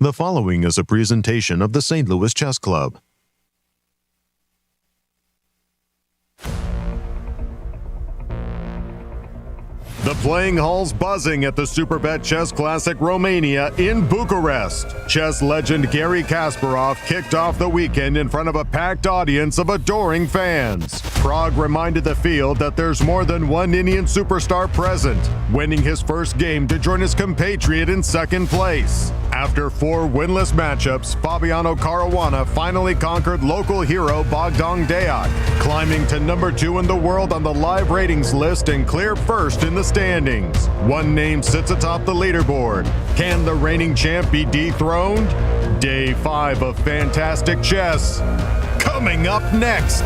The following is a presentation of the St. Louis Chess Club. The playing hall's buzzing at the Superbet Chess Classic Romania in Bucharest. Chess legend Garry Kasparov kicked off the weekend in front of a packed audience of adoring fans. Pragg reminded the field that there's more than one Indian superstar present, winning his first game to join his compatriot in second place. After 4 winless matchups, Fabiano Caruana finally conquered local hero Bogdan Deac, climbing to number 2 in the world on the live ratings list and clear first in the standings. One name sits atop the leaderboard. Can the reigning champ be dethroned? Day 5 of fantastic chess, coming up next.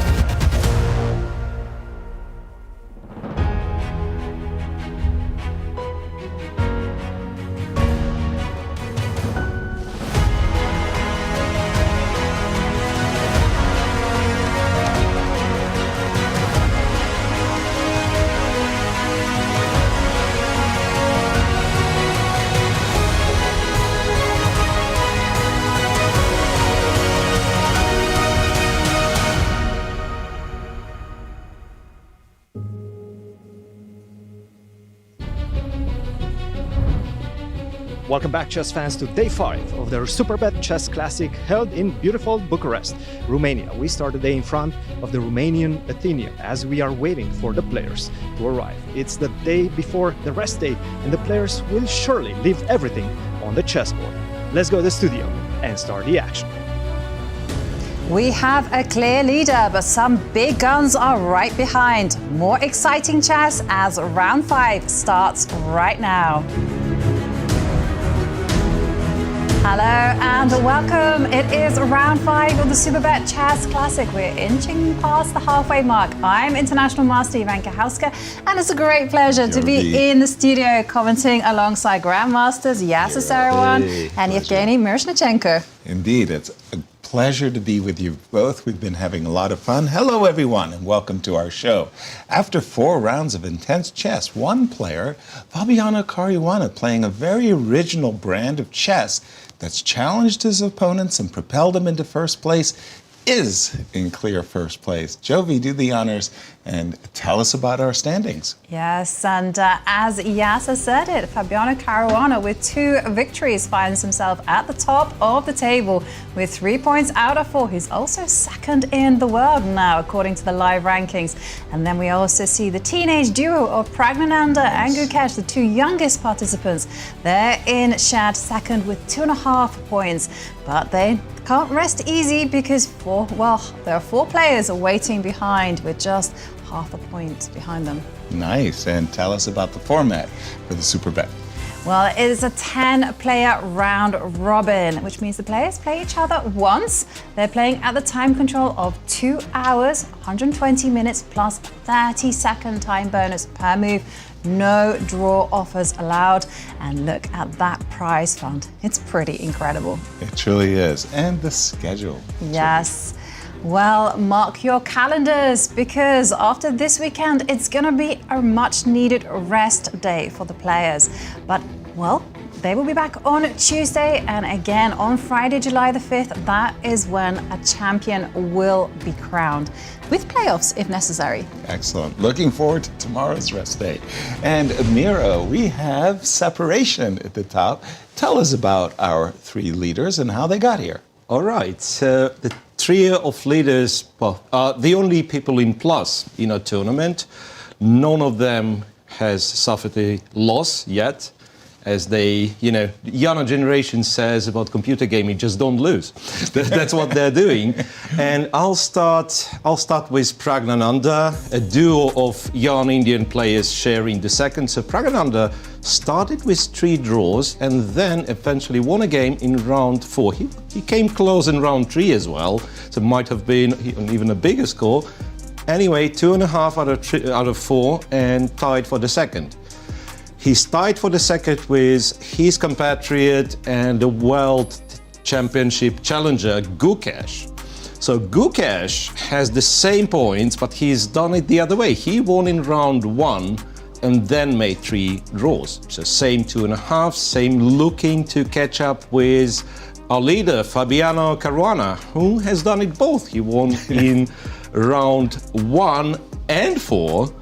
Welcome back, chess fans, to day 5 of the Superbet Chess Classic held in beautiful Bucharest, Romania. We start the day in front of the Romanian Athenaeum as we are waiting for the players to arrive. It's the day before the rest day, and the players will surely leave everything on the chessboard. Let's go to the studio and start the action. We have a clear leader, but some big guns are right behind. More exciting chess as round 5 starts right now. Hello and welcome. It is round 5 of the Superbet Chess Classic. We're inching past the halfway mark. I'm International Master Jovanka Houska, and it's a great pleasure to be in the studio commenting alongside Grandmasters Yasser Seirawan and Evgeny Miroshnichenko. Indeed, it's a pleasure to be with you both. We've been having a lot of fun. Hello, everyone, and welcome to our show. After 4 rounds of intense chess, one player, Fabiano Caruana, playing a very original brand of chess that's challenged his opponents and propelled him into first place, is in clear first place. Jovi, do the honors and tell us about our standings. Yes, and as Yasser said it, Fabiano Caruana with 2 victories finds himself at the top of the table with 3 points out of 4. He's also second in the world now, according to the live rankings. And then we also see the teenage duo of Praggnanandhaa and Gukesh, the 2 youngest participants. They're in shared second with 2.5 points, but they can't rest easy because there are 4 players waiting behind with just half a point behind them. Nice. And tell us about the format for the Superbet. Well, it is a 10-player round robin, which means the players play each other once. They're playing at the time control of 2 hours, 120 minutes plus 30-second time bonus per move. No draw offers allowed. And look at that prize fund. It's pretty incredible. It truly is. And the schedule. Yes. Well, mark your calendars, because after this weekend, it's going to be a much-needed rest day for the players. But, well, they will be back on Tuesday, and again on Friday, July the 5th. That is when a champion will be crowned, with playoffs if necessary. Excellent. Looking forward to tomorrow's rest day. And Miro, we have separation at the top. Tell us about our 3 leaders and how they got here. All right. The trio of leaders are the only people in plus in a tournament. None of them has suffered a loss yet. As they, younger generation says about computer gaming, just don't lose. That's what they're doing. And I'll start with Praggnanandhaa, a duo of young Indian players sharing the second. So Praggnanandhaa started with 3 draws and then eventually won a game in round 4. He came close in round 3 as well, so it might have been even a bigger score. Anyway, 2.5 out of 4 and tied for the second. He's tied for the second with his compatriot and the World Championship challenger, Gukesh. So Gukesh has the same points, but he's done it the other way. He won in round 1 and then made 3 draws. So same 2.5, same looking to catch up with our leader, Fabiano Caruana, who has done it both. He won in round 1 and 4.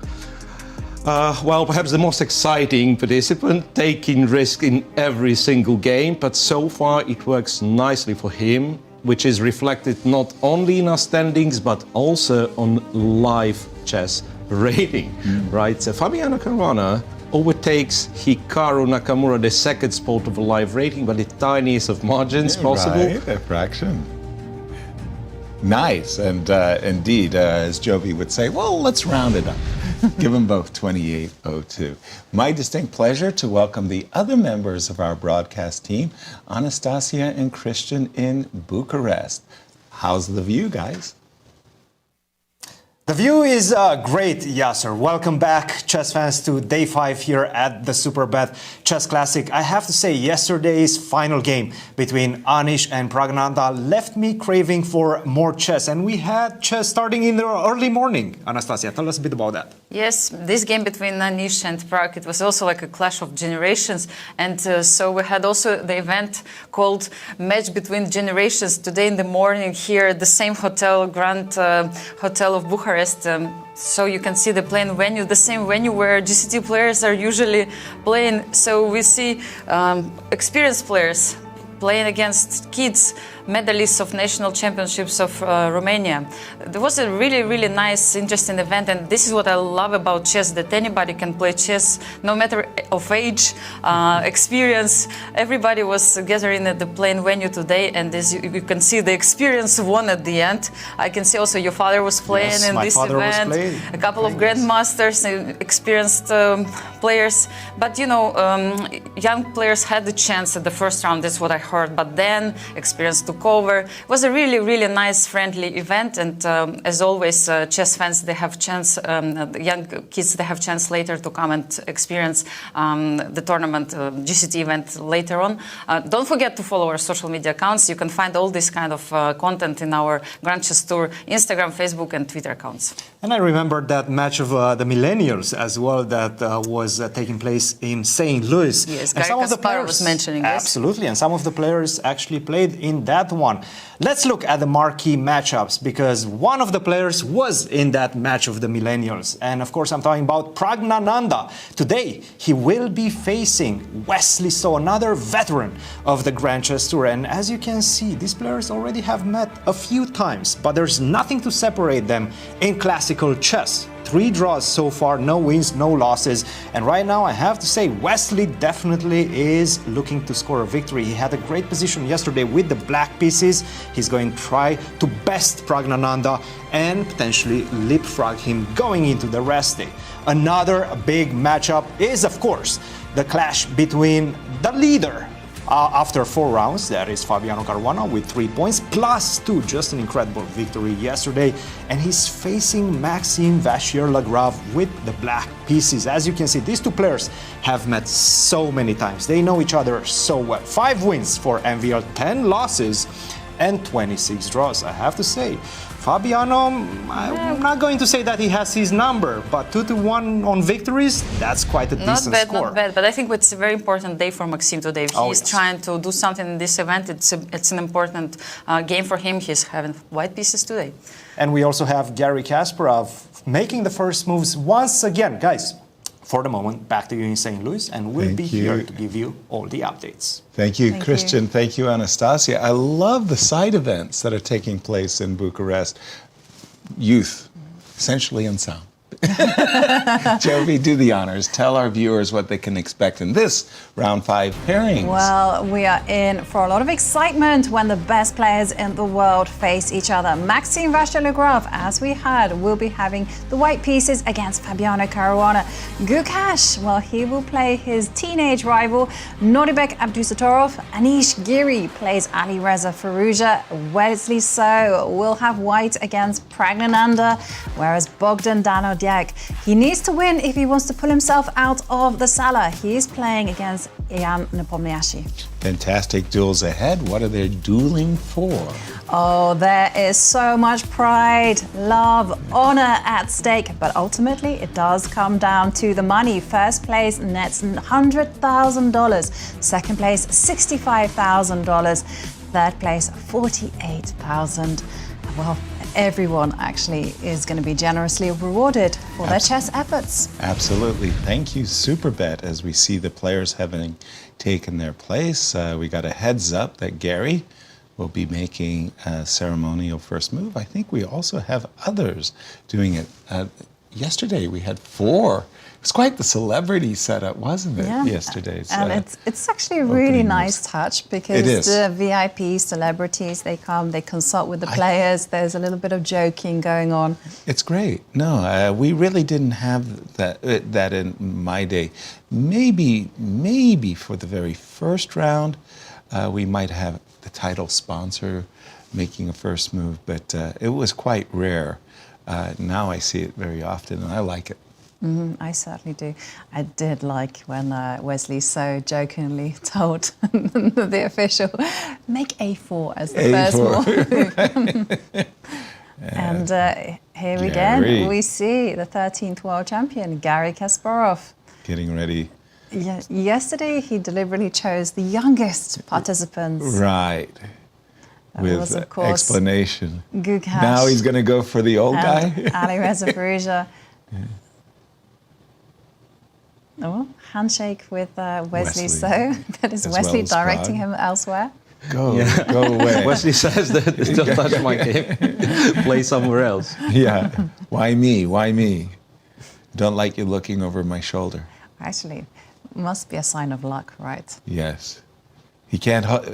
Well, perhaps the most exciting participant, taking risk in every single game, but so far it works nicely for him, which is reflected not only in our standings, but also on live chess rating, right? So Fabiano Caruana overtakes Hikaru Nakamura, the second spot of a live rating, by the tiniest of margins possible. Right, a fraction. Nice, and indeed, as Jovi would say, well, let's round it up. Give them both 28-02. My distinct pleasure to welcome the other members of our broadcast team, Anastasiya and Cristian in Bucharest. How's the view, guys? The view is great, Yasser. Welcome back, chess fans, to day 5 here at the Superbet Chess Classic. I have to say, yesterday's final game between Anish and Praggnanandhaa left me craving for more chess. And we had chess starting in the early morning. Anastasiya, tell us a bit about that. Yes, this game between Anish and Prag, it was also like a clash of generations. And so we had also the event called Match Between Generations today in the morning here at the same hotel, Grand Hotel of Bucharest. So you can see the playing venue, the same venue where GCT players are usually playing. So we see experienced players playing against kids, medalists of national championships of Romania. There was a really, really nice, interesting event, and this is what I love about chess, that anybody can play chess, no matter of age, experience. Everybody was gathering at the playing venue today, and as you can see, the experience won at the end. I can see also your father was playing in this event, a couple of grandmasters, experienced players. But you know, young players had the chance at the first round, that's what I heard, but then experience took over. It was a really, really nice, friendly event, and as always, chess fans, they have chance, the young kids, they have chance later to come and experience the tournament, GCT event later on. Don't forget to follow our social media accounts. You can find all this kind of content in our Grand Chess Tour Instagram, Facebook, and Twitter accounts. And I remember that match of the millennials as well that was taking place in St. Louis. Yes, and some of the players was mentioning this. Absolutely, and some of the players actually played in that one. Let's look at the marquee matchups, because one of the players was in that match of the millennials. And of course, I'm talking about Praggnanandhaa. Today, he will be facing Wesley So, another veteran of the Grand Chess Tour. And as you can see, these players already have met a few times, but there's nothing to separate them in classical chess. 3 draws so far, no wins, no losses. And right now, I have to say, Wesley definitely is looking to score a victory. He had a great position yesterday with the black pieces. He's going to try to best Praggnanandhaa and potentially leapfrog him going into the rest day. Another big matchup is, of course, the clash between the leader after 4 rounds, that is Fabiano Caruana with 3 points, plus 2, just an incredible victory yesterday. And he's facing Maxime Vachier-Lagrave with the black pieces. As you can see, these 2 players have met so many times. They know each other so well. 5 wins for MVL, 10 losses, and 26 draws. I have to say, Fabiano, I'm not going to say that he has his number, but 2-1 on victories, that's quite a decent score. Not bad, but I think it's a very important day for Maxime today. If he's trying to do something in this event, it's an important game for him. He's having white pieces today. And we also have Garry Kasparov making the first moves once again. Guys, for the moment, back to you in St. Louis, and we'll be here to give you all the updates. Thank you, Cristian. Thank you, Anastasiya. I love the side events that are taking place in Bucharest. Youth, essentially unsound. Jovi, do the honors. Tell our viewers what they can expect in this round 5 pairings. Well, we are in for a lot of excitement when the best players in the world face each other. Maxime Vachier-Lagrave, as we heard, will be having the white pieces against Fabiano Caruana. Gukesh, well, he will play his teenage rival Nodirbek Abdusattorov. Anish Giri plays Alireza Firouzja. Wesley So will have white against Praggnanandhaa, whereas Bogdan Deac, he needs to win if he wants to pull himself out of the cellar. He is playing against Ian Nepomniachtchi. Fantastic duels ahead. What are they dueling for? Oh, there is so much pride, love, honor at stake, but ultimately it does come down to the money. First place nets $100,000, second place $65,000, third place $48,000. Well, everyone actually is going to be generously rewarded for their chess efforts. Absolutely. Thank you, Superbet. As we see the players having taken their place, we got a heads up that Gary will be making a ceremonial first move. I think we also have others doing it. Yesterday we had 4. It was quite the celebrity setup, wasn't it? Yeah. Yesterday's. And it's actually a really nice touch because the VIP celebrities, they come, they consult with the players. There's a little bit of joking going on. It's great. No, we really didn't have that in my day. Maybe for the very first round, we might have the title sponsor making a first move, but it was quite rare. Now I see it very often, and I like it. I certainly do. I did like when Wesley So jokingly told the official, make A4 as the first move. And here again, we see the 13th world champion, Garry Kasparov. Getting ready. Yeah, yesterday, he deliberately chose the youngest participants. Right. With was, of course, explanation. Gukesh. Now he's going to go for the old guy? Alireza Firouzja. Oh, handshake with Wesley So. That is Wesley directing him elsewhere. Go away. Wesley says that don't touch my game. Play somewhere else. Yeah. Why me? Why me? Don't like you looking over my shoulder. Actually, must be a sign of luck, right? Yes. He can't hold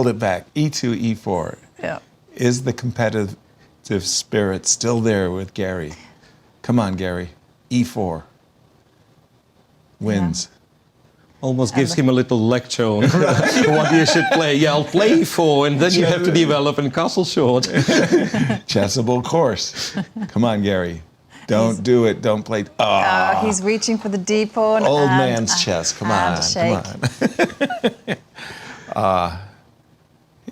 it back. E2, E4. Yeah. Is the competitive spirit still there with Gary? Come on, Gary. E4. Wins. Yeah. Almost gives him a little lecture on what you should play. Yeah, I'll play E4, and then you have to develop in castle short. Chessable course. Come on, Gary. Don't do it. Don't play. He's reaching for the D pawn. Old man's chess. Come on. Shake. Come on.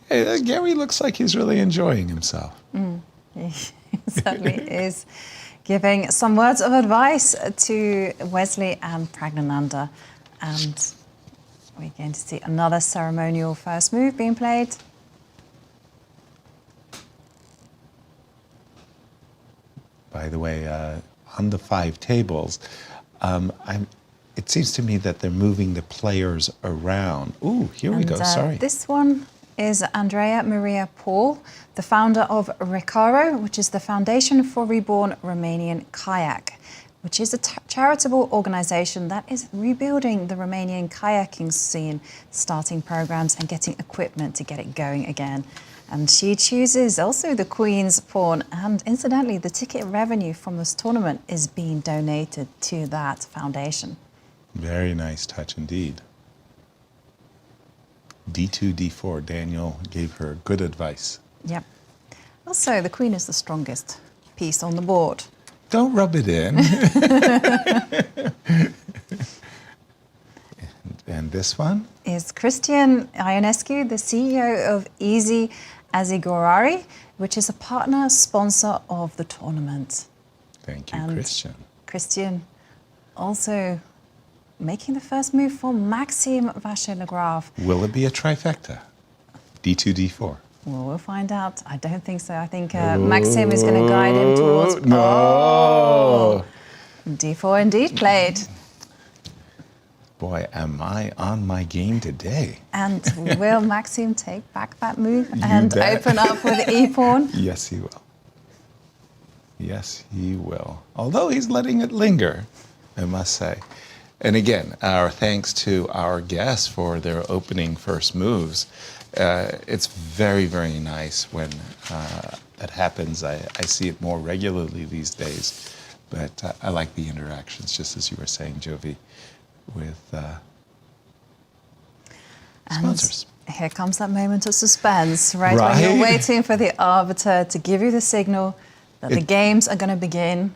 Gary looks like he's really enjoying himself. He certainly is. Giving some words of advice to Wesley and Praggnanandhaa. And we're going to see another ceremonial first move being played. By the way, on the 5 tables, it seems to me that they're moving the players around. Ooh, here we go, sorry. This one is Andrea Maria Paul, the founder of Recaro, which is the Foundation for Reborn Romanian Kayak, which is a charitable organization that is rebuilding the Romanian kayaking scene, starting programs and getting equipment to get it going again. And she chooses also the Queen's pawn, and incidentally, the ticket revenue from this tournament is being donated to that foundation. Very nice touch indeed. D2, D4. Daniel gave her good advice. Yep. Also, the Queen is the strongest piece on the board. Don't rub it in. and this one? Is Cristian Ionescu, the CEO of Easy Azigurari, which is a partner sponsor of the tournament. Thank you, Cristian. Cristian also making the first move for Maxime Vachier-Lagrave. Will it be a trifecta? D2, D4. Well, we'll find out. I don't think so. I think Maxime is going to guide him towards... No! Oh, D4 indeed played. Boy, am I on my game today. And will Maxime take back that move and open up with E-pawn? Yes, he will. Yes, he will. Although he's letting it linger, I must say. And again, our thanks to our guests for their opening first moves. It's very, very nice when that happens. I see it more regularly these days. But I like the interactions, just as you were saying, Jovi, with sponsors. And here comes that moment of suspense, right? When you're waiting for the arbiter to give you the signal that the games are going to begin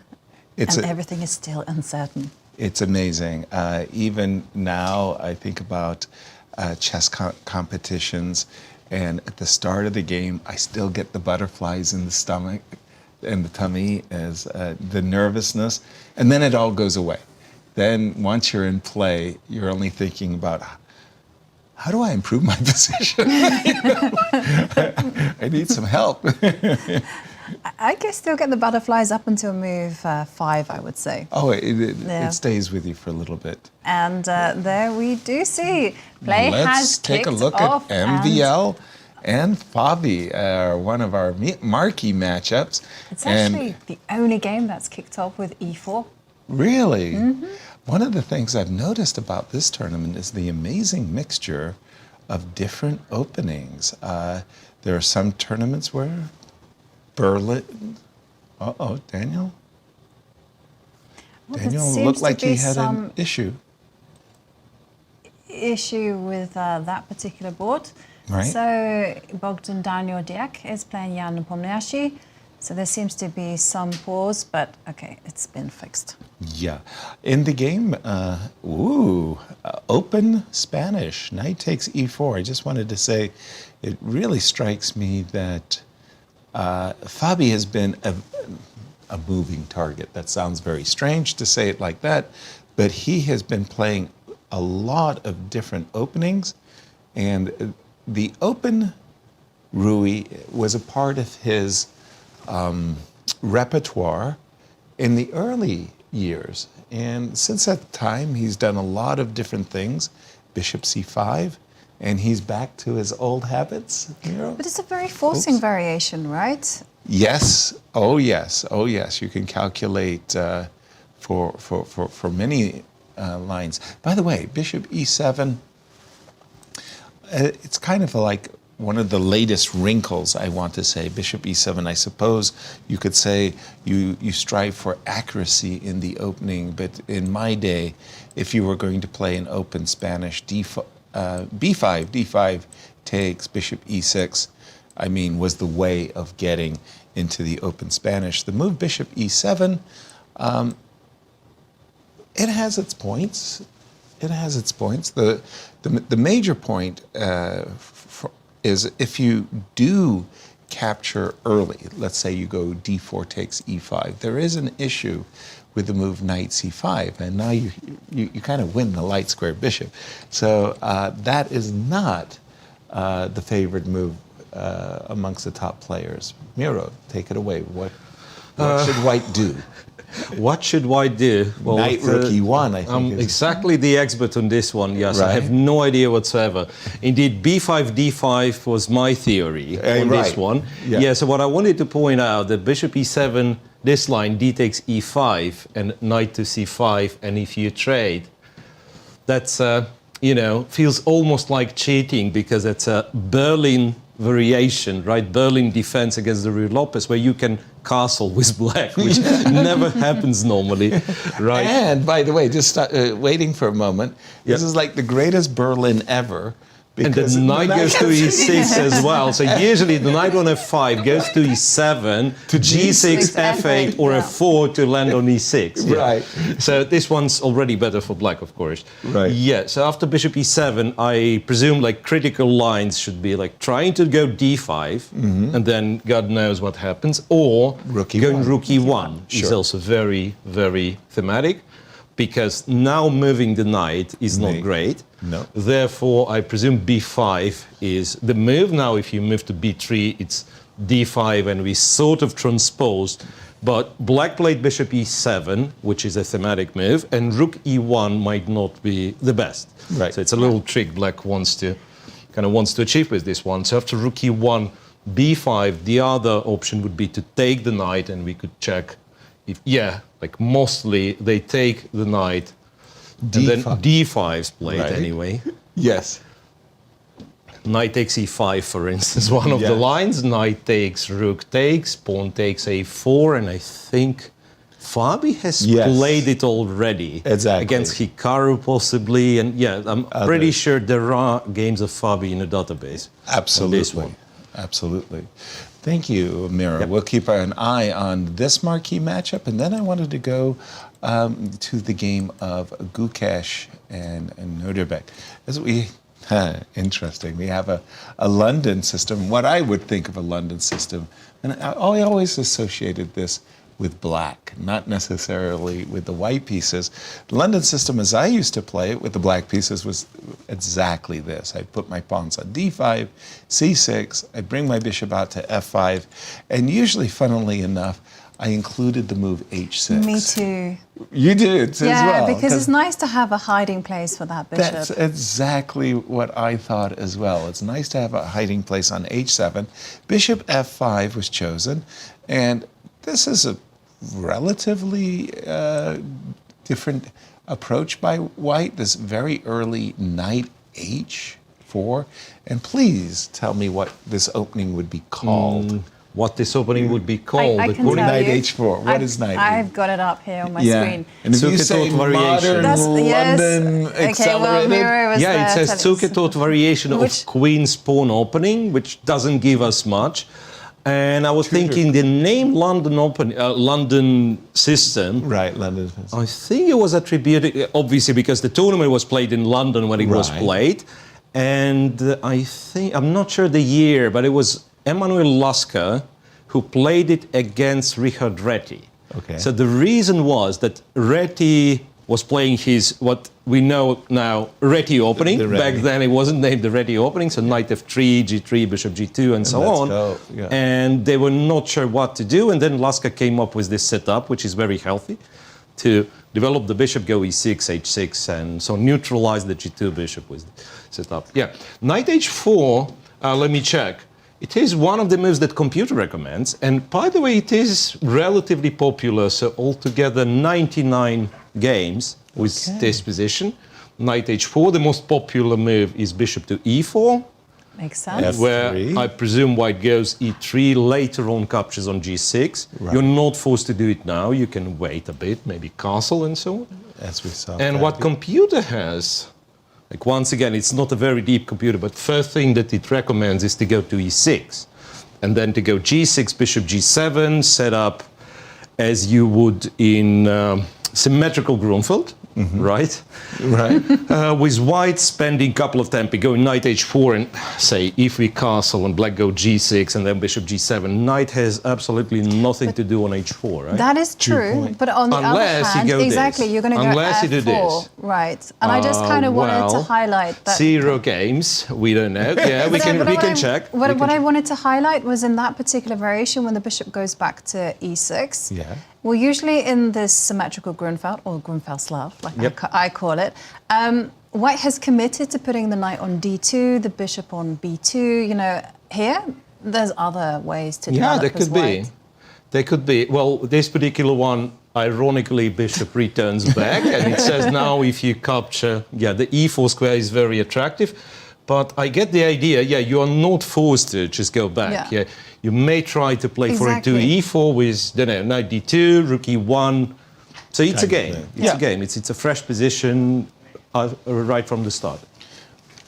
and everything is still uncertain. It's amazing. Even now, I think about chess competitions, and at the start of the game, I still get the butterflies in the stomach and the tummy as the nervousness, and then it all goes away. Then once you're in play, you're only thinking about, how do I improve my position? I need some help. I guess still get the butterflies up until move 5, I would say. Oh, it stays with you for a little bit. And there we do see play has Let's take a look off at MVL and Fabi, one of our marquee matchups. It's actually the only game that's kicked off with e4. Really? Mm-hmm. One of the things I've noticed about this tournament is the amazing mixture of different openings. There are some tournaments where Berlin... Daniel? Well, Daniel looked like he had an issue with that particular board. Right. So Bogdan, Daniel, Deac is playing Jan Nepomniachtchi. So there seems to be some pause, but okay, it's been fixed. Yeah. In the game, open Spanish. Knight takes e4. I just wanted to say, it really strikes me that Fabi has been a moving target. That sounds very strange to say it like that, but he has been playing a lot of different openings, and the open Ruy was a part of his repertoire in the early years. And since that time, he's done a lot of different things. Bishop c5, and he's back to his old habits. But it's a very forcing variation, right? Yes. Oh, yes. Oh, yes. You can calculate for many lines. By the way, Bishop e7, it's kind of like one of the latest wrinkles, I want to say. Bishop e7, I suppose you could say you strive for accuracy in the opening, but in my day, if you were going to play an open Spanish, b5 takes, bishop e6, I mean, was the way of getting into the open Spanish. The move bishop e7, it has its points. It has its points. The major point is if you do capture early, let's say you go d4 takes e5, there is an issue with the move knight c5, and now you kind of win the light square bishop. So that is not the favored move amongst the top players. Miro, take it away. What should white do? What should white do? Well, knight rook e1, I think. I'm exactly the expert on this one, yes. Right. I have no idea whatsoever. Indeed, b5, d5 was my theory on this one. Yeah, so what I wanted to point out, that bishop e7, this line, d takes e5, and knight to c5, and if you trade, that's, feels almost like cheating, because it's a Berlin variation, right? Berlin defense against the Ruy Lopez, where you can castle with black, which never happens normally, right? And by the way, just waiting for a moment, this is like the greatest Berlin ever. And the knight goes to e6 as well. So usually the knight on f5 goes to e7, to g6, f8, or f4 to land on e6. Yeah. Right. So this one's already better for black, of course. Right. Yeah, so after bishop e7, I presume like critical lines should be like trying to go d5, and then God knows what happens, or going rook e1 is also very, very thematic, because now moving the knight is not great. No. Therefore, I presume b5 is the move. Now, if you move to b3, it's d5, and we sort of transposed. But black played bishop e7, which is a thematic move, and rook e1 might not be the best. Right. So it's a little trick black wants to achieve with this one. So after rook e1, b5, the other option would be to take the knight, and we could check if, like mostly they take the knight, and then d5's played anyway. Yes. Knight takes e5, for instance, one of the lines. Knight takes, rook takes, pawn takes a4, and I think Fabi has played it already. Exactly. Against Hikaru, possibly, and I'm pretty sure there are games of Fabi in the database. Absolutely. This one. Absolutely. Thank you, Mira. We'll keep an eye on this marquee matchup, and then I wanted to go to the game of Gukesh and Nodirbek. As we, interesting, we have a London system, what I would think of a London system, and I always associated this with black, not necessarily with the white pieces. The London system, as I used to play it with the black pieces, was exactly this. I'd put my pawns on d5, c6, I'd bring my bishop out to f5, and usually, funnily enough, I included the move h6. Me too. You did as well. Yeah, because it's nice to have a hiding place for that bishop. That's exactly what I thought as well. It's nice to have a hiding place on h7. Bishop f5 was chosen, and this is a relatively different approach by white, this very early knight h4. And please tell me what this opening would be called. What this opening would be called. I can tell Knight you. h4. What is knight? I've got it up here on my screen. And if you Zuckertort say variation. modern Yes. London Okay, well, accelerated, Miro was Yeah, there it says telling us. Zuckertort variation Which- of queen's pawn opening, which doesn't give us much. And I was thinking the name London system. right, London. I think it was attributed, obviously, because the tournament was played in London when it was Right. played. And I'm not sure the year, but it was Emanuel Lasker who played it against Richard Reti. Okay. So the reason was that Reti was playing his, what we know now, Reti opening. The Reti. Back then it wasn't named the Reti opening, so knight f3, g3, bishop g2, and so let's on. go, yeah. And they were not sure what to do, and then Lasker came up with this setup, which is very healthy, to develop the bishop, go e6, h6, and so neutralize the g2 bishop with the setup. Yeah, knight h4, let me check. It is one of the moves that computer recommends, and by the way, it is relatively popular, so altogether 99 games with this position. Knight h4, the most popular move is bishop to e4, Makes sense. where F3. I presume white goes e3, later on captures on g6. Right. You're not forced to do it now, you can wait a bit, maybe castle and so on. As we saw. And what computer has, like once again, it's not a very deep computer, but first thing that it recommends is to go to e6, and then to go g6, bishop g7, set up as you would in symmetrical Grunfeld, right? Right. With white spending a couple of tempi, going knight h4 and say if we castle and black go g6 and then bishop g7. Knight has absolutely nothing to do on h4, right? That is true, point. but on the Unless other you hand, go this. exactly, you're going to go Unless you do f4, this. right? And I just kind of wanted to highlight that. 0 games, we don't know. Yeah, we can check. What I wanted to highlight was in that particular variation when the bishop goes back to e6. Yeah. Well, usually in this symmetrical Grunfeld, or Grunfeld-Slav, like I call it, white has committed to putting the knight on d2, the bishop on b2. You know, here, there's other ways to Yeah, develop there as could be. white. There could be. Well, this particular one, ironically, bishop returns back, and it says now if you capture, the e4 square is very attractive. But I get the idea, you are not forced to just go back. Yeah. You may try to play for it to Exactly. e4 with, knight d2, rook e1. So it's a game. thing. It's a game. It's a fresh position right from the start.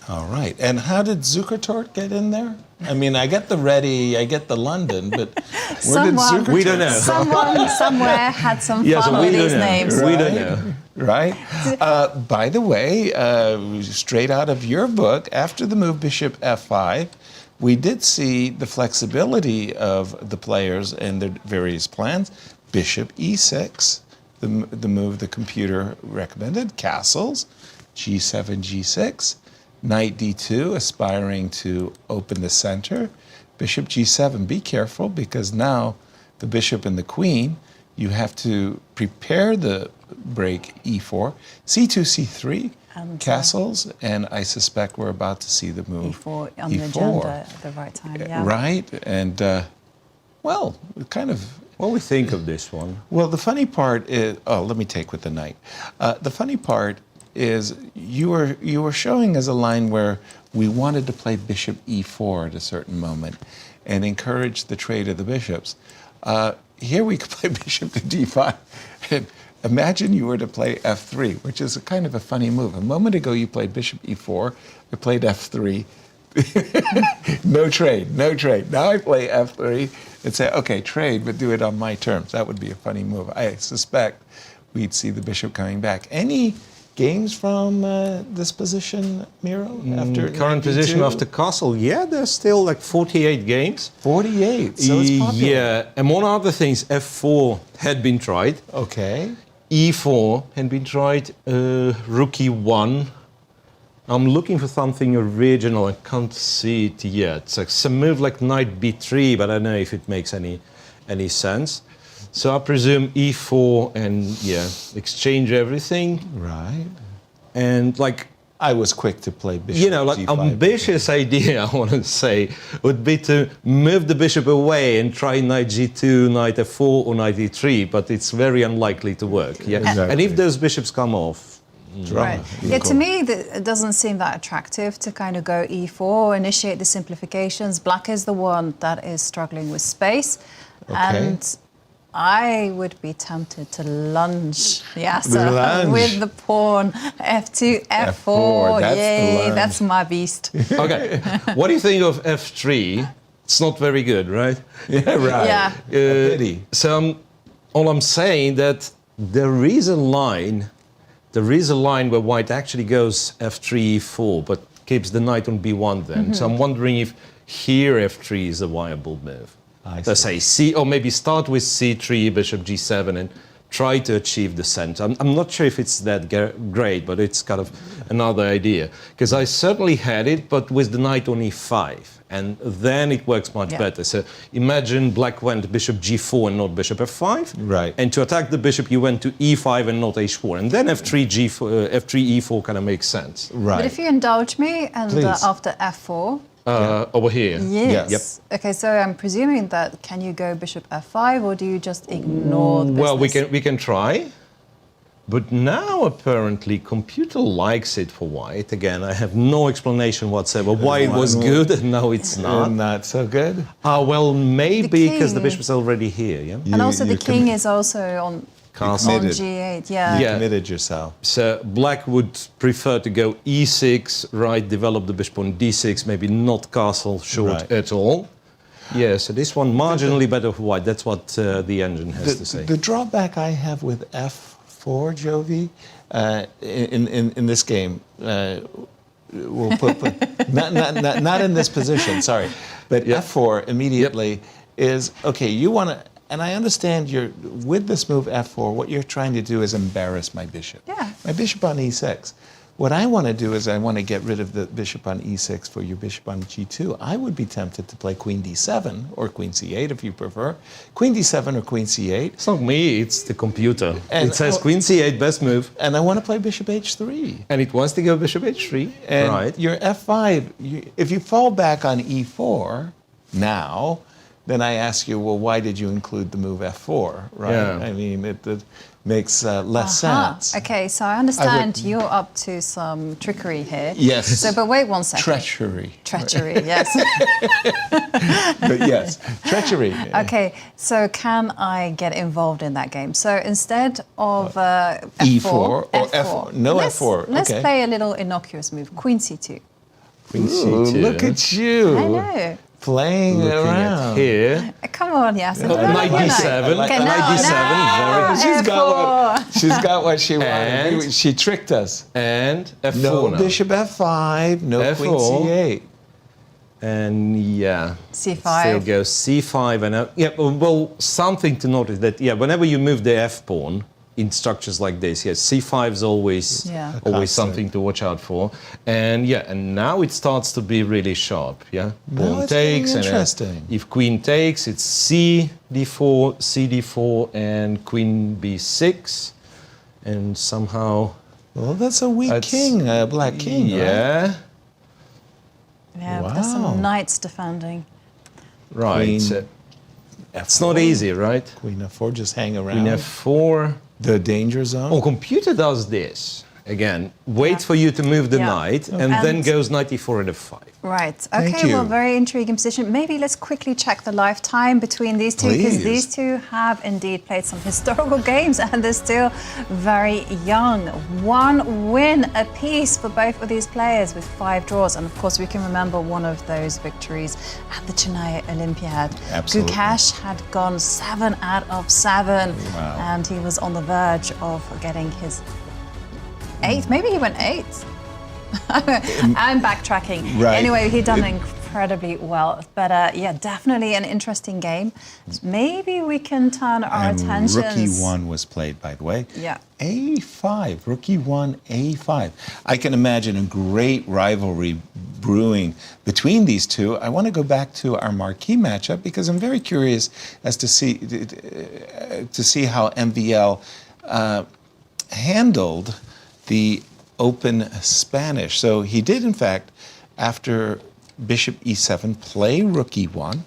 All right. And how did Zuckertort get in there? I mean, I get the Ready, I get the London, but where did Someone- Zuckertort? We don't know. Someone somewhere had some Yes, fun we with don't these know. names. We don't know. Right. By the way, straight out of your book, after the move bishop f5, we did see the flexibility of the players and their various plans. Bishop e6, the move the computer recommended, castles, g7, g6, knight d2, aspiring to open the center, bishop g7. Be careful because now the bishop and the queen, you have to prepare the break e4, c2, c3, castles, and I suspect we're about to see the move E4 on the agenda at the right time, yeah. Right, and well, kind of. What do we think of this one? Well, the funny part is, let me take with the knight. The funny part is you were showing as a line where we wanted to play bishop e4 at a certain moment and encourage the trade of the bishops. Here we could play bishop to d5. And imagine you were to play f3, which is a kind of a funny move. A moment ago you played bishop e4, I played f3. No trade, no trade. Now I play f3 and say, okay, trade, but do it on my terms. That would be a funny move. I suspect we'd see the bishop coming back. Any games from this position, Miro? After Current position after castle, yeah, there's still like 48 games. 48, so it's popular. Yeah, among other things, f4 had been tried. Okay. E4 had been tried, rook e1. I'm looking for something original. I can't see it yet. It's like some move like knight b3, but I don't know if it makes any sense. So I presume e4 and exchange everything. Right. And like I was quick to play bishop. You know, like G5. ambitious idea, I want to say, would be to move the bishop away and try knight g2, knight f4, or knight e3, but it's very unlikely to work. Yeah. Exactly. And if those bishops come off, Right. Yeah, to me, it doesn't seem that attractive to kind of go e4, initiate the simplifications. Black is the one that is struggling with space. Okay. And I would be tempted to lunge Yasser Lunge. with the pawn f2, f4. F4, that's the Yay, lunge. that's my beast. okay. What do you think of f3? It's not very good, right? Yeah, right. Yeah. A pity. So all I'm saying that there is a line where white actually goes f3, e4, but keeps the knight on b1 then. So I'm wondering if here f3 is a viable move. Let's say c, or maybe start with c3, bishop g7, and try to achieve the center. I'm not sure if it's that great, but it's kind of another idea. Because I certainly had it, but with the knight on e5. And then it works much better. So imagine black went bishop g4 and not bishop f5. Right. And to attack the bishop, you went to e5 and not h4. And then f3, f3 e4 kind of makes sense. Right. But if you indulge me, and Please. after f4, Over here. yes. Yep. Okay, so I'm presuming that can you go bishop f5, or do you just ignore the Well, business? we can try. But now apparently computer likes it for white. Again, I have no explanation whatsoever why it was good and now it's not. Not so good. Well, maybe because the king. bishop's already here, yeah? And also the you king is also on Castle. on Committed. g8, yeah. Yeah. Committed yourself. So black would prefer to go e6, right, develop the bishop on d6, maybe not castle short Right. at all. Yeah, so this one marginally better for white. That's what the engine has to say. The drawback I have with f4, Jovi, in this game, we'll put not in this position, sorry, but Yep. f4 immediately is, okay, you want to, and I understand with this move f4, what you're trying to do is embarrass my bishop. Yeah. My bishop on e6. What I want to do is I want to get rid of the bishop on e6 for your bishop on g2. I would be tempted to play queen d7 or queen c8 if you prefer. Queen d7 or queen c8. It's not me, it's the computer. And- it says queen c8, best move. And I want to play bishop h3. And it wants to go bishop h3. And right. your f5, if you fall back on e4 now, then I ask you, well, why did you include the move f4, right? Yeah. I mean, it makes less Aha. sense. Okay, so I understand you're up to some trickery here. Yes. So, but wait one second. Treachery. Treachery, yes. But yes, treachery. Okay, so can I get involved in that game? So instead of E4 or F4. No let's, F4, Let's okay. play a little innocuous move, queen c2. Queen Ooh, c2. look at you. I know. Playing Looking around. at here. Come on, Yasser. Knight d7. Okay, Knight d7. She's got what she wanted. And- She tricked us. And f4 No now. bishop f5, no queen F4. c8. And yeah. C5. Still goes c5 and well, something to notice that whenever you move the f pawn in structures like this, yes, c5 is always Yeah. always something to watch out for. And and now it starts to be really sharp. Yeah, pawn it's takes getting and interesting. if queen takes, it's c d4, c d4, and queen b6, and somehow Well, that's a weak That's- king, black king. Right? yeah. Yeah, but there's Wow. some knights defending. Right. Queen So it's not easy, right? Queen f4, just hang around. Queen f4. The danger zone. Oh, computer does this. again, waits for you to move the knight, and then goes knight e4 and f5. Right. Thank Okay, you. well, very intriguing position. Maybe let's quickly check the lifetime between these two, because Please. these two have indeed played some historical games and they're still very young. 1 win apiece for both of these players with 5 draws. And of course, we can remember one of those victories at the Chennai Olympiad. Absolutely. Gukesh had gone 7 out of 7, Wow. and he was on the verge of getting his 8th. Maybe he went 8th. I'm backtracking. Right. Anyway, he done incredibly well. But yeah, definitely an interesting game. Maybe we can turn our attention. Rookie 1 was played, by the way. Yeah. A5, Rookie 1, A5. I can imagine a great rivalry brewing between these two. I want to go back to our Marquee matchup because I'm very curious as to see how MVL handled the open Spanish. So he did, in fact, after Bishop e7, play Rookie 1.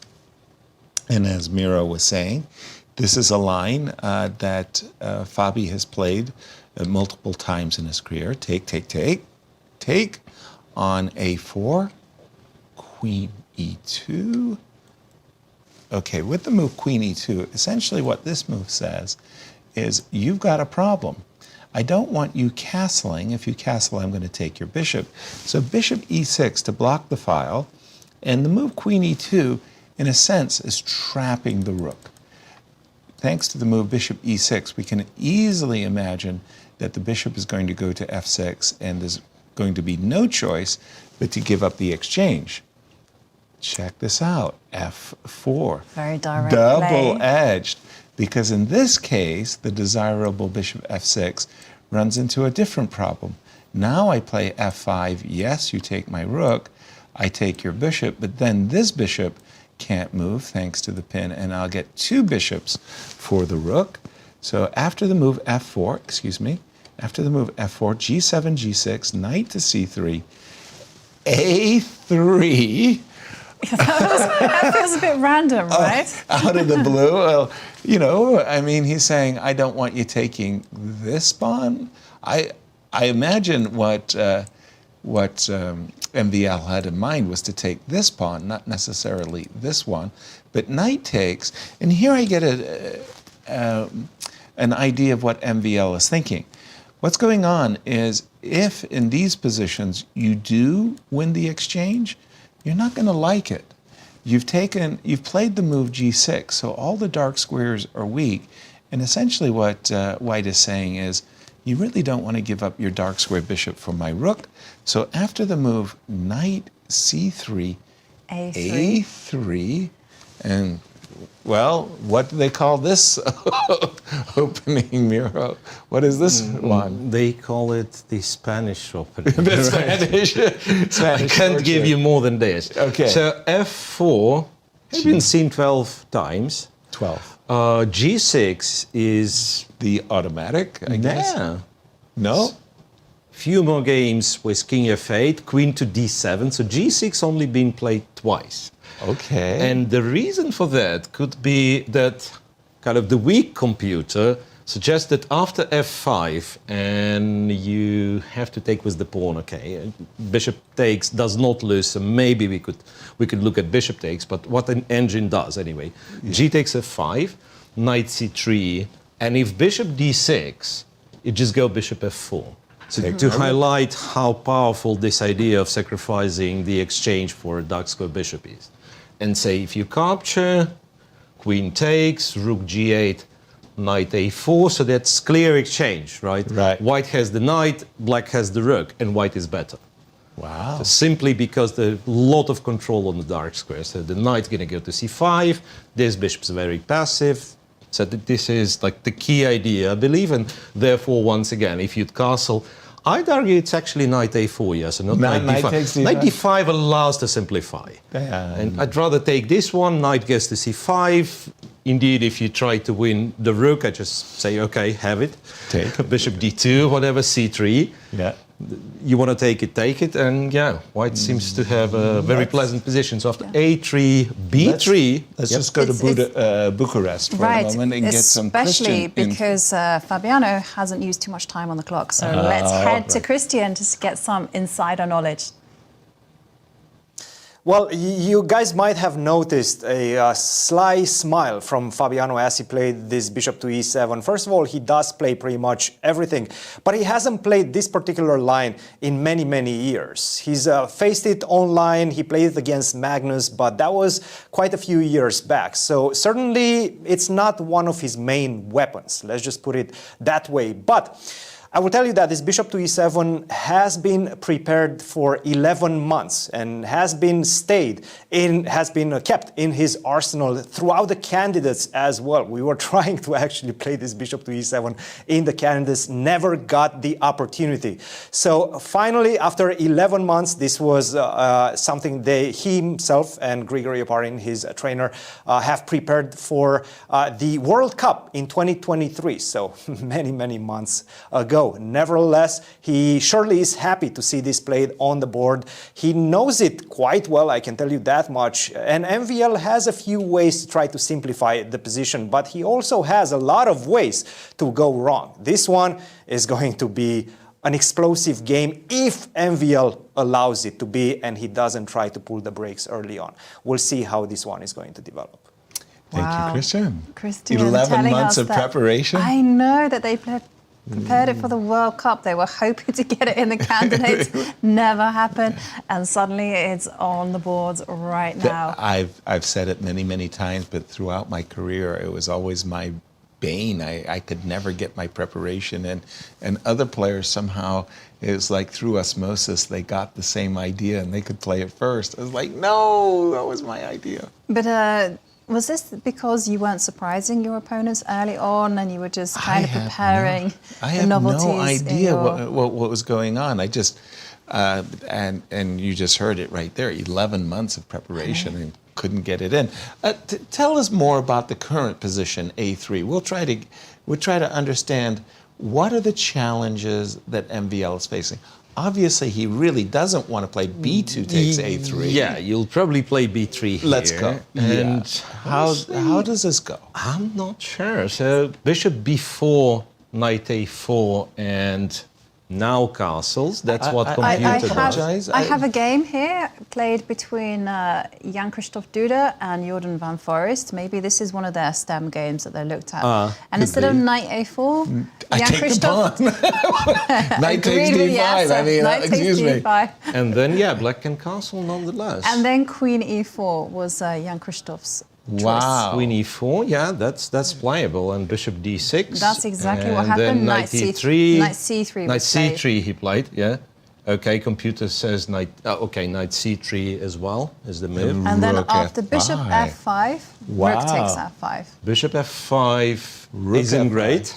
And as Miro was saying, this is a line that Fabi has played multiple times in his career. Take, take, take, take on a4, Queen e2. Okay, with the move Queen e2, essentially what this move says is you've got a problem. I don't want you castling. If you castle, I'm going to take your bishop. So bishop e6 to block the file, and the move Queen e2, in a sense, is trapping the rook. Thanks to the move bishop e6, we can easily imagine that the bishop is going to go to f6, and there's going to be no choice but to give up the exchange. Check this out, f4. Very direct Double-edged. Because in this case, the desirable bishop f6 runs into a different problem. Now I play f5, yes, you take my rook, I take your bishop, but then this bishop can't move thanks to the pin, and I'll get 2 bishops for the rook. So after the move f4, after the move f4, g7, g6, knight to c3, a3, That feels a bit random, right? out of the blue. Well, you know, I mean, he's saying, I don't want you taking this pawn. I imagine what MVL had in mind was to take this pawn, not necessarily this one, but knight takes. And here I get an idea of what MVL is thinking. What's going on is if in these positions you do win the exchange, you're not going to like it. You've played the move g6, so all the dark squares are weak. And essentially what White is saying is, you really don't want to give up your dark square bishop for my rook. So after the move knight c3, a3, and well, what do they call this opening, Miro? What is this one? They call it the Spanish opening. The Spanish. I can't give you more than this. Okay. So f4 has been seen 12 times. 12. G6 is The automatic, I guess? yeah. No? Few more games with king f8, queen to d7. So g6 only been played twice. Okay. And the reason for that could be that kind of the weak computer suggests that after f5 and you have to take with the pawn, okay, bishop takes does not lose, so maybe we could look at bishop takes, but what an engine does anyway. G takes f5, knight c3, and if bishop d6, it just go bishop f4. So to highlight how powerful this idea of sacrificing the exchange for a dark square bishop is. And say if you capture, queen takes, rook g8, knight a4, so that's clear exchange, right? Right. White has the knight, black has the rook, and white is better. Wow. So simply because there's a lot of control on the dark square. So the knight's going to go to c5, this bishop's very passive. So this is like the key idea, I believe, and therefore, once again, if you'd castle, I'd argue it's actually knight a4, yes, and not knight Knight d5. takes d5. Knight d5 allows to simplify. And I'd rather take this one, knight goes to c5. Indeed, if you try to win the rook, I just say, okay, have it. Take. Bishop d2, whatever, c3. Yeah. you want to take it, and yeah, white seems to have a very pleasant position. So after A3, B3... Let's just go to Bucharest for a moment and get some Cristian. Especially because Fabiano hasn't used too much time on the clock. So let's head to Cristian to get some insider knowledge. Well, you guys might have noticed a sly smile from Fabiano as he played this bishop to e7. First of all, he does play pretty much everything, but he hasn't played this particular line in many, many years. He's faced it online, he played it against Magnus, but that was quite a few years back. So certainly it's not one of his main weapons. Let's just put it that way. But I will tell you that this bishop to e7 has been prepared for 11 months and has been kept in his arsenal throughout the candidates as well. We were trying to actually play this bishop to e7 in the candidates, never got the opportunity. So finally, after 11 months, this was something he himself and Grigory Oparin, his trainer, have prepared for the World Cup in 2023. So many, many months ago. Nevertheless, he surely is happy to see this played on the board. He knows it quite well, I can tell you that much. And MVL has a few ways to try to simplify the position, but he also has a lot of ways to go wrong. This one is going to be an explosive game if MVL allows it to be and he doesn't try to pull the brakes early on. We'll see how this one is going to develop. Thank you, Cristian. Cristian 11 months of preparation. I know that they prepared it for the World Cup. They were hoping to get it in the candidates. Never happened. And suddenly it's on the boards right now. I've said it many, many times, but throughout my career, it was always my bane. I could never get my preparation in. And other players somehow, it was like through osmosis, they got the same idea and they could play it first. I was like, no, that was my idea. But was this because you weren't surprising your opponents early on and you were just kind of preparing the novelties? I have no idea what was going on. I just, and you just heard it right there, 11 months of preparation and couldn't get it in. Tell us more about the current position, A3. We'll try to understand what are the challenges that MVL is facing. Obviously, he really doesn't want to play B2 takes A3. Yeah, you'll probably play B3 here. Let's go. And how does this go? I'm not sure. So bishop B4, knight A4, and now castles. That's what computer does. I have a game here played between Jan-Krzysztof Duda and Jordan van Forest. Maybe this is one of their STEM games that they looked at. And instead of knight A4, I take the pawn. Knight takes D5. I mean, excuse me. And then, yeah, black can castle nonetheless. And then queen E4 was Jan-Krzysztof's choice. Wow. Queen E4, yeah, that's playable. And bishop D6. That's exactly what happened. Then knight E3. Knight C3. Knight C3 he played, yeah. Okay, computer says knight. Okay, knight C3 as well is the move. And then after bishop F5, rook takes F5. Bishop F5 isn't great.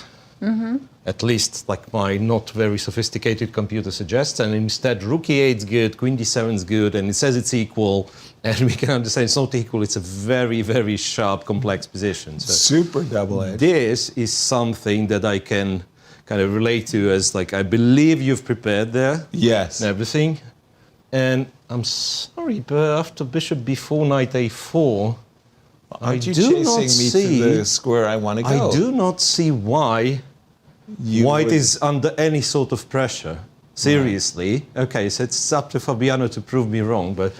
At least, like my not very sophisticated computer suggests, and instead rook E8 is good, queen D7 is good, and it says it's equal, and we can understand it's not equal. It's a very, very sharp, complex position. So super double-edged. This is something that I can kind of relate to as like I believe you've prepared there. Yes. And everything, and I'm sorry, but after bishop B4, knight A4. Aren't you chasing me to the square I want to go? I do not see why white is under any sort of pressure. Seriously. Right. Okay, so it's up to Fabiano to prove me wrong, but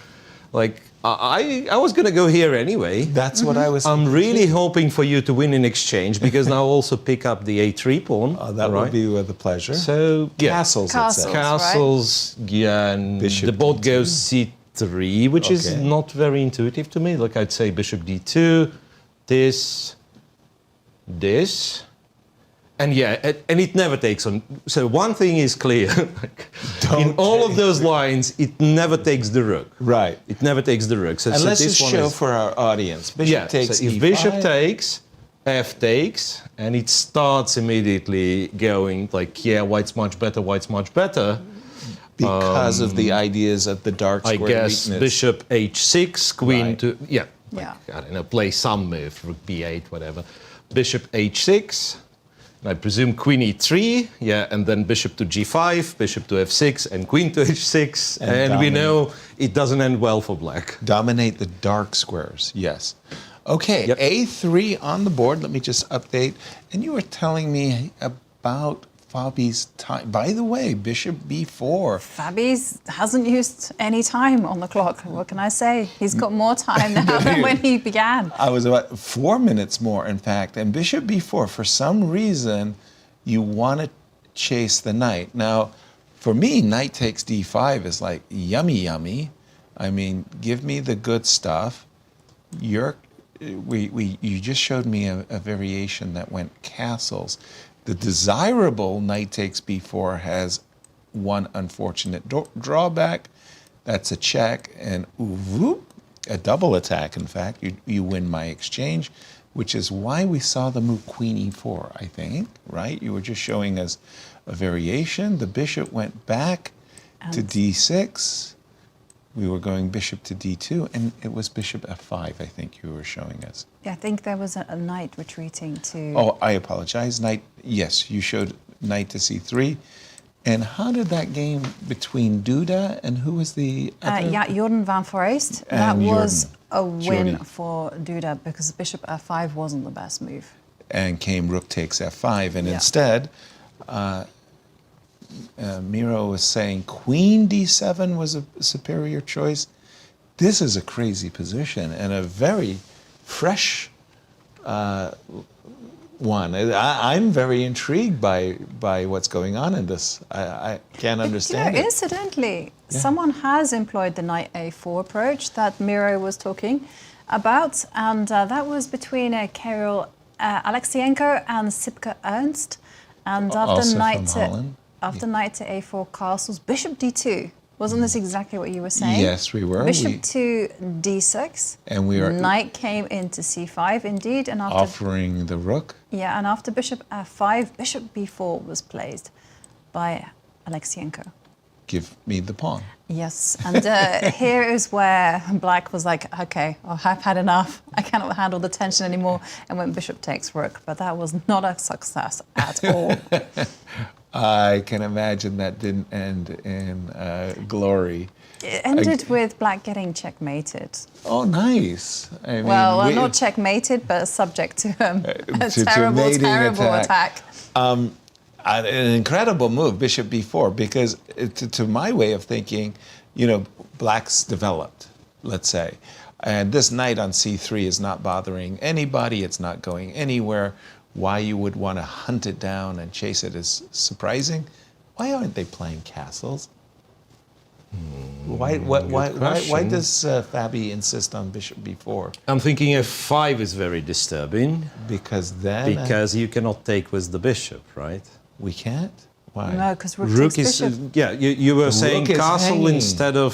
like I was going to go here anyway. That's what I was I'm really hoping for you to win in exchange because now I'll also pick up the A3 pawn. That would be with a pleasure. So, yeah. Castles, Castles, right? Yeah, and bishop the board goes C3, which is not very intuitive to me. Like I'd say bishop D2, this, and yeah, and it never takes on. So one thing is clear: in all of those lines, it never takes the rook. Right. It never takes the rook. So, and let's just show for our audience. Bishop takes so if E5. bishop takes, F takes, and it starts immediately going like, yeah, white's much better. Because of the ideas of the dark square weakness. Bishop H6, queen to I don't know, play some move, rook B8, whatever. Bishop H6. I presume queen e3, yeah, and then bishop to g5, bishop to f6, and queen to h6. And we know it doesn't end well for black. Dominate the dark squares, yes. Okay, Yep. a3 on the board. Let me just update. And you were telling me about Fabi's time. By the way, bishop b4. Fabi's hasn't used any time on the clock. What can I say? He's got more time now than when he began. I was about 4 minutes more, in fact. And bishop b4, for some reason, you want to chase the knight. Now, for me, knight takes d5 is like yummy, yummy. I mean, give me the good stuff. You just showed me a variation that went castles. The desirable knight takes b4 has one unfortunate drawback. That's a check, and whoop, a double attack, in fact. You win my exchange, which is why we saw the move queen e4, I think, right? You were just showing us a variation. The bishop went back to d6. We were going bishop to d2, and it was bishop f5, I think you were showing us. Yeah, I think there was a knight retreating to... Oh, I apologize. Knight, yes, you showed knight to c3. And how did that game between Duda and who was the other? yeah, Jordan van Foreest. That And was Jordan. a win Jordi. for Duda because bishop f5 wasn't the best move. And came rook takes f5, and Yeah. instead, Miro was saying queen d7 was a superior choice. This is a crazy position and a very fresh one. I'm very intrigued by what's going on in this. I can't understand it. Incidentally, someone has employed the knight a4 approach that Miro was talking about, and that was between Kirill Alexienko and Sipka Ernst. And Also from Holland. after knight to a4 castles, bishop d2. Wasn't this exactly what you were saying? Yes, we were. Bishop to d6. And we are Knight came into c5, indeed, and after offering the rook. yeah, and after bishop f5, bishop b4 was placed by Alexienko. Give me the pawn. Yes, and here is where Black was like, okay, I've had enough. I cannot handle the tension anymore, and went bishop takes rook. But that was not a success at all. I can imagine that didn't end in glory. It ended with Black getting checkmated. Oh, nice. I mean, Well, not checkmated, but subject to a terrible, mating terrible attack. An incredible move, bishop b4, because to my way of thinking, you know, Black's developed, let's say. And this knight on c3 is not bothering anybody. It's not going anywhere. Why you would want to hunt it down and chase it is surprising. Why aren't they playing castles? Why does Fabi insist on bishop b4? I'm thinking f5 is very disturbing. Because then... Because you cannot take with the bishop, right? We can't? Why? No, because rook Rook takes is bishop. yeah. You were saying Rook is castle hanging. instead of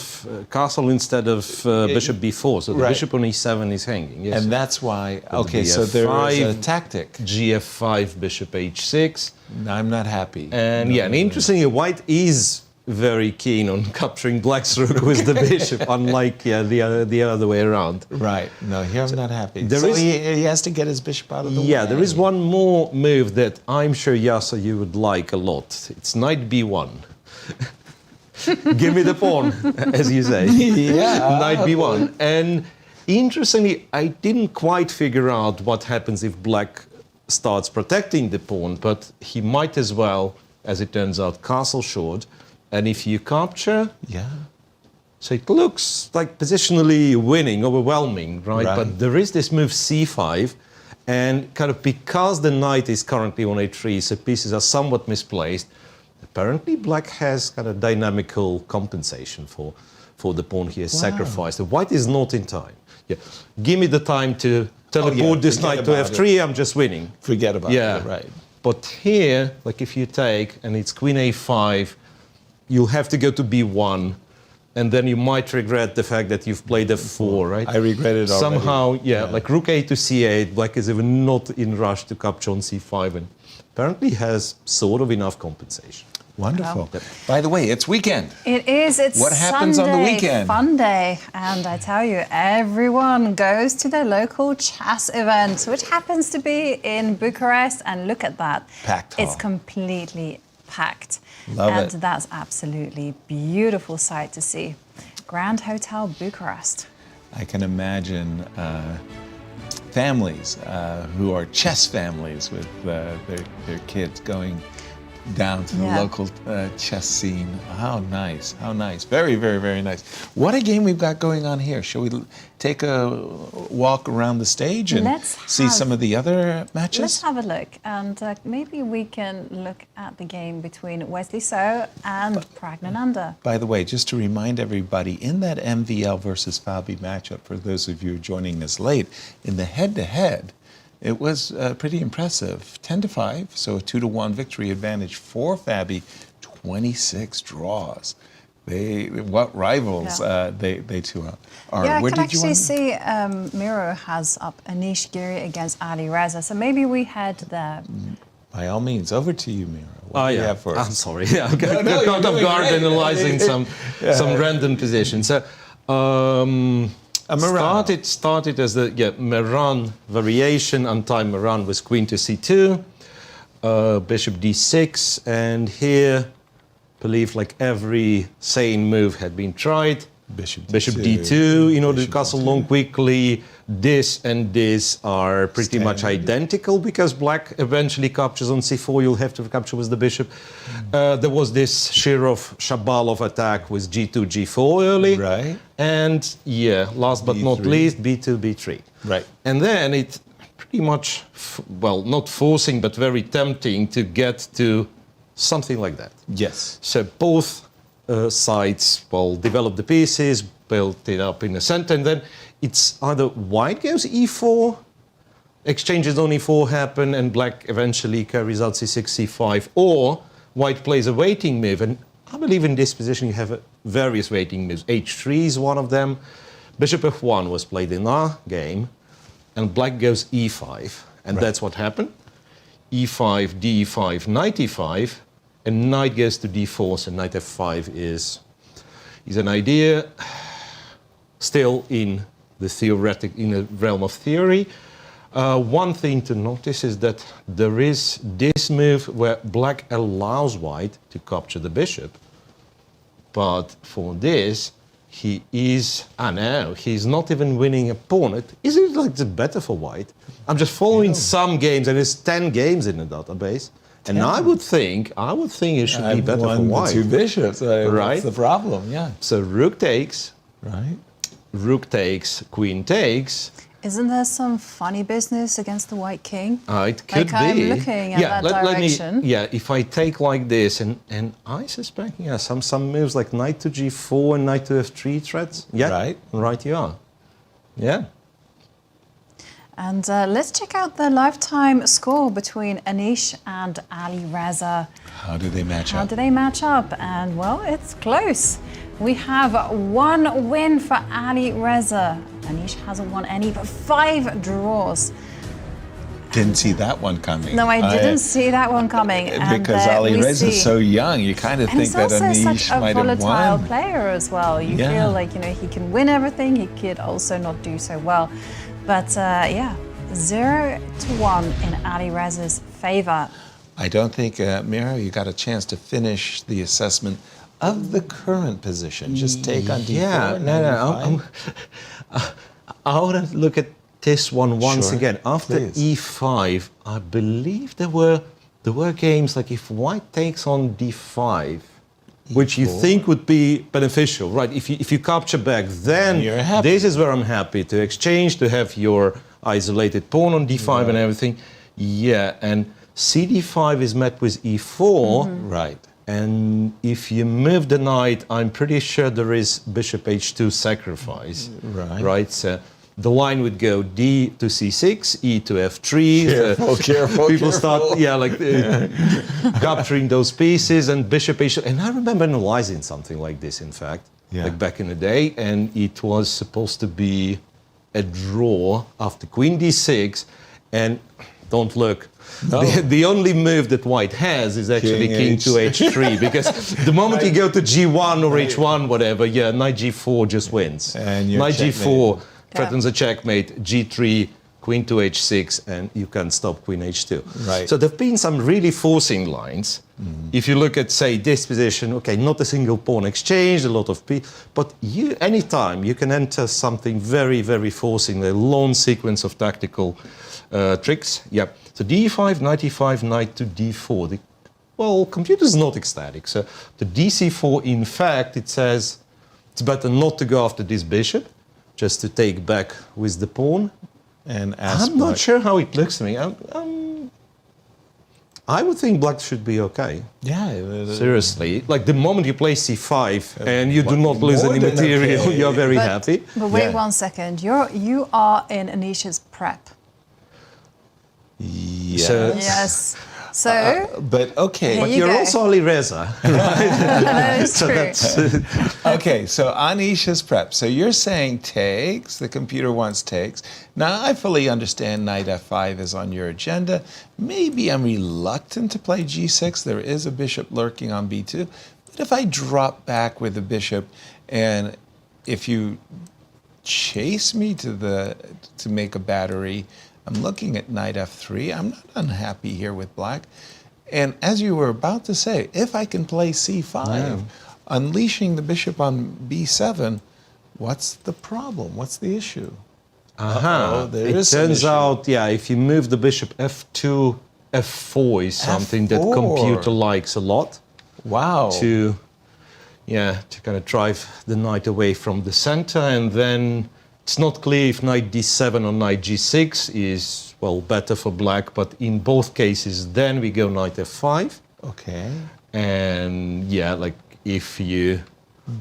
bishop b4. So the Right. bishop on e7 is hanging. Yes. And that's why... But Okay, so there is a BF5, tactic. gf5, bishop h6, I'm not happy. and yeah. And interestingly, white is very keen on capturing black's rook with the bishop, unlike the other way around. Right. No, here I'm not happy. There So is- he has to get his bishop out of the way. Yeah, there is one more move that I'm sure, Yasser, you would like a lot. It's knight b1. Give me the pawn, as you say. Yeah. Knight b1. And interestingly, I didn't quite figure out what happens if black starts protecting the pawn, but he might as well, as it turns out, castle short. And if you capture, Yeah. so it looks like positionally winning, overwhelming, right? Right. But there is this move c5, and kind of because the knight is currently on a3, so pieces are somewhat misplaced, apparently black has kind of dynamical compensation for the pawn he has sacrificed. The white is not in time. Yeah. Give me the time to teleport this forget knight to about f3, I'm just winning. Forget about Yeah. it. Right. But here, like if you take, and it's queen a5, you'll have to go to b1, and then you might regret the fact that you've played f4, right? I regret it already. Somehow, yeah, like rook a to c8, black is even not in rush to capture on c5, and apparently has sort of enough compensation. Wonderful. By the way, it's weekend. It is. It's What happens on the Sunday, weekend? Fun day. And I tell you, everyone goes to their local chess event, which happens to be in Bucharest. And look at that. Packed hall. It's completely packed. Love and it. that's absolutely beautiful sight to see. Grand Hotel Bucharest. I can imagine families who are chess families with their kids going down to the local chess scene. How nice, how nice. Very, very, very nice. What a game we've got going on here. Shall we take a walk around the stage and see some of the other matches? Let's have a look, and maybe we can look at the game between Wesley So and Praggnanandhaa. By the way, just to remind everybody, in that MVL versus Fabi matchup, for those of you joining us late, in the head-to-head, it was pretty impressive, 10-5, so a 2-1 victory advantage for Fabi, 26 draws. What rivals they two are. Yeah, I Where can did you actually want- see Miro has up Anish Giri against Alireza, so maybe we head there. By all means, over to you, Miro. What do you have for us? I'm sorry. Yeah, I got caught off guard analyzing some random positions. So, started as the Meran variation. Untimed Meran was queen to c2, bishop d6, and here, believe like every sane move had been tried. Bishop d2 in order to castle long quickly. This and this are pretty much identical because black eventually captures on c4. You'll have to capture with the bishop. There was this Shirov-Shabalov attack with g2, g4 early. Right. And last but not B3. least, b2, b3. Right. And then it pretty much, not forcing, but very tempting to get to something like that. Yes. So both sides will develop the pieces, build it up in the center, and then it's either white goes e4, exchanges on e4 happen, and black eventually carries out c6, c5, or white plays a waiting move. And I believe in this position you have various waiting moves. h3 is one of them. Bishop f1 was played in our game, and black goes e5, and that's what happened. e5, d5, knight e5, and knight goes to d4, so knight f5 is an idea still in the realm of theory. One thing to notice is that there is this move where black allows white to capture the bishop, but for this he's not even winning a pawn. Isn't it like it's better for white? I'm just following some games, and there's 10 games in the database. And I would think it should be better for white. Two bishops, right? What's the problem? Yeah. So rook takes, Right. rook takes, queen takes. Isn't there some funny business against the white king? It could be. I'm looking at that direction. If I take like this, and I suspect, some moves like knight to g4 and knight to f3 threats. Yeah, right you are. Yeah. And let's check out the lifetime score between Anish and Alireza. How do they match How up? do they match up? And well, it's close. We have one win for Alireza. Anish hasn't won any, but 5 draws. Didn't see that one coming. No, I didn't see that one coming. Because Alireza is so young, you kind of think that Anish Anish such a might have volatile won. player as well. You feel like he can win everything. He could also not do so well. But 0-1 in Alireza's favor. I don't think, Miro, you got a chance to finish the assessment of the current position. Just take on d4. I want to look at this one once again. After please. e5, I believe there were games like if white takes on d5, which you think would be beneficial, right? If you capture back, then this is where I'm happy to exchange, to have your isolated pawn on d5 and everything. Yeah, and cd5 is met with e4. Right. And if you move the knight, I'm pretty sure there is bishop h2 sacrifice. Right? So the line would go d to c6, e to f3. Careful. People start, capturing those pieces, and bishop h2. And I remember analyzing something like this, in fact, like back in the day, and it was supposed to be a draw after queen d6. And don't look. No. The only move that white has is actually king to h3, because the moment you go to g1 or h1, whatever, knight g4 just wins. And you're knight g4 Yeah. threatens a checkmate, g3, queen to h6, and you can't stop queen h2. Right. So there have been some really forcing lines. If you look at, say, this position, okay, not a single pawn exchange, a lot of but anytime you can enter something very, very forcing, a long sequence of tactical tricks. Yep. So d5, knight e5, knight to d4. Computer's not ecstatic. So the dc4, in fact, it says it's better not to go after this bishop, just to take back with the pawn. And I'm not sure how it looks to me. I would think black should be okay. Yeah. Seriously. Like the moment you play c5 and you do not lose more any than material, okay. you're very happy. But wait Yeah. 1 second. You are in Anish's prep. Yes. So- Yes. So But okay. Here you You're go. also Alireza. that is So true. that's Okay, so Anish's prep. So you're saying takes, the computer wants takes. Now, I fully understand knight f5 is on your agenda. Maybe I'm reluctant to play g6. There is a bishop lurking on b2. But if I drop back with the bishop, and if you chase me to make a battery, I'm looking at knight f3. I'm not unhappy here with black. And as you were about to say, if I can play c5, unleashing the bishop on b7, what's the problem? What's the issue? There It is some turns issue. out, if you move the bishop f2, f4 is something that F4. computer likes a lot. Wow. To kind of drive the knight away from the center, and then it's not clear if knight d7 or knight g6 is, better for black, but in both cases, then we go knight f5. Okay. And if you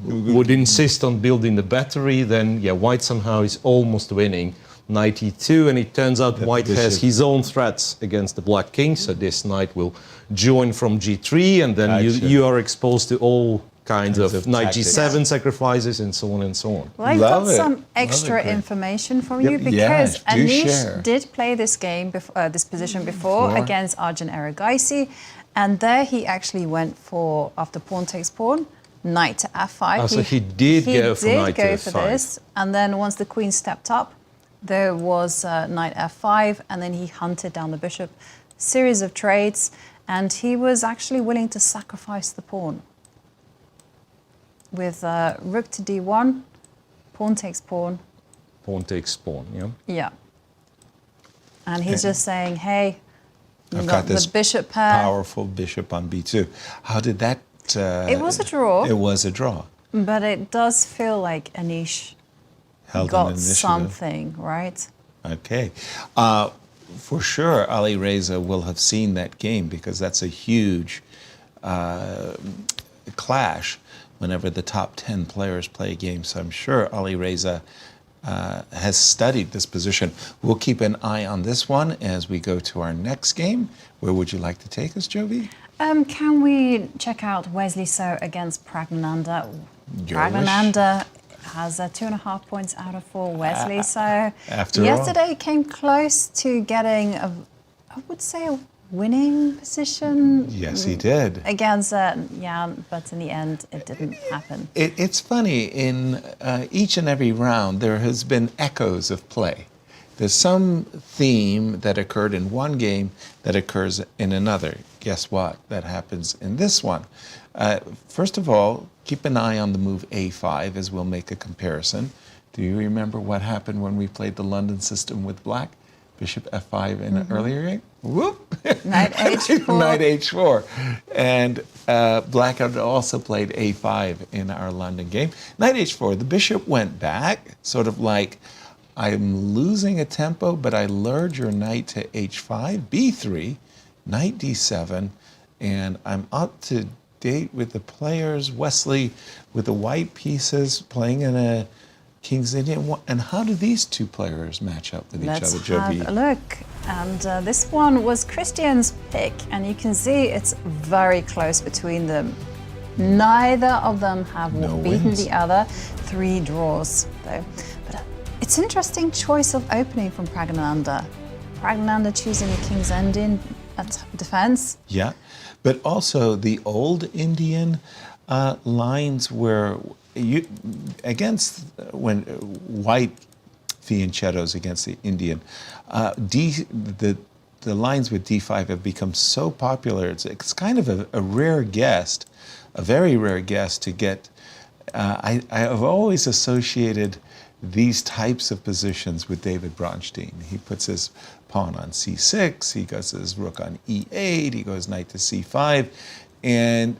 would insist on building the battery, then white somehow is almost winning knight e2, and it turns out white has bishop. his own threats against the black king, so this knight will join from g3, and then Gotcha. you are exposed to all kinds of knight tactics. g7 sacrifices and so on and so on. Well, I Love got it. some Love extra it, Greg. information from you because Yes, do Anish share. did play this game, this position before against Arjun Erigaisi, and there he actually went for, after pawn takes pawn, knight to f5. So he did go for knight to go for f5. this, and then once the queen stepped up, there was knight f5, and then he hunted down the bishop, series of trades, and he was actually willing to sacrifice the pawn. With rook to d1, pawn takes pawn. Pawn takes pawn, yeah? Yeah. And he's just saying, hey, you I've got got the this bishop pair. Powerful bishop on b2. How did that... It was a draw. It was a draw. But it does feel like Anish Held an got initiative. something, right? Okay. For sure, Alireza will have seen that game because that's a huge clash whenever the top 10 players play a game. So I'm sure Alireza has studied this position. We'll keep an eye on this one as we go to our next game. Where would you like to take us, Jovi? Can we check out Wesley So against Praggnanandhaa? Your Praggnanandhaa has 2.5 points out of 4. Wesley So After all. yesterday came close to getting I would say a winning position. Yes, he did. Against Jan, but in the end it didn't happen. It's funny, in each and every round, there has been echoes of play. There's some theme that occurred in one game that occurs in another. Guess what? That happens in this one. First of all, keep an eye on the move a5 as we'll make a comparison. Do you remember what happened when we played the London system with black? Bishop f5 in an earlier game? Whoop! Knight h4. Knight h4. And black had also played a5 in our London game. Knight h4, the bishop went back, sort of like, I'm losing a tempo, but I lured your knight to h5, b3, knight d7, and I'm up to date with the players. Wesley with the white pieces playing in a King's Indian. And how do these two players match up with each Let's other, Jovi? have a look. And this one was Cristian's pick, and you can see it's very close between them. Neither of them have No beaten wins. the other. 3 draws, though. But it's an interesting choice of opening from Praggnanandhaa. Praggnanandhaa choosing a king's ending at defense. Yeah, but also the old Indian lines where you against when white fianchettos against the Indian, the lines with D5 have become so popular. It's kind of a rare guest, a very rare guest to get. I have always associated these types of positions with David Bronstein. He puts his pawn on C6, he goes his rook on E8, he goes knight to C5, and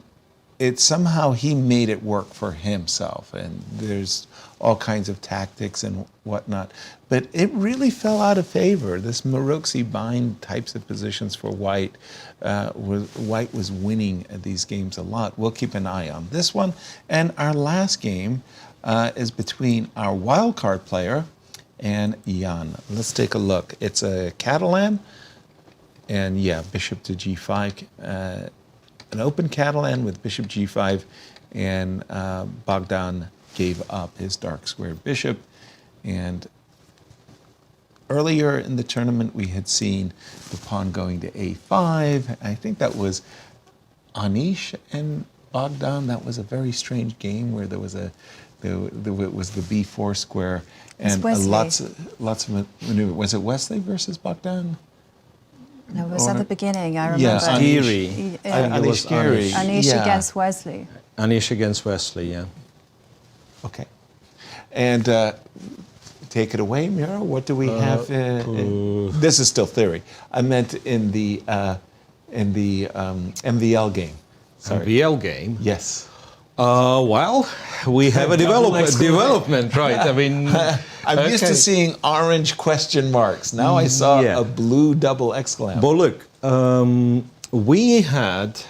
it somehow he made it work for himself. And there's all kinds of tactics and whatnot, but it really fell out of favor. This Maroczy bind types of positions for white, white was winning these games a lot. We'll keep an eye on this one. And our last game is between our wildcard player and Jan. Let's take a look. It's a Catalan, and yeah, bishop to G5. An open Catalan with bishop G5, and Bogdan gave up his dark square bishop. And earlier in the tournament, we had seen the pawn going to A5. I think that was Anish and Bogdan. That was a very strange game where there was it was the B4 square and lots of maneuver. Was it Wesley versus Bogdan? No, it was at the beginning, I remember. Yeah, Giri. Anish Giri. Anish Yeah. against Wesley. Anish against Wesley, yeah. Okay. And take it away, Miro. What do we have? This is still theory. I meant in the MVL game. Sorry. MVL game? Yes. Well, we have a development, right? I mean, I'm used to seeing orange question marks. Now I saw a blue double exclamation. But look, we had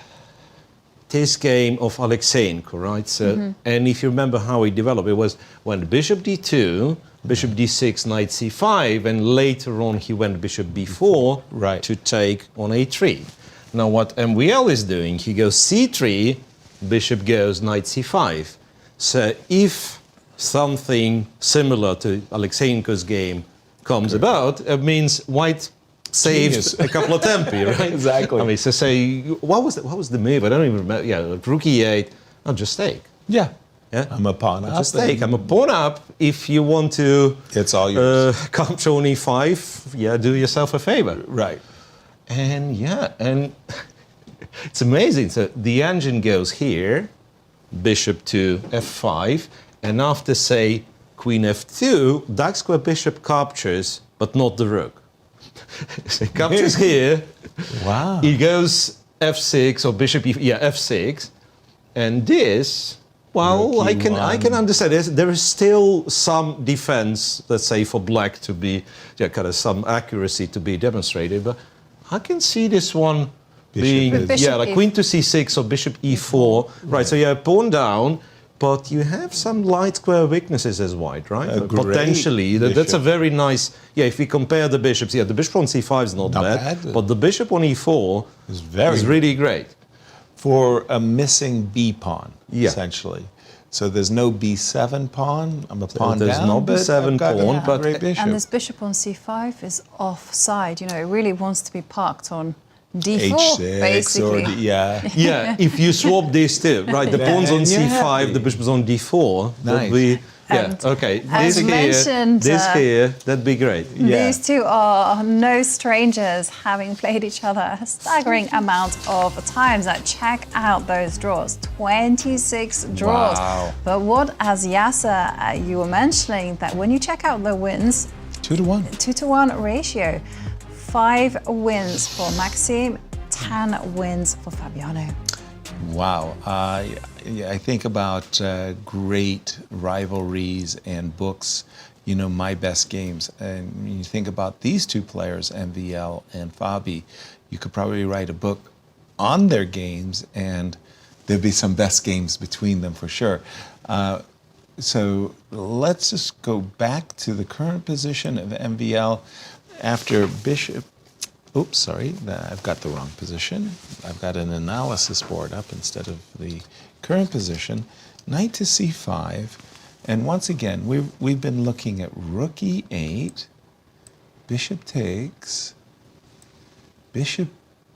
this game of Alexeyenko, right? So, and if you remember how it developed, it was when bishop d2, bishop d6, knight c5, and later on he went bishop b4 Right. to take on a3. Now what MVL is doing, he goes c3, bishop goes knight c5. So if something similar to Alexeyenko's game comes about, it means white saved a couple of tempi, right? Exactly. I mean, so say, what was the move? I don't even remember. Yeah, like rook e8, I'll just take. Yeah. Yeah, I'm a pawn up. just take. I'm a pawn up. If you want to It's all yours. capture on e5, yeah, do yourself a favor. Right. And yeah, and it's amazing. So the engine goes here, bishop to f5, and after, say, queen f2, dark square bishop captures, but not the rook. So he captures here. Wow. He goes f6 or bishop f6, and this. Well, Rook I can understand this. There is still some defense, let's say, for black to be, kind of some accuracy to be demonstrated, but I can see this one being, Bishop like queen to c6 or bishop e4. Right, so you have pawn down, but you have some light square weaknesses as white, right? A great Potentially, that's a very nice, if we compare the bishops, the bishop on c5 is not bad, but the bishop on e4 is really great. For a missing B pawn, Yeah. essentially. So there's no B7 pawn. I'm a pawn there's down. no but B7 I've got pawn, a but- great bishop. And this bishop on c5 is offside. You know, it really wants to be parked on d4, H6 basically. or Yeah, if you swap these two, right? The pawn's on Then you're c5, happy. the bishop's on d4. Nice. And okay. as mentioned, That'd be great. Yeah. These two are no strangers, having played each other a staggering amount of times. Check out those draws, 26 draws. Wow. But what, as Yasser, you were mentioning, that when you check out the wins, 2-1. 2-to-1 ratio, 5 wins for Maxime, 10 wins for Fabiano. Wow. I think about great rivalries and books, you know, my best games. And when you think about these two players, MVL and Fabi, you could probably write a book on their games and there'd be some best games between them for sure. So let's just go back to the current position of MVL after bishop. Oops, sorry, I've got the wrong position. I've got an analysis board up instead of the current position. Knight to c5, and once again, we've been looking at rook e8, bishop takes, bishop,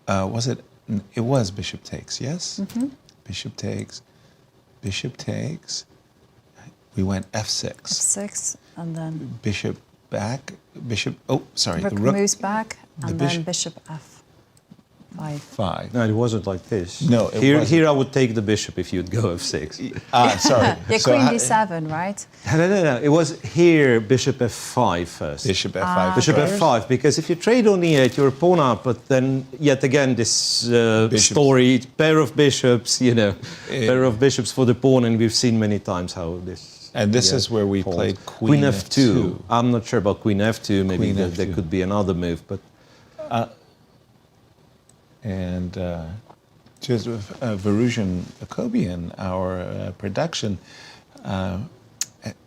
was it? It was bishop takes, yes? Bishop takes. We went f6. f6, and then Bishop back, bishop, the rook rook moves back, and then bishop- bishop f5. 5. No, it wasn't like this. No, it here, wasn't. here I would take the bishop if you'd go f6. Sorry. Yeah, So queen how- d7, right? No. It was here bishop f5 first. Bishop f5. Bishop first. f5, because if you trade on e8, you're a pawn up, but then yet again this story, pair of bishops, pair of bishops for the pawn, and we've seen many times how this... And this is where we falls. played queen f2. I'm not sure about queen f2, maybe Queen there f2. could be another move, but... And just Firouzja Akobian, our production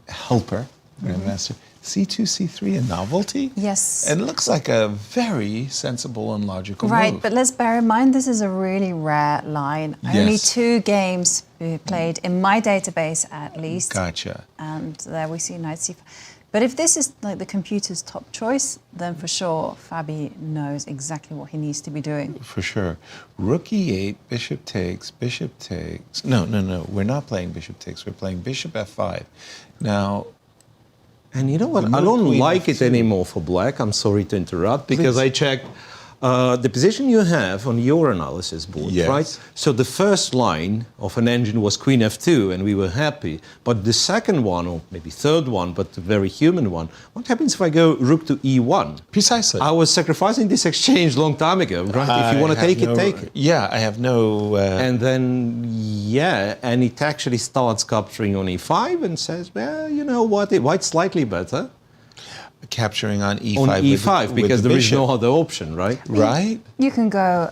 helper, grandmaster, c2, c3, a novelty? Yes. And it looks like a very sensible and logical Right, move. but let's bear in mind this is a really rare line. Only Yes. 2 games played in my database at least. Gotcha. And there we see knight c5. But if this is like the computer's top choice, then for sure Fabi knows exactly what he needs to be doing. For sure. Rook e8, bishop takes, bishop takes. No. We're not playing bishop takes. We're playing bishop f5. Now, And you know what? I Rook, don't queen like it f2. anymore for black. I'm sorry to interrupt, because Please. I checked the position you have on your analysis board, Yes. right? So the first line of an engine was queen f2, and we were happy. But the second one, or maybe third one, but the very human one, what happens if I go rook to e1? precisely. I was sacrificing this exchange long time ago, right? If you want to take it, take it. Yeah, I have no... And then, and it actually starts capturing on e5 and says, well, you know what, white's slightly better capturing on e5. on e5 with because the there is bishop. no other option, right? Right? You can go...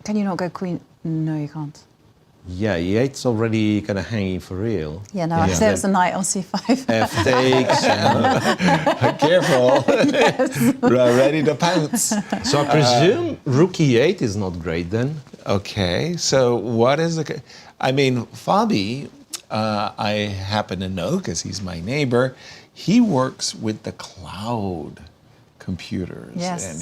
Can you not go queen? No, you can't. Yeah, e8's already kind of hanging for real. Yeah, no, there's a knight on c5. F takes. Careful. Ready to pounce. So I presume rook e8 is not great then. Okay, so what is the... I mean, Fabi, I happen to know because he's my neighbor, he works with the cloud computers. Yes. And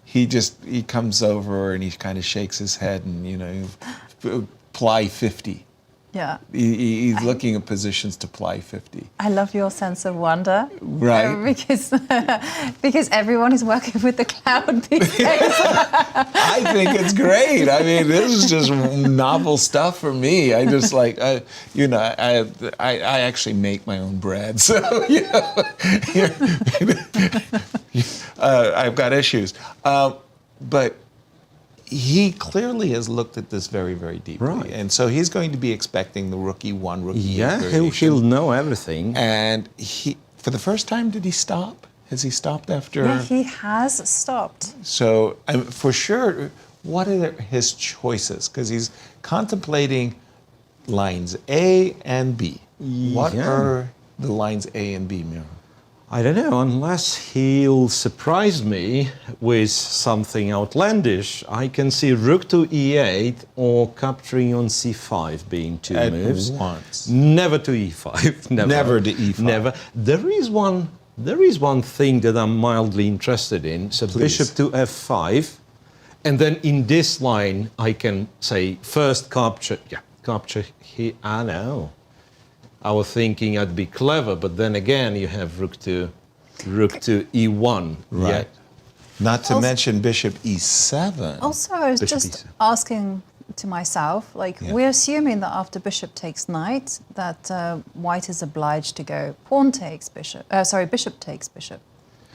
he comes over and he kind of shakes his head and, ply 50. Yeah. He's looking at positions to ply 50. I love your sense of wonder. Right. Because everyone is working with the cloud these days. I think it's great. I mean, this is just novel stuff for me. I just like, I actually make my own bread, so I've got issues. But he clearly has looked at this very, very deeply, Right. and so he's going to be expecting the rook e1, rook e8 Yeah, variation. he'll know everything. And he, for the first time, did he stop? Has he stopped after? Yeah, he has stopped. So, for sure, what are his choices? Because he's contemplating lines A and B. What Yeah. are the lines A and B, Miro? I don't know, unless he'll surprise me with something outlandish. I can see rook to e8 or capturing on c5 being 2 At moves. once. Never to e5. Never. Never to e5. Never. There is one thing that I'm mildly interested in. So Please. bishop to f5, and then in this line I can say first capture. Yeah, capture here. I know. I was thinking I'd be clever, but then again, you have rook to e1. Right. Yeah. Not to Also- mention bishop e7. Also, I was Bishop just e7. asking to myself, we're assuming that after bishop takes knight, that white is obliged to go pawn takes bishop. Bishop takes bishop.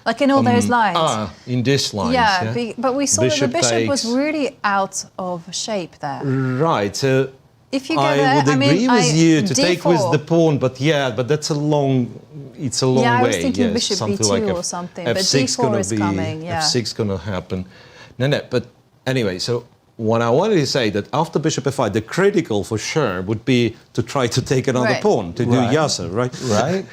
Like in all those lines. In this line. Yeah, but we saw Bishop that the bishop was takes. really out of shape there. Right. So If you go I there, would agree with you to take D4. with the pawn, but that's a long. It's a long way. Yeah, I was thinking yes, bishop something b2 like or something, but F6 D4 gonna is be, coming, yeah. F6 gonna happen. No. But anyway, so what I wanted to say that after bishop f5, the critical for sure would be to try to take another Right. pawn to do Right. Yasser, right? Right?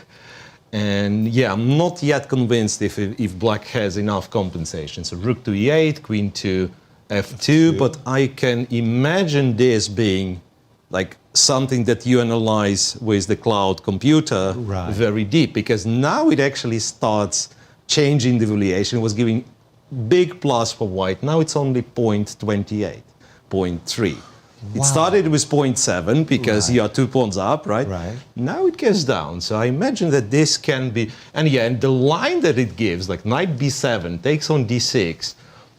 And yeah, I'm not yet convinced if black has enough compensation. So rook to e8, queen to f2, but I can imagine this being like something that you analyze with the cloud computer Right. very deep, because now it actually starts changing the valuation. It was giving big plus for white. Now it's only 0.28, 0.3. It started with 0.7 because you are 2 pawns up, right? Right. Now it goes down. So I imagine that this can be, and the line that it gives, like knight b7 takes on d6,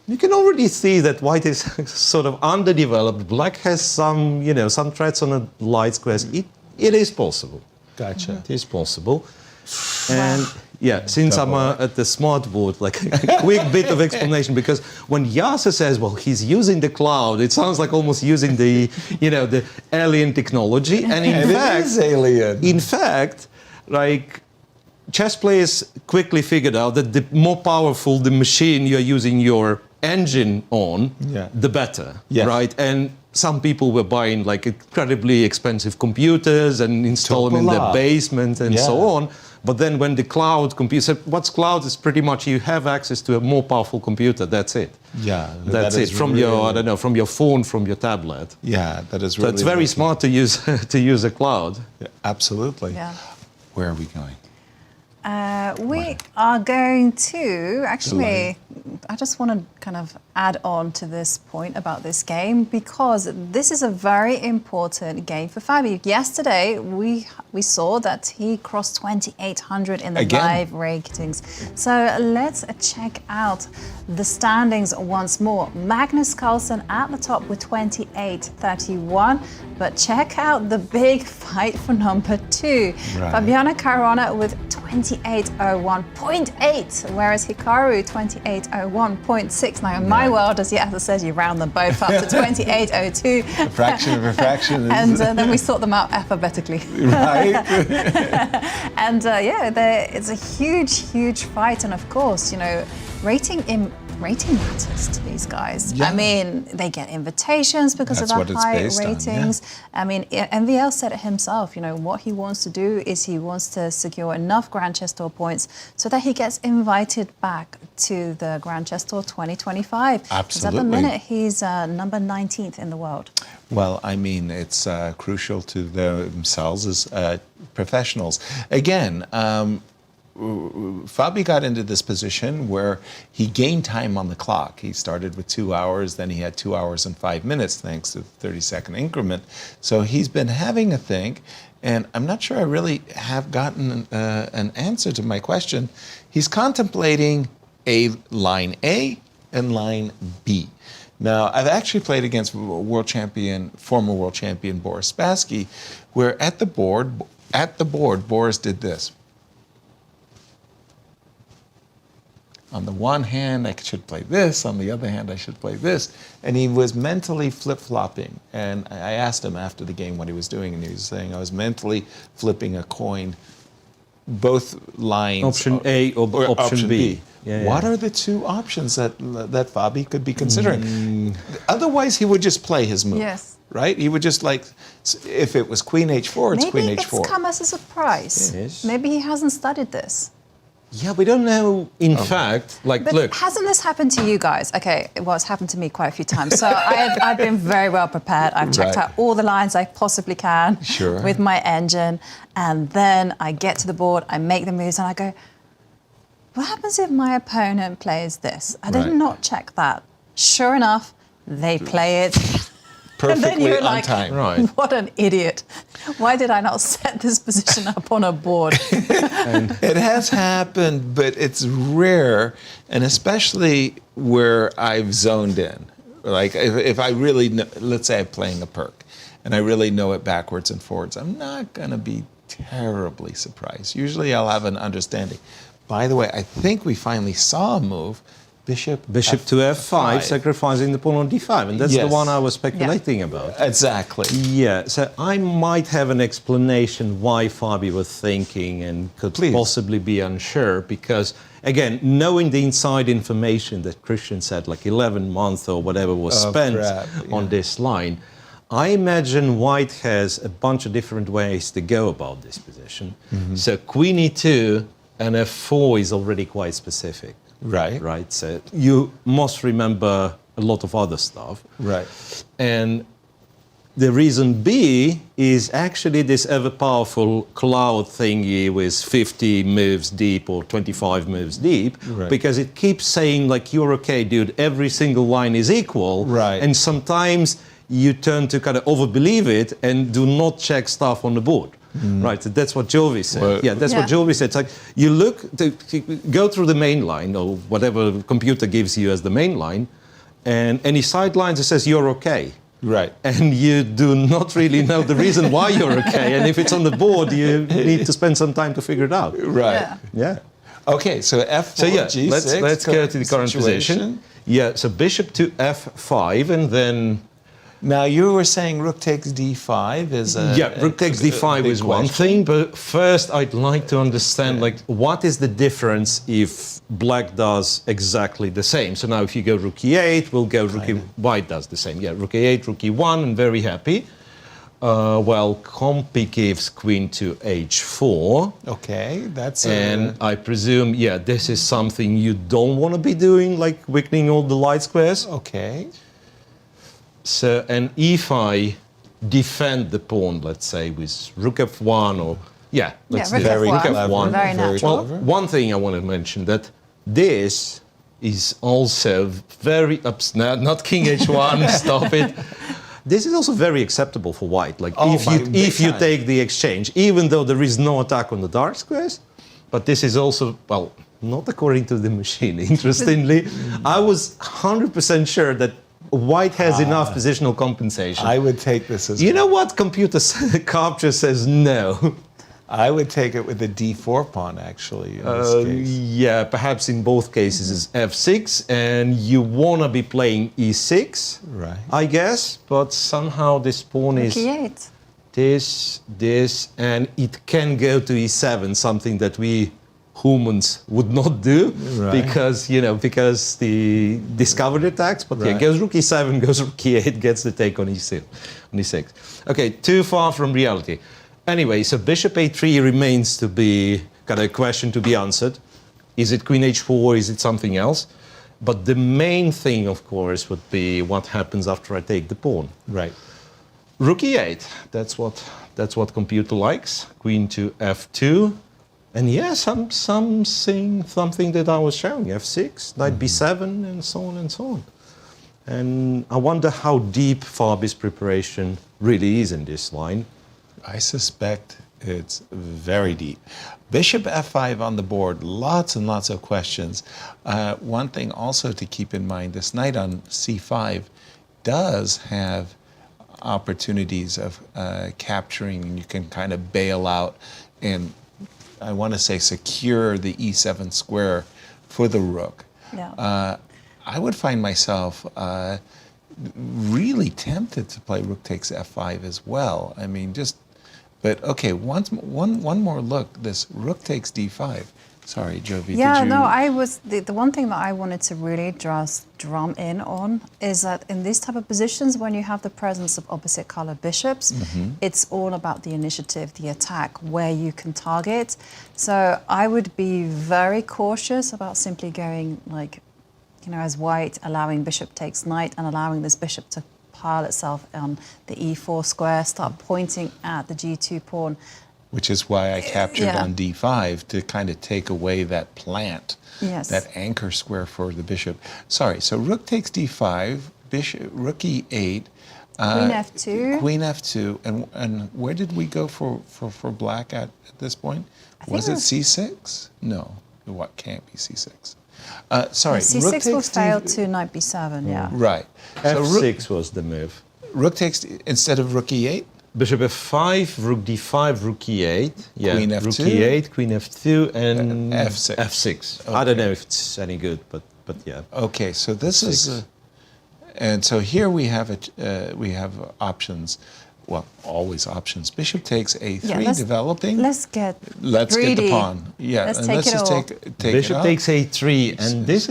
you can already see that white is sort of underdeveloped. Black has some, some threats on the light squares. It is possible. Gotcha. It is possible. And since I'm at the smart board, like a quick bit of explanation, because when Yasser says, well, he's using the cloud, it sounds like almost using the, the alien technology. And in fact, it is alien. In fact, like chess players quickly figured out that the more powerful the machine you're using your engine on, the better, right? And some people were buying like incredibly expensive computers and install them in their basement and so on. But then when the cloud computer, what's cloud is pretty much you have access to a more powerful computer. That's it. Yeah, that's it. From your, from your phone, from your tablet. Yeah, that is really. So it's very smart to use a cloud. Yeah, absolutely. Yeah. Where are we going? We are going to, actually, I just want to kind of add on to this point about this game because this is a very important game for Fabi. Yesterday, we saw that he crossed 2,800 in the live ratings. So let's check out the standings once more. Magnus Carlsen at the top with 28.31, but check out the big fight for number 2. Right. Fabiano Caruana with 28.01.8, whereas Hikaru 28.01.6. Now in my world, as Yasser says, you round them both up to 28.02. A fraction of a fraction. And then we sort them out alphabetically. Right. And it's a huge fight. And of course, rating matters to these guys. Yeah. I mean, they get invitations because That's of what their it's high based on, ratings. I mean, MVL said it himself, what he wants to do is he wants to secure enough Grand Chess Tour points so that he gets invited back to the Grand Chess Tour 2025. Absolutely. Because at the minute, he's number 19th in the world. Well, I mean, it's crucial to themselves as professionals. Again, Fabi got into this position where he gained time on the clock. He started with 2 hours, then he had 2 hours and 5 minutes thanks to the 30-second increment. So he's been having a think, and I'm not sure I really have gotten an answer to my question. He's contemplating line A and line B. Now, I've actually played against former world champion Boris Spassky, where at the board, Boris did this. On the one hand, I should play this. On the other hand, I should play this. And he was mentally flip-flopping. And I asked him after the game what he was doing, and he was saying, I was mentally flipping a coin, both lines. Option A or option B. Yeah, what are the two options that Fabi could be considering? Otherwise, he would just play his move. Yes. Right? He would just if it was queen h4, it's queen h4. Maybe it's come as a surprise. Yes. Maybe he hasn't studied this. Yeah, we don't know. In fact, But look. hasn't this happened to you guys? Okay, well, it's happened to me quite a few times. So I've been very well prepared. I've checked out all the lines I possibly can with my engine. And then I get to the board, I make the moves, and I go, what happens if my opponent plays this? I did not check that. Sure enough, they play it. Perfectly and then you're on like, time. Right. What an idiot. Why did I not set this position up on a board? It has happened, but it's rare, and especially where I've zoned in. Like if I really know, let's say I'm playing a perk, and I really know it backwards and forwards, I'm not going to be terribly surprised. Usually I'll have an understanding. By the way, I think we finally saw a move. Bishop to f5, sacrificing the pawn on d5, and that's the one I was speculating about. Exactly. Yeah, so I might have an explanation why Fabi was thinking and could possibly be unsure, because, again, knowing the inside information that Cristian said, like 11 months or whatever was spent on this line, I imagine White has a bunch of different ways to go about this position. Mm-hmm. So queen e2 and f4 is already quite specific. Right. So you must remember a lot of other stuff. Right. And the reason B is actually this ever-powerful cloud thingy with 50 moves deep or 25 moves deep, Right. because it keeps saying, like, you're okay, dude, every single line is equal. Right. And sometimes you turn to kind of overbelieve it and do not check stuff on the board. Right, so that's what Jovi said. Well- That's what Jovi said. It's like, you go through the main line, or whatever the computer gives you as the main line, and any sidelines, it says you're okay. Right. And you do not really know the reason why you're okay. And if it's on the board, you need to spend some time to figure it out. Right. Yeah. Okay, so F4, So yeah, G6. let's go to the current situation. position. Yeah, so bishop to F5, and then Now, you were saying rook takes D5 is a... rook takes D5 big is one question. thing, but first I'd like to understand, like, what is the difference if black does exactly the same? So now if you go rook E8, we'll go rook white does the same. Yeah, rook E8, rook E1, and very happy. While Compy gives queen to H4. Okay, that's... And I presume, this is something you don't want to be doing, like weakening all the light squares. Okay. So, and if I defend the pawn, let's say, with rook F1 or, let's rook do F1. rook Very F1. Very natural. Well, one thing I want to mention, that this is also very, not King H1, stop it. This is also very acceptable for white. Like, if you take the exchange, even though there is no attack on the dark squares, but this is also, well, not according to the machine, interestingly. I was 100% sure that white has enough positional compensation. I would take this as... You know what? Computer capture says no. I would take it with the D4 pawn, actually, in this case. Yeah, perhaps in both cases is F6, and you want to be playing E6, Right. I guess, but somehow this pawn is E8. this, and it can go to E7, something that we humans would not do, Right. because the discovered attacks, but Right. goes rook E7, goes rook E8, gets the take on E6. Okay, too far from reality. Anyway, so bishop A3 remains to be kind of a question to be answered. Is it queen H4? Is it something else? But the main thing, of course, would be what happens after I take the pawn. Right. Rook E8. That's what computer likes. Queen to F2. And something that I was showing. F6, knight B7, and so on and so on. And I wonder how deep Fabi's preparation really is in this line. I suspect it's very deep. Bishop F5 on the board, lots and lots of questions. One thing also to keep in mind, this knight on C5 does have opportunities of capturing, and you can kind of bail out and, I want to say, secure the E7 square for the rook. Yeah. I would find myself really tempted to play rook takes F5 as well. I mean, but okay, one more look. This rook takes D5. Sorry, Jovi. Yeah, did you... no, I was the one thing that I wanted to really just drum in on is that in these type of positions, when you have the presence of opposite color bishops, it's all about the initiative, the attack, where you can target. So I would be very cautious about simply going as white, allowing bishop takes knight and allowing this bishop to pile itself on the E4 square, start pointing at the G2 pawn. Which is why I captured on D5 to kind of take away that plant, that anchor square for the bishop. Sorry, so rook takes D5, bishop, rook E8, Queen F2. Queen F2, and where did we go for black at this point? Was it C6? No, what can't be C6. Sorry, rook C6 will takes fail to knight B7, yeah. Right. F6 was the move. Rook takes, instead of rook E8? Bishop F5, rook D5, rook E8. Yeah, Queen F2. rook E8, queen F2, and F6. F6. Okay. I don't know if it's any good, but yeah. Okay, so this is, and so here we have options. Well, always options. Bishop takes A3, developing. Let's get get the pawn. Yeah, let's and take let's it just all. take Bishop it up. takes A3, and this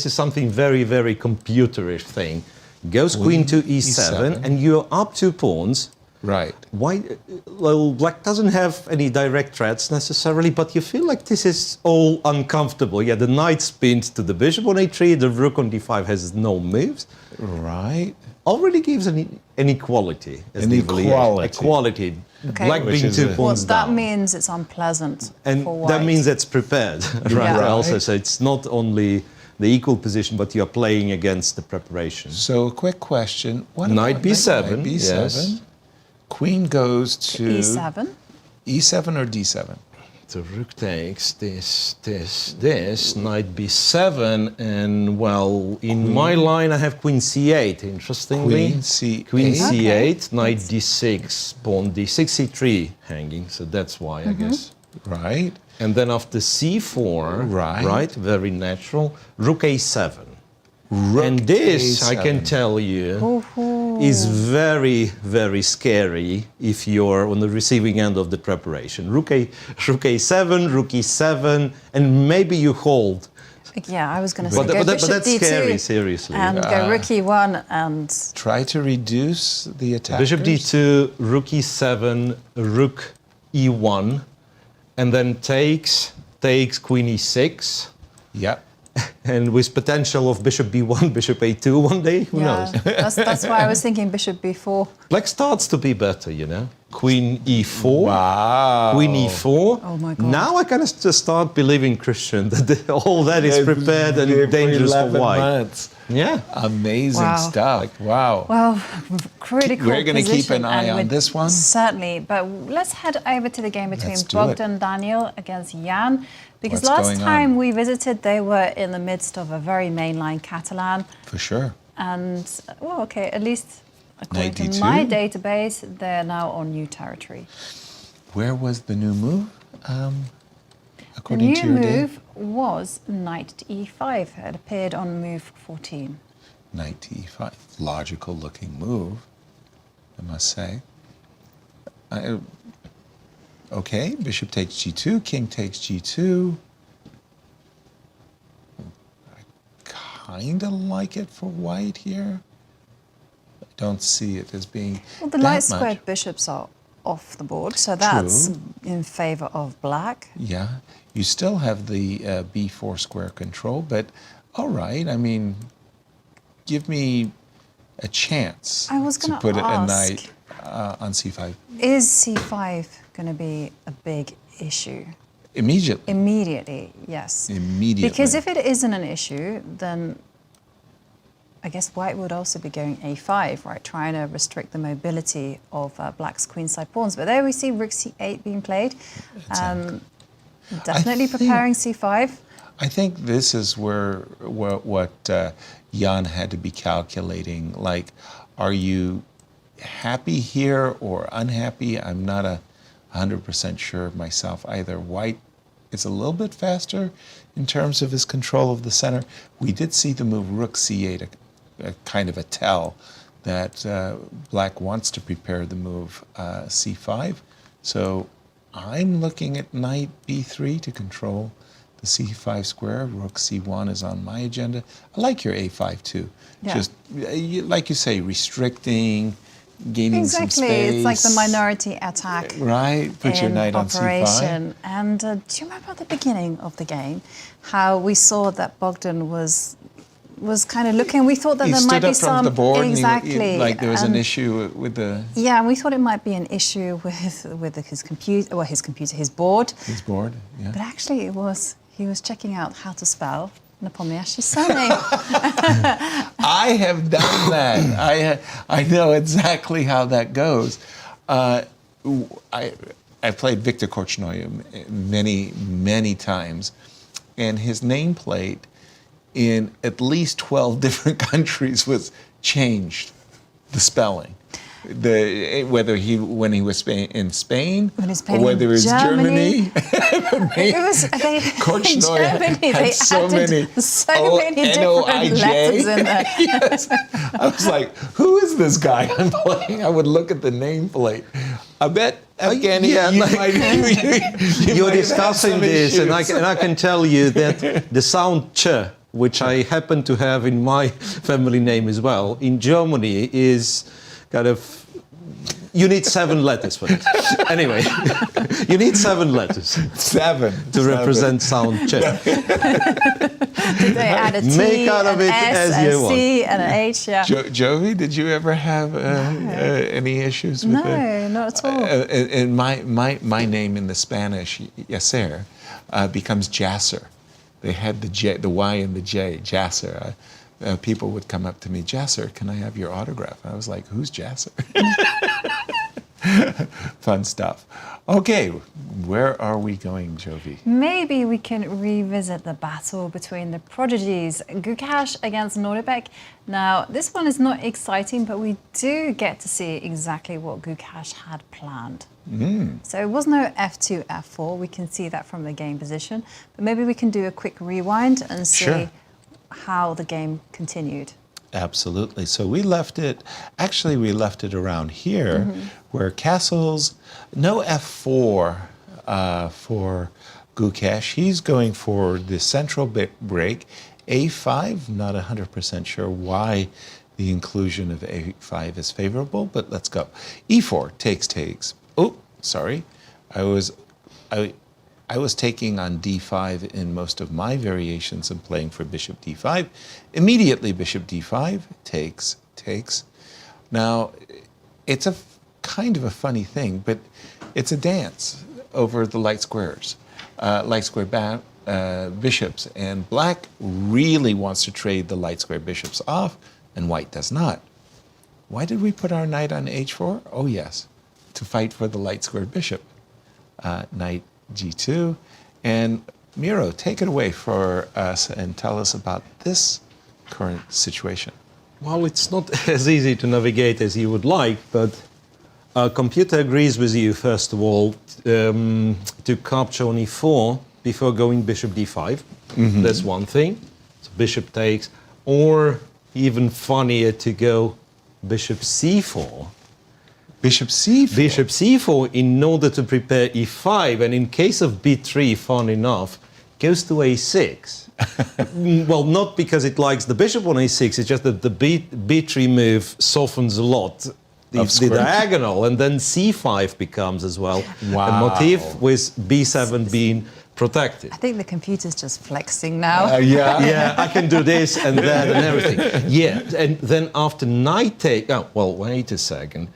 is something very, very computerish thing. Goes queen to E7, and you're up 2 pawns. Right. Why? Well, black doesn't have any direct threats necessarily, but you feel like this is all uncomfortable. Yeah, the knight spins to the bishop on a3, the rook on d5 has no moves. Right. Already gives an equality. As An the evaluation. equality. Okay. Black Which being is 2 a- pawns That down. means it's unpleasant And for white. that means it's prepared. Right. Yeah. Also, so it's not only the equal position, but you're playing against the preparation. So a quick question. What Knight about b7, Knight b7. yes. Queen goes to E7. e7 or d7? The rook takes this, knight b7, and well, in my line I have queen c8, interestingly. Queen c8. Queen c8, Okay. knight d6, pawn d6, c3 hanging, so that's why, I guess. Right. And then after c4, Right. very natural, rook a7. Rook And this, I can a7. tell you, is very, very scary if you're on the receiving end of the preparation. Rook a7, rook e7, and maybe you hold. Yeah, I was going to say But, go but, bishop that's d2 scary, seriously. and go rook e1 and Try to reduce the attack. Bishop d2, rook e7, rook e1, and then takes queen e6, Yep. and with potential of bishop b1, bishop a2 one day, who knows? That's why I was thinking bishop b4. Black starts to be better, you know. Queen e4. Wow. Queen e4. Oh my God. Now I can just start believing, Christian, that all that is prepared and dangerous for 11 white. months. Yeah. Amazing Wow. stuff. Wow. Well, critical We're gonna keep position, an eye and on this one. Certainly, but let's head over to the game between Let's do it. Bogdan Daniel against Jan. Because What's last going time on? we visited, they were in the midst of a very mainline Catalan. For sure. And, well, okay, at least according Knight to D2. my database, they're now on new territory. Where was the new move? The According to new your move was knight to e5. It appeared on move 14. Knight to e5. Logical looking move, I must say. Okay, bishop takes g2, king takes g2. I kind of like it for white here. I don't see it as being Well, the that light much. squared bishops are off the board, so that's in favor of black. Yeah, you still have the b4 square control, but all right, I mean, give me a chance I was to gonna put a ask, knight on c5 Is c5 going to be a big issue? immediately. Immediately, yes. Immediately. Because if it isn't an issue, then I guess white would also be going a5, right? Trying to restrict the mobility of black's queenside pawns. But there we see rook c8 being played. Definitely preparing c5. I think this is where what Jan had to be calculating. Like, are you happy here or unhappy? I'm not 100% sure of myself either. White is a little bit faster in terms of his control of the center. We did see the move rook c8, a kind of a tell that black wants to prepare the move c5. So I'm looking at knight b3 to control the c5 square. Rook c1 is on my agenda. I like your a5 too. Yeah. Just like you say, restricting, gaining some Exactly, space. it's like the minority attack. Right, put your in knight on c5. operation. And do you remember at the beginning of the game how we saw that Bogdan was kind of looking? We thought that He there might stood be up some from the board exactly. and like there was an and- issue with the Yeah, and we thought it might be an issue with his computer, or his board. his board. Yeah. But actually, he was checking out how to spell Nepomniachtchi's surname. I have done that. I know exactly how that goes. I played Victor Korchnoi many times, and his nameplate in at least 12 different countries was changed, the spelling. Whether when he was in Spain, When he's or playing whether in it's Germany. Germany. It was Korchnoi in Germany. had They so added many so many different N-O-I-J. letters in there. Yes. I was like, who is this guy I'm playing? I would look at the nameplate. I bet, Evgeny, yeah, you like- might, you You're might have discussing some this, and issues. I can tell you that the sound ch, which I happen to have in my family name as well, in Germany is kind of You need 7 letters for it. Anyway, you need 7 letters. 7. To represent sound chess. Did they add a T, Make out of an it S, as a you want. C, and an H? Yeah. Jovi, did you ever have any issues with it? No, not at all. And my name in the Spanish, Yasser, becomes Jasser. They had the Y and the J, Jasser. People would come up to me, Jasser, can I have your autograph? I was like, who's Jasser? Fun stuff. Okay, where are we going, Jovi? Maybe we can revisit the battle between the prodigies, Gukesh against Nodirbek. Now, this one is not exciting, but we do get to see exactly what Gukesh had planned. So it was no f2, f4. We can see that from the game position. But maybe we can do a quick rewind and see how the game continued. Absolutely. So we left it around here, where castles, no f4 for Gukesh. He's going for the central break. a5, not 100% sure why the inclusion of a5 is favorable, but let's go. e4, takes. Oh, sorry. I was taking on d5 in most of my variations and playing for bishop d5. Immediately bishop d5, takes. Now, it's a kind of a funny thing, but it's a dance over the light squares, bishops. And black really wants to trade the light square bishops off, and white does not. Why did we put our knight on h4? Oh, yes, to fight for the light square bishop. Knight g2. And Miro, take it away for us and tell us about this current situation. Well, it's not as easy to navigate as you would like, but computer agrees with you, first of all, to capture on e4 before going bishop d5. That's one thing. So bishop takes, or even funnier, to go bishop c4. Bishop c4? Bishop c4 in order to prepare e5, and in case of b3, fun enough, goes to a6. Well, not because it likes the bishop on a6, it's just that the b3 move softens a lot the diagonal, and then c5 becomes as well a motif, with b7 being protected. I think the computer's just flexing now. Yeah, I can do this and that and everything. Yeah, and then after knight take, wait a second.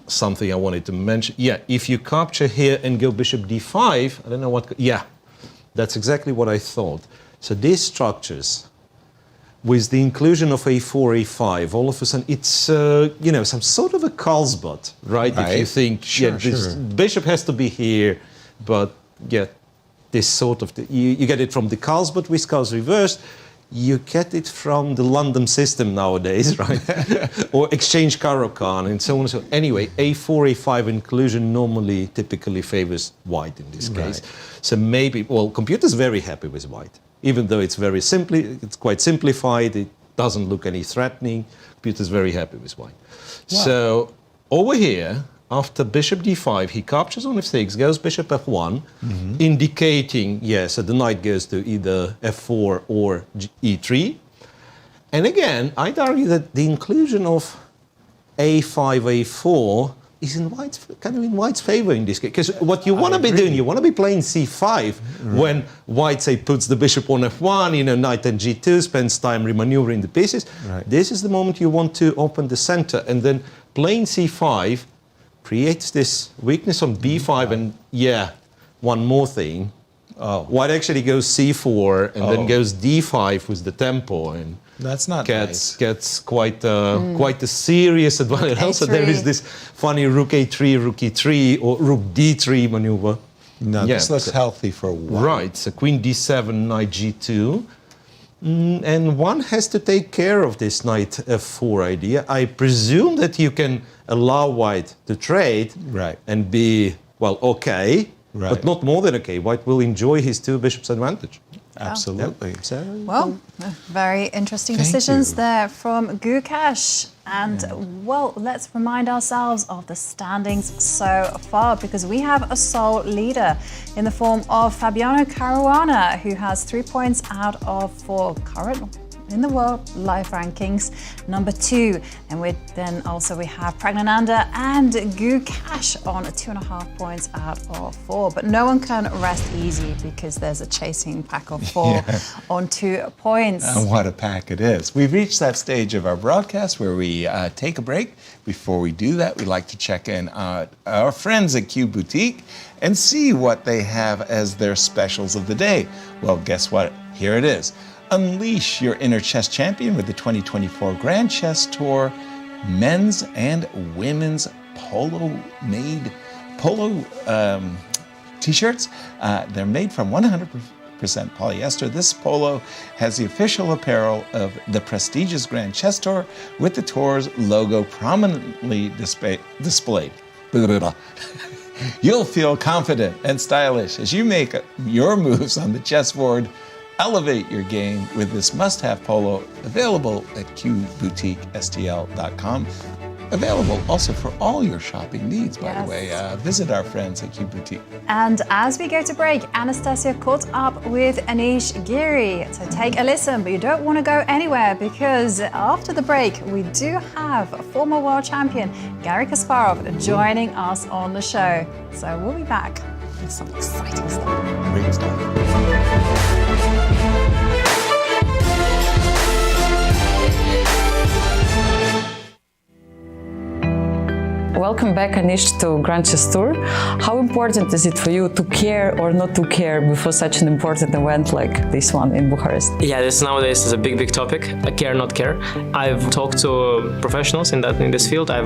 Something I wanted to mention. Yeah, if you capture here and go bishop d5, I don't know what. Yeah, that's exactly what I thought. So these structures, with the inclusion of a4, a5, all of a sudden it's some sort of a Carlsbad, right? If you think, this bishop has to be here, but this sort of you get it from the Carlsbad with Carls reversed. You get it from the London system nowadays, right? Or exchange Caro-Kann and so on and so on. Anyway, a4, a5 inclusion typically favors white in this case. So maybe, computer's very happy with white. Even though it's it's quite simplified, it doesn't look any threatening. Computer's very happy with white. Wow. So over here, after bishop d5, he captures on f6, goes bishop f1, indicating, so the knight goes to either f4 or e3. And again, I'd argue that the inclusion of a5, a4 is in white's favor in this case. Because what you want to be doing, you want to be playing c5 when white, say, puts the bishop on f1, knight and g2, spends time remaneuvering the pieces. This is the moment you want to open the center, and then playing c5 creates this weakness on b5, and one more thing. White actually goes c4 and then goes d5 with the tempo, and that's not gets quite a serious advantage. Also, there is this funny rook a3, rook e3, or rook d3 maneuver. No, this looks healthy for white. Right, so queen d7, knight g2. And one has to take care of this knight f4 idea. I presume that you can allow white to trade and be, okay, but not more than okay. White will enjoy his 2 bishops advantage. Absolutely. Very interesting decisions there from Gukesh. And, let's remind ourselves of the standings so far, because we have a sole leader in the form of Fabiano Caruana, who has 3 points out of 4 current in the world life rankings, number 2. And we have Praggnanandhaa and Gukesh on 2.5 points out of 4. But no one can rest easy because there's a chasing pack of 4 on 2 points. And what a pack it is. We've reached that stage of our broadcast where we take a break. Before we do that, we'd like to check in on our friends at Q Boutique and see what they have as their specials of the day. Well, guess what? Here it is. Unleash your inner chess champion with the 2024 Grand Chess Tour men's and women's polo t-shirts. They're made from 100% polyester. This polo has the official apparel of the prestigious Grand Chess Tour with the tour's logo prominently displayed. You'll feel confident and stylish as you make your moves on the chessboard. Elevate your game with this must-have polo, available at qboutiquestl.com. Available also for all your shopping needs, by the way. Visit our friends at Q Boutique. And as we go to break, Anastasiya caught up with Anish Giri. So take a listen, but you don't want to go anywhere because after the break, we do have former world champion Garry Kasparov joining us on the show. So we'll be back with some exciting stuff. Great stuff. Welcome back, Anish, to Grand Chess Tour. How important is it for you to care or not to care before such an important event like this one in Bucharest? Yeah, this nowadays is a big topic. Care, not care. I've talked to professionals in this field. I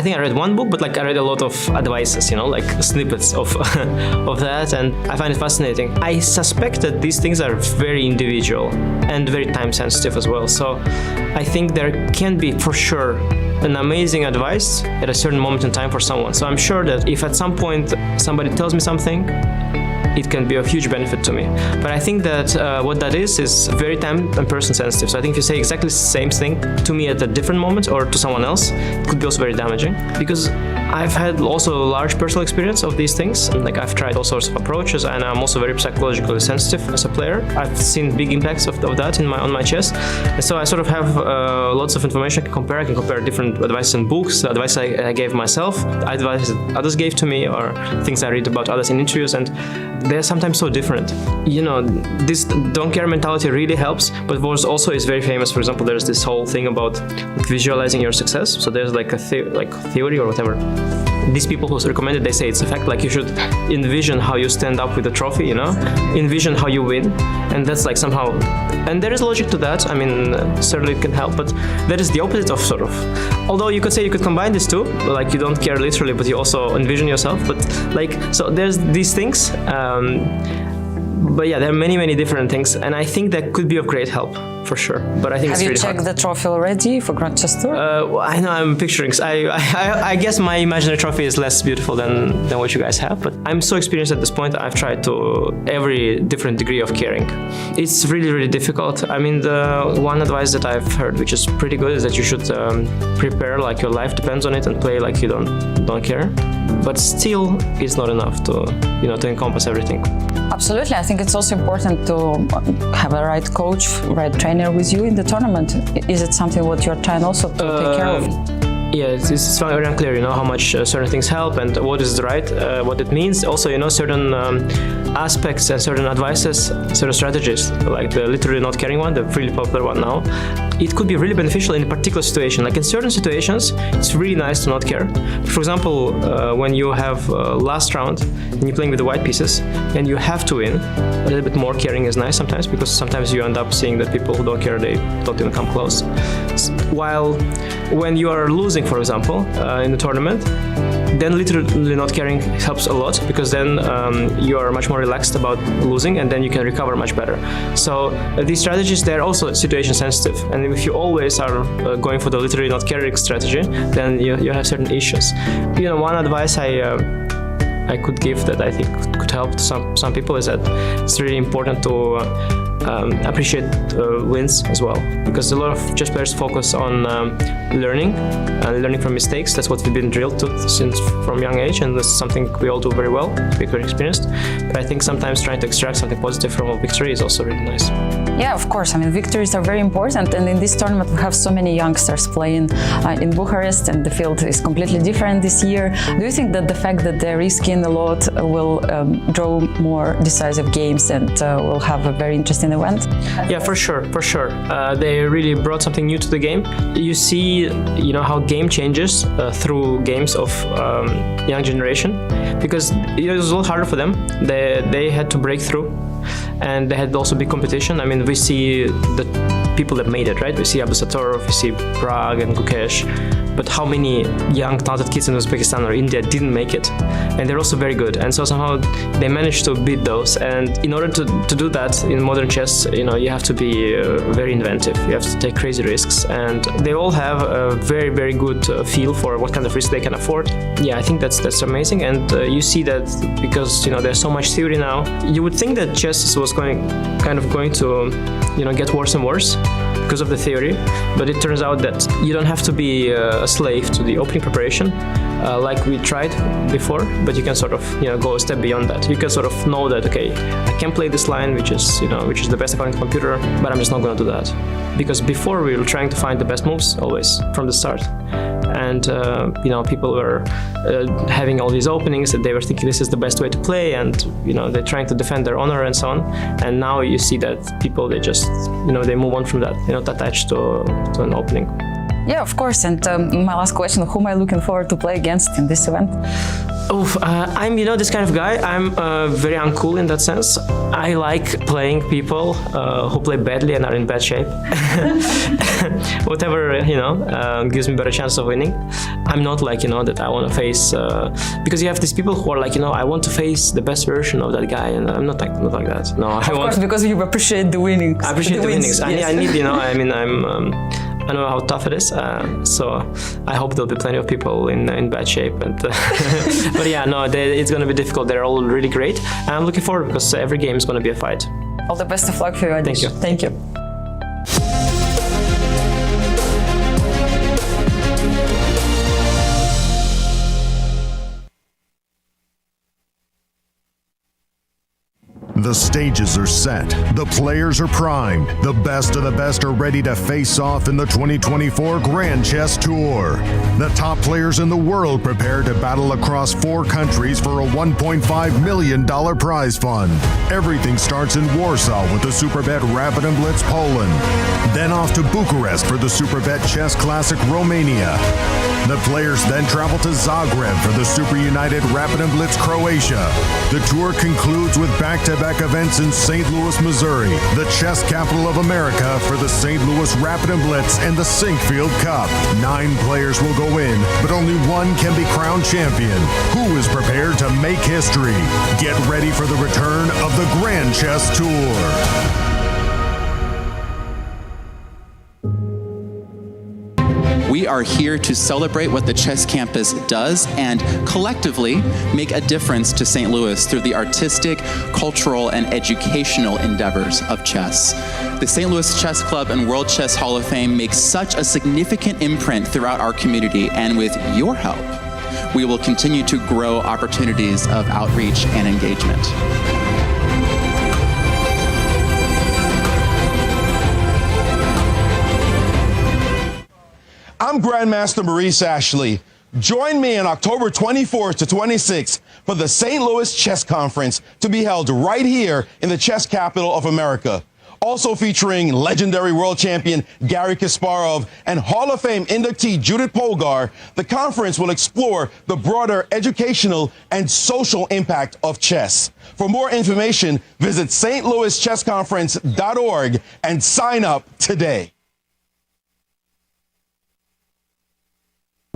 think I read one book, but I read a lot of advices, snippets of of that, and I find it fascinating. I suspect that these things are very individual and very time sensitive as well. So I think there can be, for sure, an amazing advice at a certain moment in time for someone. So I'm sure that if at some point somebody tells me something, it can be of huge benefit to me. But I think that what that is very time and person sensitive. So I think if you say exactly the same thing to me at a different moment or to someone else, it could be also very damaging. Because I've had also a large personal experience of these things. I've tried all sorts of approaches, and I'm also very psychologically sensitive as a player. I've seen big impacts of that on my chess. And so I sort of have lots of information I can compare. I can compare different advice in books, advice I gave myself, advice that others gave to me, or things I read about others in interviews, and they're sometimes so different. This don't care mentality really helps, but what also is very famous, for example, there's this whole thing about visualizing your success. So there's a theory or whatever. These people who recommend it, they say it's a fact. You should envision how you stand up with a trophy, envision how you win, and that's somehow. And there is logic to that. I mean, certainly it can help, but that is the opposite of sort of. Although you could say you could combine these two, you don't care literally, but you also envision yourself. But so there's these things. But yeah, there are many different things, and I think that could be of great help for sure. But I think it's really hard. Have you checked the trophy already for Grand Chess Tour? I know I'm picturing. I guess my imaginary trophy is less beautiful than what you guys have, but I'm so experienced at this point. I've tried to every different degree of caring. It's really difficult. I mean, the one advice that I've heard, which is pretty good, is that you should prepare like your life depends on it and play like you don't care. But still, it's not enough to encompass everything. Absolutely. I think it's also important to have a right coach, right trainer with you in the tournament. Is it something what you're trying also to take care of? Yeah, it's very unclear, how much certain things help and what is right, what it means. Also, certain aspects and certain advices, certain strategies, like the literally not caring one, the really popular one now. It could be really beneficial in a particular situation. Like in certain situations, it's really nice to not care. For example, when you have last round and you're playing with the white pieces and you have to win, a little bit more caring is nice sometimes, because sometimes you end up seeing that people who don't care, they don't even come close. While when you are losing, for example, in the tournament, then literally not caring helps a lot, because then you are much more relaxed about losing, and then you can recover much better. So these strategies, they're also situation sensitive, and if you always are going for the literally not caring strategy, then you have certain issues. One advice I could give that I think could help some people is that it's really important to appreciate wins as well, because a lot of chess players focus on learning from mistakes. That's what we've been drilled to since from young age, and that's something we all do very well. We're very experienced. But I think sometimes trying to extract something positive from a victory is also really nice. Yeah, of course. I mean, victories are very important, and in this tournament we have so many youngsters playing in Bucharest, and the field is completely different this year. Do you think that the fact that they're risking a lot will draw more decisive games and will have a very interesting event? Yeah, for sure. They really brought something new to the game. You see, how game changes through games of young generation, because it was a lot harder for them. They had to break through. And they had also big competition. I mean, we see the people that made it, right? We see Abdusattorov, we see Pragg and Gukesh. But how many young talented kids in Uzbekistan or India didn't make it? And they're also very good. And so somehow they managed to beat those. And in order to do that in modern chess, you have to be very inventive. You have to take crazy risks. And they all have a very, very good feel for what kind of risk they can afford. Yeah, I think that's amazing. And you see that because, there's so much theory now. You would think that chess was going to, get worse and worse because of the theory, but it turns out that you don't have to be a slave to the opening preparation like we tried before, but you can sort of go a step beyond that. You can sort of know that, okay, I can play this line, which is the best according to the computer, but I'm just not going to do that, because before we were trying to find the best moves always from the start. And people were having all these openings that they were thinking this is the best way to play, and they're trying to defend their honor and so on. And now you see that people, they just they move on from that. They're not attached to an opening. Yeah, of course. And my last question: who am I looking forward to play against in this event? I'm this kind of guy. I'm very uncool in that sense. I like playing people who play badly and are in bad shape. Whatever gives me better chance of winning. I'm not like that I want to face because you have these people who are like I want to face the best version of that guy, and I'm not like that. No, of course, because you appreciate the winnings. I appreciate the winnings. Yes. I need I know how tough it is, so I hope there'll be plenty of people in bad shape. And but yeah, no, it's going to be difficult. They're all really great. And I'm looking forward because every game is going to be a fight. All the best of luck for you, Anish. Thank you. The stages are set. The players are primed. The best of the best are ready to face off in the 2024 Grand Chess Tour. The top players in the world prepare to battle across 4 countries for a $1.5 million prize fund. Everything starts in Warsaw with the Superbet Rapid and Blitz Poland. Then off to Bucharest for the Superbet Chess Classic Romania. The players then travel to Zagreb for the Super United Rapid and Blitz Croatia. The tour concludes with back-to-back events in St. Louis, Missouri, the chess capital of America, for the St. Louis Rapid and Blitz and the Sinkfield Cup. 9 players will go in, but only one can be crowned champion. Who is prepared to make history? Get ready for the return of the Grand Chess Tour. We are here to celebrate what the Chess Campus does and collectively make a difference to St. Louis through the artistic, cultural, and educational endeavors of chess. The St. Louis Chess Club and World Chess Hall of Fame make such a significant imprint throughout our community, and with your help, we will continue to grow opportunities of outreach and engagement. I'm Grandmaster Maurice Ashley. Join me on October 24th to 26th for the St. Louis Chess Conference, to be held right here in the chess capital of America. Also featuring legendary world champion Garry Kasparov and Hall of Fame inductee Judith Polgar, the conference will explore the broader educational and social impact of chess. For more information, visit stlouischessconference.org and sign up today.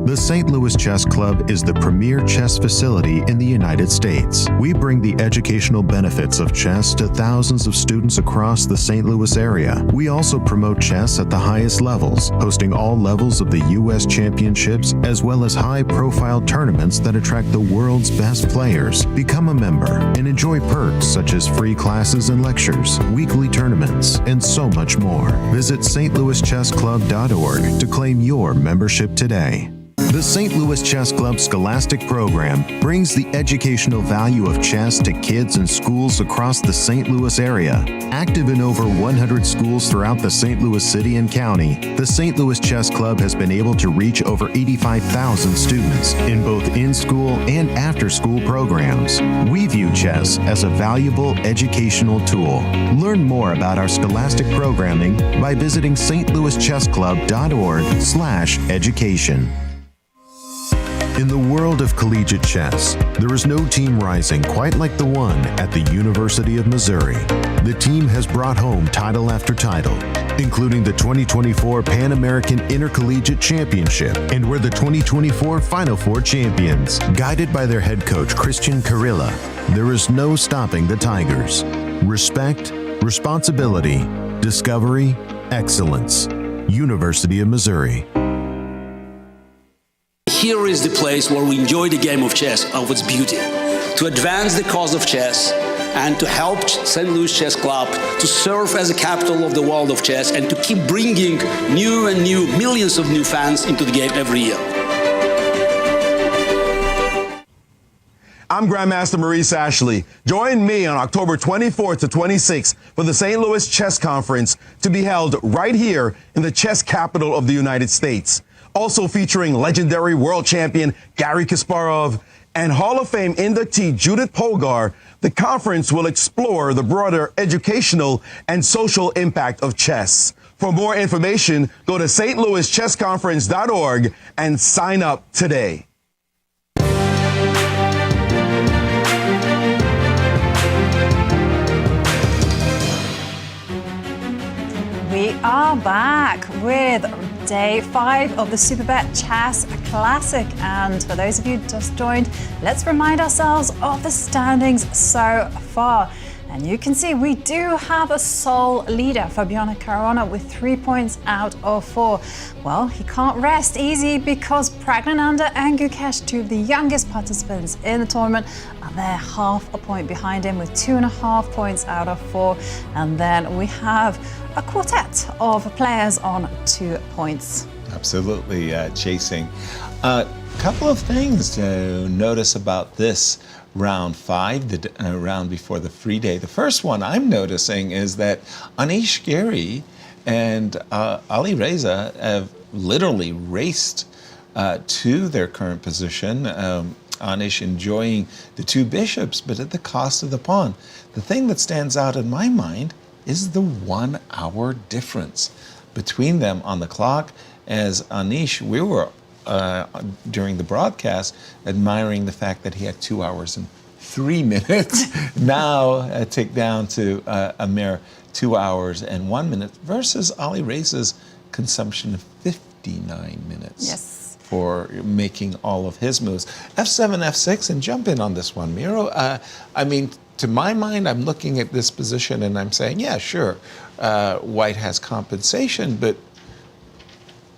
The St. Louis Chess Club is the premier chess facility in the United States. We bring the educational benefits of chess to thousands of students across the St. Louis area. We also promote chess at the highest levels, hosting all levels of the U.S. championships, as well as high-profile tournaments that attract the world's best players. Become a member and enjoy perks such as free classes and lectures, weekly tournaments, and so much more. Visit stlouischessclub.org to claim your membership today. The St. Louis Chess Club Scholastic Program brings the educational value of chess to kids in schools across the St. Louis area. Active in over 100 schools throughout the St. Louis City and County, the St. Louis Chess Club has been able to reach over 85,000 students in both in-school and after-school programs. We view chess as a valuable educational tool. Learn more about our scholastic programming by visiting stlouischessclub.org/education. In the world of collegiate chess, there is no team rising quite like the one at the University of Missouri. The team has brought home title after title, including the 2024 Pan American Intercollegiate Championship, and were the 2024 Final Four champions. Guided by their head coach, Cristian Chirila, there is no stopping the Tigers. Respect, responsibility, discovery, excellence. University of Missouri. Here is the place where we enjoy the game of chess of its beauty, to advance the cause of chess and to help St. Louis Chess Club to serve as a capital of the world of chess and to keep bringing new and new millions of new fans into the game every year. I'm Grandmaster Maurice Ashley. Join me on October 24th to 26th for the St. Louis Chess Conference to be held right here in the chess capital of the United States. Also featuring legendary world champion Garry Kasparov and Hall of Fame inductee Judith Polgar, the conference will explore the broader educational and social impact of chess. For more information, go to stlouischessconference.org and sign up today. We are back with Day 5 of the Superbet Chess Classic. And for those of you who just joined, let's remind ourselves of the standings so far. And you can see we do have a sole leader, Fabiano Caruana, with 3 points out of 4. Well, he can't rest easy because Praggnanandhaa and Gukesh, two of the youngest participants in the tournament, are there half a point behind him with 2.5 points out of 4. And then we have a quartet of players on 2 points. Absolutely chasing. A couple of things to notice about this round 5, the round before the free day. The first one I'm noticing is that Anish Giri and Alireza have literally raced to their current position. Anish enjoying the 2 bishops, but at the cost of the pawn. The thing that stands out in my mind is the 1 hour difference between them on the clock. As Anish, we were during the broadcast admiring the fact that he had 2 hours and 3 minutes. Now take down to a mere 2 hours and 1 minute versus Alireza's consumption of 59 minutes. Yes. For making all of his moves. F7, F6, and jump in on this one, Miro. I mean, to my mind, I'm looking at this position and I'm saying, yeah, sure, White has compensation, but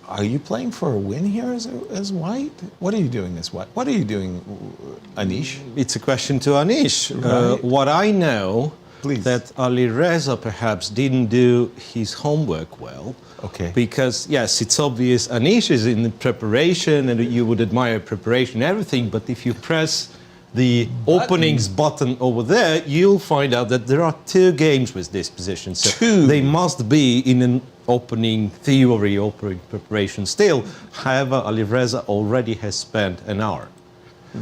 are you playing for a win here as White? What are you doing as White? What are you doing, Anish? It's a question to Anish. Right. What I know, Please. that Alireza perhaps didn't do his homework well. Okay. Because, yes, it's obvious Anish is in the preparation and you would admire preparation and everything, but if you press the openings button over there, you'll find out that there are 2 games with this position. So 2. They must be in an opening theory, opening preparation still. However, Alireza already has spent an hour.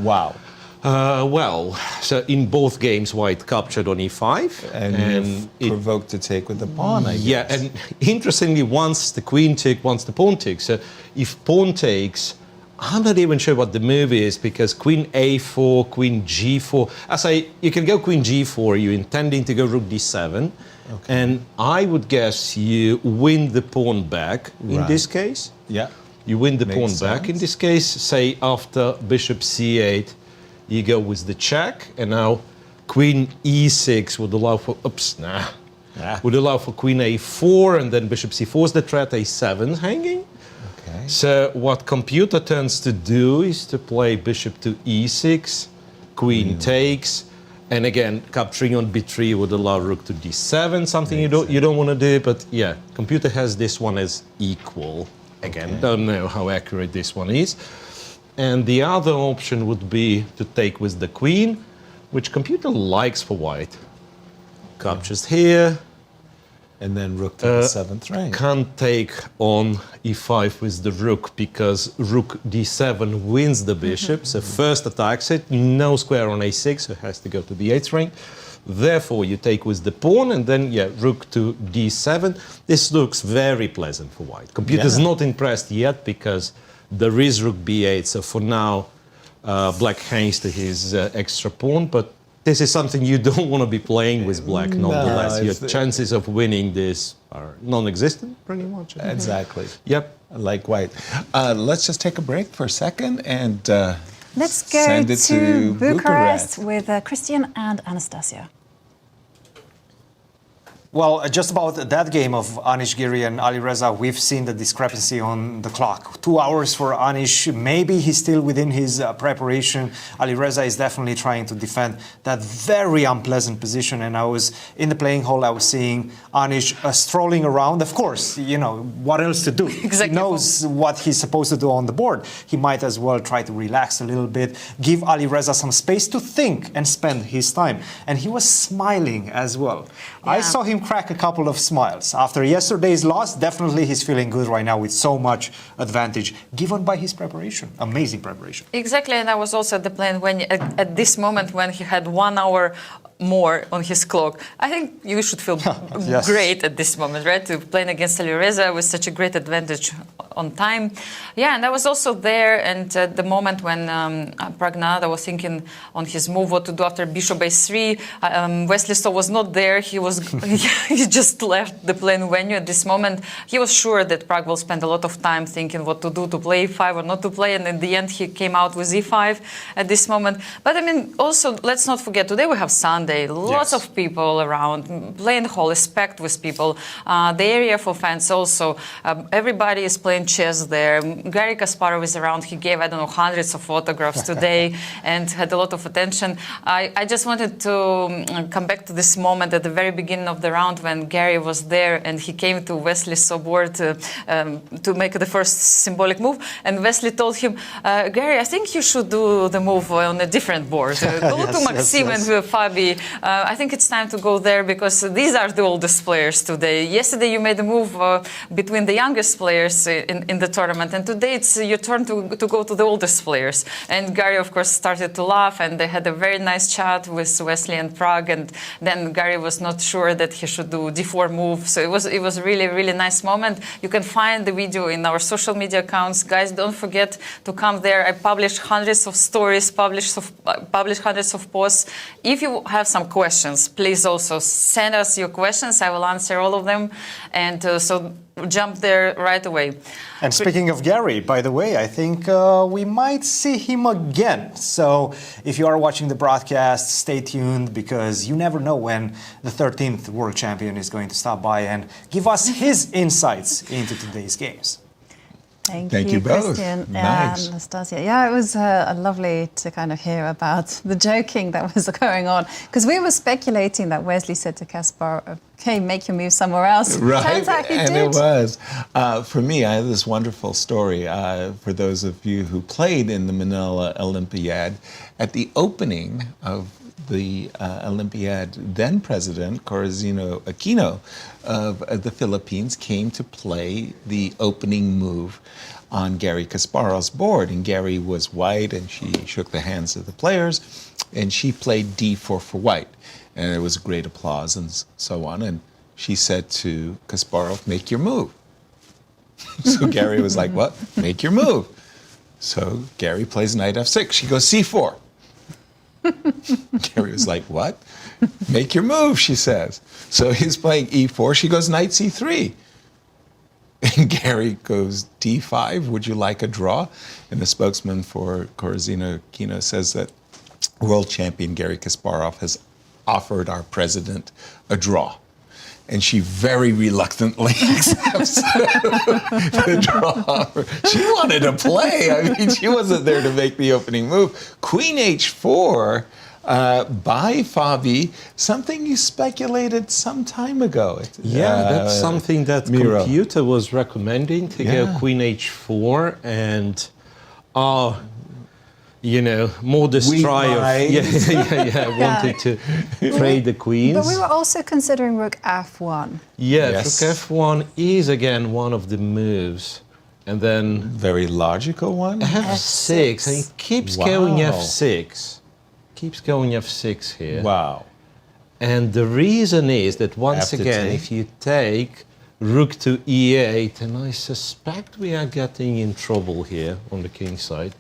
Wow. Well, so in both games, White captured on e5. And provoked to take with the pawn, I guess. Yeah, and interestingly, once the queen took, once the pawn takes. So if pawn takes, I'm not even sure what the move is because queen a4, queen g4. You can go queen g4, you're intending to go rook d7. Okay. And I would guess you win the pawn back in this case. Yeah. You win the Makes pawn back. sense. In this case, say after bishop c8, you go with the check, and now queen e6 would allow for, would allow for queen a4, and then bishop c4 is the threat, a7 hanging. Okay. So what computer tends to do is to play bishop to e6, queen takes, and again, capturing on b3 would allow rook to d7, something you don't want to do, but yeah, computer has this one as equal. Again, don't know how accurate this one is. And the other option would be to take with the queen, which computer likes for white. Captures here. And then rook to the 7th rank. Can't take on e5 with the rook because rook d7 wins the bishop. So first attacks it, no square on a6, so it has to go to the 8th rank. Therefore, you take with the pawn, and then, rook to d7. This looks very pleasant for white. Computer's not impressed yet because there is rook b8, so for now, black hangs to his extra pawn, but this is something you don't want to be playing with black, nonetheless. Your chances of winning this are non-existent, pretty much. Exactly. Yep. Like white. Let's just take a break for a second and Let's go send it to Bucharest with Cristian and Anastasiya. Well, just about that game of Anish Giri and Alireza, we've seen the discrepancy on the clock. 2 hours for Anish. Maybe he's still within his preparation. Alireza is definitely trying to defend that very unpleasant position. And I was in the playing hall, I was seeing Anish strolling around. Of course, you know, what else to do? Exactly. He knows what he's supposed to do on the board. He might as well try to relax a little bit, give Alireza some space to think and spend his time. And he was smiling as well. I saw him crack a couple of smiles. After yesterday's loss, definitely he's feeling good right now with so much advantage given by his preparation. Amazing preparation. Exactly, and I was also at the plane when at this moment when he had 1 hour more on his clock. I think you should feel great at this moment, right? To playing against Alireza with such a great advantage on time. Yeah, and I was also there, and at the moment when Praggnanandhaa was thinking on his move, what to do after bishop a3, Wesley So was not there. He was he just left the playing venue at this moment. He was sure that Pragg will spend a lot of time thinking what to do, to play e5 or not to play, and in the end he came out with e5 at this moment. But I mean, also, let's not forget, today we have Sunday. Lots of people around, playing hall is packed with people. The area for fans also, everybody is playing chess there. Garry Kasparov is around. He gave, I don't know, hundreds of photographs today and had a lot of attention. I just wanted to come back to this moment at the very beginning of the round when Garry was there and he came to Wesley So board to make the first symbolic move. And Wesley told him, Garry, I think you should do the move on a different board. Go to Maxime and Fabi. I think it's time to go there because these are the oldest players today. Yesterday you made a move between the youngest players in the tournament, and today it's your turn to go to the oldest players. And Garry, of course, started to laugh, and they had a very nice chat with Wesley and Pragg, and then Garry was not sure that he should do d4 move. So it was really, really nice moment. You can find the video in our social media accounts. Guys, don't forget to come there. I publish hundreds of stories, publish hundreds of posts. If you have some questions, please also send us your questions. I will answer all of them. And so jump there right away. And speaking of Garry, by the way, I think we might see him again. So if you are watching the broadcast, stay tuned because you never know when the 13th world champion is going to stop by and give us his insights into today's games. Thank you both. Cristian Nice. and Anastasiya. Yeah, it was lovely to kind of hear about the joking that was going on. Because we were speculating that Wesley said to Kasparov, okay, make your move somewhere else. Right, Turns out he and did. it was. For me, I have this wonderful story. For those of you who played in the Manila Olympiad, at the opening of the Olympiad, then President Corazino Aquino of the Philippines came to play the opening move on Garry Kasparov's board. And Garry was white, and she shook the hands of the players, and she played d4 for white. And there was great applause and so on. And she said to Kasparov, make your move. So Garry was like, what? Make your move. So Garry plays knight f6. She goes c4. Garry was like, what? Make your move, she says. So he's playing e4. She goes knight c3. And Gary goes d5. Would you like a draw? And the spokesman for Koruzina Kino says that world champion Garry Kasparov has offered our president a draw. And she very reluctantly accepts the draw. She wanted to play. I mean, she wasn't there to make the opening move. Queen h4 by Fabi, something you speculated some time ago. Yeah, that's something that Miro. computer was recommending, to go Queen h4 and more destroy of wanted to trade the queens. But we were also considering rook f1. Yeah, Yes. rook f1 is again one of the moves. And then Very logical one. f6, and he keeps going f6. Keeps going f6 here. Wow. And the reason is that once Have to again, take. if you take rook to e8, and I suspect we are getting in trouble here on the king side.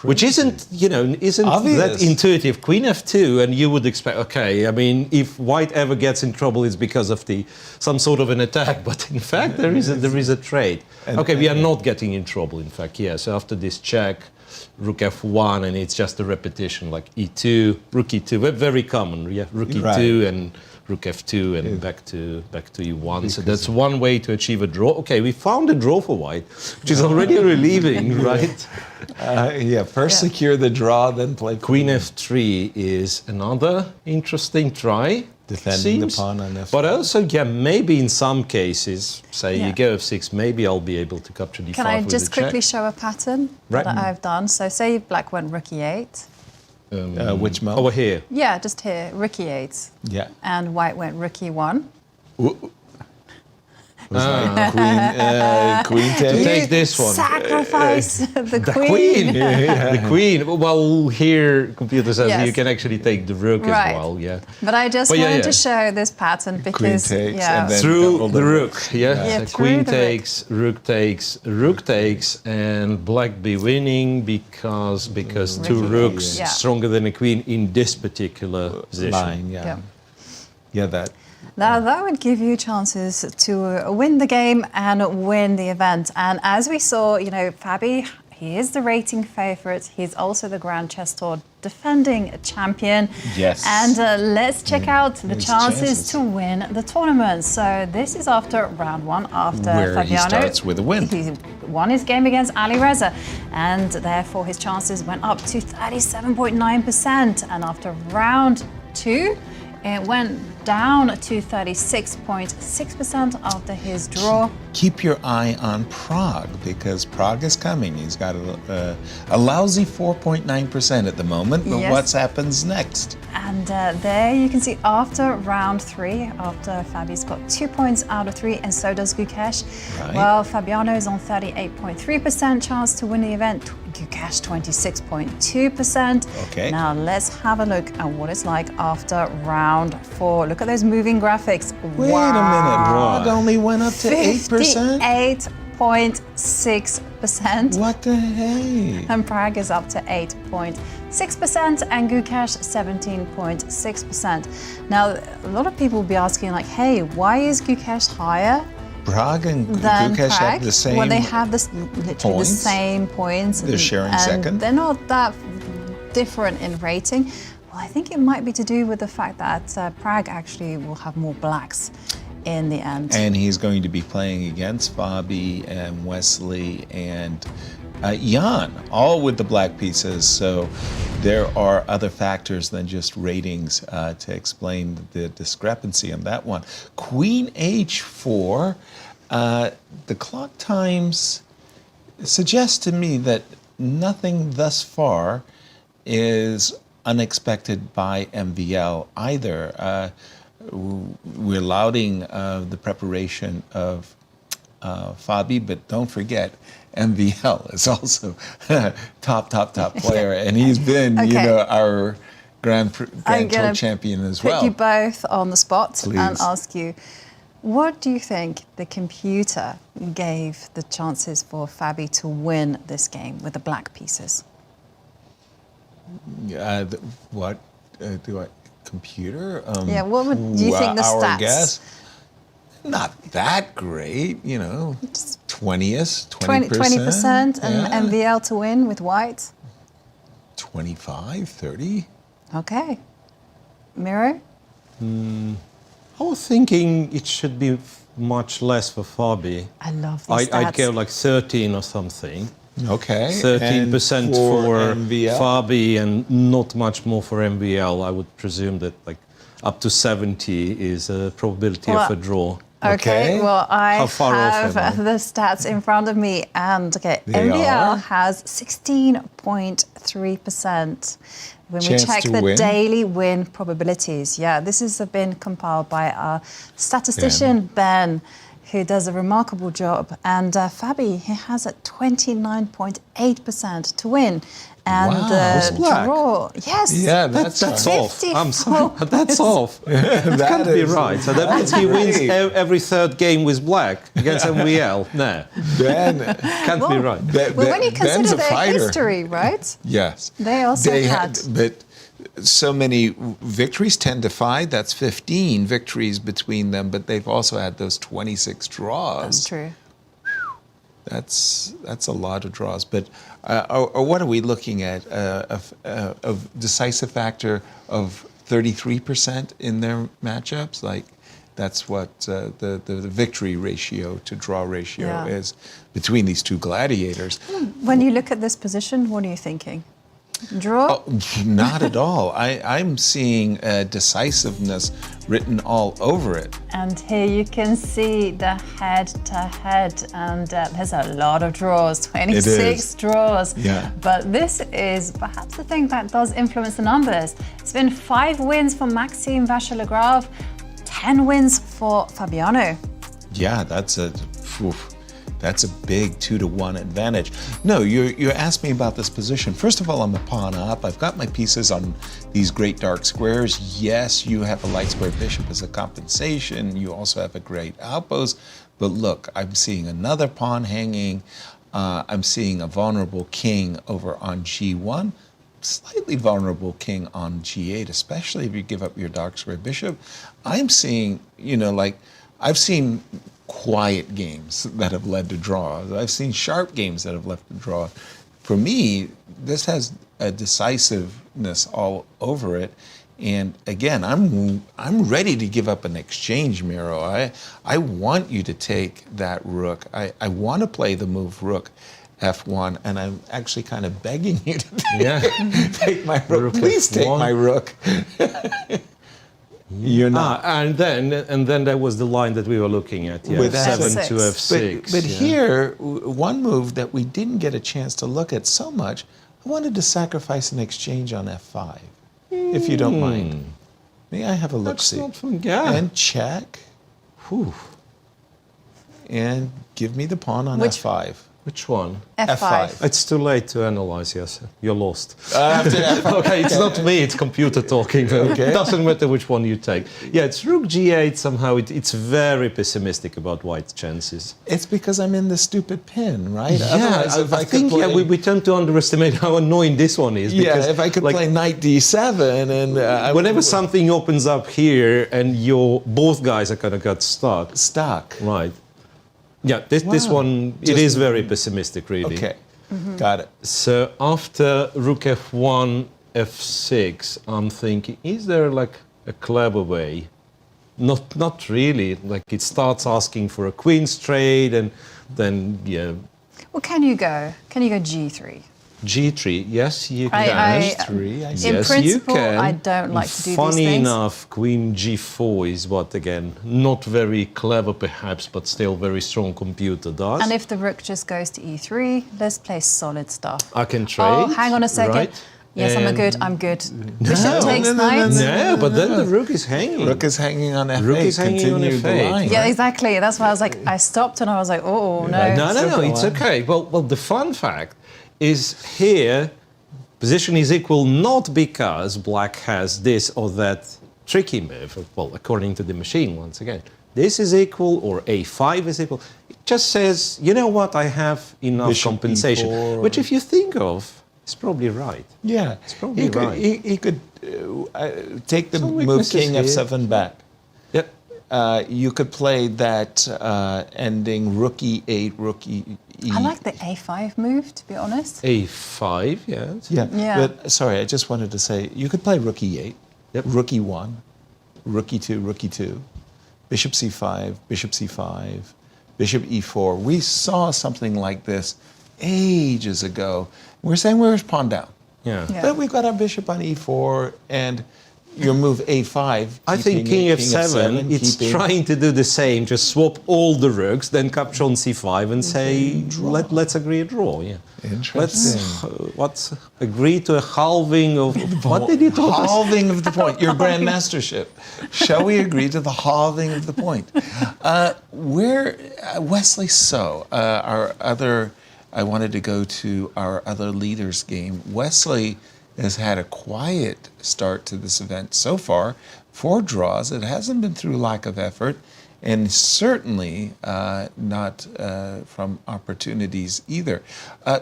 Which isn't Obvious. that intuitive. Queen f2, and you would expect, okay, I mean, if white ever gets in trouble, it's because of some sort of an attack. But in fact, there is a trade. Okay, we are not getting in trouble, in fact, yeah. So after this check, rook f1, and it's just a repetition, like e2, rook e2, very common, yeah, rook e2 and rook f2 and back to e1. So that's one way to achieve a draw. Okay, we found a draw for white, which is already relieving, right? First secure the draw, then play Queen f3 is another interesting try. Defending seems. the pawn on f3. But also, maybe in some cases, say you go f6, maybe I'll be able to capture d5 Can I with just a check. quickly show a pattern Right. that I've done? So say black went rook e8. Which mode? Over here. Yeah, just here, rook e8. Yeah. And white went rook e1. Queen take. Take this one. Sacrifice the queen. Queen. The queen. Well, here, computer says Yes. you can actually take the rook Right. as well, yeah. But I just But wanted to show this pattern because takes, and then Through double the rook, yeah. Yeah, So through queen the rook. takes, rook takes, and black be winning because two rooks Yeah. stronger than a queen in this particular position. Line, yeah, that. Now that would give you chances to win the game and win the event. And as we saw, Fabi, he is the rating favorite. He's also the Grand Chess Tour defending champion. Yes. And let's check out the His chances chances. to win the tournament. So this is after round one, after Where Fabiano. he starts with a win. He won his game against Alireza, and therefore his chances went up to 37.9%. And after round two, it went down to 36.6% after his draw. Keep your eye on Prague, because Prague is coming. He's got a lousy 4.9% at the moment, but Yes. what happens next? And there you can see after round three, after Fabi's got 2 points out of 3, and so does Gukesh. Right. Well, Fabiano is on 38.3% chance to win the event. Gukesh 26.2%. Okay. Now let's have a look at what it's like after round 4. Look at those moving graphics. Wait a minute, Prague only went up to 8%? 58.6%. What the hey? And Prague is up to 8.6% and Gukesh 17.6%. Now, a lot of people will be asking, like, hey, why is Gukesh higher Prague and than Gukesh Prague? have the same. Well, they have literally the points. same points. They're sharing and second. They're not that different in rating. Well, I think it might be to do with the fact that Prague actually will have more blacks in the end. And he's going to be playing against Fabi and Wesley and Jan, all with the black pieces. So there are other factors than just ratings to explain the discrepancy on that one. Queen h4, the clock times suggest to me that nothing thus far is unexpected by MVL either. We're lauding the preparation of Fabi, but don't forget, MVL is also top player, and he's been, our Grand Tour champion as well. Put you both on the spot Please. and ask you, what do you think the computer gave the chances for Fabi to win this game with the black pieces? What do I? Computer? Yeah, what would do you think the our stats? guess? not that great, 20th, 20%. 20% and MVL to win with white. 25, 30. Okay. Miro? I was thinking it should be much less for Fabi. I love these stats. I'd go like 13 or something. Okay. 13% for MVL? Fabi and not much more for MVL. I would presume that like up to 70 is a probability of a draw. Okay, well, I How far off have am I? the stats in front of me, and They MVL are? has 16.3%. When Chance we check to the win? daily win probabilities, this has been compiled by our statistician Ben, who does a remarkable job. And Fabi, he has a 29.8% to win. And Wow. the Black. draw, yes. Yeah, That's that's off. I'm sorry, that's off. That Can't be is- right. So that means he wins every third game with black against MVL. No, Ben, can't be right. Well, when you Ben's consider a their fighter. history, right? Yes. They also had- But so many victories, 10 to 5, that's 15 victories between them, but they've also had those 26 draws. That's true. That's a lot of draws. But or what are we looking at? A decisive factor of 33% in their matchups? Like, that's what the victory ratio to draw ratio is between these two gladiators. When you look at this position, what are you thinking? Draw? Oh, not at all. I'm seeing decisiveness written all over it. And here you can see the head-to-head, and there's a lot of draws, 26 draws. Yeah. But this is perhaps the thing that does influence the numbers. It's been 5 wins for Maxime Vachier-Lagrave, 10 wins for Fabiano. Yeah, that's a big 2-to-1 advantage. No, you asked me about this position. First of all, I'm a pawn up. I've got my pieces on these great dark squares. Yes, you have a light square bishop as a compensation. You also have a great outpost. But look, I'm seeing another pawn hanging. I'm seeing a vulnerable king over on g1. Slightly vulnerable king on g8, especially if you give up your dark square bishop. I'm seeing, I've seen quiet games that have led to draws. I've seen sharp games that have led to draw. For me, this has a decisiveness all over it. And again, I'm ready to give up an exchange, Miro. I want you to take that rook. I want to play the move rook f1, and I'm actually kind of begging you to take my rook. Please take my rook. You're not. And then there was the line that we were looking at, With f7 to F6. f6. But here, one move that we didn't get a chance to look at so much, I wanted to sacrifice an exchange on f5, if you don't mind. May I have a look-see? That's not fun, yeah. And check. Whew. And give me the pawn on f5. Which one? F5. It's too late to analyze, yes. You're lost. After f5. Okay, it's not me, it's computer talking. Okay. It doesn't matter which one you take. Yeah, it's rook g8 somehow. It's very pessimistic about white's chances. It's because I'm in the stupid pin, right? Yeah, Otherwise, if I think could play, we tend to underestimate how annoying this one is. Because, if I could play knight d7 and... whenever something opens up here and both guys are kind of got stuck. Stuck. Right. Yeah, this one, it is very pessimistic, really. Okay, got it. So after rook f1, f6, I'm thinking, is there like a clever way? Not really. Like it starts asking for a queen's trade, and then Well, can you go g3? g3. Yes, you can. In principle, I don't like to do these Funny things. enough, queen g4 is what, again, not very clever perhaps, but still very strong computer does. And if the rook just goes to e3, let's play solid stuff. I can trade. Oh, hang on a second. Right? Yes, I'm good. Bishop takes no, knight. No, but then the rook is hanging. Rook is hanging on f8. Rook is hanging on Continue the f8. line, Yeah, right? exactly. That's why I was like, I stopped and I was like, oh, no. No, it's okay. Well, the fun fact is here, position is equal not because black has this or that tricky move, well, according to the machine, once again. This is equal or a5 is equal. It just says, you know what, I have enough Bishop compensation. e4. Which if you think of, is probably right. Yeah, It's probably right. He could take the Some move weaknesses king here. f7 back. Yep. You could play that ending rook e8, rook e. I like the a5 move, to be honest. A5, yes. Yeah. But sorry, I just wanted to say you could play rook e8, rook e1, rook e2, rook e2, bishop c5, bishop c5, bishop e4. We saw something like this ages ago. We're saying where's pawn down? Yeah. But we've got our bishop on e4 and your move a5. I think king f7, it's trying to do the same, just swap all the rooks, then capture on c5 and say, let's agree a draw. Yeah. Interesting. Let's agree to a halving of, what did you talk about? Halving of the point, your grandmastership. Shall we agree to the halving of the point? Wesley So, our other, I wanted to go to our other leaders game. Wesley has had a quiet start to this event so far. 4 draws. It hasn't been through lack of effort, and certainly not from opportunities either.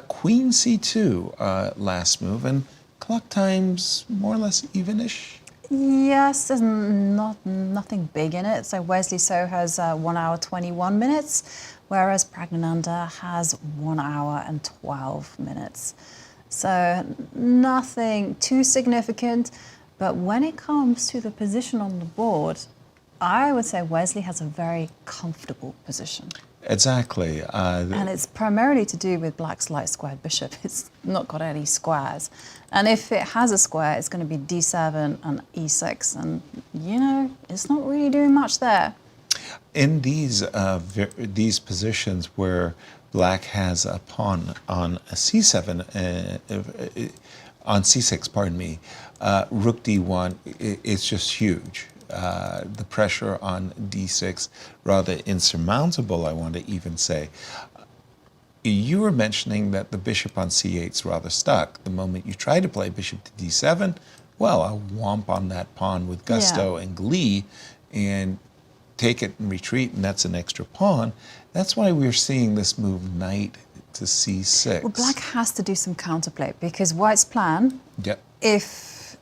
Queen c2 last move, and clock time's more or less evenish. Yes, there's nothing big in it. So Wesley So has 1 hour 21 minutes, whereas Praggnanandhaa has 1 hour and 12 minutes. So nothing too significant, but when it comes to the position on the board, I would say Wesley has a very comfortable position. Exactly. And it's primarily to do with Black's light squared bishop. It's not got any squares. And if it has a square, it's going to be d7 and e6. And, you know, it's not really doing much there. In these positions where Black has a pawn on a c7, on c6, pardon me, rook d1, it's just huge. The pressure on d6, rather insurmountable, I want to even say. You were mentioning that the bishop on c8 is rather stuck. The moment you try to play bishop to d7, well, I'll whomp on that pawn with gusto and glee and take it and retreat, and that's an extra pawn. That's why we're seeing this move knight to c6. Well, Black has to do some counterplay because White's plan, if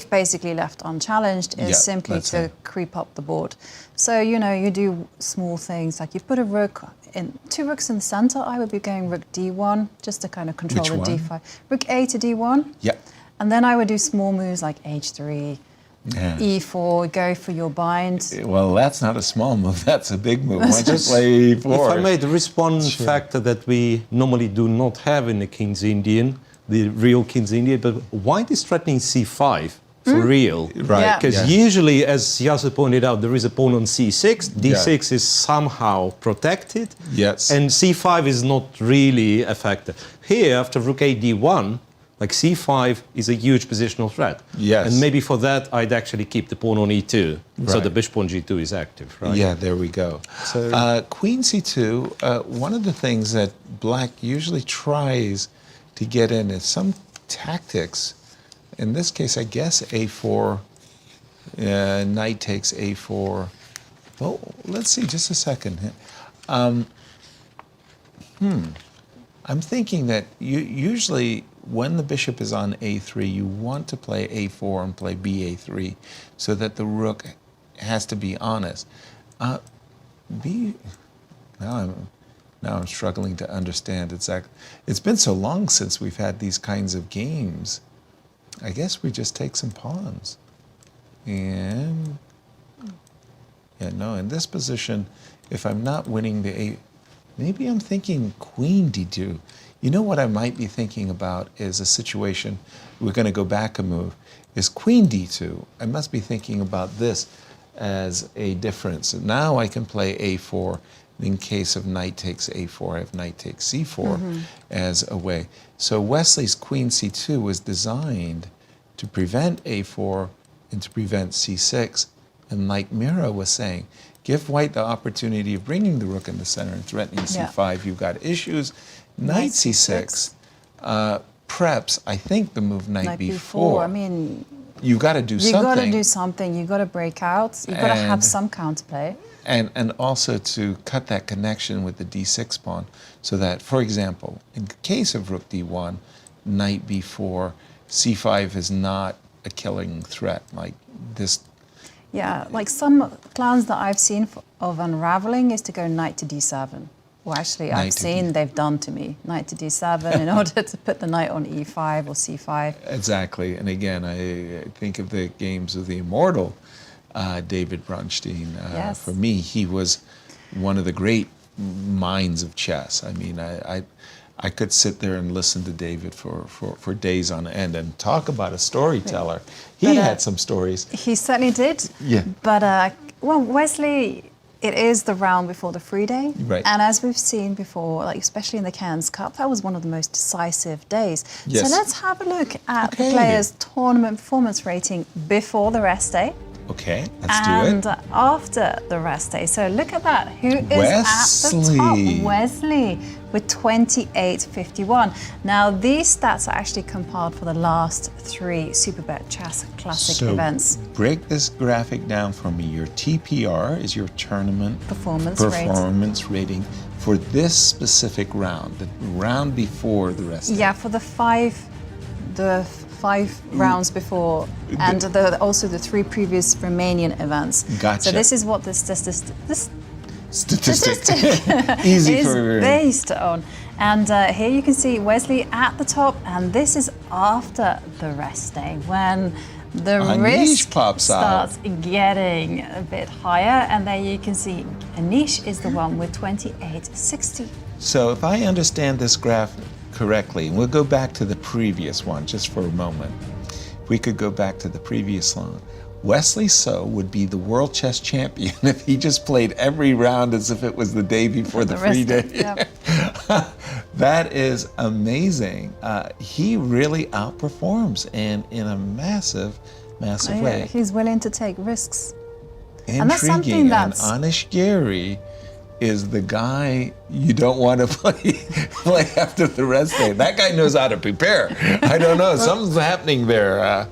basically left unchallenged, is simply to creep up the board. So, you know, you do small things like you put a rook in, 2 rooks in the center. I would be going rook d1 just to kind of control the d5. Rook a to d1. And then I would do small moves like h3, e4, go for your bind. Well, that's not a small move, that's a big move. Why just play e4? If I may, there is one factor that we normally do not have in the King's Indian, the real King's Indian, but White is threatening c5 for real. Right. Because usually, as Yasser pointed out, there is a pawn on c6, d6 is somehow protected, and c5 is not really affected. Here, after rook a d1, like c5 is a huge positional threat. And maybe for that, I'd actually keep the pawn on e2. So the bishop on g2 is active, right? Yeah, there we go. So, Queen c2, one of the things that Black usually tries to get in is some tactics. In this case, I guess a4, knight takes a4. Well, let's see, just a second. I'm thinking that usually when the bishop is on a3, you want to play a4 and play ba3 so that the rook has to be honest. Now I'm struggling to understand exactly. It's been so long since we've had these kinds of games. I guess we just take some pawns. And in this position, if I'm not winning the a, maybe I'm thinking queen d2. You know what I might be thinking about is a situation, we're going to go back a move, is queen d2. I must be thinking about this as a difference. Now I can play a4. In case of knight takes a4, I have knight takes c4 as a way. So Wesley's queen c2 was designed to prevent a4 and to prevent c6. And like Mira was saying, give White the opportunity of bringing the rook in the center and threatening c5. You've got issues. Knight c6 preps, I think, the move knight b4. I mean, you've got to do something. You've got to do something. You've got to break out. You've got to have some counterplay. And also to cut that connection with the d6 pawn so that, for example, in case of rook d1, knight b4, c5 is not a killing threat like this. Yeah, like some plans that I've seen of unraveling is to go knight to d7. Well, actually, I've seen they've done to me. Knight to d7 in order to put the knight on e5 or c5. Exactly. And again, I think of the games of the immortal David Bronstein. Yes. For me, he was one of the great minds of chess. I mean, I could sit there and listen to David for days on end and talk about a storyteller. He had some stories. He certainly did. Yeah. But, well, Wesley, it is the round before the free day. Right. And as we've seen before, like especially in the Cairns Cup, that was one of the most decisive days. Yes. So let's have a look at the players' tournament performance rating before the rest day. Okay, let's do And it. after the rest day. So look at that. Who is Wesley. at the top? Wesley with 28.51. Now, these stats are actually compiled for the last 3 Superbet Chess Classic events. Break this graphic down for me. Your TPR is your tournament Performance rating for this specific round, the round before the rest. Yeah, for the five rounds before, and also the 3 previous Romanian events. Gotcha. So this is what this statistic easy is for based on. And here you can see Wesley at the top, and this is after the rest day when the Anish risk pops out. starts getting a bit higher, and there you can see Anish is the one with 28.60. So if I understand this graph correctly, and we'll go back to the previous one just for a moment. If we could go back to the previous one, Wesley So would be the world chess champion if he just played every round as if it was the day before the free day. Yep. That is amazing. He really outperforms in a massive way. He's willing to take risks. Intriguing. And that's something that's... And Anish Giri is the guy you don't want to play after the rest day. That guy knows how to prepare. I don't know, something's happening there.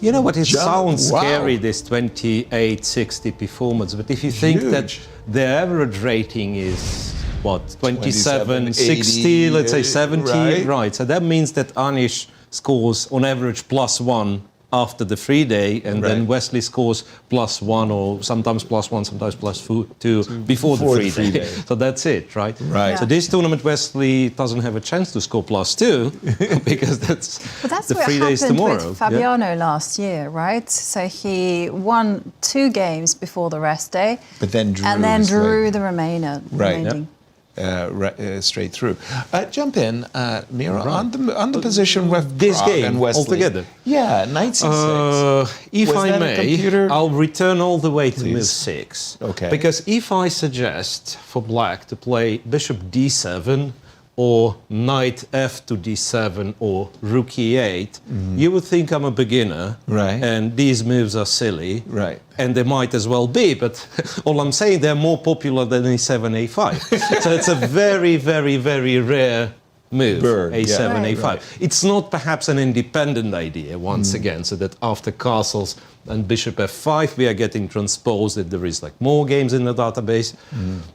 You know what, it sounds scary, this 28.60 performance, but if you think that the average rating is, what, 27.60, let's say 70, right? So that means that Anish scores on average +1 after the free day, and then Wesley scores +1 or sometimes +1, sometimes +2 before the free day. So that's it, right? Right. Yeah. So this tournament, Wesley doesn't have a chance to score +2 because that's the free day is tomorrow. What happened with Fabiano last year, right? So he won 2 games before the rest day, but then drew the remainder. Right. Straight through. Jump in, Miro, on the position with this Pragg game and Wesley. altogether. Yeah, knight c6. If Was I that a may, computer? I'll return all the way to Please. move 6. Okay. Because if I suggest for black to play bishop d7 or knight f to d7 or rook e8, you would think I'm a beginner. Right. And these moves are silly. Right. And they might as well be, but all I'm saying, they're more popular than a7, a5. So it's a very, very, very rare move, a7, a5. Right. It's not perhaps an independent idea, once again, so that after castles and bishop f5, we are getting transposed, that there is like more games in the database.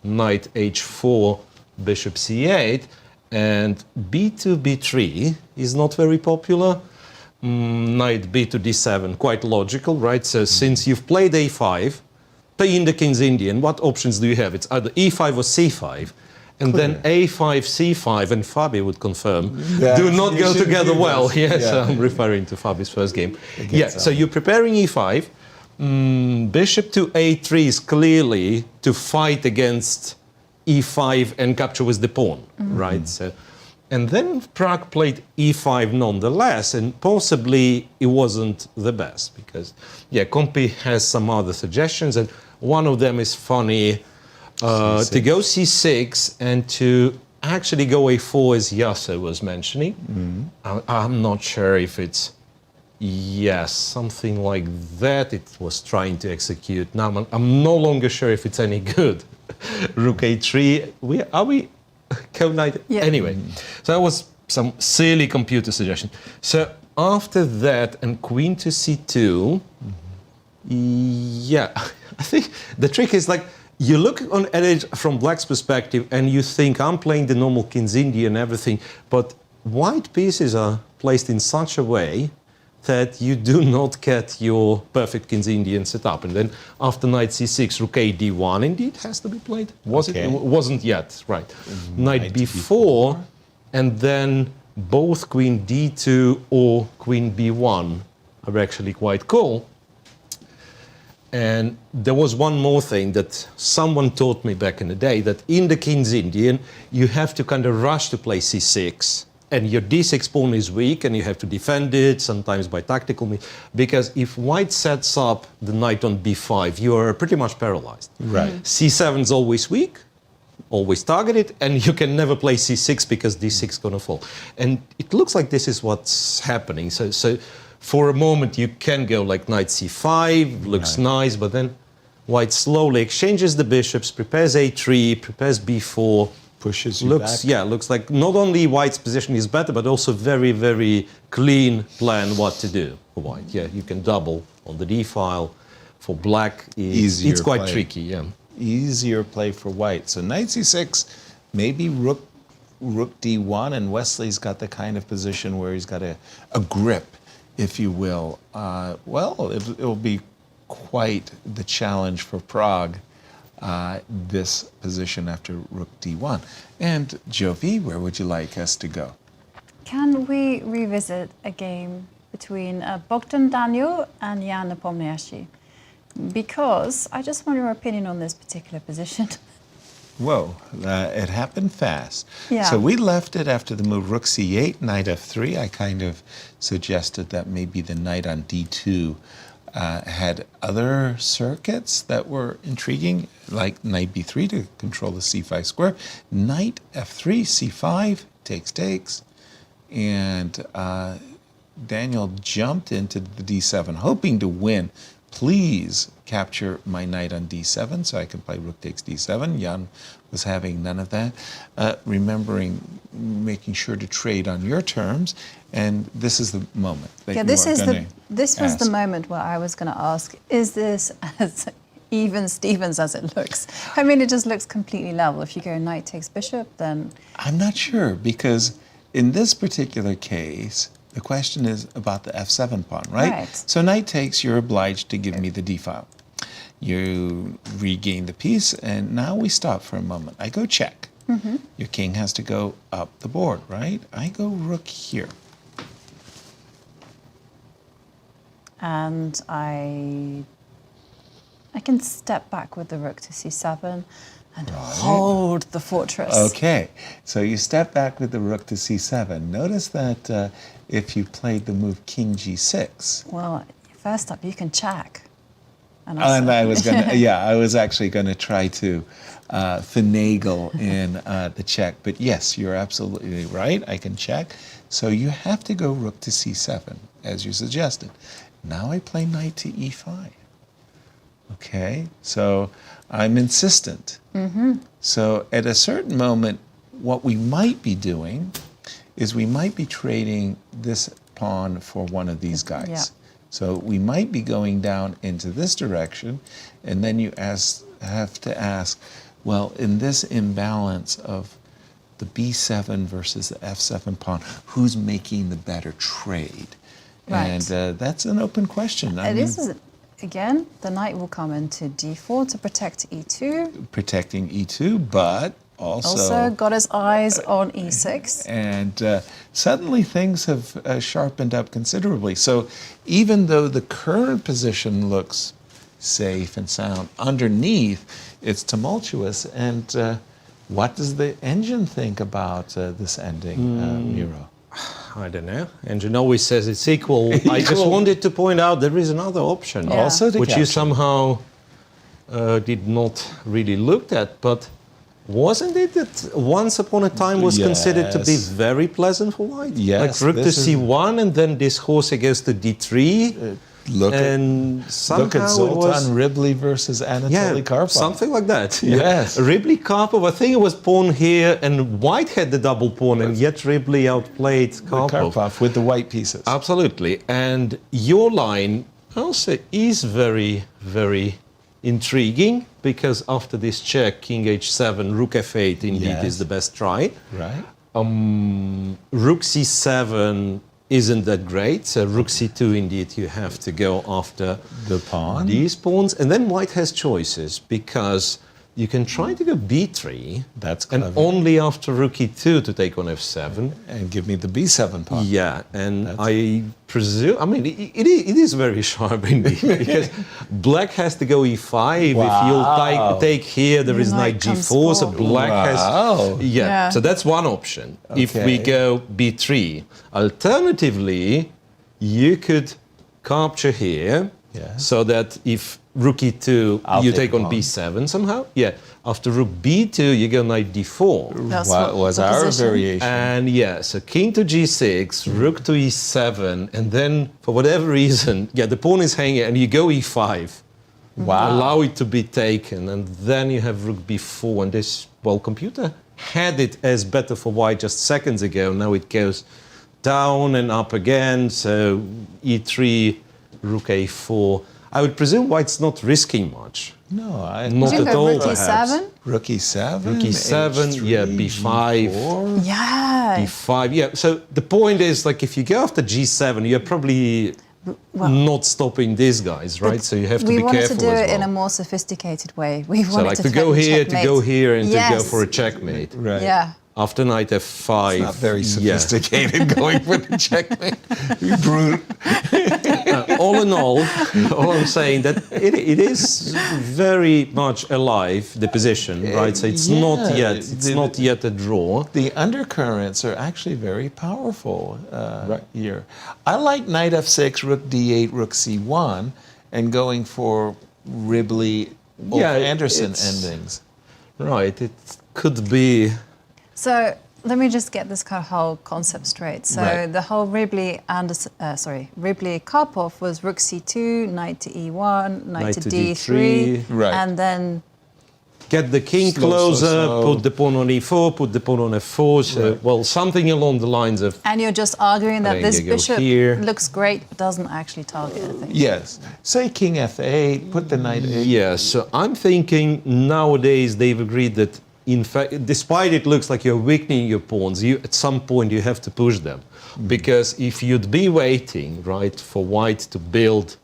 Knight h4, bishop c8, and b2, b3 is not very popular. Knight b to d7, quite logical, right? So since you've played a5, playing the King's Indian, what options do you have? It's either e5 or c5, and then a5, c5, and Fabi would confirm, do not go together well. Yes, I'm referring to Fabi's first game. So you're preparing e5. Bishop to a3 is clearly to fight against e5 and capture with the pawn, right? So, and then Pragg played e5 nonetheless, and possibly it wasn't the best because, Compi has some other suggestions, and one of them is funny, to go c6 and to actually go a4 as Yasser was mentioning. I'm not sure if it's something like that it was trying to execute. Now I'm no longer sure if it's any good. Rook a3, are we co-knight? Yeah. Anyway, so that was some silly computer suggestion. So after that, and queen to c2, I think the trick is like, you look at it from black's perspective and you think, I'm playing the normal King's Indian and everything, but white pieces are placed in such a way that you do not get your perfect King's Indian setup. And then after knight c6, rook a d1 indeed has to be played. Was Okay. it? It wasn't yet, right. Knight b4, and then both queen d2 or queen b1 are actually quite cool. And there was one more thing that someone taught me back in the day, that in the King's Indian, you have to kind of rush to play c6. And your d6 pawn is weak, and you have to defend it, sometimes by tactical means. Because if white sets up the knight on b5, you are pretty much paralyzed. Right. c7 is always weak, always targeted, and you can never play c6 because d6 is going to fall. And it looks like this is what's happening. So for a moment, you can go like knight c5, looks nice, but then white slowly exchanges the bishops, prepares a3, prepares b4, Pushes you looks, back. yeah, looks like not only white's position is better, but also very, very clean plan what to do for white. Yeah, you can double on the d file. For black, Easier it's quite play. tricky. Yeah. Easier play for white. So knight c6, maybe rook d1, and Wesley's got the kind of position where he's got a grip, if you will. It'll be quite the challenge for Prague. This position after rook d1. And Jovi, where would you like us to go? Can we revisit a game between Bogdan Daniel and Jan Nepomniachtchi? Because I just want your opinion on this particular position. Whoa, it happened fast. Yeah. So we left it after the move rook c8, knight f3. I kind of suggested that maybe the knight on d2 had other circuits that were intriguing, like knight b3 to control the c5 square, knight f3, c5, takes, and Daniel jumped into the d7, hoping to win. Please capture my knight on d7 so I can play rook takes d7. Jan was having none of that. Making sure to trade on your terms, and this is the moment that Yeah, you this are is going this to was the ask. moment where I was going to ask: is this as even Stevens as it looks? I mean, it just looks completely level. If you go knight takes bishop, then I'm not sure, because in this particular case, the question is about the f7 pawn, right? Right. So knight takes, you're obliged to give me the d file. You regain the piece, and now we stop for a moment. I go check. Your king has to go up the board, right? I go rook here. and I can step back with the rook to c7 and hold the fortress. Okay, so you step back with the rook to c7. Notice that if you played the move king g6. Well, first up, you can check. And I was gonna, I was actually gonna try to finagle in the check, but yes, you're absolutely right. I can check. So you have to go rook to c7, as you suggested. Now I play knight to e5. Okay, so I'm insistent. So at a certain moment, what we might be doing is we might be trading this pawn for one of these guys. Yeah. So we might be going down into this direction, and then you have to ask, well, in this imbalance of the b7 versus the f7 pawn, who's making the better trade? Right. And that's an open question. I mean, This is, again, the knight will come into d4 to protect e2. protecting e2, but Also got his eyes on e6. and suddenly things have sharpened up considerably. So even though the current position looks safe and sound, underneath it's tumultuous. And what does the engine think about this ending, Miro? I don't know. Engine always says it's equal. I just wanted to point out there is another option, Yeah. Also to which capture. you somehow did not really look at, but wasn't it that once upon a time was considered to be Yes. very pleasant for white? Yes, Like rook to this is- c1 and then this horse against the d3. Look and at somehow it Zoltan was, Ribley versus Anatoly Karpov. something like that. Yes. Ribley Karpov, I think it was pawn here, and white had the double pawn, and yet Ribley outplayed Karpov. Karpov with the white pieces. Absolutely. And your line also is very, very intriguing, because after this check, king h7, rook f8 indeed Yes. is the best try. Right. Rook c7 isn't that great. So rook c2, indeed, you have to go after The pawn. these pawns. And then white has choices, because you can try to go b3. That's and clever. only after rook e2 to take on f7. And give me the b7 pawn. Yeah, and I presume, I mean, it is very sharp indeed, because black has to go e5. Wow. If you'll take here, there is knight comes g4, so forward. black Wow. has... Yeah. So that's one option. If we Okay. go b3. Alternatively, you could capture here, Yeah. so that if rook e2, I'll you take take on pawn. b7 somehow. Yeah, after rook b2, you go knight d4. That's What was the our position. variation? And yeah, so king to g6, rook to e7, and then for whatever reason, yeah, the pawn is hanging, and you go e5. Wow. Allow it to be taken, and then you have rook b4, and this, well, computer had it as better for white just seconds ago. Now it goes down and up again, so e3, rook a4. I would presume white's not risking much. No, I Not Would you at go all, rook perhaps. e7? Rook e7. Rook e7, yeah, b5. G4. Yeah. d5, yeah. So the point is, like, if you go after g7, you're probably not stopping these guys, right? So you have to we be wanted careful to do as it well. in a more sophisticated way. We So wanted like to to go threaten here, checkmate. to go here, and to go Yes. for a checkmate. Right. Yeah. After knight f5. Not very yeah. sophisticated going for the checkmate. You brute. All in all I'm saying that it is very much alive, the position, right? So it's not yeah, not yet a draw. The undercurrents are actually very powerful here. I like knight f6, rook d8, rook c1, and going for Ribley or Anderson it's- endings. Right, it could be. So let me just get this kind of whole concept straight. So Right. the whole Ribley Karpov was rook c2, knight to e1, knight to d3, Right. and then Get the king Slow, closer, slow, slow. put the pawn on e4, put the pawn on f4. So, well, something along the lines of. and you're just arguing that think this you go bishop here. looks great, but doesn't actually target anything. Yes. Say king f8, put the knight a. Yeah, so I'm thinking nowadays they've agreed that, in fact, despite it looks like you're weakening your pawns, at some point you have to push them. Because if you'd be waiting, right, for white to build,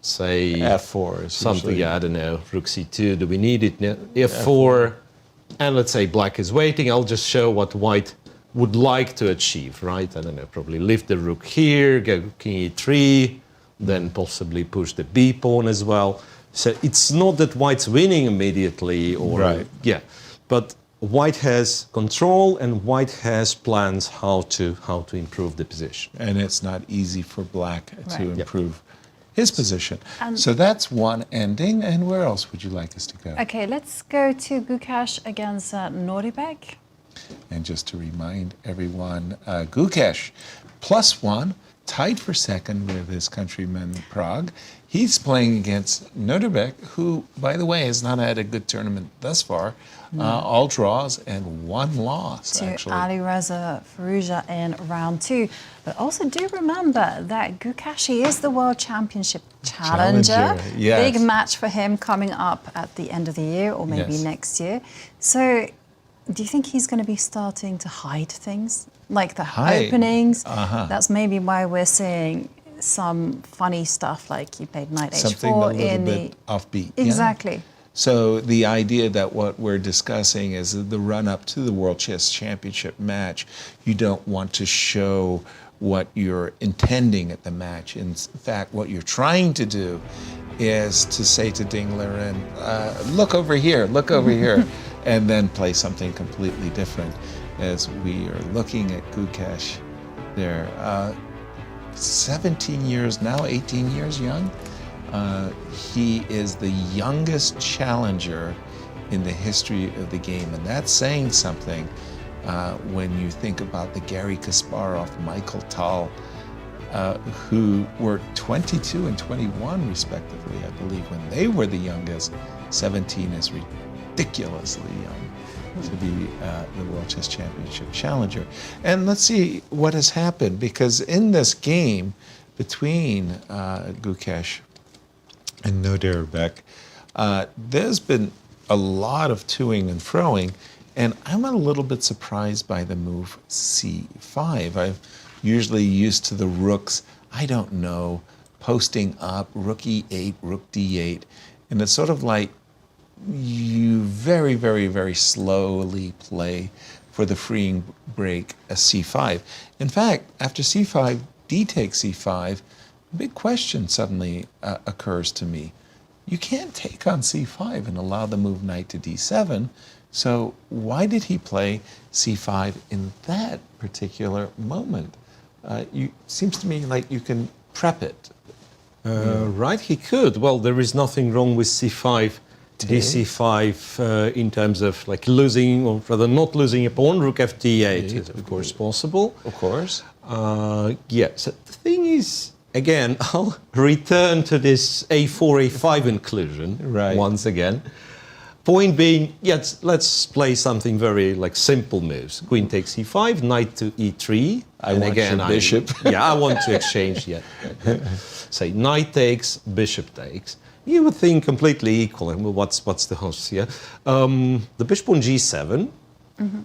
say, f4 is something, usually- I don't know, rook c2, do we need it now? f4, and let's say black is waiting, I'll just show what white would like to achieve, right? I don't know, probably lift the rook here, go king e3, then possibly push the b pawn as well. So it's not that white's winning immediately, or Right. yeah, but white has control and white has plans how to improve the position. And it's not easy for black to Right. improve his position. So that's one ending. And where else would you like us to go? Okay, let's go to Gukesh against Nodirbek. And just to remind everyone, Gukesh, +1, tied for second with his countryman Prague. He's playing against Nodirbek, who, by the way, has not had a good tournament thus far. All draws and one loss, To actually. Alireza Firouzja in round 2. But also do remember that Gukesh is the World Championship challenger. Challenger, yes. Big match for him coming up at the end of the year or maybe Yes. next year. So do you think he's going to be starting to hide things? Like the Hide? openings? Uh-huh. That's maybe why we're seeing some funny stuff like he played knight Something a h4 little in bit the... offbeat. yeah? Exactly. So the idea that what we're discussing is the run-up to the World Chess Championship match, you don't want to show what you're intending at the match. In fact, what you're trying to do is to say to Dinglerin, look over here, and then play something completely different. As we are looking at Gukesh, they're 17 years now, 18 years young. He is the youngest challenger in the history of the game, and that's saying something when you think about the Garry Kasparov, Michael Tal, who were 22 and 21 respectively, I believe, when they were the youngest. 17 is ridiculously young to be the World Chess Championship challenger. And let's see what has happened, because in this game between Gukesh and Nodirbek, there's been a lot of toing and froing, and I'm a little bit surprised by the move c5. usually used to the rooks, I don't know, posting up, rook e8, rook d8. And it's sort of like you very, very, very slowly play for the freeing break a c5. In fact, after c5, d takes c5, a big question suddenly occurs to me. You can't take on c5 and allow the move knight to d7. So why did he play c5 in that particular moment? Seems to me like you can prep it. Right, he could. Well, there is nothing wrong with c5, dc5 in terms of like losing, or rather not losing a pawn. Rook fd8 is of course possible. Of course. Yeah, so the thing is, again, I'll return to this a4, a5 inclusion once again. Point being, yes, let's play something very like simple moves. Queen takes e5, knight to e3. I want your bishop. I want to exchange, Say knight takes, bishop takes. You would think completely equal. Well, what's the host here? The bishop on g7. Mm-hmm.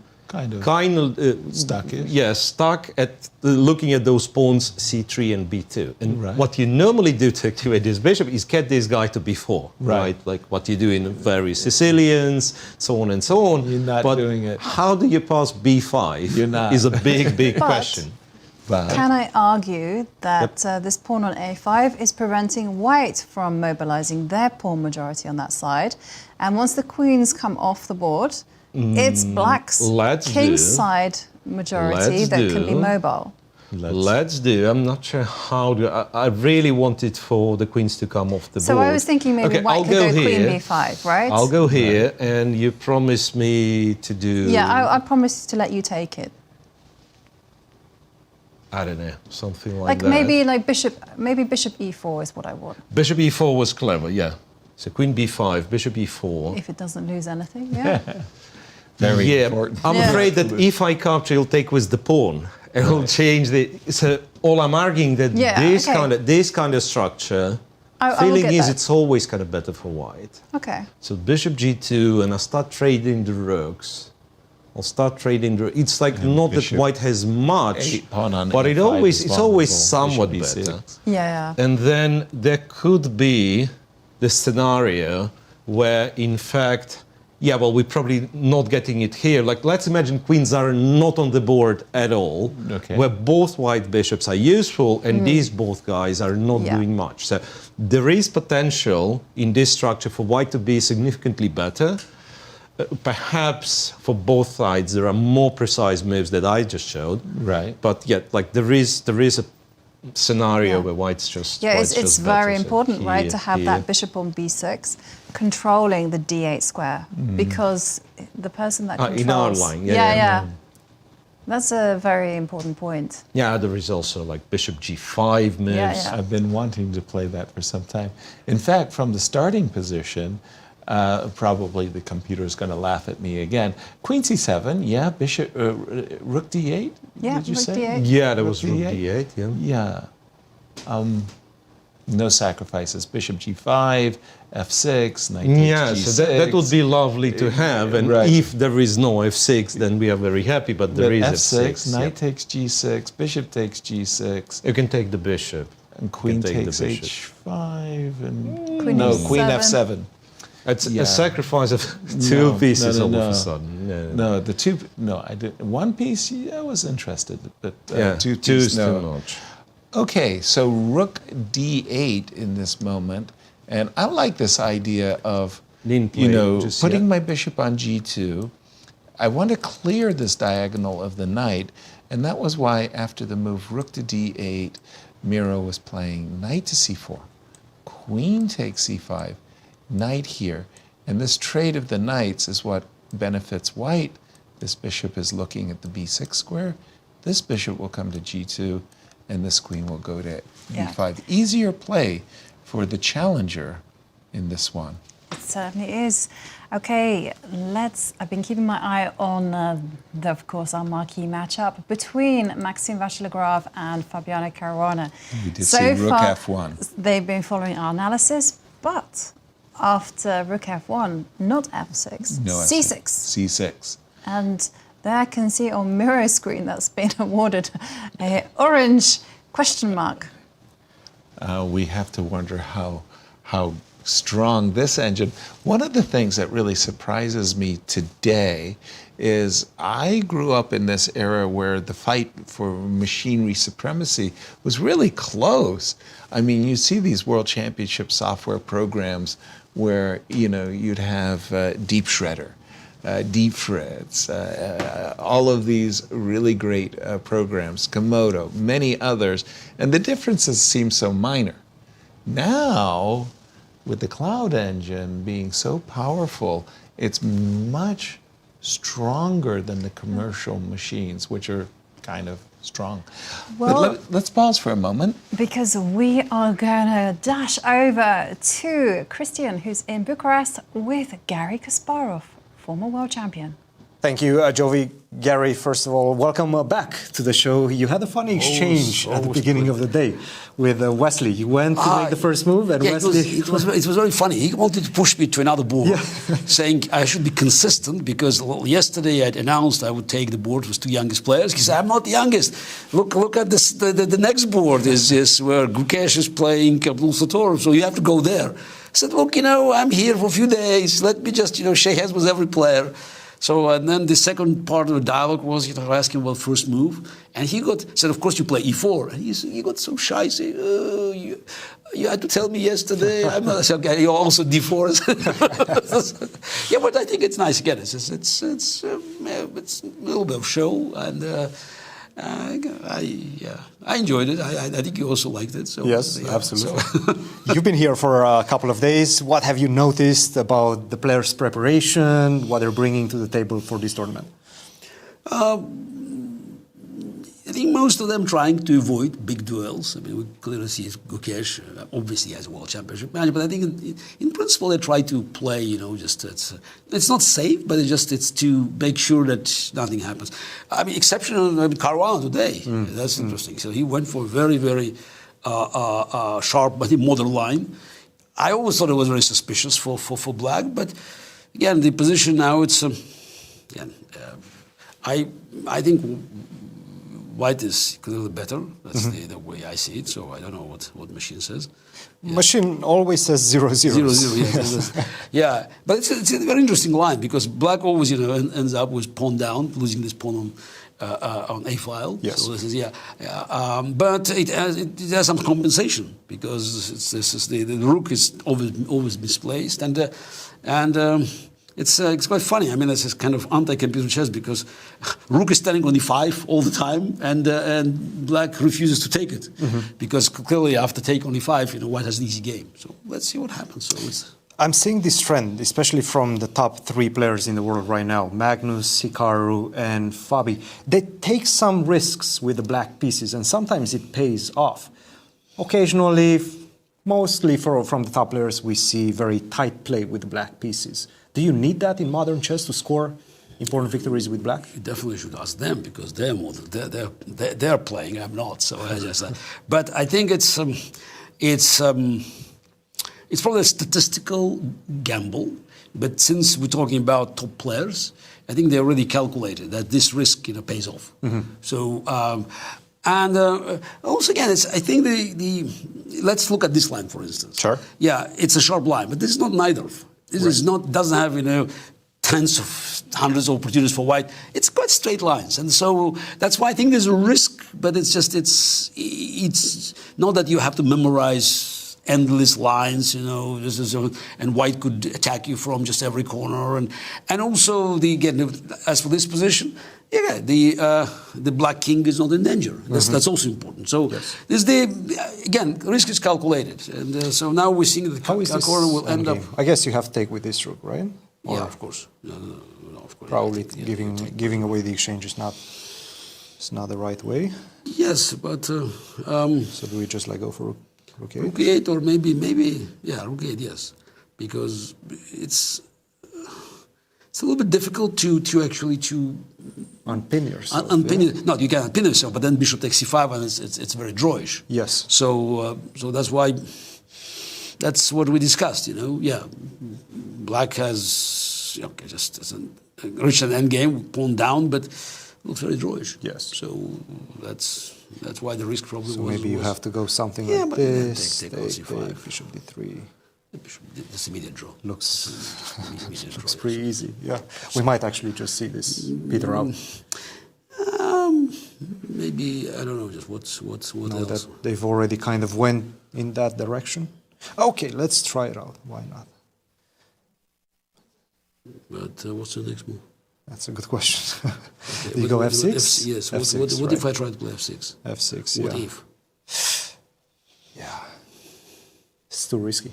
Kind of stuck-ish. Yeah, stuck at looking at those pawns c3 and b2. And what you normally do to activate this bishop is get this guy to b4, right? Like what you do in various Sicilians, so on and so on. You're not doing it. How do you pass b5? You're not. Is a big question. But can I argue that this pawn on a5 is preventing white from mobilizing their pawn majority on that side? And once the queens come off the board, it's black's kingside majority that can be mobile. Let's do. I'm not sure how to. I really wanted for the queens to come off the board. So I was thinking maybe white could go queen b5, right? I'll go here, and you promise me to do. Yeah, I promise to let you take it. I don't know, something like that. Maybe bishop e4 is what I want. Bishop e4 was clever, yeah. So queen b5, bishop e4. If it doesn't lose anything, yeah. Very important. I'm afraid that if I capture, you'll take with the pawn. It will change the. So all I'm arguing that this kind of structure. Feeling is it's always kind of better for white. Okay. So bishop g2, and I start trading the rooks. It's like not that white has much, but it's always somewhat better. Yeah. And then there could be the scenario where, in fact, we're probably not getting it here. Like, let's imagine queens are not on the board at all, where both white bishops are useful and these both guys are not doing much. So there is potential in this structure for white to be significantly better. Perhaps for both sides there are more precise moves that I just showed. Right. But there is a scenario where white's just it's very important, right, to have that bishop on b6 controlling the d8 square, because the person that controls in our line, that's a very important point. Yeah, there is also like bishop g5 moves. I've been wanting to play that for some time. In fact, from the starting position, probably the computer is going to laugh at me again. Queen c7, bishop, rook d8, did you say? D8. Yeah, there was rook d8, No sacrifices. Bishop g5, f6, knight takes g6. So that would be lovely to have, and if there is no f6, then we are very happy, but there is f6. Knight takes g6, bishop takes g6. You can take the bishop. And queen takes h5, and queen f7. It's a sacrifice of two pieces all of a sudden. I didn't. One piece, I was interested, but two is too much. Okay, so rook d8 in this moment, and I like this idea of putting my bishop on g2. I want to clear this diagonal of the knight, and that was why after the move rook to d8, Miro was playing knight to c4, queen takes c5, knight here, and this trade of the knights is what benefits white. This bishop is looking at the b6 square. This bishop will come to g2, and this queen will go to b5. Easier play for the challenger in this one. It certainly is. Okay, I've been keeping my eye on, of course, our marquee matchup between Maxime Vachier-Lagrave and Fabiano Caruana. We did see rook f1. They've been following our analysis, but after rook f1, not f6, c6. C6. And There I can see on mirror screen that's been awarded an orange question mark. We have to wonder how strong this engine. One of the things that really surprises me today is I grew up in this era where the fight for machinery supremacy was really close. I mean, you see these World Championship software programs where, you know, you'd have Deep Shredder, Deep Fritz, all of these really great programs, Komodo, many others, and the differences seem so minor. Now, with the cloud engine being so powerful, it's much stronger than the commercial machines, which are kind of strong. Well, let's pause for a moment. Because we are going to dash over to Cristian, who's in Bucharest with Garry Kasparov, former world champion. Thank you, Jovi. Garry, first of all, welcome back to the show. You had a funny exchange at the beginning of the day with Wesley. You went to make the first move, and Wesley... It was very funny. He wanted to push me to another board, saying I should be consistent because yesterday I'd announced I would take the board with 2 youngest players. He said, I'm not the youngest. Look at this. The next board is where Gukesh is playing Abdusattorov, so you have to go there. I said, look, you know, I'm here for a few days. Let me just, you know, shake hands with every player. So and then the second part of the dialogue was, you know, asking about first move, and he said, of course you play e4, and he got so shy, saying, you had to tell me yesterday. I'm not. I said, okay, you're also d4. Yeah, but I think it's nice again. It's a little bit of show, and I enjoyed it. I think you also liked it. So, yes, yeah, absolutely. So. You've been here for a couple of days. What have you noticed about the players' preparation, what they're bringing to the table for this tournament? I think most of them trying to avoid big duels. I mean, we clearly see Gukesh obviously has a world championship match, but I think in principle they try to play, you know, just it's not safe, but it's to make sure that nothing happens. I mean, exceptional Caruana today. That's interesting. So he went for a very, very sharp, but modern line. I always thought it was very suspicious for Black, but again, the position now it's I think White is clearly better. That's the way I see it. So I don't know what machine says. Yeah. Machine always says 0-0. 0-0. Yes. Yeah, but it's a very interesting line because Black always, you know, ends up with pawn down, losing this pawn on a file. Yes. So this is but it has some compensation because the rook is always misplaced and. It's quite funny. I mean, it's this kind of anti-computer chess because Rook is standing on e5 all the time, and Black refuses to take it because clearly after take on e5, you know, White has an easy game. So let's see what happens. So I'm seeing this trend, especially from the top 3 players in the world right now: Magnus, Hikaru, and Fabi. They take some risks with the Black pieces, and sometimes it pays off. Occasionally, mostly from the top players, we see very tight play with the Black pieces. Do you need that in modern chess to score important victories with Black? You definitely should ask them because they're more they're playing. I'm not. So I just. But I think it's probably a statistical gamble. But since we're talking about top players, I think they already calculated that this risk, you know, pays off. So. And also, again, I think let's look at this line, for instance. Sure. Yeah, it's a sharp line, but this is not neither. This is not, doesn't have, you know, tens of hundreds of opportunities for White. It's quite straight lines. And so that's why I think there's a risk, but it's just, it's not that you have to memorize endless lines, you know, and White could attack you from just every corner. And also, again, as for this position, yeah, the Black King is not in danger. That's also important. So this again, risk is calculated, and so now we're seeing that the corner will end up. I guess you have to take with this rook, right? Or yeah, of course. No, of course. Probably giving away the exchange is not the right way. Yes, but so do we just go for rook 8? Rook 8 or maybe rook 8, yes, because it's a little bit difficult to actually unpin yourself. No, you can unpin yourself, but then bishop takes c5, and it's very drawish. Yes. So that's why. That's what we discussed. You know, yeah, Black has looks okay, just as a rich and endgame, pawn down, but looks very drawish. Yes. So that's why the risk probably So was. maybe you have to go something Yeah, like but this. take on C5. Bishop D3. This immediate draw. Looks Immediate looks draw, pretty easy. Yeah, we might actually just see this peter out. Maybe I don't know. Just what Know else? that they've already kind of went in that direction. Okay, let's try it out. Why not? But what's the next move? That's a good question. Okay, Do you go F6? Yes. F6, What right. if I try to play F6? F6, What yeah. if? Yeah. It's too risky.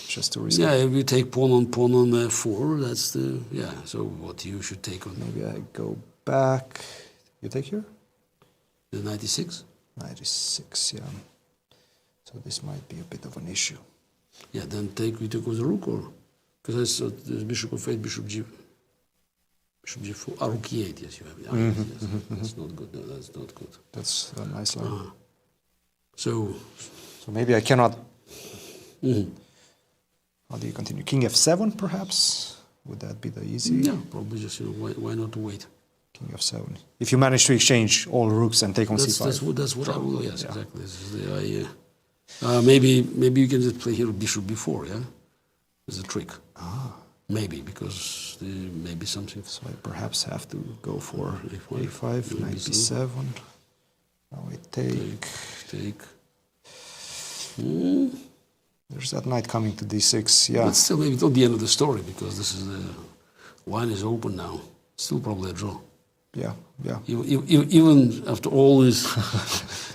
Just too risky. Yeah, if you take pawn on F4, that's the So what you should take on Maybe I go back. You take here? the 96? 96, yeah. So this might be a bit of an issue. Yeah, then we take with the rook, or because I saw there's bishop of 8, bishop G4, rook E8. Yes, you have. Yes. That's not good. No, that's not good. That's a nice line. So maybe I cannot. How do you continue? King F7, perhaps? Would that be the easy? yeah, probably just why not wait? King F7. If you manage to exchange all rooks and take on C5. That's what I will. Yes, exactly. This is the idea. Maybe you can just play here bishop B4. Yeah, as a trick. Maybe because maybe something. So I perhaps have to go for A5, A5, knight B7. Now I take. There's that knight coming to D6. Yeah. But still, maybe it's not the end of the story because this is the line is open now. Still probably a draw. Yeah. Even after all these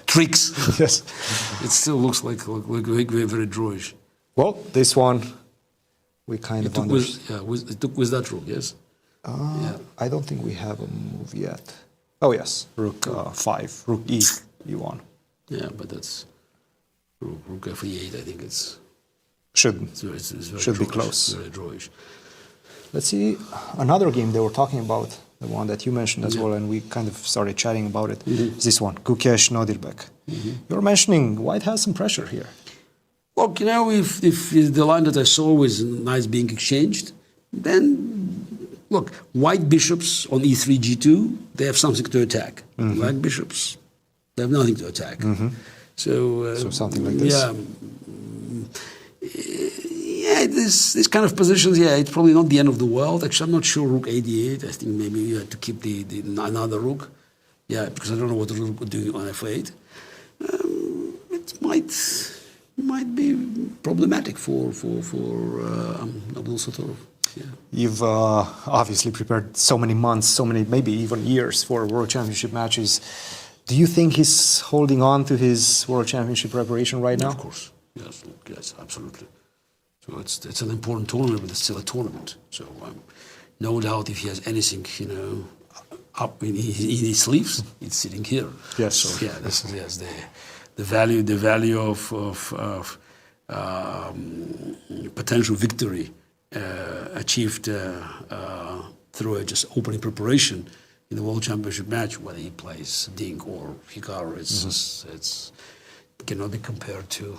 tricks, Yes. it still looks like very, very drawish. Well, this one we kind It of took understand. with that rook, yes. I don't think we have a move yet. Oh yes, rook 5, rook E1. Yeah, but that's rook F8. I think it's Should very Should be drawish, close. Very drawish. Let's see another game they were talking about, the one that you mentioned as well, and we kind of started chatting about it. This one, Gukesh Nodirbek. You're mentioning White has some pressure here. Look, if the line that I saw was knights being exchanged, then look, white bishops on E3, G2, they have something to attack. Black bishops, they have nothing to attack. So something like this. Yeah, this kind of positions, it's probably not the end of the world. Actually, I'm not sure rook A8. I think maybe you have to keep the another rook. Yeah, because I don't know what the rook would do on F8. It might be problematic for Abdusattorov. Yeah. You've obviously prepared so many months, so many, maybe even years for World Championship matches. Do you think he's holding on to his World Championship preparation right now? Of course. Yes, absolutely. So it's an important tournament, but it's still a tournament. So no doubt if he has anything, up in his sleeves, it's sitting here. Yes. So this is the value of potential victory achieved through just opening preparation in the World Championship match, whether he plays Deac or Incr, it's cannot be compared to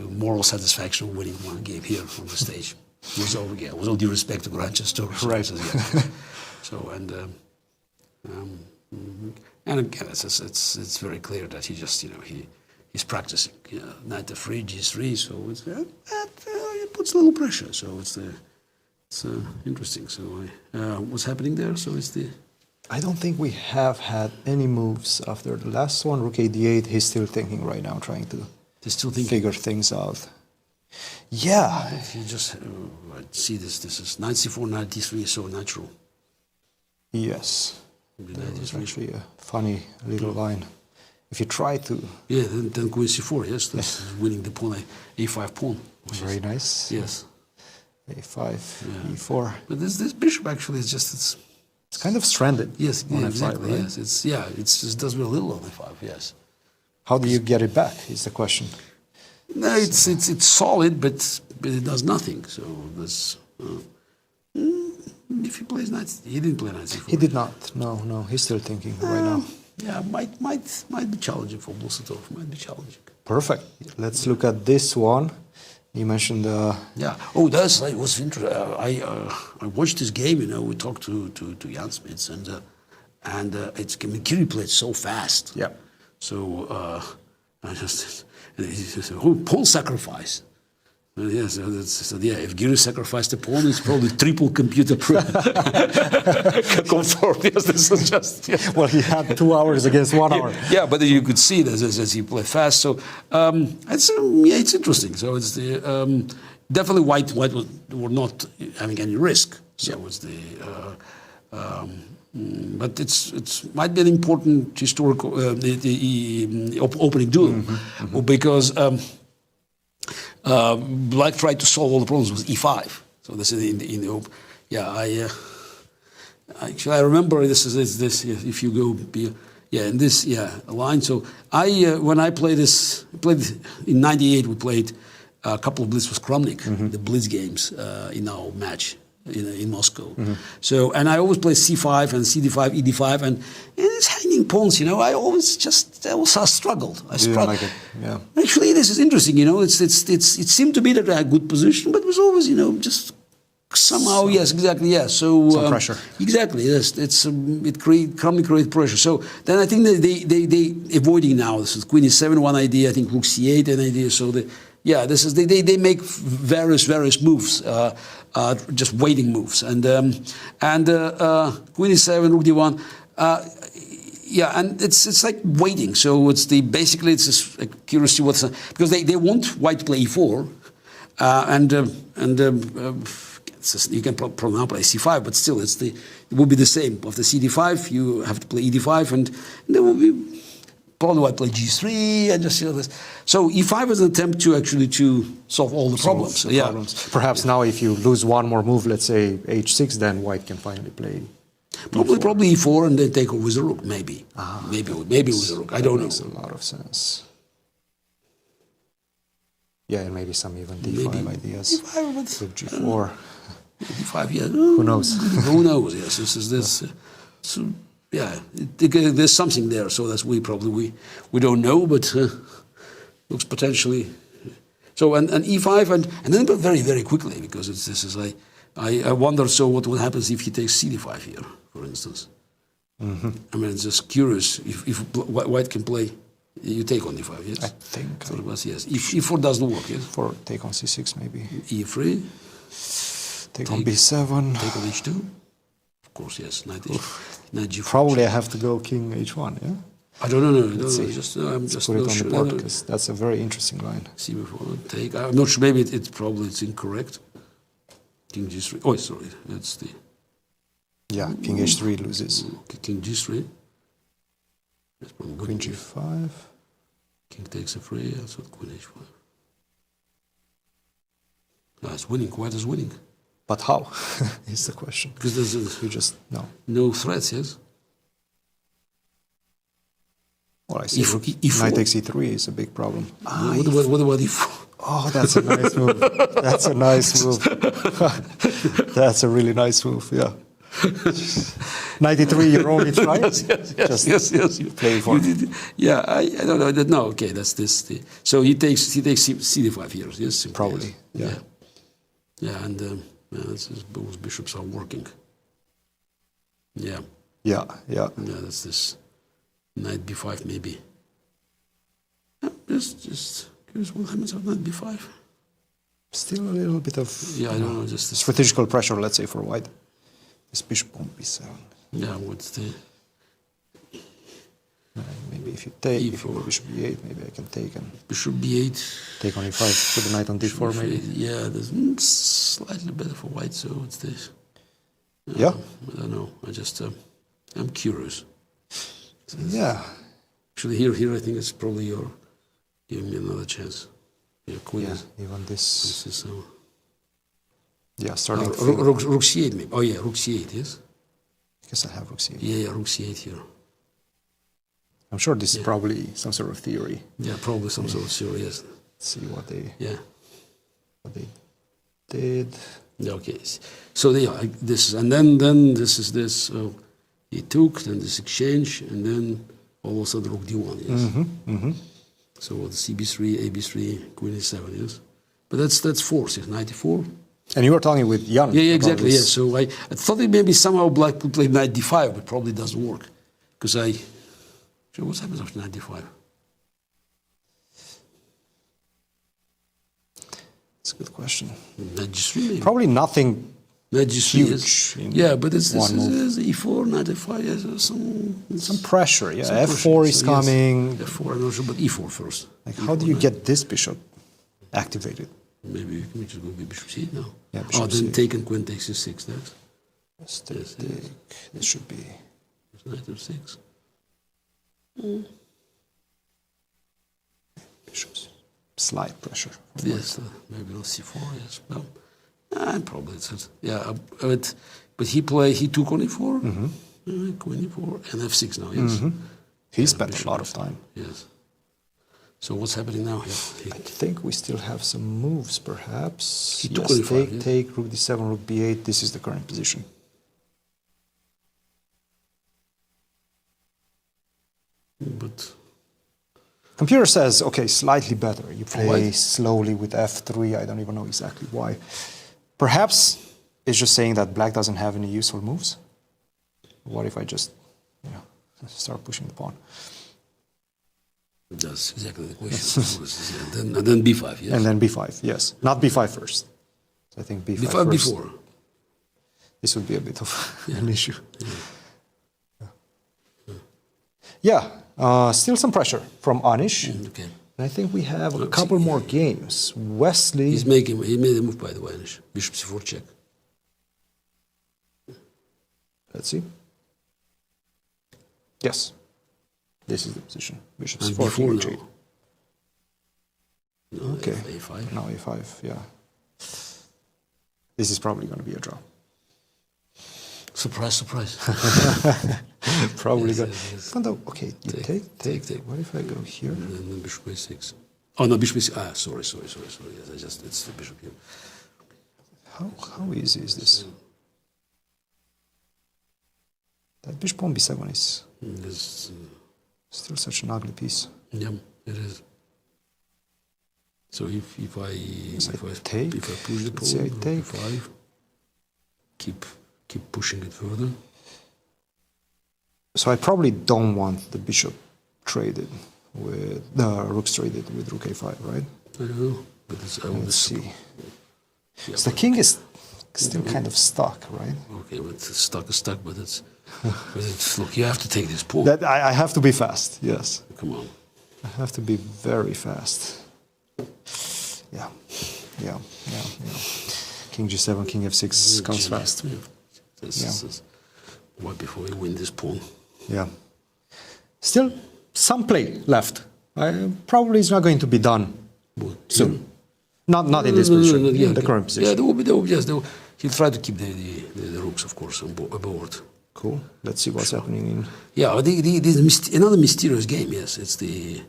moral satisfaction of winning one game here on the stage. With all due respect to Grand Chess Tour. Right. So and again, it's very clear that he just he's practicing. Knight F3, G3. So it puts a little pressure. So it's interesting. So what's happening there? So it's the. I don't think we have had any moves after the last one. Rook A8, he's still thinking right now, trying to figure things out. Yeah. If you just see this is knight C4, knight D3 is so natural. Yes. It's actually a funny little line. If you try to... Yeah, then queen C4, yes, that's winning the pawn, A5 pawn. Very nice. Yes. A5, E4. But this bishop actually is just... It's kind of stranded. Yes, on exactly. F5, right? Yes, it does me a little on F5. Yes. How do you get it back? Is the question. No, it's solid, but it does nothing. So that's if he plays knight, he didn't play knight C4. He did not. No, he's still thinking right now. Yeah, might be challenging for Abdusattorov. Might be challenging. Perfect. Let's look at this one. You mentioned. Yeah. Oh, that's it was interesting. I watched this game. We talked to Jan Smits, and it's Giri played so fast. Yeah. So I just he said, "Oh, pawn sacrifice." And yeah, so if Giri sacrificed the pawn, it's probably triple computer confirmed. Yes, this is just. Yeah. Well, he had 2 hours against 1 hour. Yeah, but you could see this as he played fast. So it's interesting. So it's the definitely white were not having any risk. So it's the. But it's might be an important historical opening duel because Black tried to solve all the problems with e5. So this is in the open. Yeah, I remember this if you go in this line. So when I played in '98 we played a couple of blitz with Kramnik, the blitz games in our match. In Moscow, so and I always play c5 and cd5, ed5, and it's hanging pawns. I always struggled. I struggled. Like it. Yeah. Actually, this is interesting. It seemed to be that I had a good position, but it was always just somehow yes, exactly yes. So some pressure. Exactly. Yes, Kramnik create pressure. So then I think they avoiding now. This is Queen e7 one idea. I think Rook c8 an idea. So they make various moves. Just waiting moves, and Queen e7, Rook d1, and it's like waiting. So it's just like curiosity because they want white to play e4, you can probably now play c5, but still it will be the same. After cd5, you have to play ed5, and there will be. Probably white play g3 and just this. So e5 is an attempt to solve all the problems. Perhaps now if you lose one more move, let's say h6, then white can finally play. Probably e4 and then take over with the rook. Maybe with the rook. I don't know. Makes a lot of sense. Yeah, and maybe some even d5 ideas. d5 with g4. d5. Yeah. Who knows? Who knows? Yes. This is this. Yeah, there's something there. So that's we don't know, but looks potentially. So and e5 and then very very quickly because I wonder. So what will happen if he takes cd5 here, for instance? I mean, it's just curious if white can play. You take on e5, yes. I think. So it was yes. E4 doesn't work, yes. For take on c6 maybe. e3. Take on b7. Take on h2. Of course, yes. Knight g4. Probably I have to go king h1, yeah? I don't know. Let's see. I'm just put it not on sure. the board because that's a very interesting line. See before take. I'm not sure. Maybe it's incorrect. King g3. Oh, sorry. That's the. Yeah, king h3 loses. King g3. Queen g5. King takes a3. That's what queen h5. It's winning. White is winning. But how is the question? Because there's no threats, yes? Well, I see knight takes e3 is a big problem. What about e4? Oh, that's a nice move. That's a nice move. That's a really nice move, yeah. 93, your only try? Yes. You play for. Yeah, I don't know. No, okay, that's this. So he takes cd5 here, yes? Probably, yeah. Yeah, and both bishops are working. Yeah. Yeah. Yeah, that's this. Knight b5 maybe. Yeah, just curious what happens on knight b5. Still a little bit of I don't know, just this strategical pressure, let's say, for white. This bishop on b7. Yeah, what's the maybe if you take e4, bishop b8, maybe I can take and bishop b8. Take on e5 with the knight on d4 maybe. Yeah, that's slightly better for white, so it's this. Yeah. I don't know. I just I'm curious. Yeah. Actually, here I think it's probably you're giving me another chance. Yeah, queen. Yeah, even this is yeah, starting. Rook c8 maybe. Oh yeah, rook c8. Yes. I guess I have rook c8. Yeah, rook c8 here. I'm sure this is probably some sort of theory. Yeah, probably some sort of theory. Yes. Let's see what they. Yeah. What they did. Yeah. Okay. So this is, and then this is this. So he took, then this exchange, and then all of a sudden rook d1. Yes. So what? cb3, ab3, queen a7. Yes. But that's 94. And you were talking with Jan. Yeah, exactly. Yeah. This. So I thought that maybe somehow Black could play 95, but probably doesn't work because So what happens after 95? That's a good question. Maybe. Probably nothing huge. Yeah, but it's E4, 95. Yes, some pressure. Yeah, some F4 pressure. is coming. Yes. F4, I'm not sure, but E4 first. Like, how do you get this bishop activated? Maybe we just go with bishop c now. Yeah, bishop then c. take and queen takes e6 next. Let's take. This should be. Knight f6. Bishops. Slight pressure. Yes, maybe we'll c4. Yes, well, probably it's it. Yeah, but he took on e4, queen e4, and f6 now. Yes, he spent a lot of time. Yes. So what's happening now? I think we still have some moves, perhaps. He took take rook d7, rook b8. This is the current position. But computer says, okay, slightly better. You play slowly with f3. I don't even know exactly why. Perhaps it's just saying that black doesn't have any useful moves. What if I just start pushing the pawn? That's exactly the question. and then b5, yes? And then b5, yes. Not b5 first. So I think b5 b5 first. before. This would be a bit of an issue. Yeah, still some pressure from Anish. Okay. And I think we have a couple more games. Wesley... He made a move, by the way, Anish. Bishop c4 check. Let's see. Yes. This is the position. Bishop And c4, before king now. h8. No, Okay. a5. Now a5, yeah. This is probably going to be a draw. Surprise, surprise. Probably Yes, good. yes. Okay, you take. What if I go here? And then bishop a6. Oh, no, bishop a6. Sorry. Yes, it's the bishop here. How easy is this? That bishop on b7 is still such an ugly piece. Yeah, it is. So if I push the pawn, I take. f5, keep pushing it further. So I probably don't want the bishop traded with the rooks traded with rook a5, right? I don't know, but Let's see. Yeah, So the king is still kind of stuck, right? Okay, but stuck, but it's. Look, you have to take this pawn. That I have to be fast. Yes. Come on. I have to be very fast. Yeah. King g7, king f6 comes fast. Why before we win this pawn? Yeah. Still some play left. Probably it's not going to be done soon. Not in this position. In the current position. Yeah, there will be he'll try to keep the rooks, of course, aboard. Cool. Let's see what's happening in. Yeah, another mysterious game. Yes, it's the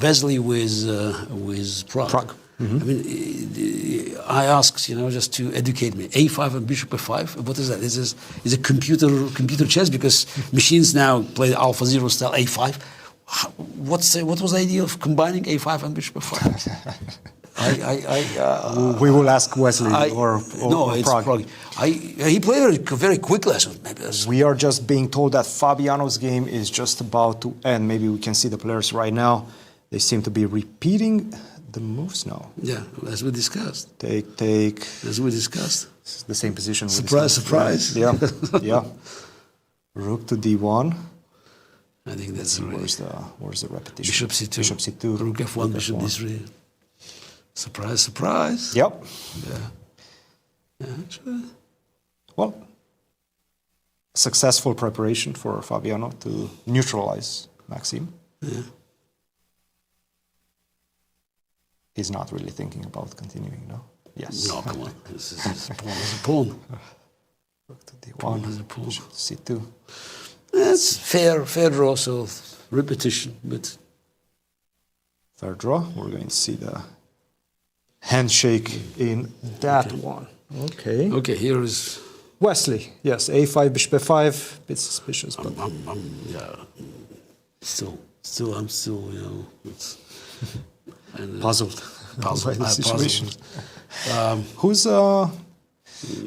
Wesley with Prague. Mm-hmm. I mean, I asked, just to educate me. A5 and bishop f5. What is that? Is it computer chess? Because machines now play Alpha Zero style A5. What was the idea of combining A5 and bishop f5? We will ask Wesley or it's Prague. He played a very quick lesson. Maybe we are just being told that Fabiano's game is just about to end. Maybe we can see the players right now. They seem to be repeating the moves now. Yeah, as we discussed. Take. As we discussed. It's the same position. Surprise. Yeah. Rook to d1. I think that's where's the repetition? Bishop c2. Bishop c2. Rook f1, bishop d3. Surprise. Yep. Yeah. Actually. Well, successful preparation for Fabiano to neutralize Maxime. Yeah. He's not really thinking about continuing, no? Yes. No, come on. This is a pawn. Rook to d1. Pawn is a pawn. c2. That's fair draw, so repetition, but... Fair draw. We're going to see the handshake in that one. Okay. Okay, here is... Wesley, yes, a5, bishop f5, bit suspicious, but... Still, I'm still, it's... puzzled. by the situation. Puzzle.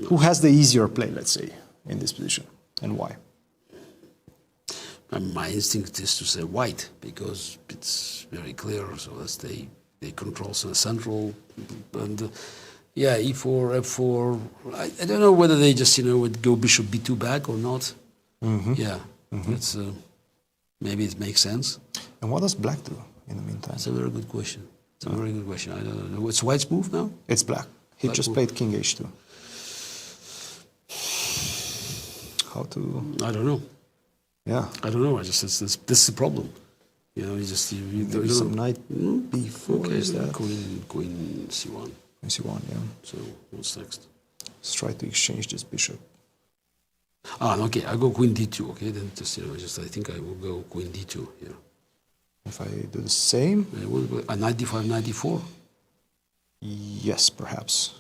Who has the easier play, let's say, in this position, and why? My instinct is to say white because it's very clear. So as they control central, and e4, f4. I don't know whether they just would go bishop b2 back or not. It's maybe it makes sense. And what does black do in the meantime? That's a very good question. It's a very good question. I don't know. It's white's move now. It's black. He Black just move. played king h2. How to? I don't know. Yeah. I don't know. I just this is the problem. You just you Maybe some knight b4. Okay, Is that queen c1. c1? Yeah. So what's next? Let's try to exchange this bishop. Okay. I go queen d2. Okay, then I think I will go queen d2. Yeah. If I do the same. I will go knight d5, knight d4. Yes, perhaps.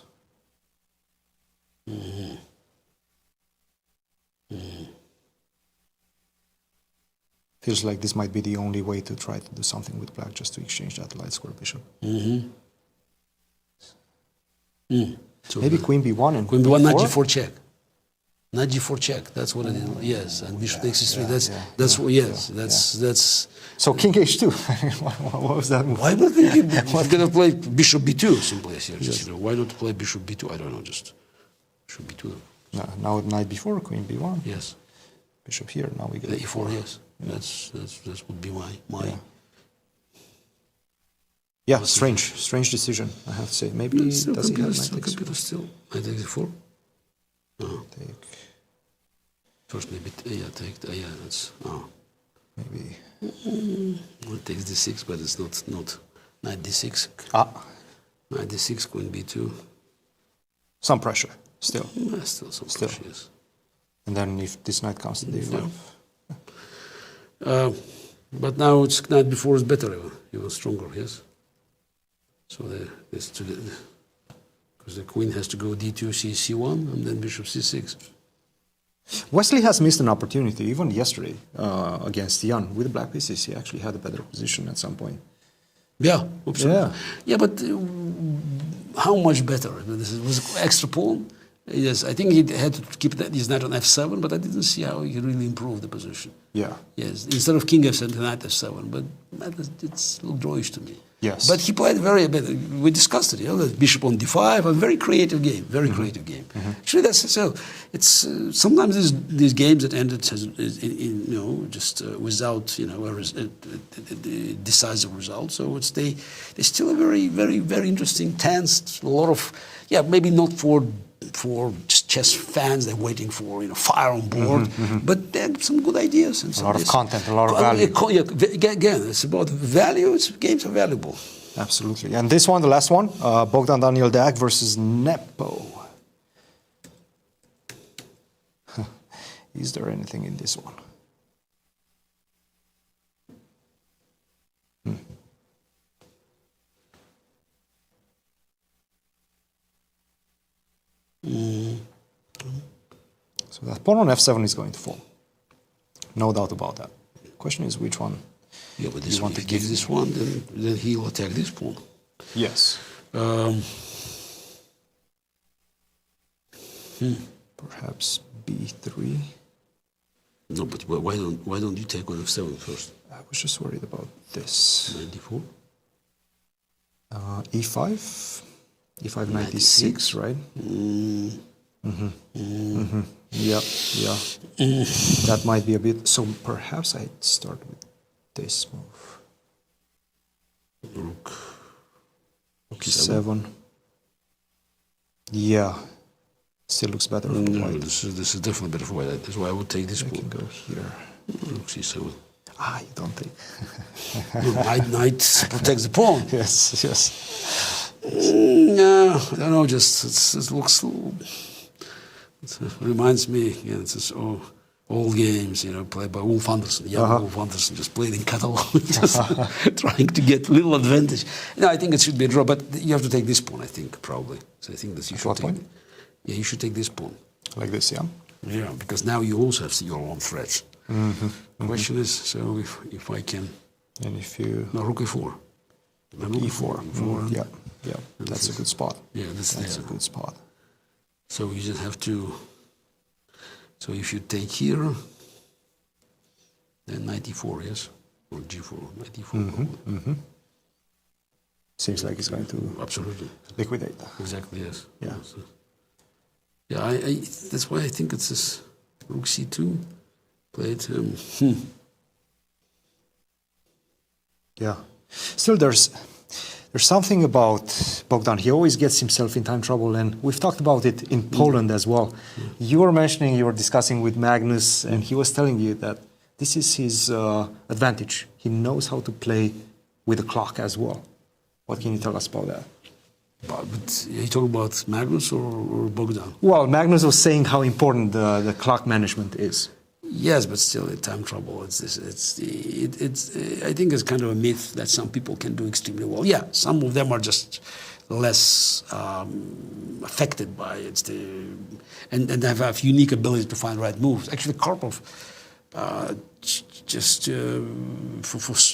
Feels like this might be the only way to try to do something with black, just to exchange that light square bishop. So Maybe queen b1 and queen b1, knight g4 check. Knight g4 check. That's what it is. Yes, and bishop takes h3. That's. So king h2. What was that move? Why not? We're gonna play bishop b2 someplace here. Just, why not play bishop b2? I don't know. Just bishop b2. No, now knight b4, queen b1. Yes. Bishop here. Now we get e4. Yes. That would be my. Yeah, strange decision. I have to say. Maybe does he have knight computer still? Knight takes e4. Take. First maybe take. That's Maybe. It takes d6, but it's not knight d6. Knight d6, queen b2. Some pressure still. Still some pressure. Yes. And then if this knight comes to d5. But now it's knight b4 is better, even stronger. Yes. So because the queen has to go d2, c1, and then bishop c6. Wesley has missed an opportunity, even yesterday, against Jan. With the black pieces, he actually had a better position at some point. Yeah, absolutely. Yeah, but how much better? This was extra pawn. Yes, I think he had to keep his knight on f7, but I didn't see how he really improved the position. Yeah. Yes, instead of king f7, knight f7, but it's a little drawish to me. Yes. But he played we discussed it, the bishop on d5, a very creative game, creative game. Actually, that's so. It's sometimes these games that ended without a decisive result. So they're still a very, very, very interesting, tense. A lot of maybe not for just chess fans, they're waiting for fire on board, but there are some good ideas and a lot of content, a lot of value. Again, it's about value. Games are valuable. Absolutely. And this one, the last one, Bogdan Deac versus Nepo. Is there anything in this one? So that pawn on f7 is going to fall. No doubt about that. The question is which one. Yeah, but this one, if he gives this one, then he'll attack this pawn. Yes. Perhaps b3. No, but why don't you take on f7 first? I was just worried about this. 94. e5. e5, 96, right? Yeah. That might be a bit. So perhaps I'd start with this move. Rook e7. Yeah. Still looks better for white. This is definitely better for white. That's why I would take this I pawn. can go here. Rook c7. You don't take. Knight protects the pawn. Yes. No, I don't know. Just it looks. It reminds me. It's just old games, played by Wolf Anderson. Wolf Anderson just played in Catalan, just trying to get a little advantage. I think it should be a draw, but you have to take this pawn. I think probably. So I think that you should take. Point? Yeah, you should take this pawn. Like this, yeah. Yeah, because now you also have your own threats. The question is, so if I can. And if you. No, rook e4. E4. Yeah. Yeah, that's a good spot. Yeah, that's a good spot. So you just have to. So if you take here, then 94, yes, or G4, 94. Seems like he's going to absolutely liquidate that. Exactly, yes. Yeah. So, yeah, that's why I think it's this Rook C2 played. Yeah. Still, there's something about Bogdan. He always gets himself in time trouble, and we've talked about it in Poland as well. You were mentioning, you were discussing with Magnus, and he was telling you that this is his advantage. He knows how to play with the clock as well. What can you tell us about that? But you talk about Magnus or Bogdan? Well, Magnus was saying how important the clock management is. Yes, but still, in time trouble, I think it's kind of a myth that some people can do extremely well. Yeah, some of them are just less affected by it, and have unique ability to find right moves. Actually, Karpov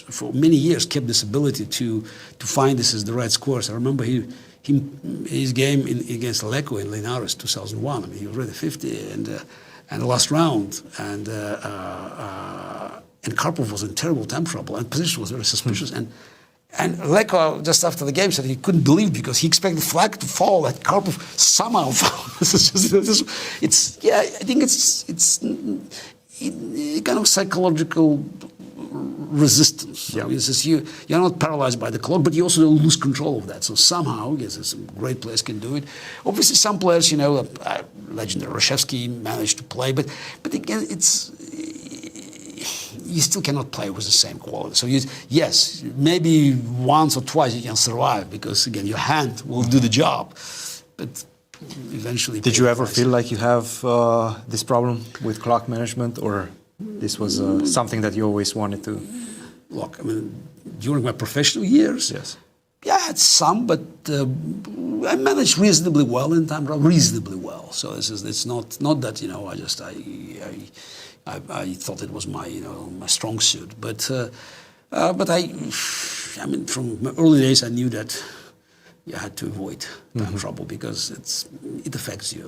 for many years kept this ability to find this as the right scores. I remember his game against Aleko in Linares 2001. I mean, he was already 50 and the last round, and Karpov was in terrible time trouble, and position was very suspicious. And Leko, just after the game, said he couldn't believe because he expected the flag to fall, that Karpov somehow fell. I think it's kind of psychological resistance. Yeah. You're not paralyzed by the clock, but you also don't lose control of that. So somehow, yes, some great players can do it. Obviously, some players, legendary Rashevsky managed to play, but again, you still cannot play with the same quality. So yes, maybe once or twice you can survive because again, your hand will do the job, but eventually. Did you ever feel like you have this problem with clock management, or this was something that you always wanted to? Look, I mean, during my professional years, yes, yeah, I had some, but I managed reasonably well in time, reasonably well. So it's not that I thought it was my my strong suit, but I mean, from my early days I knew that you had to avoid time trouble because it affects you,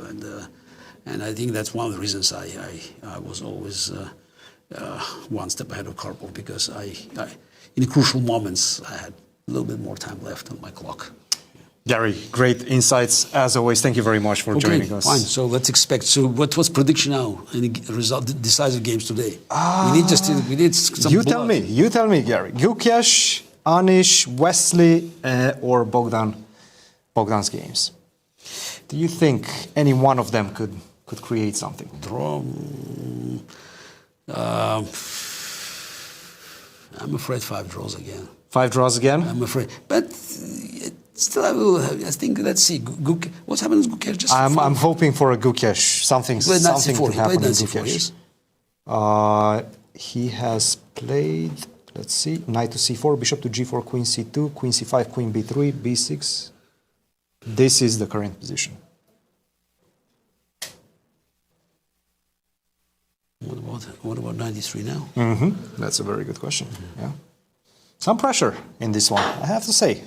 and I think that's one of the reasons I was always one step ahead of Karpov, because I in crucial moments I had a little bit more time left on my clock. Gary, great insights as always. Thank you very much for joining us. Fine. So let's expect. So what's prediction now? Any result, decisive games today? We need some. You tell me, Gary. Gukesh, Anish, Wesley, or Bogdan's games. Do you think any one of them could create something? Draw. I'm afraid 5 draws again. 5 draws again? I'm afraid, but. Still, I think. Let's see. What's happened with Gukesh? I'm hoping for a Gukesh. Something to happen in Gukesh. He has played. Let's see. Knight to c4, bishop to g4, queen c2, queen c5, queen b3, b6. This is the current position. What about 93 now? That's a very good question. Yeah, some pressure in this one, I have to say.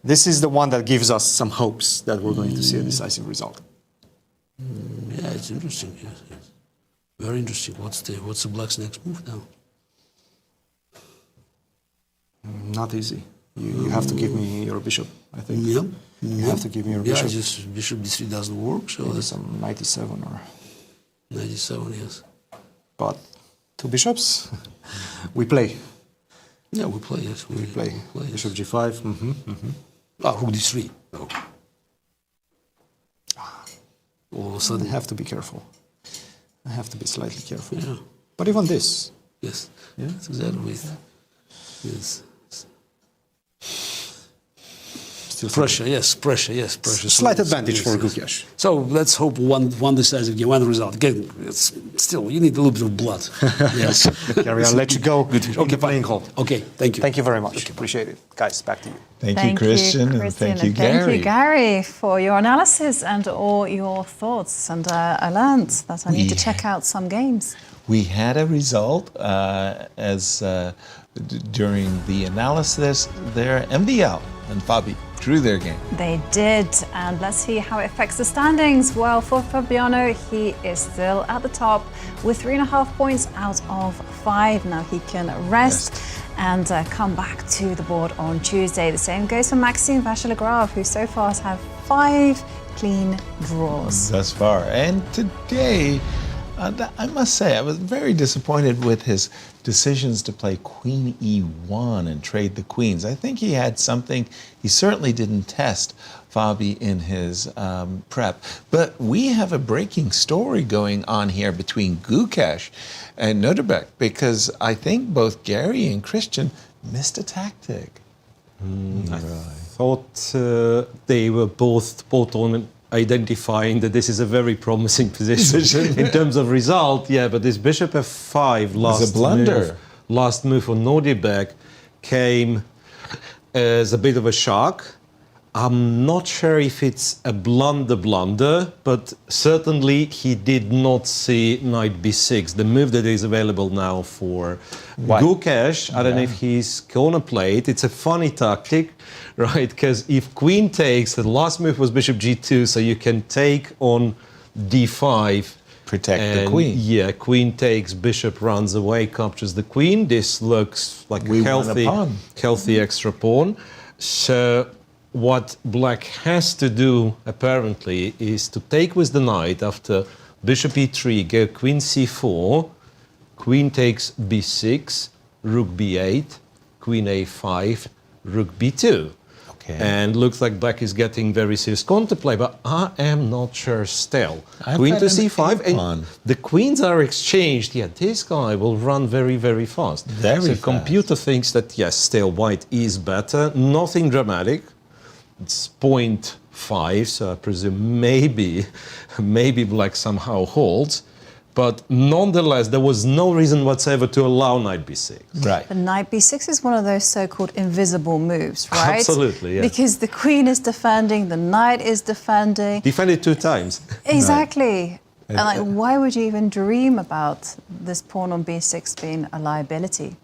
This is the one that gives us some hopes that we're going to see a decisive result. Yeah, it's interesting. Yes. Very interesting. What's the Black's next move now? Not easy. You have to give me your bishop, I think. Yeah. You have to give me your bishop. Yeah, just bishop d3 doesn't work. So maybe some 97 or... 97, yes. But 2 bishops, we play. Yeah, we play, yes. We play. Bishop g5. Rook d3. No. All of a sudden. I have to be careful. I have to be slightly careful. Yeah. But even this. Yes. Yeah. That's exactly it. Yes. Still pressure, yes. Slight advantage for Gukesh. So let's hope one decisive game, one result. Again, still, you need a little bit of blood. Yes. Gary, I'll let you go. Good. In the playing hall. Okay, thank you. Thank you very much. Okay, appreciate it. Guys, back to you. Thank you, Cristian, and thank you, Gary. Thank you, Gary, for your analysis and all your thoughts. And I learned that I need to check out some games. We had a result during the analysis there. MVL and Fabi drew their game. They did, and let's see how it affects the standings. Well, for Fabiano, he is still at the top with 3.5 points out of 5. Now he can rest and come back to the board on Tuesday. The same goes for Maxime Vachier-Lagrave, who so far has had 5 clean draws. Thus far. And today, I must say, I was very disappointed with his decisions to play Queen E1 and trade the queens. I think he had something. He certainly didn't test Fabi in his prep. But we have a breaking story going on here between Gukesh and Nodirbek, because I think both Gary and Cristian missed a tactic. I thought they were both on identifying that this is a very promising position in terms of result. Yeah, but this bishop f5 last move for Nodirbek came as a bit of a shock. I'm not sure if it's a blunder, but certainly he did not see knight b6, the move that is available now for Gukesh. I don't know if he's gonna play it. It's a funny tactic, right? Because if queen takes, the last move was bishop g2, so you can take on d5. Protect the queen. Yeah, queen takes, bishop runs away, captures the queen. This looks like a healthy extra pawn. So what black has to do, apparently, is to take with the knight after bishop e3, go queen c4, queen takes b6, rook b8, queen a5, rook b2. Okay. And looks like black is getting very serious counterplay, but I am not sure still. Queen to c5, and the queens are exchanged. Yeah, this guy will run very, very fast. So computer thinks that, yes, still white is better. Nothing dramatic. It's 0.5, so I presume maybe black somehow holds. But nonetheless, there was no reason whatsoever to allow knight b6. Right. But knight b6 is one of those so-called invisible moves, right? Absolutely, yeah. Because the queen is defending, the knight is defending. Defended 2 times. Exactly. And like, why would you even dream about this pawn on b6 being a liability?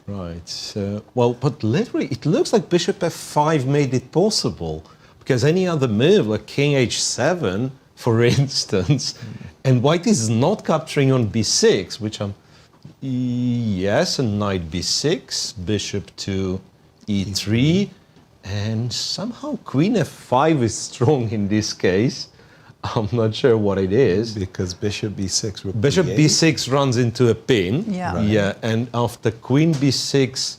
Right. Well, but literally, it looks like bishop f5 made it possible, because any other move, like king h7, for instance, and white is not capturing on b6, which I'm... Yes, and knight b6, bishop to e3, and somehow queen f5 is strong in this case. I'm not sure what it is. Because bishop b6, rook bishop b8. b6 runs into a pin. Yeah. Right. Yeah, and after queen b6,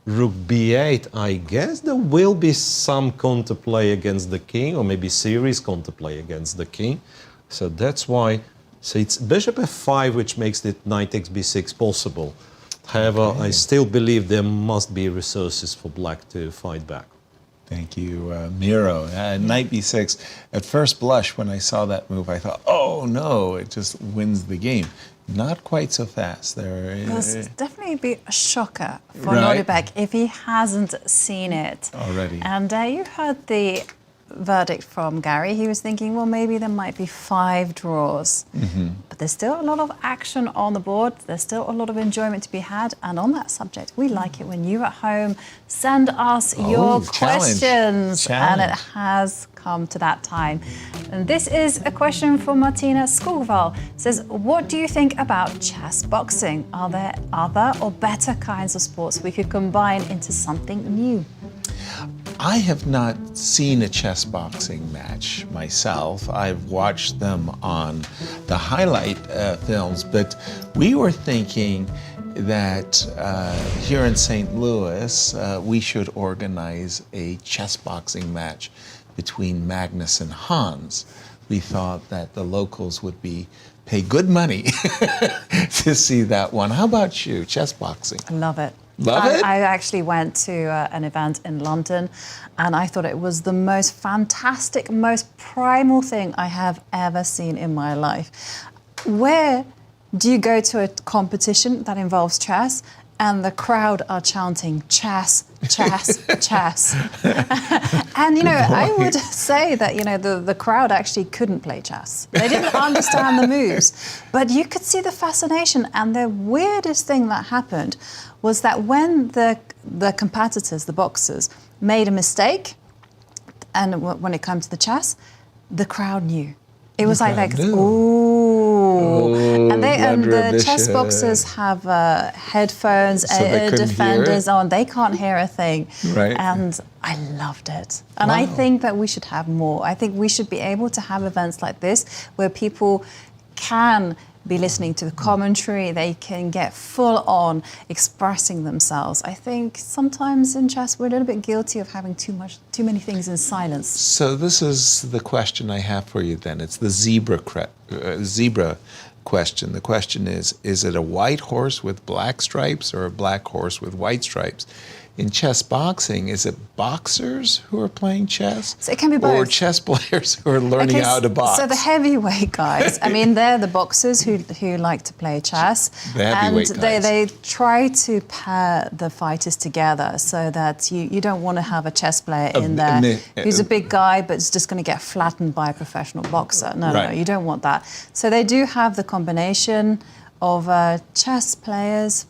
rook b8, I guess there will be some counterplay against the king, or maybe serious counterplay against the king. So that's why. So it's bishop f5, which makes the knight takes b6 possible. However, I still believe there must be resources for black to fight back. Thank you, Miro. Knight b6. At first blush, when I saw that move, I thought, oh no, it just wins the game. Not quite so fast. There's definitely be a shocker for Nodirbek if he hasn't seen it already. And you heard the verdict from Gary. He was thinking, well, maybe there might be 5 draws. But there's still a lot of action on the board. There's still a lot of enjoyment to be had. And on that subject, we like it when you at home send us your questions. And it has come to that time. And this is a question from Martina Skogval. It says, what do you think about chess boxing? Are there other or better kinds of sports we could combine into something new? I have not seen a chess boxing match myself. I've watched them on the highlight films, but we were thinking that here in St. Louis, we should organize a chess boxing match between Magnus and Hans. We thought that the locals would pay good money to see that one. How about you, chess boxing? I love it. Love it? I actually went to an event in London, and I thought it was the most fantastic, most primal thing I have ever seen in my life. Where do you go to a competition that involves chess and the crowd are chanting chess, chess, chess? And, you know, I would say that, you know, the crowd actually couldn't play chess. They didn't understand the moves, but you could see the fascination. And the weirdest thing that happened was that when the competitors, the boxers, made a mistake, and when it comes to the chess, the crowd knew. It was like ooh. And the chess boxers have headphones, defenders on. They can't hear a thing. Right. And I loved it. And I think that we should have more. I think we should be able to have events like this where people can be listening to the commentary, they can get full on expressing themselves. I think sometimes in chess we're a little bit guilty of having too many things in silence. So this is the question I have for you then. It's the zebra question. The question is it a white horse with black stripes or a black horse with white stripes? In chess boxing, is it boxers who are playing chess? So it can be both. Or chess players who are learning how to box? So the heavyweight guys, I mean, they're the boxers who like to play chess. The heavyweight and guys. they try to pair the fighters together so that you don't want to have a chess player in there who's a big guy but is just going to get flattened by a professional boxer. No, you don't want that. So they do have the combination of chess players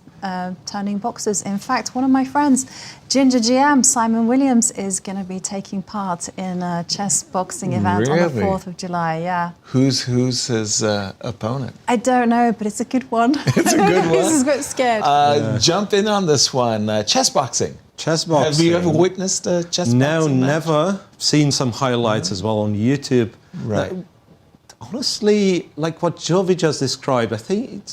turning boxers. In fact, one of my friends, Ginger GM, Simon Williams, is going to be taking part in a chess boxing event on the 4th of July, yeah. Who's his opponent? I don't know, but it's a good one. It's a good one? He's a bit scared. Jump in on this one. Chess boxing. Chess boxing. Have you ever witnessed chess boxing? No, match? never. Seen some highlights as well on YouTube. Right. Honestly, like what Jovi just described, I think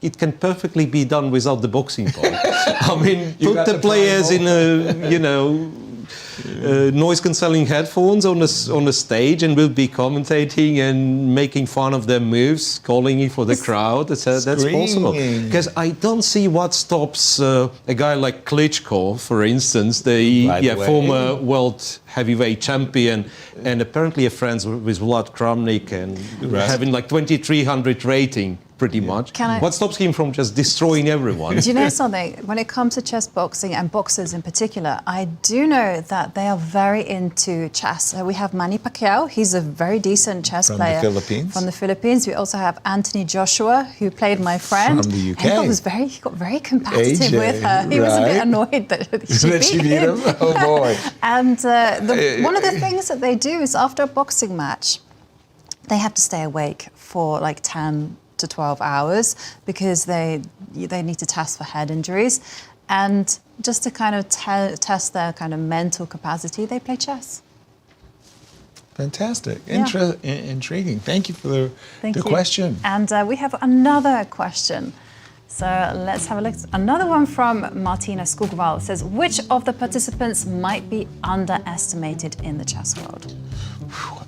it can perfectly be done without the boxing part. I mean, put the players in noise-cancelling headphones on the stage, and we'll be commentating and making fun of their moves, calling it for the crowd. That's possible. Because I don't see what stops a guy like Klitschko, for instance, the former world heavyweight champion, and apparently a friend with Vlad Kramnik, and having like 2,300 rating. Pretty much. What stops him from just destroying everyone? Do you know something? When it comes to chess boxing and boxers in particular, I do know that they are very into chess. We have Manny Pacquiao. He's a very decent chess player. From the Philippines? From the Philippines. We also have Anthony Joshua, who played my friend. From the UK. And he got very competitive with her. He was a bit annoyed that she beat him. Oh, boy. And one of the things that they do is after a boxing match, they have to stay awake for like 10 to 12 hours because they need to test for head injuries, and just to kind of test their kind of mental capacity, they play chess. Fantastic. Intriguing. Thank you for the question. And we have another question. So let's have a look. Another one from Martina Skugval. It says, which of the participants might be underestimated in the chess world?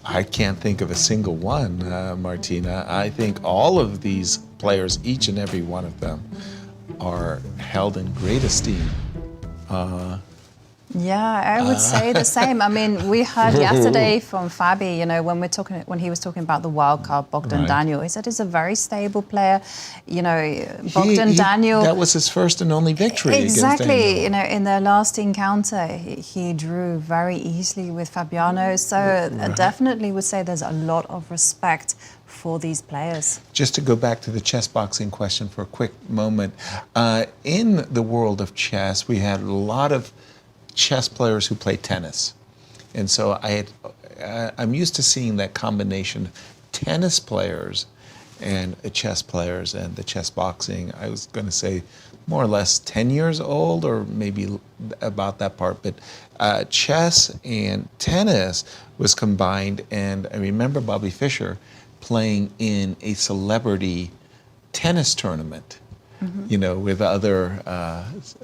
I can't think of a single one, Martina. I think all of these players, each and every one of them, are held in great esteem. Yeah, I would say the same. I mean, we heard yesterday from Fabi, when he was talking about the wildcard Bogdan Daniel, he said he's a very stable player. Bogdan Daniel. That was his first and only victory. Exactly. In their last encounter, he drew very easily with Fabiano. So I definitely would say there's a lot of respect for these players. Just to go back to the chess boxing question for a quick moment, in the world of chess, we had a lot of chess players who play tennis, and so I'm used to seeing that combination of tennis players and chess players, and the chess boxing, I was going to say more or less 10 years old, or maybe about that part, but chess and tennis was combined, and I remember Bobby Fischer playing in a celebrity tennis tournament. With other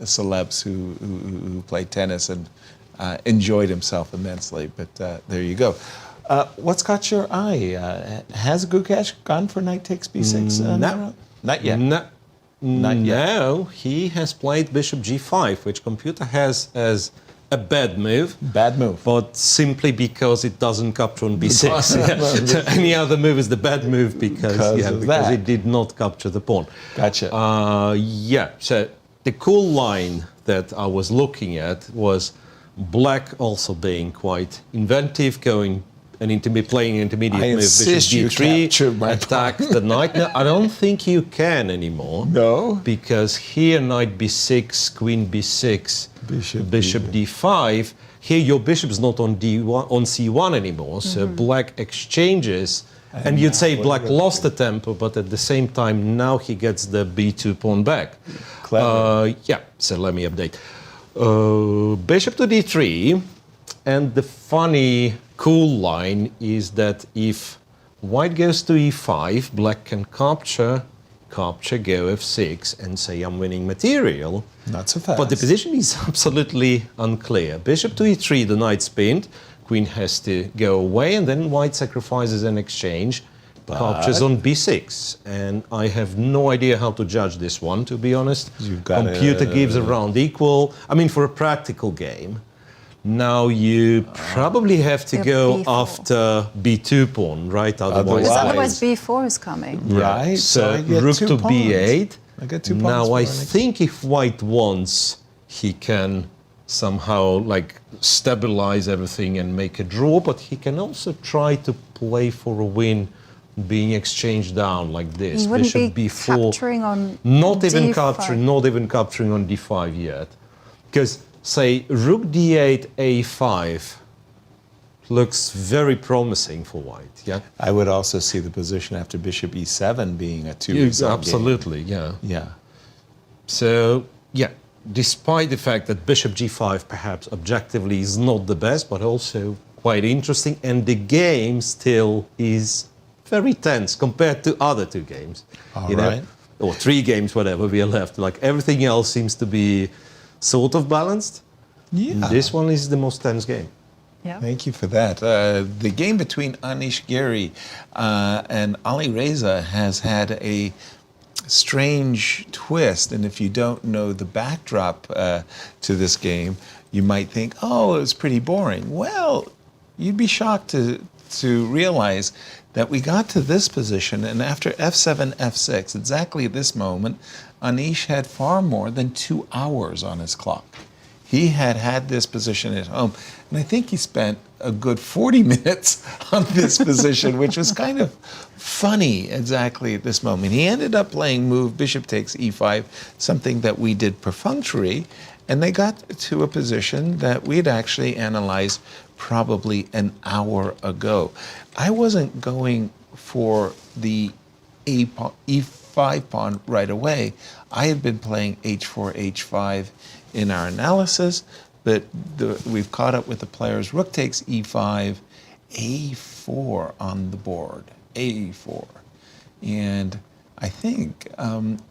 celebs who played tennis and enjoyed himself immensely. But there you go. What's caught your eye? Has Gukesh gone for knight takes b6? No. Not yet. Not yet. No, he has played bishop g5, which computer has as a bad move. Bad move. But simply because it doesn't capture on b6. So any other move is the bad move because it did not capture the pawn. Gotcha. So the cool line that I was looking at was black also being quite inventive, playing an intermediate move, bishop d3, attack the knight. No, I don't think you can anymore. No. Because here knight b6, queen b6, bishop d5, Here your bishop's not on D1, on C1 anymore, so black exchanges, and you'd say black lost the tempo, but at the same time now he gets the B2 pawn back. Clever. Yeah, so let me update. Bishop to D3, and the funny, cool line is that if white goes to E5, black can capture, go F6, and say I'm winning material. Not so fast. But the position is absolutely unclear. Bishop to E3, the knight's pinned, queen has to go away, and then white sacrifices an exchange, captures on B6. And I have no idea how to judge this one, to be honest. Computer gives a round equal. I mean, for a practical game, now you probably have to go B4. after B2 pawn, right? Otherwise B4 is coming. Right. So I get rook 2 to pawns. B8. I get 2 pawns. Now I for an think if white wants, he can somehow like stabilize everything and make a draw, but he can also try to play for a win, being exchanged down like this. He wouldn't Bishop be B4. capturing on Not even D5. not even capturing on D5 yet. Because say rook D8, A5 looks very promising for white. Yeah. I would also see the position after bishop E7 being a 2 Absolutely, yeah. Yeah. So, yeah, despite the fact that bishop G5 perhaps objectively is not the best, but also quite interesting, and the game still is very tense compared to other 2 games. All right. Or 3 games, whatever we are left. Like everything else seems to be sort of balanced. Yeah. This one is the most tense game. Yeah. Thank you for that. The game between Anish Giri and Alireza has had a strange twist, and if you don't know the backdrop to this game, you might think, oh, it was pretty boring. Well, you'd be shocked to realize that we got to this position, and after F7, F6, exactly at this moment, Anish had far more than 2 hours on his clock. He had this position at home, and I think he spent a good 40 minutes on this position, which was kind of funny exactly at this moment. He ended up playing move bishop takes E5, something that we did perfunctory, and they got to a position that we'd actually analyzed probably an hour ago. I wasn't going for the E5 pawn right away. I had been playing H4, H5 in our analysis, but we've caught up with the players. Rook takes E5, A4 on the board, A4. And I think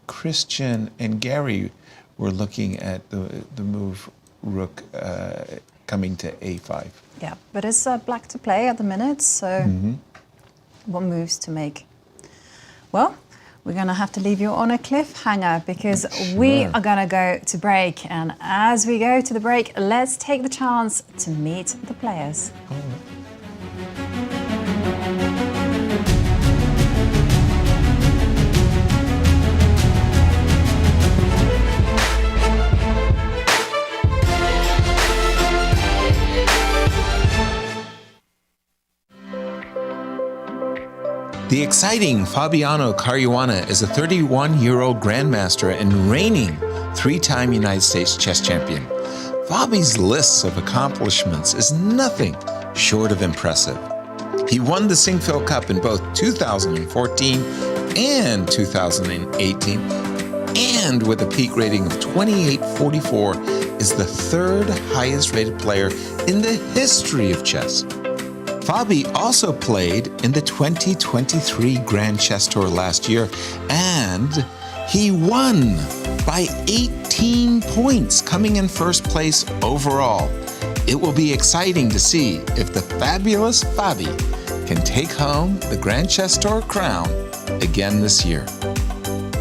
Cristian and Gary were looking at the move rook coming to A5. Yeah, but it's black to play at the minute, so what moves to make? Well, we're going to have to leave you on a cliffhanger because we are going to go to break. And as we go to the break, let's take the chance to meet the players. The exciting Fabiano Caruana is a 31-year-old grandmaster and reigning 3-time United States chess champion. Fabi's list of accomplishments is nothing short of impressive. He won the Singfield Cup in both 2014 and 2018, and with a peak rating of 2844, is the 3rd highest rated player in the history of chess. Fabi also played in the 2023 Grand Chess Tour last year, and he won by 18 points, coming in first place overall. It will be exciting to see if the fabulous Fabi can take home the Grand Chess Tour crown again this year.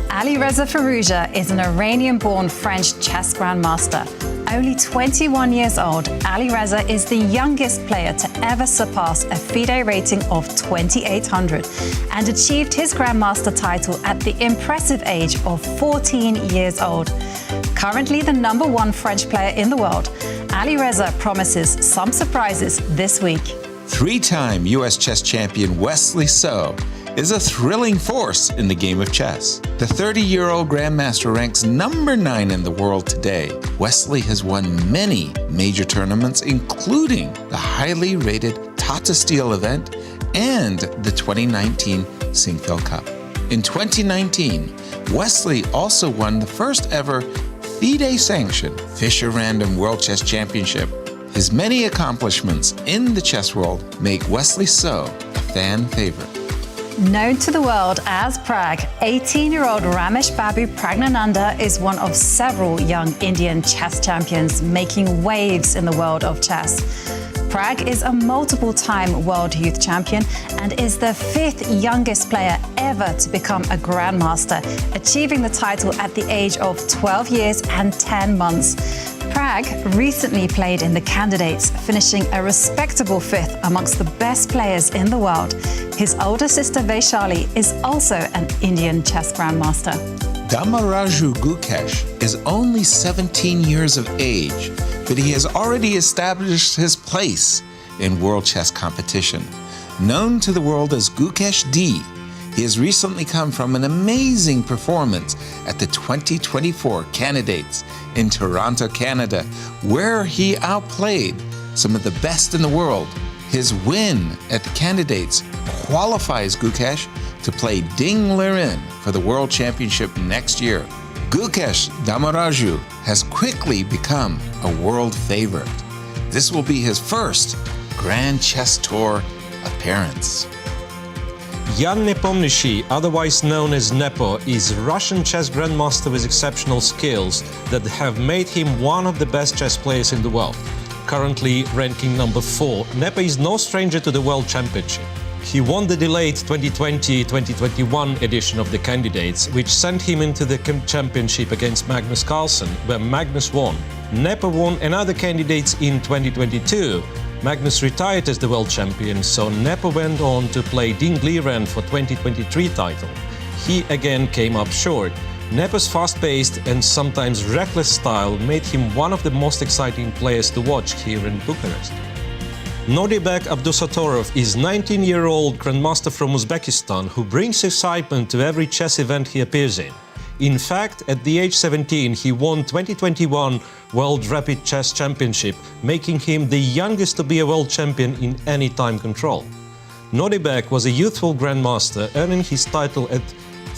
Alireza Firouzja is an Iranian-born French chess grandmaster. Only 21 years old, Alireza is the youngest player to ever surpass a FIDE rating of 2800 and achieved his grandmaster title at the impressive age of 14 years old. Currently the #1 French player in the world, Alireza promises some surprises this week. 3-time U.S. chess champion Wesley So is a thrilling force in the game of chess. The 30-year-old Grandmaster ranks number 9 in the world today. Wesley has won many major tournaments, including the highly rated Tata Steel event and the 2019 Sinquefield Cup. In 2019, Wesley also won the first ever FIDE-sanctioned Fischer Random World Chess Championship. His many accomplishments in the chess world make Wesley So a fan favorite. Known to the world as Pragg, 18-year-old Ramesh Babu Praggnanandhaa is one of several young Indian chess champions making waves in the world of chess. Pragg is a multiple-time world youth champion and is the 5th youngest player ever to become a grandmaster, achieving the title at the age of 12 years and 10 months. Pragg recently played in the candidates, finishing a respectable 5th amongst the best players in the world. His older sister Vaishali is also an Indian chess grandmaster. Damaraju Gukesh is only 17 years of age, but he has already established his place in world chess competition. Known to the world as Gukesh D, he has recently come from an amazing performance at the 2024 Candidates in Toronto, Canada, where he outplayed some of the best in the world. His win at the Candidates qualifies Gukesh to play Ding Liren for the World Championship next year. Gukesh Damaraju has quickly become a world favorite. This will be his first Grand Chess Tour appearance. Jan Nepomniachtchi, otherwise known as Nepo, is a Russian chess grandmaster with exceptional skills that have made him one of the best chess players in the world. Currently ranking number 4, Nepo is no stranger to the World Championship. He won the delayed 2020-2021 edition of the Candidates, which sent him into the championship against Magnus Carlsen, where Magnus won. Nepo won another Candidates in 2022. Magnus retired as the world champion, so Nepo went on to play Ding Liren for 2023 title. He again came up short. Nepo's fast-paced and sometimes reckless style made him one of the most exciting players to watch here in Bucharest. Nodirbek Abdusattorov is a 19-year-old grandmaster from Uzbekistan who brings excitement to every chess event he appears in. In fact, at the age 17, he won 2021 World Rapid Chess Championship, making him the youngest to be a world champion in any time control. Nodirbek was a youthful grandmaster, earning his title at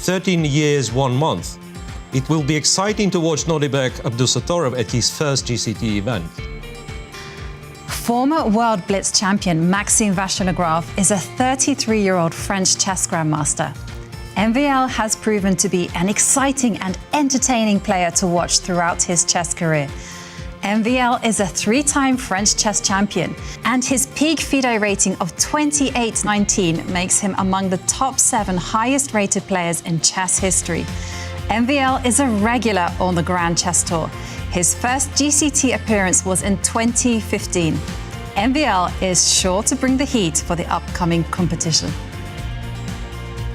13 years 1 month. It will be exciting to watch Nodirbek Abdusattorov at his first GCT event. Former World Blitz champion Maxime Vachier-Lagrave is a 33-year-old French chess grandmaster. MVL has proven to be an exciting and entertaining player to watch throughout his chess career. MVL is a 3-time French chess champion, and his peak FIDE rating of 28.19 makes him among the top 7 highest-rated players in chess history. MVL is a regular on the Grand Chess Tour. His first GCT appearance was in 2015. MVL is sure to bring the heat for the upcoming competition.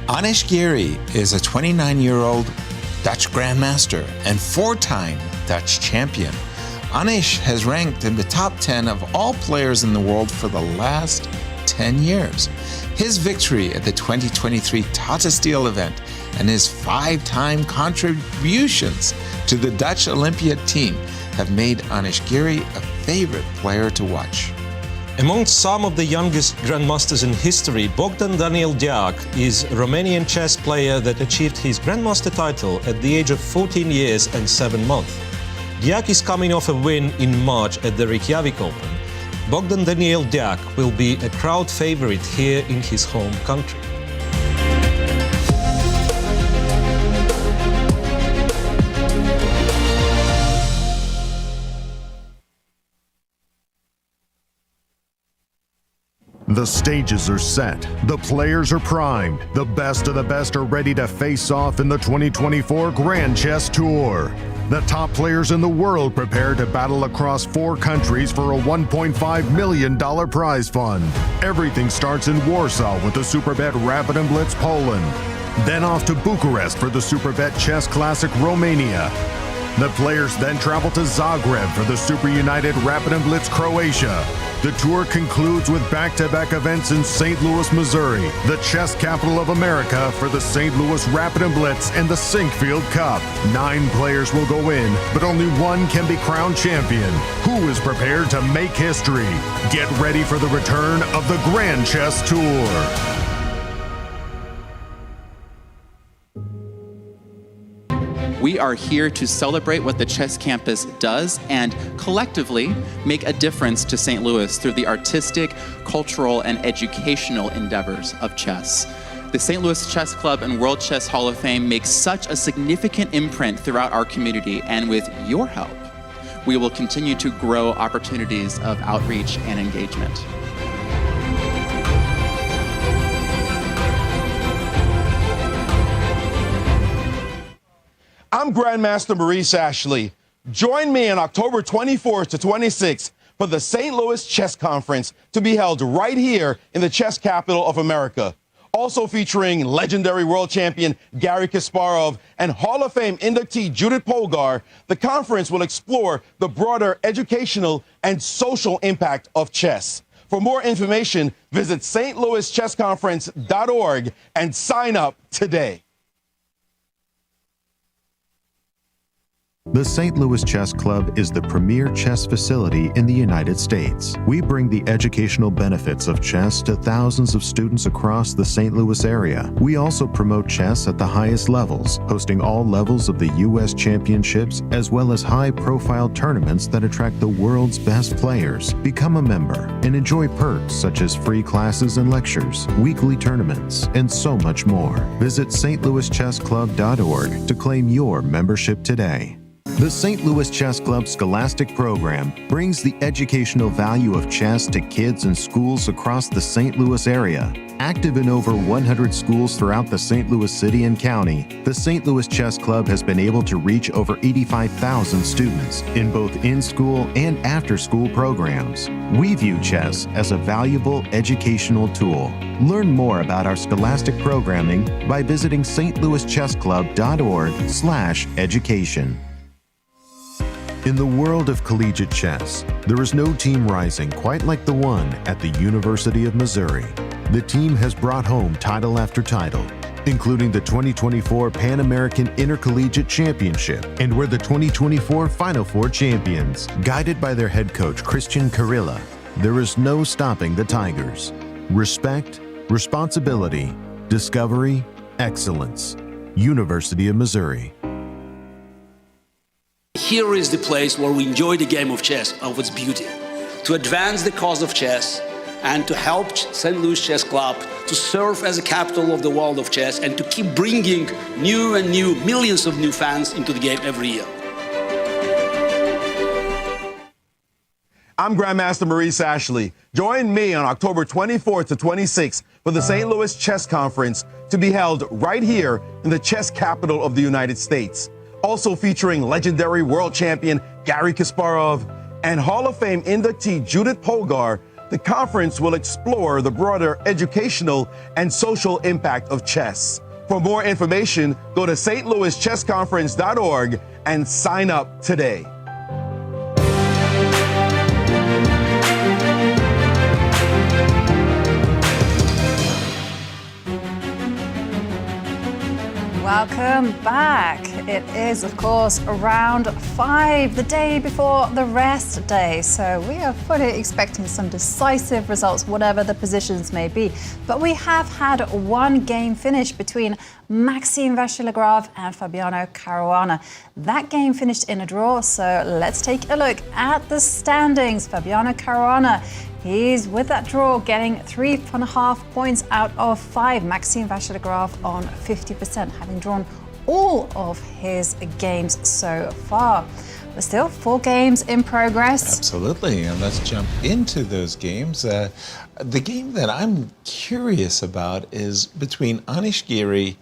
Anish Giri is a 29-year-old Dutch grandmaster and 4-time Dutch champion. Anish has ranked in the top 10 of all players in the world for the last 10 years. His victory at the 2023 Tata Steel event and his 5-time contributions to the Dutch Olympiad team have made Anish Giri a favorite player to watch. Among some of the youngest grandmasters in history, Bogdan Deac is a Romanian chess player that achieved his grandmaster title at the age of 14 years and 7 months. Deac is coming off a win in March at the Reykjavik Open. Bogdan Deac will be a crowd favorite here in his home country. The stages are set, the players are primed, the best of the best are ready to face off in the 2024 Grand Chess Tour. The top players in the world prepare to battle across 4 countries for a $1.5 million prize fund. Everything starts in Warsaw with the Superbet Rapid and Blitz Poland. Then off to Bucharest for the Superbet Chess Classic Romania. The players then travel to Zagreb for the Super United Rapid and Blitz Croatia. The tour concludes with back-to-back events in St. Louis, Missouri, the chess capital of America, for the St. Louis Rapid and Blitz and the Sinkfield Cup. 9 players will go in, but only one can be crowned champion. Who is prepared to make history? Get ready for the return of the Grand Chess Tour. We are here to celebrate what the Chess Campus does and collectively make a difference to St. Louis through the artistic, cultural, and educational endeavors of chess. The St. Louis Chess Club and World Chess Hall of Fame make such a significant imprint throughout our community, and with your help, we will continue to grow opportunities of outreach and engagement. I'm Grandmaster Maurice Ashley. Join me on October 24th to 26th for the St. Louis Chess Conference to be held right here in the chess capital of America. Also featuring legendary world champion Garry Kasparov and Hall of Fame inductee Judith Polgar, the conference will explore the broader educational and social impact of chess. For more information, visit stlouischessconference.org and sign up today. The St. Louis Chess Club is the premier chess facility in the United States. We bring the educational benefits of chess to thousands of students across the St. Louis area. We also promote chess at the highest levels, hosting all levels of the U.S. championships, as well as high-profile tournaments that attract the world's best players. Become a member and enjoy perks such as free classes and lectures, weekly tournaments, and so much more. Visit stlouischessclub.org to claim your membership today. The St. Louis Chess Club Scholastic Program brings the educational value of chess to kids in schools across the St. Louis area. Active in over 100 schools throughout the St. Louis City and County, the St. Louis Chess Club has been able to reach over 85,000 students in both in-school and after-school programs. We view chess as a valuable educational tool. Learn more about our scholastic programming by visiting stlouischessclub.org/education. In the world of collegiate chess, there is no team rising quite like the one at the University of Missouri. The team has brought home title after title, including the 2024 Pan American Intercollegiate Championship, and were the 2024 Final Four champions. Guided by their head coach, Cristian Chirila, there is no stopping the Tigers. Respect, responsibility, discovery, excellence. University of Missouri. Here is the place where we enjoy the game of chess of its beauty, to advance the cause of chess and to help St. Louis Chess Club to serve as a capital of the world of chess and to keep bringing new and new millions of new fans into the game every year. I'm Grandmaster Maurice Ashley. Join me on October 24th to 26th for the St. Louis Chess Conference to be held right here in the chess capital of the United States. Also featuring legendary world champion Garry Kasparov and Hall of Fame inductee Judith Polgar, the conference will explore the broader educational and social impact of chess. For more information, go to stlouischessconference.org and sign up today. Welcome back. It is, of course, round 5, the day before the rest day. So we are fully expecting some decisive results, whatever the positions may be. But we have had one game finish between Maxime Vachier-Lagrave and Fabiano Caruana. That game finished in a draw, so let's take a look at the standings. Fabiano Caruana, he's with that draw getting 3.5 points out of 5. Maxime Vachier-Lagrave on 50%, having drawn all of his games so far. But still, 4 games in progress. Absolutely, and let's jump into those games. The game that I'm curious about is between Anish Giri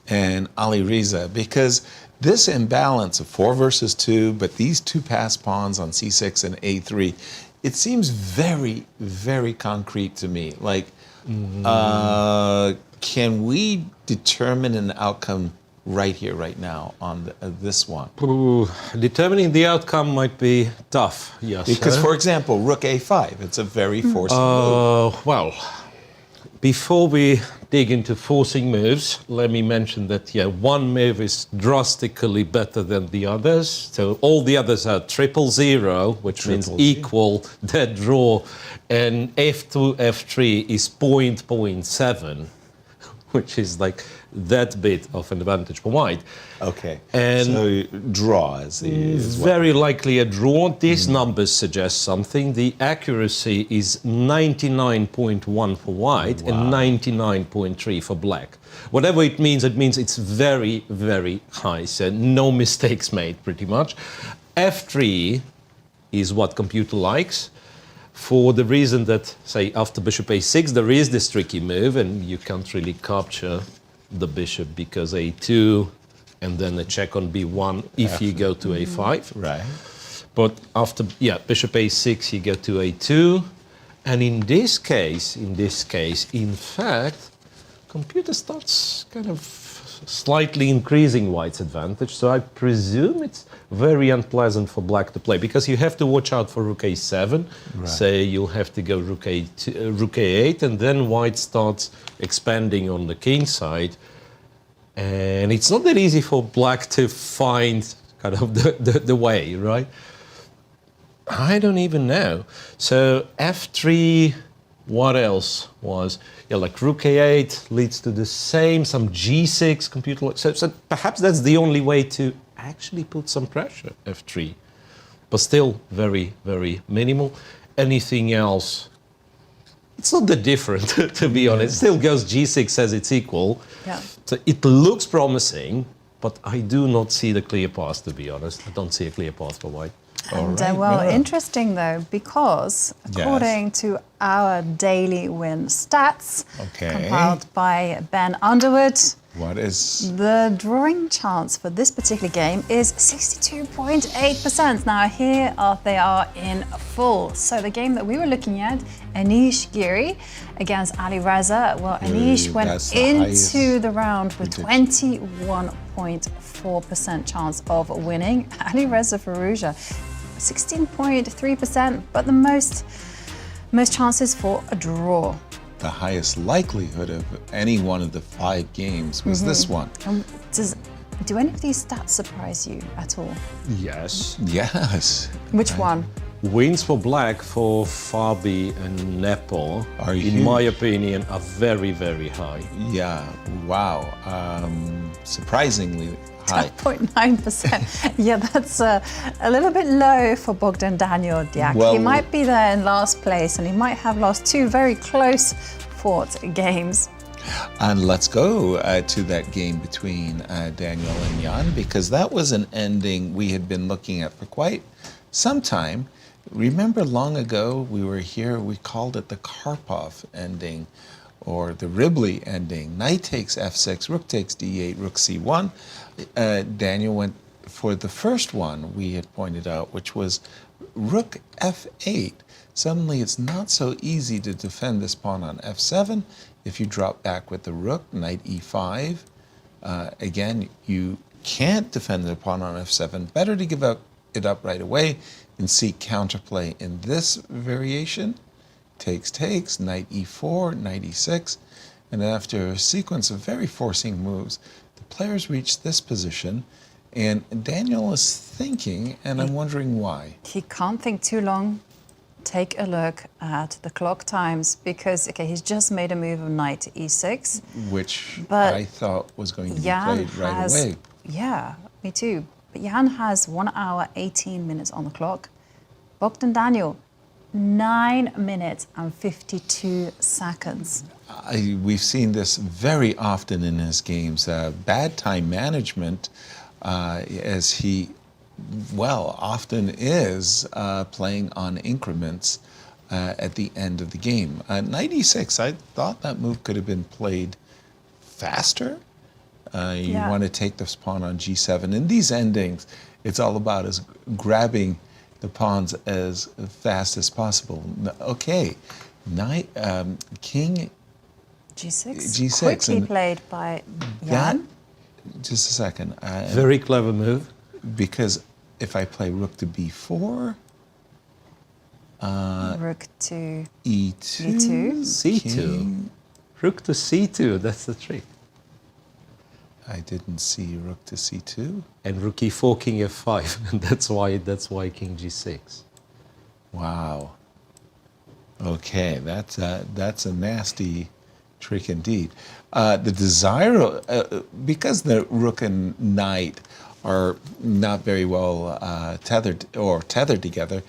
and Alireza, because this imbalance of 4 versus 2, but these 2 passed pawns on c6 and a3, it seems very, very concrete to me. Like, can we determine an outcome right here, right now on this one? Ooh, determining the outcome might be tough, yes. Because, for example, rook a5, it's a very forcing move. Well, before we dig into forcing moves, let me mention that, one move is drastically better than the others. So all the others are 000, which means equal, dead draw, and f2, f3 is 0.7, which is like that bit of an advantage for white. Okay, and so draw is very likely a draw. These numbers suggest something. The accuracy is 99.1 for white and 99.3 for black. Whatever it means it's very, very high. So no mistakes made, pretty much. F3 is what computer likes, for the reason that, say, after bishop a6, there is this tricky move, and you can't really capture the bishop because a2, and then a check on b1 if you go to a5. Right. But after, bishop a6, you go to a2, and in this case, in fact, computer starts kind of slightly increasing white's advantage. So I presume it's very unpleasant for black to play, because you have to watch out for rook a7. Right. Say you'll have to go rook a8, and then white starts expanding on the king side. And it's not that easy for black to find kind of the way, right? I don't even know. So f3, what else was? Like rook a8 leads to the same, some g6 computer. So perhaps that's the only way to actually put some pressure, f3. But still very, very minimal. Anything else? It's not that different, to be honest. It still goes g6, says it's equal. Yeah. So it looks promising, but I do not see the clear path, to be honest. I don't see a clear path for white. And interesting though, because according to our daily win stats, compiled by Ben Underwood, what is the drawing chance for this particular game is 62.8%. Now here they are in full. So the game that we were looking at, Anish Giri against Alireza. Well, Anish went into the round with 21.4% chance of winning. Alireza Firouzja, 16.3%, but the most chances for a draw. The highest likelihood of any one of the 5 games was this one. Do any of these stats surprise you at all? Yes. Yes. Which one? Wins for black for Fabi and Nepo, are in my opinion, are very, very high. Yeah, wow. Surprisingly high. 12.9%. Yeah, that's a little bit low for Bogdan Daniel Deac. Well, he might be there in last place, and he might have lost 2 very close fought games. And let's go to that game between Daniel and Jan, because that was an ending we had been looking at for quite some time. Remember long ago we were here, we called it the Karpov ending, or the Ribley ending. Knight takes f6, rook takes d8, rook c1. Daniel went for the first one we had pointed out, which was rook f8. Suddenly it's not so easy to defend this pawn on f7. If you drop back with the rook, knight e5, again, you can't defend the pawn on f7. Better to give it up right away and seek counterplay in this variation. Takes, knight e4, knight e6, and after a sequence of very forcing moves, the players reach this position, and Daniel is thinking, and I'm wondering why. He can't think too long. Take a look at the clock times, because he's just made a move of knight to e6, which but I thought was going to be played right away. Yeah, me too. But Jan has 1 hour, 18 minutes on the clock. Bogdan Daniel, 9 minutes and 52 seconds. We've seen this very often in his games. Bad time management, as he, often is playing on increments at the end of the game. Knight e6, I thought that move could have been played faster. You want to take this pawn on g7. In these endings, it's all about grabbing the pawns as fast as possible. Okay, knight, king g6. G6. Quickly played by Jan. Just a second. Very clever move. Because if I play rook to b4, Rook to e2, e2. C2. king. Rook to C2, that's the trick. I didn't see rook to c2. And rook e4, king f5, and that's why king g6. Wow. Okay, that's a nasty trick indeed. The desire, because the rook and knight are not very well tethered together,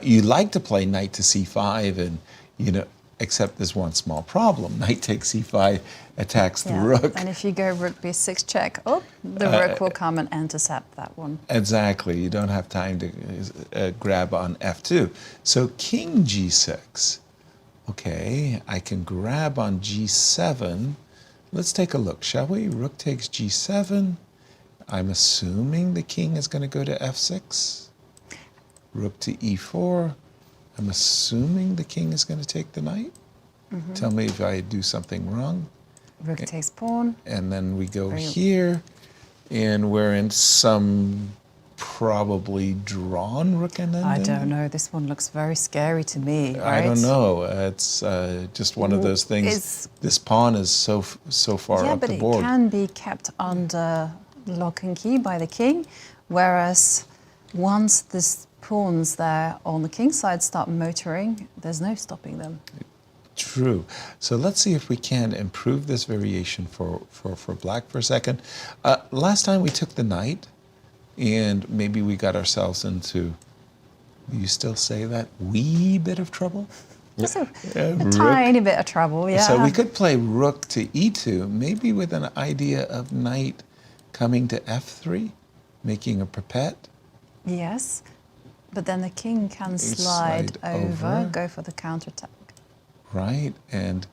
you like to play knight to c5, and except there's one small problem. Knight takes c5 attacks the rook. And if you go rook b6 check, the rook will come and intercept that one. Exactly. You don't have time to grab on f2. So king g6. Okay, I can grab on g7. Let's take a look, shall we? Rook takes g7. I'm assuming the king is going to go to f6. Rook to e4. I'm assuming the king is going to take the knight. Tell me if I do something wrong. Rook takes pawn. And then we go here, and we're in some probably drawn rook and then. I don't know. This one looks very scary to me. Right? I don't know. It's just one of those things. This pawn is so far up the board. Yeah, but it can be kept under lock and key by the king, whereas once this pawns there on the king side start motoring, there's no stopping them. True. So let's see if we can improve this variation for black for a second. Last time we took the knight, and maybe we got ourselves into, you still say that, wee bit of trouble? Just a tiny bit of trouble, yeah. So we could play rook to e2, maybe with an idea of knight coming to f3, making a perpet. Yes, but then the king can slide over, go for the counterattack. Right, and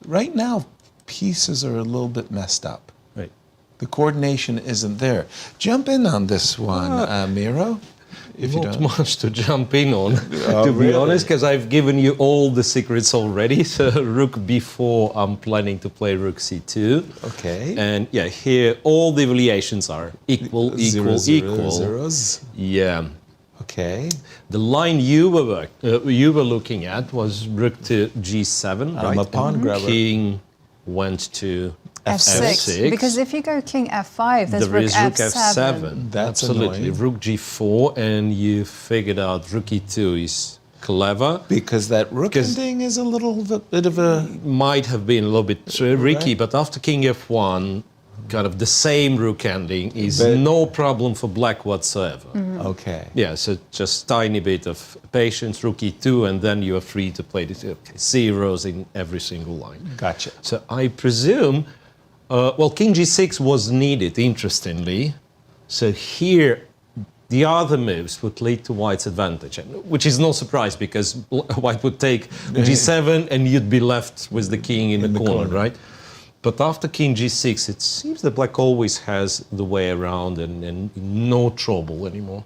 right now pieces are a little bit messed up. Right. The coordination isn't there. Jump in on this one, Miro. If Not much to jump in on, to be honest, because I've given you all the secrets already. So rook b4, I'm planning to play rook c2. Okay. And yeah, here all the variations are equal, equal, equal. Zeros. Yeah. Okay. The line you were looking at was rook to g7. I'm a pawn grabber. King went to f6. Because if you go king f5, there's there rook is f7. rook f7. That's absolutely. annoying. Rook g4, and you figured out rook e2 is clever. Because that rook ending is a little bit of a... Might have been a little bit tricky, but after king f1, kind of the same rook ending is no problem for black whatsoever. Okay. Yeah, so just tiny bit of patience, rook e2, and then you are free to play the zeros in every single line. Gotcha. So I presume, well, king g6 was needed, interestingly. So here, the other moves would lead to white's advantage, which is no surprise because white would take g7 and you'd be left with the king in the corner, right? But after king g6, it seems that black always has the way around and no trouble anymore.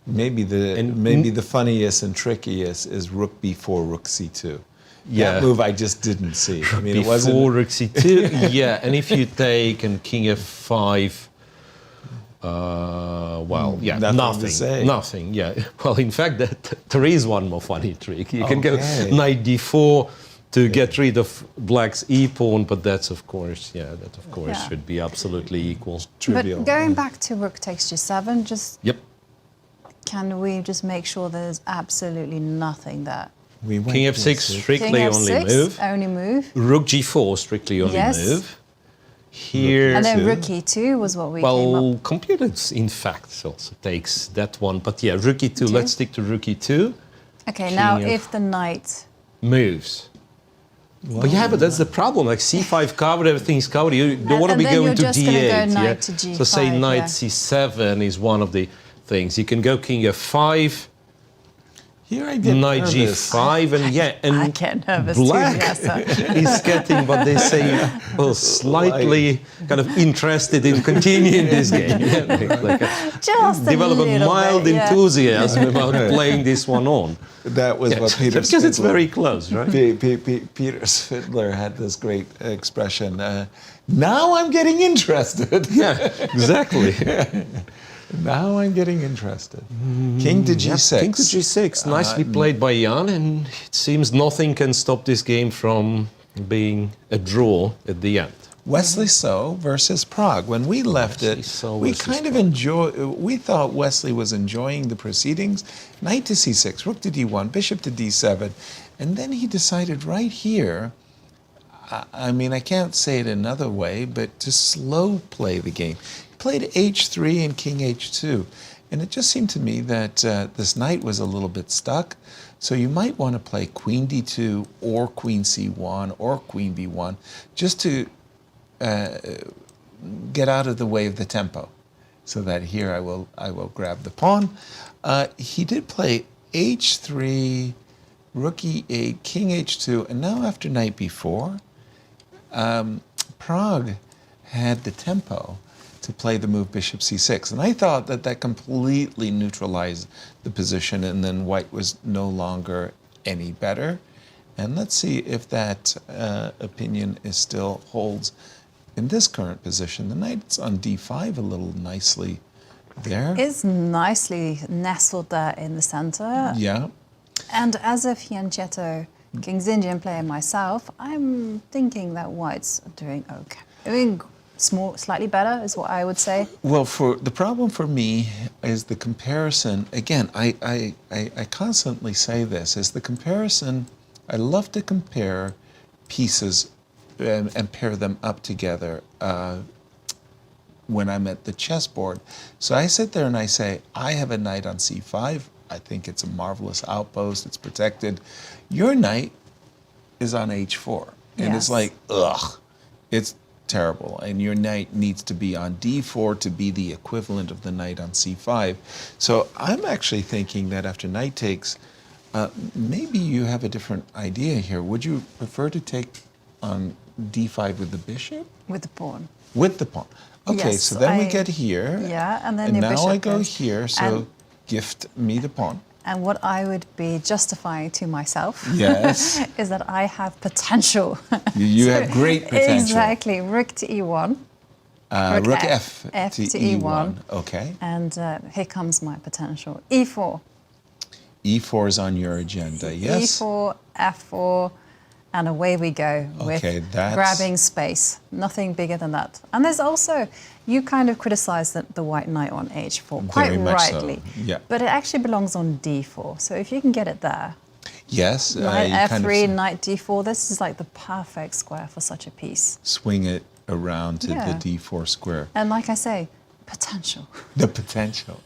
Maybe the funniest and trickiest is rook b4, rook c2. Yeah. That move I just didn't see. I mean, it Before wasn't... rook c2, yeah, and if you take and king f5, well, yeah, Nothing to say. nothing, yeah. Well, in fact, there is one more funny trick. You can go knight d4 to get rid of black's e-pawn, but that's, of course, should be absolutely equal. Trivial. But going back to rook takes g7, just Yep. can we just make sure there's absolutely nothing there? King f6, strictly King only f6, move. only move. Rook g4, strictly only move. Here, And then rook e2 was what we came up. well, computers, in fact, also takes that one. But yeah, rook e2, let's stick to rook e2. Okay, now King if the knight... Moves. But yeah, but that's the problem. Like c5 covered, everything's covered. You don't want to be then going you're to just d8. gonna go knight to So say g5, knight yeah. c7 is one of the things. You can go king f5, Here I get knight nervous. g5, and yeah, and I get nervous black too, Yasser. is getting what they say, well, slightly kind of interested in continuing this game. Yeah, like Just develop a little mild bit, yeah. enthusiasm about playing this one on. That was what Peter Because it's Spindler- very close, right? Peter Spindler had this great expression. Now I'm getting interested. Yeah, exactly. Now I'm getting interested. King to G6. King to G6. Nicely played by Jan, and it seems nothing can stop this game from being a draw at the end. Wesley So versus Prague. When we left Wesley it, So we versus kind of we thought Wesley was enjoying the proceedings. Knight to C6, rook to D1, bishop to D7, and then he decided right here, I mean, I can't say it another way, but to slow play the game. He played H3 and King H2, and it just seemed to me that this knight was a little bit stuck. So you might want to play Queen D2 or Queen C1 or Queen B1 just to get out of the way of the tempo, so that here I will grab the pawn. He did play H3, Rook E8, King H2, and now after Knight B4, Prague had the tempo to play the move Bishop C6, and I thought that that completely neutralized the position, and then White was no longer any better. And let's see if that opinion still holds. In this current position, the knight's on D5 a little nicely there. It's nicely nestled there in the center. Yeah. And as a Fianchetto King's Indian player myself, I'm thinking that White's doing okay. I mean, slightly better is what I would say. Well, the problem for me is the comparison. Again, I constantly say this, is the comparison. I love to compare pieces and pair them up together when I'm at the chessboard. So I sit there and I say, I have a knight on C5. I think it's a marvelous outpost. It's protected. Your knight is on H4. And it's like, ugh, it's terrible. And your knight needs to be on D4 to be the equivalent of the knight on C5. So I'm actually thinking that after knight takes, maybe you have a different idea here. Would you prefer to take on D5 with the bishop? With the pawn. With the pawn. Okay, Yes, so then we get here. Yeah, and then and the now bishop I go goes. here, so gift me the pawn. And what I would be justifying to myself Yes. is that I have potential. You have great potential. Exactly. Rook to E1. Rook F to to E1. E1. Okay. And here comes my potential. E4. E4 is on your agenda, yes? E4, F4, and away we go with grabbing space. Nothing bigger than that. And there's also, you kind of criticized the white knight on H4, quite Very much rightly. so, yeah. But it actually belongs on D4. So if you can get it there, Yes. knight you F3, kind of knight D4, this is like the perfect square for such a piece. swing it around to Yeah. the D4 square. And like I say, potential. The potential.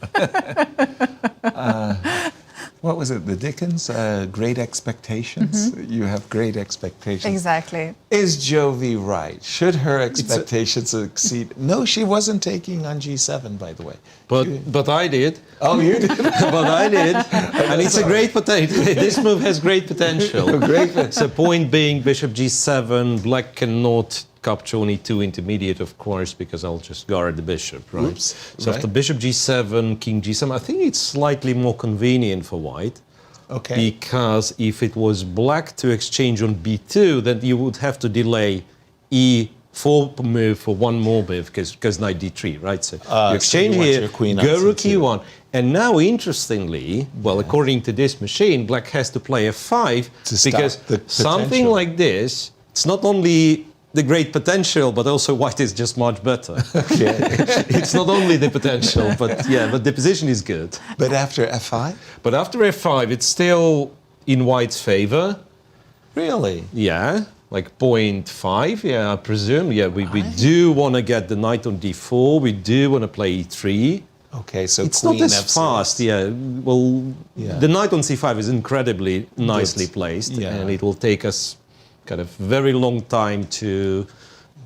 What was it, the Dickens? Great expectations? You have great expectations. Exactly. Is Jovi right? Should her expectations exceed? No, she wasn't taking on G7, by the way. But I did. Oh, you did? But I did. And it's a great potential. This move has great potential. So point being, bishop G7, black cannot capture only two intermediate, of course, because I'll just guard the bishop, right? Oops, so after bishop G7, king G7, I think it's slightly more convenient for white. Okay. Because if it was black to exchange on B2, then you would have to delay E4 move for one more move, because knight D3, right? So you exchange you want here, your queen go on rook C2. E1. And now, interestingly, well, according to this machine, black has to play F5 To stop because the something potential. like this, it's not only the great potential, but also white is just much better. Okay. It's not only the potential, but the position is good. But after F5? But after F5, it's still in white's favor. Really? Yeah, like 0.5, yeah, I presume. Yeah, we do want to get the knight on D4. We do want to play E3. Okay, so It's queen not as F6. fast, yeah. Well, Yeah. the knight on C5 is incredibly nicely placed, Yeah. and it will take us kind of very long time to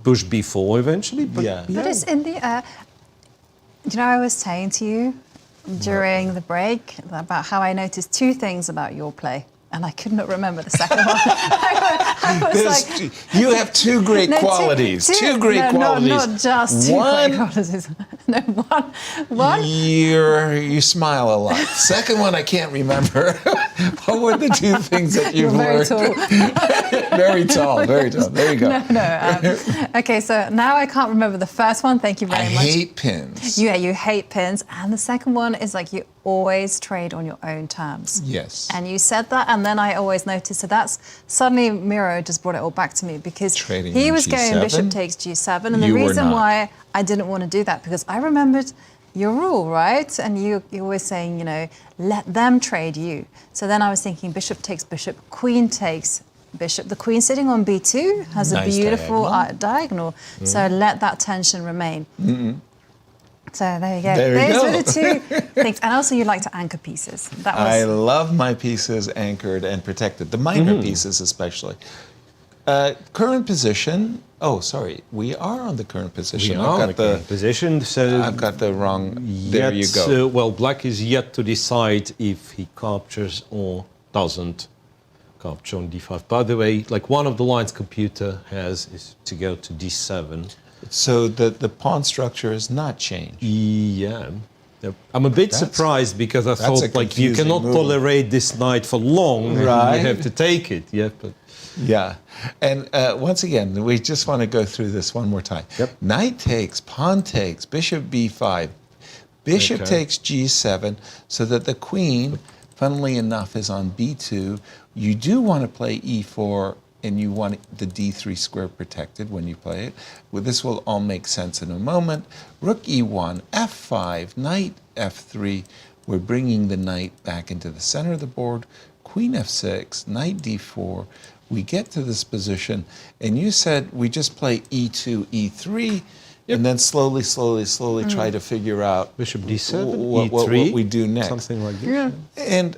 push B4 eventually. But Yeah. But it's in the air. Do you know, I was saying to you during the break about how I noticed two things about your play. And I could not remember the second one. I was like, you have two great qualities. Two great qualities. Not just two great qualities. No, one. You smile a lot. Second one, I can't remember. What were the two things that you've You're very learned? tall. Very tall, very tall. There you go. Okay, so now I can't remember the first one. Thank you very much. I hate pins. Yeah, you hate pins. And the second one is like you always trade on your own terms. Yes. And you said that, and then I always noticed. So that's suddenly Miro just brought it all back to me because Trading he on was going G7? bishop takes G7, and the You were reason not. why I didn't want to do that because I remembered your rule, right? And you're always saying, let them trade you. So then I was thinking bishop takes bishop, queen takes bishop. The queen sitting on b2 has Nice a beautiful diagonal. Mm. So let that tension remain. So there you go. There you Those go. were the two things. And also you like to anchor pieces. That was I love my pieces anchored and protected, the minor pieces especially. Current position. Oh, sorry. We are on the current position. We are on the current position. So I've got the wrong. There you go. Well, black is yet to decide if he captures or doesn't capture on d5. By the way, like one of the lines computer has is to go to d7. So the pawn structure has not changed. Yeah. I'm a bit surprised because I thought like you cannot tolerate this knight for long. Right. You have to take it. Yeah, but yeah. And once again, we just want to go through this one more time. Yep. Knight takes, pawn takes, bishop b5, bishop takes g7, so that the queen, funnily enough, is on b2. You do want to play e4, and you want the d3 square protected when you play it. Well, this will all make sense in a moment. Rook e1, f5, knight f3. We're bringing the knight back into the center of the board. Queen f6, knight d4. We get to this position, and you said we just play e2, e3, and then slowly try to figure out bishop d7, what we do next. Something like this. Yeah. And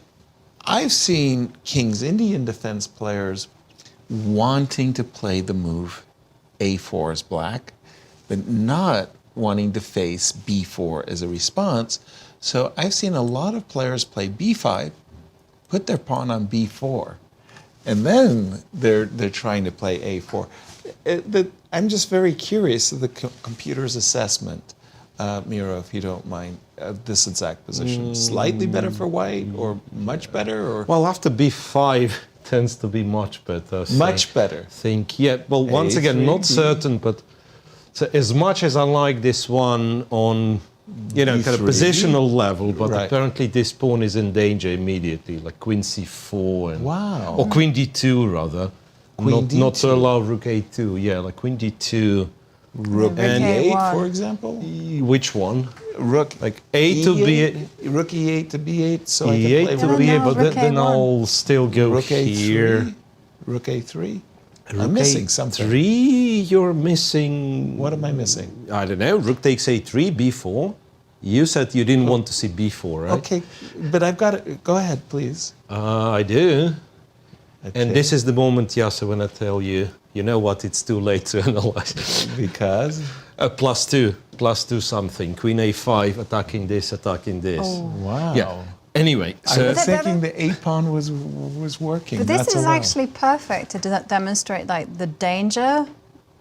I've seen King's Indian defense players wanting to play the move a4 as black, but not wanting to face b4 as a response. So I've seen a lot of players play b5, put their pawn on b4, and then they're trying to play a4. I'm just very curious of the computer's assessment, Miro, if you don't mind, this exact position. Slightly better for white, or much better, or well, after b5 tends to be much better. So much better. Well, once again, not A3, certain, but so as much as I like this one on, kind of D3. positional level, but Right. apparently this pawn is in danger immediately, like queen c4 and Wow. or queen d2 rather. Queen not to D2. allow rook a2. Yeah, like queen d2. Rook And e8, A1. for example. Which one? Rook Like a to b8. Rook e8 to b8, so I e8 can to play b8, no, but rook then A1. I'll still go rook here. a3. Rook a3. Rook I'm missing something. A3, you're missing. What am I missing? I don't know. Rook takes a3, b4. You said you didn't want to see b4, right? Okay, but I've got it. Go ahead, please. I do. Okay. And this is the moment, Yasser, when I tell you, you know what, it's too late to analyze. Because +2 something. Queen a5, attacking this. wow. Yeah. Anyway, I so was thinking the a pawn was working. But this not so is well. actually perfect to demonstrate like the danger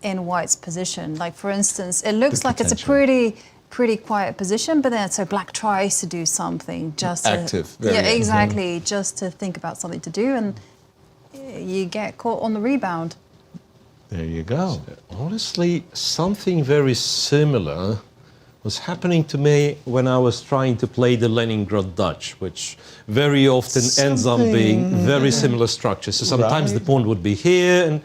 in white's position. Like for instance, it looks like it's a pretty quiet position, but then so black tries to do something just Active, very yeah, active. exactly, just to think about something to do, and you get caught on the rebound. There you go. honestly, something very similar was happening to me when I was trying to play the Leningrad Dutch, which very often ends up being very similar structures. So sometimes the pawn would be here, and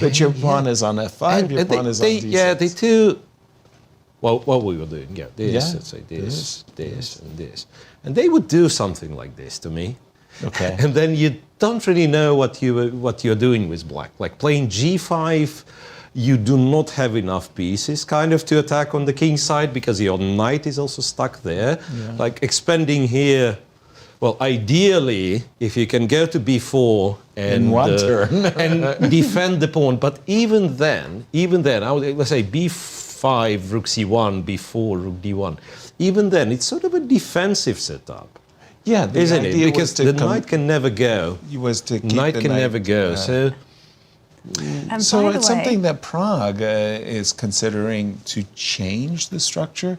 But your pawn is on f5, your pawn is on d6. Yeah, they do. Well, what we were doing, this, Yeah. let's say this, and this. And they would do something like this to me. Okay. And then you don't really know what you're doing with black. Like playing g5, you do not have enough pieces kind of to attack on the king side because your knight is also stuck there. Yeah. Like expanding here, well, ideally, if you can go to b4 and in one turn and defend the pawn, but even then, I would, let's say b5, rook c1, b4, rook d1. Even then, it's sort of a defensive setup. Yeah, the isn't it? idea was Because to the knight can never go. was to keep Knight the can knight, never go. So And So by the it's way, something that Prague is considering to change the structure.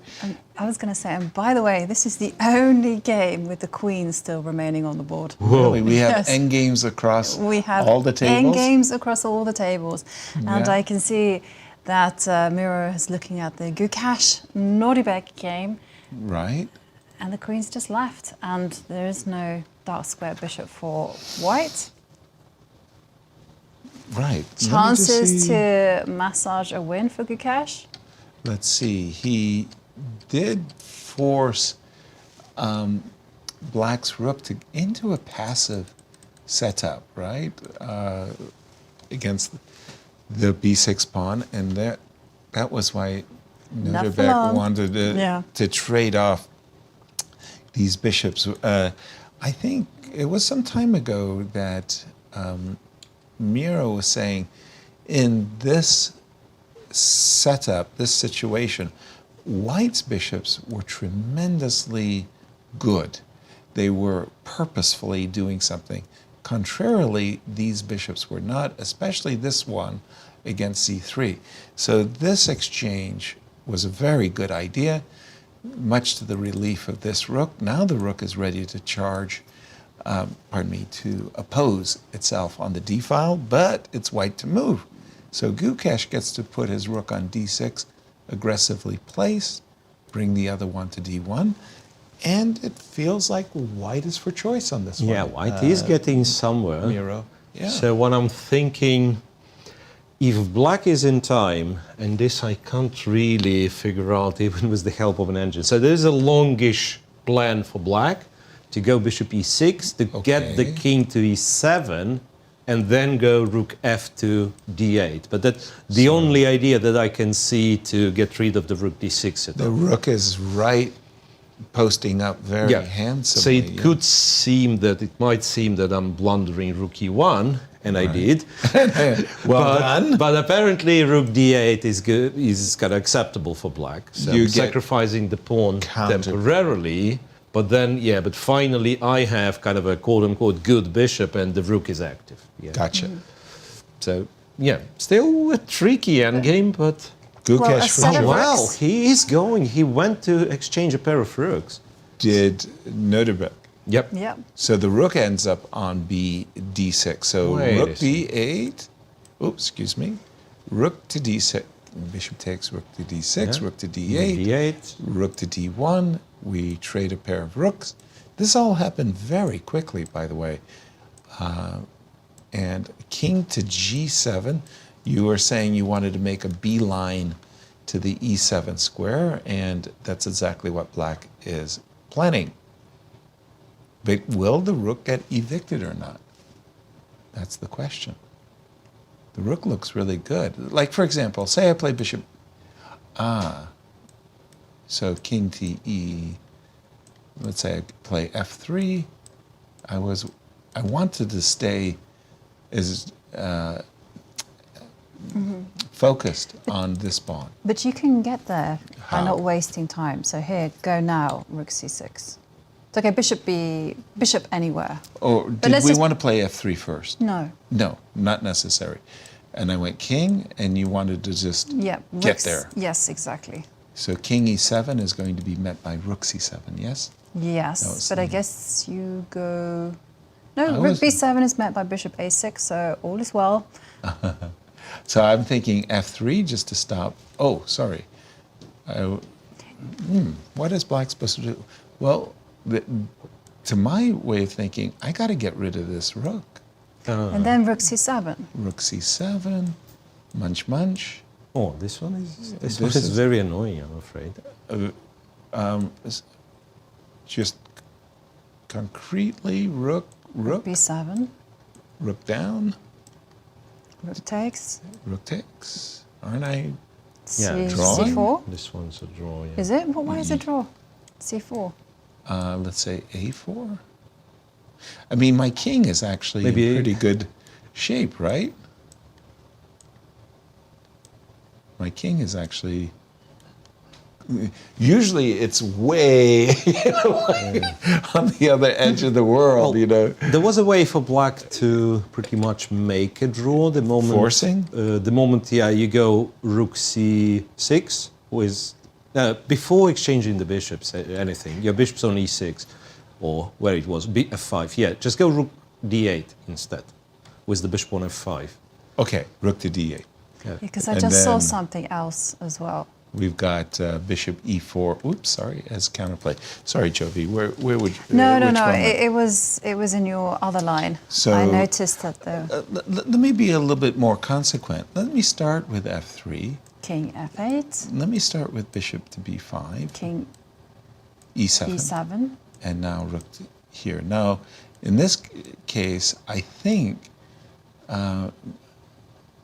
I was going to say, and by the way, this is the only game with the queen still remaining on the board. Really, we have Yes. end games across We have all the tables. end games across all the tables. And Yeah. I can see that Miro is looking at the Gukesh Nodirbek game, Right. and the queen's just left, and there is no dark square bishop for white. Right. Let me just Chances see. to massage a win for Gukesh. Let's see. He did force Black's rook into a passive setup, right? Against the b6 pawn, and that was why Nodirbek long. wanted Yeah. to trade off these bishops. I think it was some time ago that Miro was saying, in this setup, this situation, White's bishops were tremendously good. They were purposefully doing something. Contrarily, these bishops were not, especially this one against c3. So this exchange was a very good idea, much to the relief of this rook. Now the rook is ready to charge, to oppose itself on the d file, but it's white to move. So Gukesh gets to put his rook on d6, aggressively placed, bring the other one to d1, and it feels like white is for choice on this one. yeah, white is getting somewhere. Miro. Yeah. So what I'm thinking, if black is in time, and this I can't really figure out even with the help of an engine. So there's a longish plan for black to go bishop e6, to get the Okay. king to e7, and then go rook f to d8. But that's the only idea that I can see to get rid of the rook d6 at The rook is right, posting up very handsomely. So it could seem that, it might seem that I'm blundering rook e1, and I did. Well done. But apparently rook d8 is good, is kind of acceptable for black. So You I'm get sacrificing the pawn counter- temporarily, but then, but finally I have kind of a quote-unquote good bishop and the rook is active. Yeah. Gotcha. So, still a tricky endgame, but... Gukesh Well, a for set of sure. Well, rooks. he is going. He went to exchange a pair of rooks. Did Nodirbek. Yep. Yep. So the rook ends up on d6. So Wait rook a second. d8. Oops, excuse me. Rook to d6. Bishop takes rook to d6, Yeah. rook to d8, d8. rook to d1. We trade a pair of rooks. This all happened very quickly, by the way. And king to g7. You were saying you wanted to make a beeline to the e7 square, and that's exactly what black is planning. But will the rook get evicted or not? That's the question. The rook looks really good. Like, for example, say I play bishop. So king to e. Let's say I play f3. I wanted to stay as focused on this pawn. But you can get there by How? not wasting time. So here, go now, rook c6. It's okay, bishop anywhere. Or did let's we just- want to play f3 first? No. No, not necessary. And I went king, and you wanted to just Yeah. get rooks- there. Yes, exactly. So king e7 is going to be met by rook c7, yes? Yes, No, it's but I not. guess you go... No, I rook was- b7 is met by bishop a6, so all is well. So I'm thinking f3 just to stop. Oh, sorry. What is black supposed to do? Well, to my way of thinking, I got to get rid of this rook. And then rook c7. Rook c7, munch munch. Oh, this one is This is- very annoying, I'm afraid. Just concretely rook, b7, rook down, rook takes, rook takes. Aren't I? drawing? c4. This one's a draw, yeah. Is it? Well, why is it draw? c4. Let's say a4. I mean, my king is actually Maybe in pretty good shape, right? My king is actually usually it's way on the other edge of the world, you know. There was a way for black to pretty much make a draw. The moment Forcing? The moment, you go rook c6 with before exchanging the bishops, anything. Your bishop's on e6, or where it was, f5. Yeah, just go rook d8 instead, with the bishop on f5. Okay, rook to d8. Because I And just saw then- something else as well. We've got bishop e4. Oops, sorry, as counterplay. Sorry, Jovi. Where would you? No, which one? it was in your other line. So- I noticed that the Let me be a little bit more consequent. Let me start with f3. king f8, Let me start with bishop to b5, king e7, e7. and now rook to here. Now, in this case, I think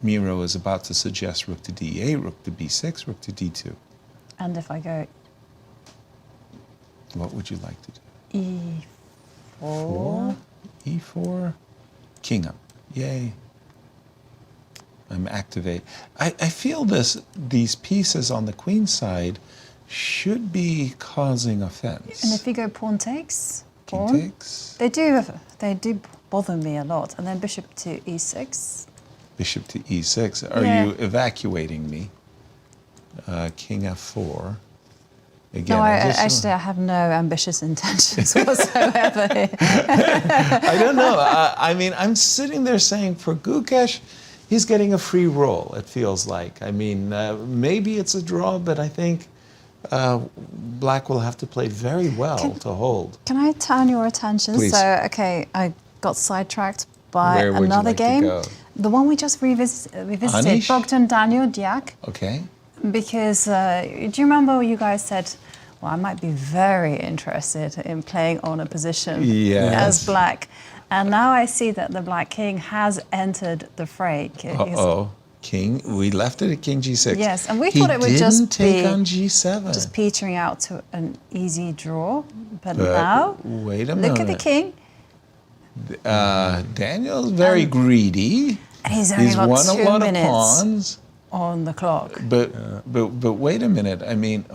Miro is about to suggest rook to d8, rook to b6, rook to d2. And if I go What would you like to do? e4, E4, king up. Yay. I'm activate. I feel these pieces on the queen side should be causing offense. and if you go pawn takes, King pawn, takes, they do bother me a lot. And then bishop to e6. bishop to e6. Are Yeah. you evacuating me? King f4. Again, No, I I have no ambitious intentions whatsoever here. I don't know. I mean, I'm sitting there saying for Gukesh, he's getting a free roll, it feels like. I mean, maybe it's a draw, but I think black will have to play very well to hold. Can I turn your attention? Please. So, okay, I got sidetracked by Where would you another like to game. go? The one we just revisited, Anish? Bogdan, Daniel, Deac. Okay. Because do you remember you guys said, well, I might be very interested in playing on a position Yes. as black. And now I see that the black king has entered the fray. Uh-oh. King, we left it at king g6. Yes, and we He thought it would just didn't take be on g7. just petering out to an easy draw. But But now, wait a look at the minute. king. Daniel's very greedy. And he's only got won 2 a lot minutes of pawns. on the clock. But wait a minute. I mean,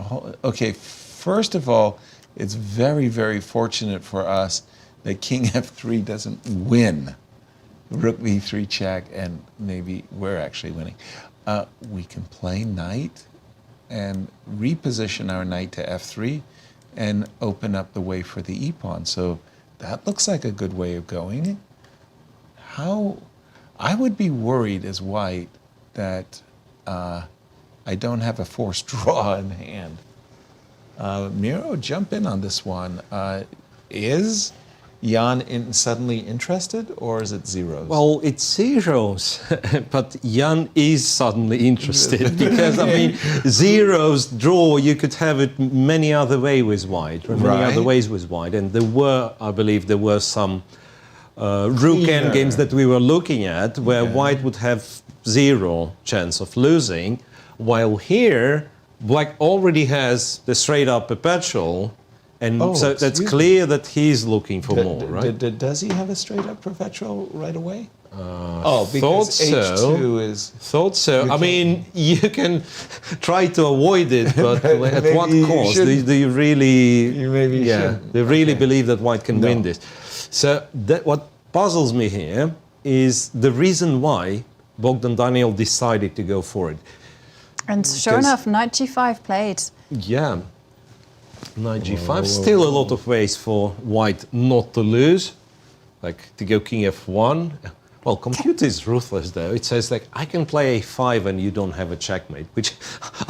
okay. First of all, it's very, very fortunate for us that King f3 doesn't win. Rook b3 check, and maybe we're actually winning. We can play knight and reposition our knight to f3 and open up the way for the e pawn. So that looks like a good way of going. How I would be worried as white that I don't have a forced draw in hand. Miro, jump in on this one. Is Jan suddenly interested, or is it zeros? Well, it's zeros, but Jan is suddenly interested because, I mean, zeros draw, you could have it many other ways with white, and there were, I believe, some rook endgames that we were looking at where white would have zero chance of losing, while here, black already has the straight-up perpetual. And so that's clear that he's looking for more, right? Does he have a straight-up perpetual right away? Because H2 is... Thought so. I mean, you can try to avoid it, but at what cost? Do you really... You maybe shouldn't. They really believe that white can win this. So what puzzles me here is the reason why Bogdan Daniel decided to go for it. And sure enough, knight g5 played. Yeah. Knight g5, still a lot of ways for white not to lose, like to go king f1. Well, computer is ruthless though. It says like, I can play a5 and you don't have a checkmate, which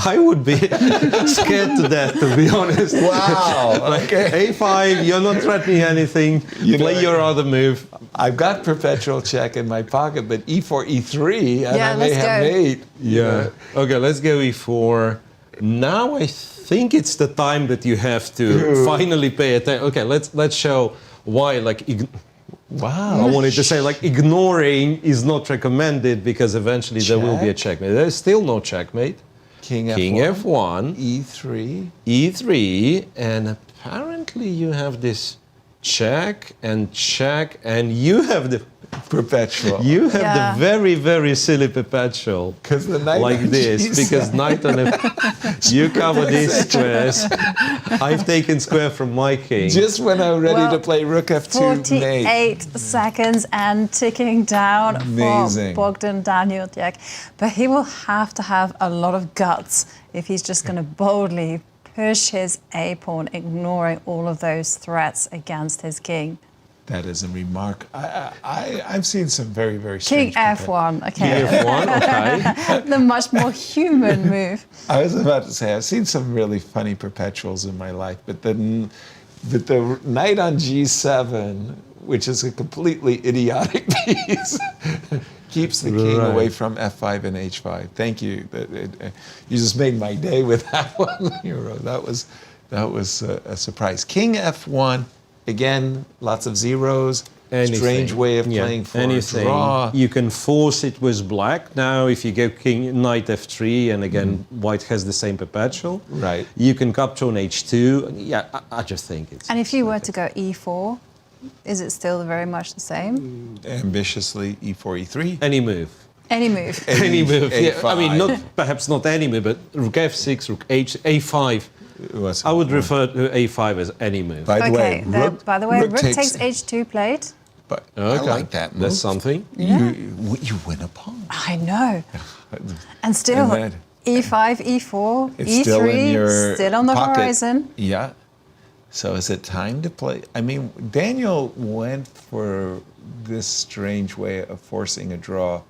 I would be scared to death, to be honest. Wow. Like a5, you're not threatening anything, play your other move. I've got perpetual check in my pocket, but e4, e3, and I may have mate. Yeah. Okay, let's go e4. Now I think it's the time that you have to finally pay attention. Okay, let's show why. Like, wow. I wanted to say like ignoring is not recommended because eventually there will be a checkmate. There's still no checkmate. King F1, e3, e3, and apparently you have this check, and you have the perpetual. You have the very, very silly perpetual. Because the knight like on this, G7. because knight on you cover these squares. I've taken square from my king. Just when I'm ready to play rook f2 mate. 48 seconds and ticking down Amazing. for Bogdan Deac. But he will have to have a lot of guts if he's just going to boldly push his a-pawn, ignoring all of those threats against his king. That is a remark. I've seen some very, very King strange f1, okay. F1, okay. The much more human move. I was about to say, I've seen some really funny perpetuals in my life, but the knight on G7, which is a completely idiotic piece, keeps the king away from f5 and h5. Thank you. You just made my day with that one, Hero. That was a surprise. King f1, again, lots of zeros. Anything. Strange way of playing for a draw. You can force it with black. Now, if you go king, knight f3, and again, white has the same perpetual. Right. You can capture on h2. Yeah, I just think it's... And if you were to go e4, is it still very much the same? Ambitiously, e4, e3. Any move. Any move. Any move. Yeah, A5. I mean, perhaps not any move, but rook f6, rook h, a5. I would refer to a5 as any move. By the way, rook takes h2 played. But I like that move. That's something. Yeah. You win a pawn. I know. And still, then e5, e4, it's e3, still in your still on the pocket. horizon. Yeah. So is it time to play? I mean, Daniel went for this strange way of forcing a draw,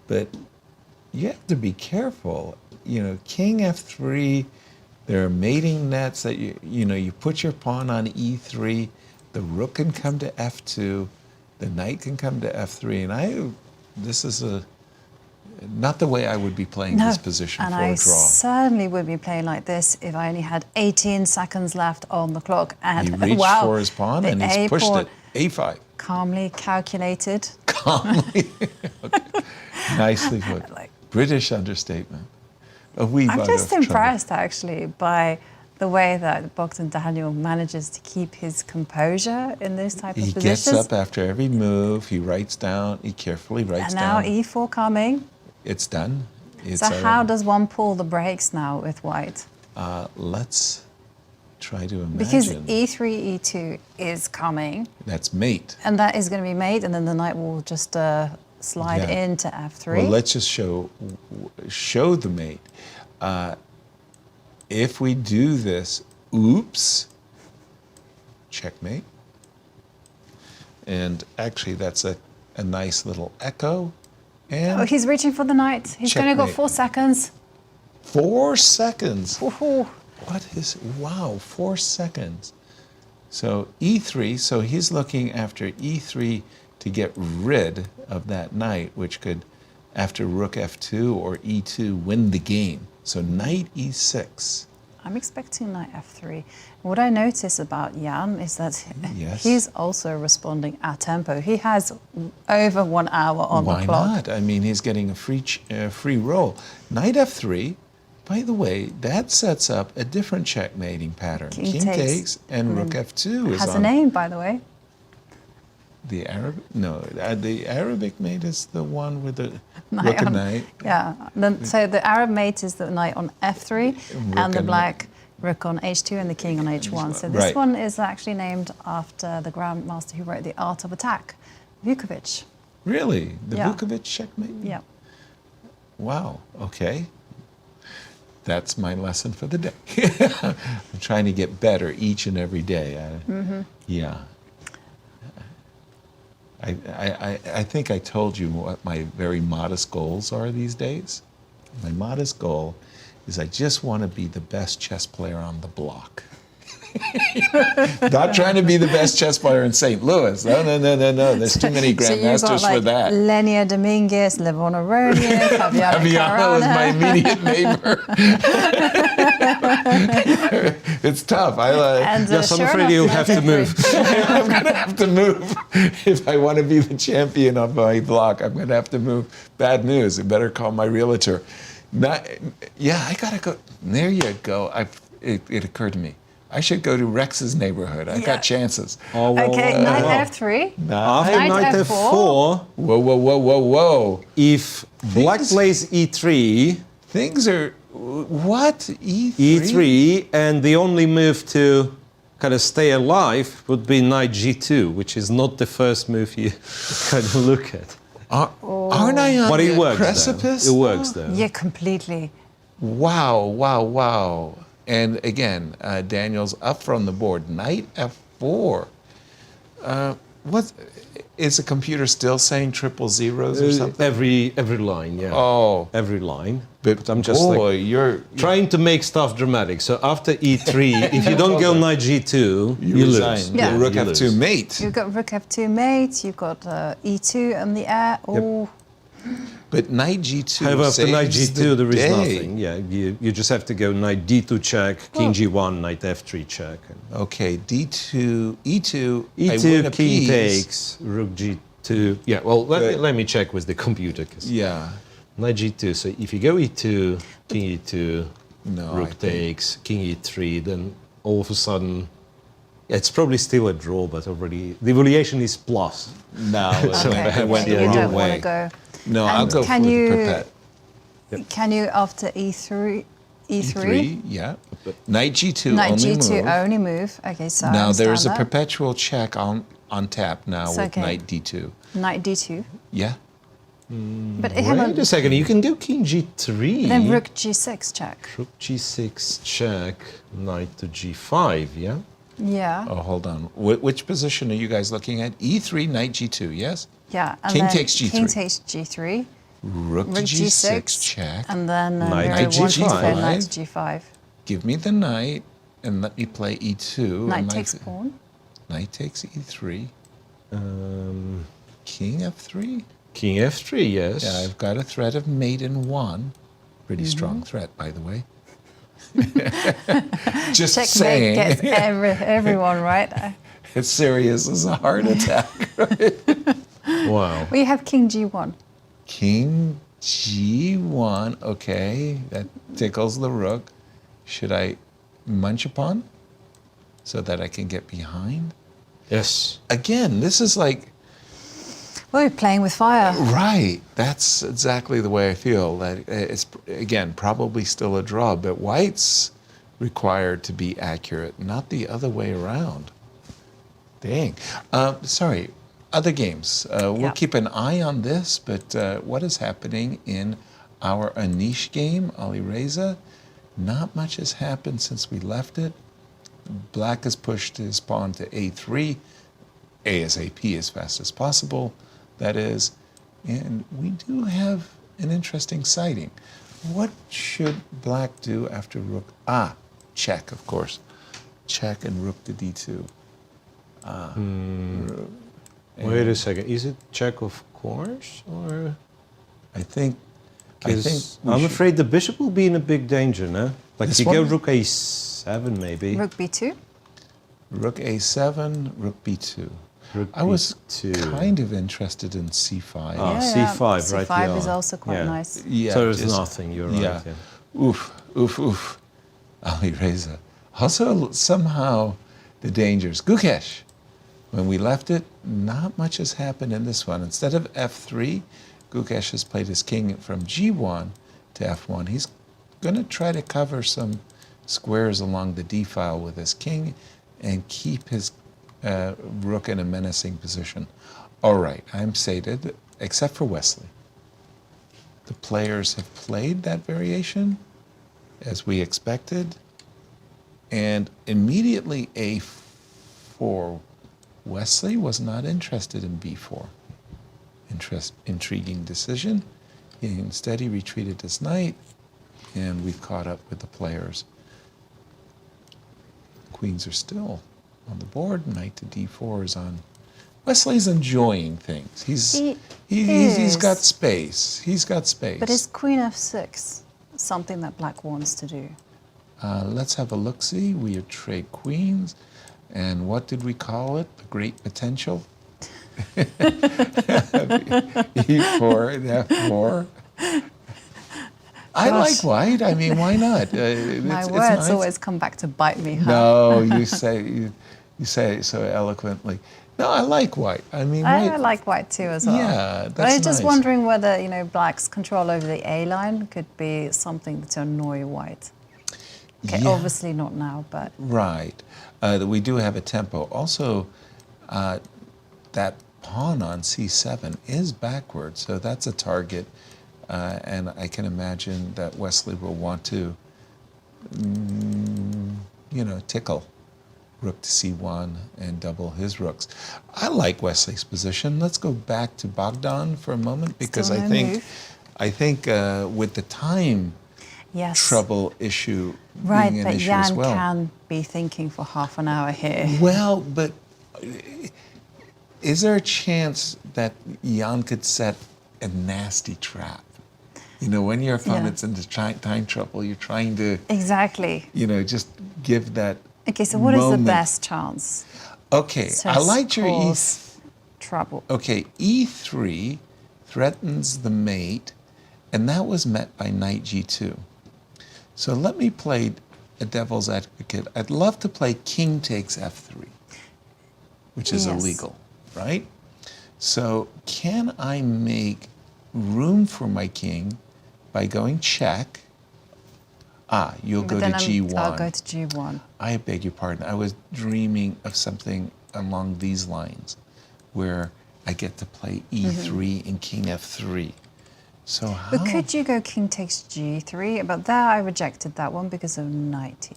but you have to be careful. You know, king f3, there are mating nets that you put your pawn on e3, the rook can come to f2, the knight can come to f3, and this is not the way I would be playing this position for a draw. And I certainly would be playing like this if I only had 18 seconds left on the clock. And he reached for his pawn and he's pushed it. A5. Calmly calculated. Calmly. Okay. Nicely put. British understatement. I'm just impressed, actually, by the way that Bogdan Daniel manages to keep his composure in this type of positions. He gets up after every move. He writes down. He carefully writes down. And now e4 coming. It's done. So how does one pull the brakes now with white? Let's try to imagine. Because e3, e2 is coming. That's mate. And that is going to be mate, and then the knight will just slide into f3. Well, let's just show the mate. If we do this, oops, checkmate. And actually, that's a nice little echo. And he's reaching for the knight. He's going to go 4 seconds. 4 seconds. Ooh. What is, wow, 4 seconds. So e3, so he's looking after e3 to get rid of that knight, which could, after rook f2 or e2, win the game. So knight e6. I'm expecting knight f3. What I notice about Jan is that he's also responding at tempo. He has over 1 hour on the clock. Why not? I mean, he's getting a free roll. Knight f3, by the way, that sets up a different checkmating pattern. King takes and rook f2 is has a name, by the way. The Arabic mate is the one with the rook and knight. Yeah, so the Arab mate is the knight on f3 and the black rook on h2 and the king on h1. So this one is actually named after the grandmaster who wrote The Art of Attack, Vukovic. Really? The Vukovic checkmate? Yeah. Wow, okay. That's my lesson for the day. I'm trying to get better each and every day. Yeah. I think I told you what my very modest goals are these days. My modest goal is I just want to be the best chess player on the block. Not trying to be the best chess player in St. Louis. No. There's too many grandmasters for that. Lenia Dominguez, Levon Aronian, Fabiano is my immediate neighbor. It's tough. Yes, I'm afraid you'll have to move. I'm going to have to move. If I want to be the champion on my block, I'm going to have to move. Bad news. I better call my realtor. I got to go. There you go. It occurred to me. I should go to Rex's neighborhood. I got chances. Oh, well, Okay, knight f3. After Knight knight f4. Whoa, whoa, whoa, whoa, whoa. if black plays e3, Things are, what? E3? e3, and the only move to kind of stay alive would be knight g2, which is not the first move you kind of look at. Aren't I on But it the works, precipice? though. It works, though. Yeah, completely. Wow, wow, wow. And again, Daniel's up from the board. Knight f4. What is the computer still saying triple zeros or something? Every line, yeah. Oh, Every line. but I'm just boy, like you're trying to make stuff dramatic. So after e3, if you don't go knight g2, you resign. lose. Yeah. Rook you f2 lose. mate. You've got rook f2 mate, you've got e2 on the air. Oh, But knight g2 However, after knight saves g2, there is day. nothing. Yeah, you just have to go knight d2 check, king g1, knight f3 check. Okay, d2, e2, I e2, win a king piece. takes, rook g2. Yeah, well, let me check with the computer. 'Cause Yeah. knight g2, so if you go e2, king e2, No, I rook think- takes, king e3, then all of a sudden, it's probably still a draw, but already the evaluation is plus. No, okay. it went you the wrong don't want way. to go. No, And I'll go can for you- the perpet. Can you after e3? E3, yeah. Knight g2 Knight only g2 move. only move. Okay, so I Now there's a understand that. perpetual check on tap now It's with okay. knight d2. Knight d2. Yeah. But hang on. Wait a second, you can go king g3. Then rook g6 check. Rook g6 check, knight to g5, yeah? Yeah. Oh, hold on. Which position are you guys looking at? E3, knight g2, yes? Yeah. And King then takes g3. King takes g3. Rook to Rook g6 g6. check. And then Knight very to wanted to play g5. knight to g5. Give me the knight and let me play e2. Knight and takes pawn. Knight takes e3. Um, King f3. king f3, yes. Yeah, I've got a threat of mate in 1. Pretty Mm-hmm. strong threat, by the way. Just Checkmate saying. gets everyone right. It's serious as a heart attack. Wow. We have king g1. King g1. Okay, that tickles the rook. Should I munch upon so that I can get behind? Yes. Again, this is like, Well, we're playing with fire. right, that's exactly the way I feel. That it's, again, probably still a draw, but white's required to be accurate, not the other way around. Dang. Sorry, other games. We'll Yeah. keep an eye on this, but what is happening in our Anish game, Alireza? Not much has happened since we left it. Black has pushed his pawn to a3, ASAP, as fast as possible, that is. And we do have an interesting sighting. What should black do after rook? Check, of course. Check and rook to d2. Wait a second. Is it check, of course? Or. I think Because we I'm should- afraid the bishop will be in a big danger, no? Like This you go one? rook a7, maybe. Rook b2. rook a7, rook b2. Rook I was b2. kind of interested in c5. Ah, c5, right? C5 is yeah. also quite Yeah. nice. Yeah, So there's just- nothing, you're right. Yeah. Yeah. Oof, oof, oof. Alireza. Also, somehow, the dangers. Gukesh. When we left it, not much has happened in this one. Instead of f3, Gukesh has played his king from g1 to f1. He's going to try to cover some squares along the d file with his king and keep his rook in a menacing position. All right, I'm sated, except for Wesley. The players have played that variation as we expected, and immediately a4. Wesley was not interested in b4. Intriguing decision. Instead, he retreated his knight, and we've caught up with the players. Queens are still on the board. Knight to d4 is on. Wesley's enjoying things. He's got space. He's got space. But is queen f6 something that black wants to do? Let's have a look-see. We trade queens. And what did we call it? The great potential? E4 and F4. I like white. I mean, why not? My it's words nice. always come back to bite me, huh? No, you say it so eloquently. No, I like white. I mean, I white. like white too as well. Yeah, But I was that's just nice. wondering whether, black's control over the A line could be something to annoy white. Okay, Yeah. obviously not now, but Right. We do have a tempo. Also, that pawn on c7 is backward, so that's a target. And I can imagine that Wesley will want to, tickle rook to c1 and double his rooks. I like Wesley's position. Let's go back to Bogdan for a moment, because Still I no think, move. with the time yes. trouble issue Right, being an but issue as Jan well. can be thinking for half an hour here. Well, but is there a chance that Jan could set a nasty trap? When your opponent's into time trouble, you're trying to, Exactly. just give that. Okay, so what is the moment. best chance? Okay, I liked your cause trouble. Okay, e3 threatens the mate, and that was met by knight g2. So let me play a devil's advocate. I'd love to play king takes f3, which is Yes. illegal, right? So can I make room for my king by going check? You'll go to g1. I'll go to g1. I beg your pardon. I was dreaming of something along these lines, where I get to play e3 and king f3. So how? But could you go king takes g3? But there I rejected that one because of knight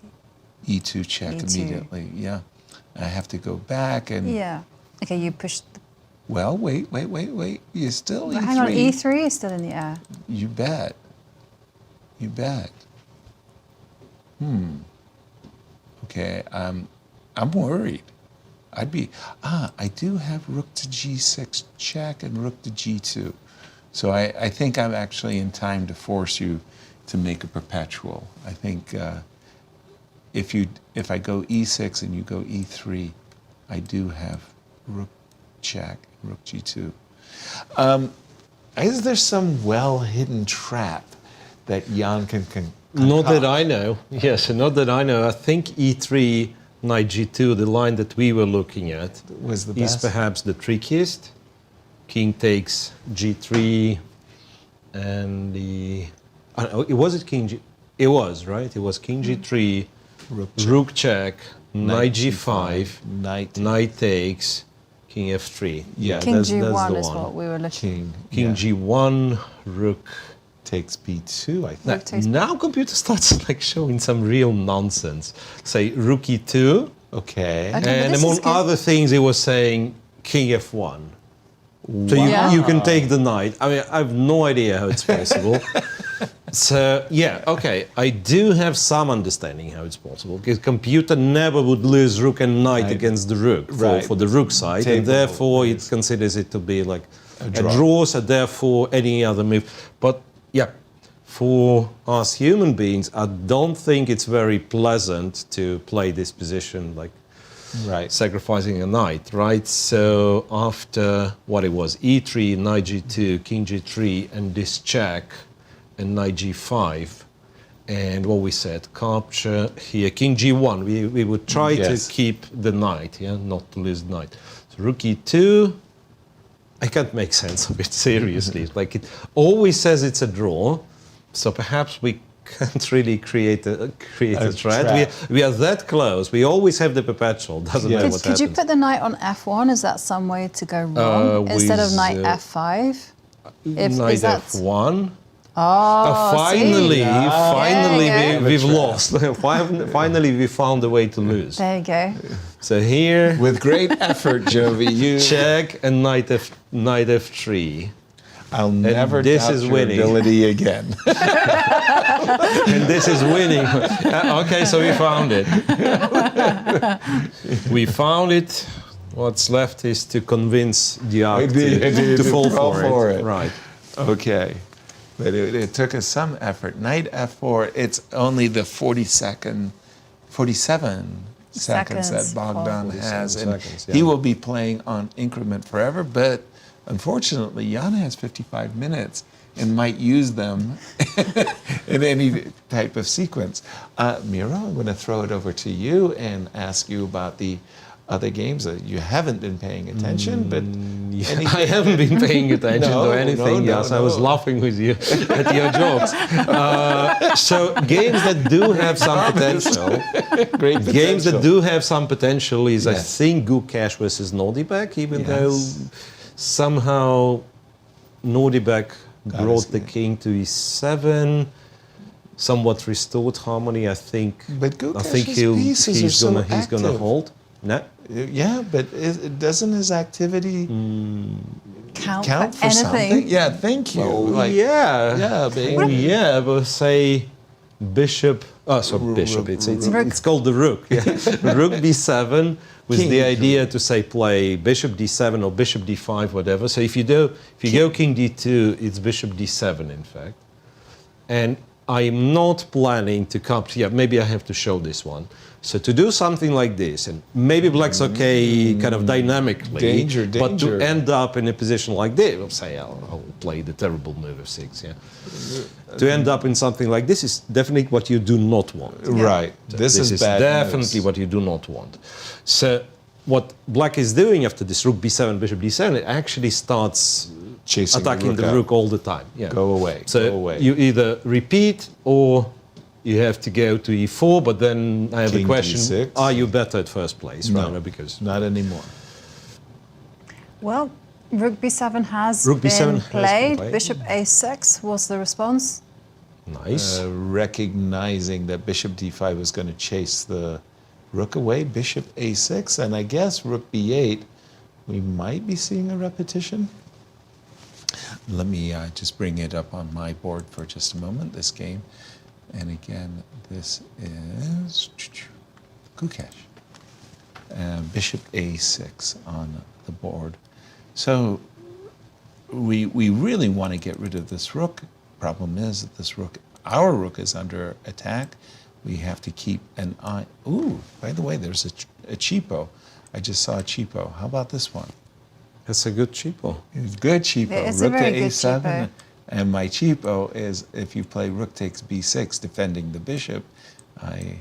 e2 check E2. immediately. Yeah, I have to go back and. Yeah. Okay, you pushed. Well, wait. You're still e3. Hang on, e3 is still in the air. You bet. You bet. Okay, I'm worried. I do have rook to g6 check and rook to g2. So I think I'm actually in time to force you to make a perpetual. I think if I go e6 and you go e3, I do have rook check, rook g2. Is there some well-hidden trap that Jan can Not that I know. Yes, not that I know. I think e3, knight g2, the line that we were looking at, was the is best? perhaps the trickiest. King takes g3, and it was, right? It was king g3, rook check, knight g5, knight takes, king f3. Yeah, King that's g1 the is one. what we were looking. King g1, rook takes b2, I think. Now computer starts showing some real nonsense. Say rook e2, Okay. Okay, but and this among is good. other things, it was saying king f1. So Wow. you can take the knight. I mean, I have no idea how it's possible. So yeah, okay, I do have some understanding how it's possible, because computer never would lose rook and knight against the rook for the rook side, and therefore it considers it to be like a draw. So therefore any other move. But yeah, for us human beings, I don't think it's very pleasant to play this position sacrificing a knight, right? So after what it was, e3, knight g2, king g3, and this check, and knight g5, and what we said, capture here, king g1. We would try to keep the knight, not to lose the knight. So rook e2. I can't make sense of it, seriously. It always says it's a draw, so perhaps we can't really create a threat. We are that close. We always have the perpetual. Doesn't matter what happens. Could you put the knight on f1? Is that some way to go wrong instead of knight f5? Knight f1. Oh, finally, There you we've lost. Finally, we found a way to lose. There you go. So here, With great effort, Jovi, you. check and knight f3. I'll never this doubt is your winning. ability again. And this is winning. Okay, so we found it. We found it. What's left is to convince Deac to fall for it. Right. Okay. But it took us some effort. Knight f4, it's only the 47 seconds that Bogdan has. And he will be playing on increment forever, but unfortunately, Jan has 55 minutes. and might use them in any type of sequence. Miro, I'm going to throw it over to you and ask you about the other games that you haven't been paying attention, but I haven't been paying attention to anything. Yes, I was laughing with you at your jokes. So games that do have some potential. Great potential. Games that do have some potential is, Yes. I think, Gukesh versus Nodirbek, even Yes. though somehow Nodirbek Got brought his the game. king to e7, somewhat restored harmony. I think. But I think Gukesh's pieces he's are so gonna active. hold. No. Yeah, but doesn't his activity Count, count for anything. something? Yeah, thank you. Yeah, baby. Well, yeah, but say bishop. Oh, sorry, bishop. It's called the rook. Yeah. Rook b7 with King the d3. idea to say play bishop d7 or bishop d5, whatever. So if you go king d2, it's bishop d7, in fact. And I'm not planning to come. Yeah, maybe I have to show this one. So to do something like this, and maybe black's okay kind of dynamically, Danger, but to danger. end up in a position like this, I'll say I'll play the terrible move of 6, yeah. To end up in something like this is definitely what you do not want. Right. So This is bad definitely news. what you do not want. So what black is doing after this rook b7, bishop d7, it actually starts Chasing attacking the out. rook all the time. Yeah. Go away. So go away. you either repeat or you have to go to e4, but then I have King a question, d6. are you better at first place? No, Right? Because not anymore. Well, rook b7 has Rook b7 has been been played. played. Bishop a6 was the response. nice. Recognizing that bishop d5 was going to chase the rook away, bishop a6, and I guess rook b8, we might be seeing a repetition. Let me just bring it up on my board for just a moment, this game. And again, this is Gukesh. Bishop a6 on the board. So we really want to get rid of this rook. Problem is that this rook, our rook, is under attack. We have to keep an eye. Ooh, by the way, there's a cheapo. I just saw a cheapo. How about this one? That's a good cheapo. It's good cheapo. It's a Rook very to good a7. cheapo. And my cheapo is if you play rook takes b6, defending the bishop, I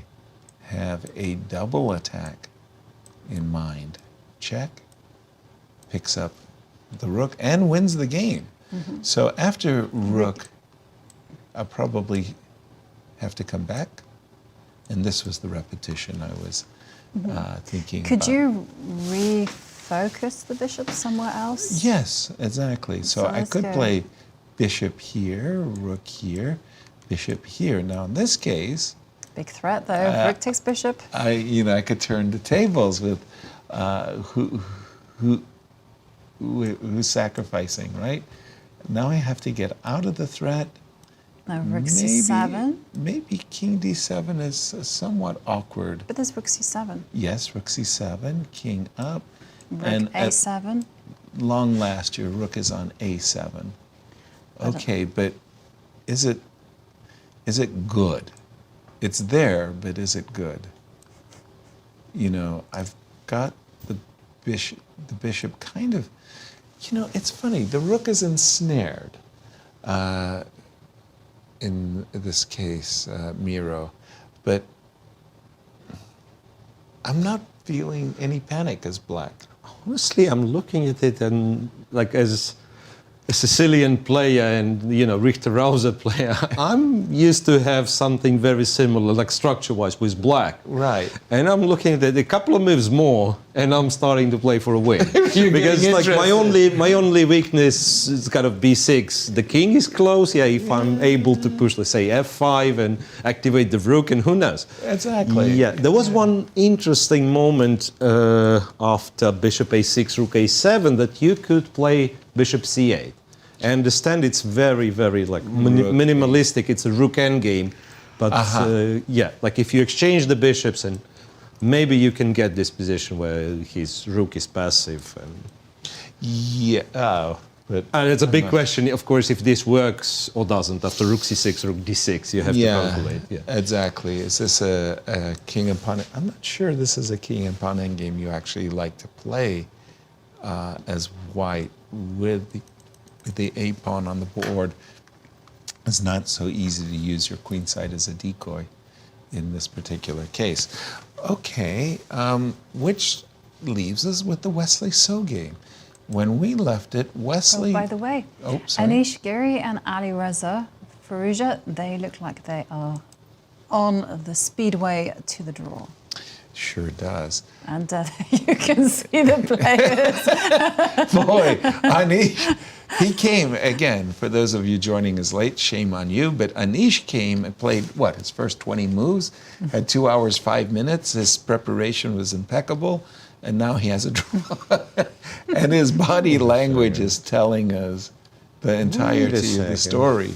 have a double attack in mind. Check. Picks up the rook and wins the game. So after rook, I'll probably have to come back. And this was the repetition I was thinking Could about. you refocus the bishop somewhere else? Yes, exactly. So I let's could go. play bishop here, rook here, bishop here. Now in this case, Big threat though. Rook takes bishop. I could turn the tables with who's sacrificing, right? Now I have to get out of the threat. No, rook c7. Maybe king d7 is somewhat awkward. But there's rook c7. Yes, rook c7, king up, Rook and at a7. long last your rook is on a7. Okay, but is it good? It's there, but is it good? I've got the bishop kind of, it's funny, the rook is ensnared in this case, Miro, but I'm not feeling any panic as black. Honestly, I'm looking at it and like as a Sicilian player and Richter Rauser player, I'm used to have something very similar, like structure-wise, with black. Right. And I'm looking at it a couple of moves more, and I'm starting to play for a win. You're Because getting like my interested. only weakness is kind of b6. The king is close. Yeah, if I'm able to push, let's say f5 and activate the rook, and who knows? Exactly. Yeah, there was one interesting moment after bishop a6, rook a7 that you could play bishop c8. I understand it's very, very like minimalistic. It's a rook endgame, but yeah, like if you exchange the bishops, and maybe you can get this position where his rook is passive. Yeah. But And it's a big question, of course, if this works or doesn't. After rook c6, rook d6, you have to calculate. Yeah. Exactly. Is this a king and pawn? I'm not sure this is a king and pawn endgame you actually like to play as white with the a pawn on the board. It's not so easy to use your queenside as a decoy in this particular case. Okay, which leaves us with the Wesley So game. When we left it, Wesley... Oh, by the way, Anish Giri and Alireza, Firouzja, they look like they are on the speedway to the draw. Sure does. And you can see the players. Boy, Anish, he came, again, for those of you joining us late, shame on you, but Anish came and played, what, his first 20 moves, had 2 hours, 5 minutes, his preparation was impeccable, and now he has a draw. And his body language is telling us the entirety of the story.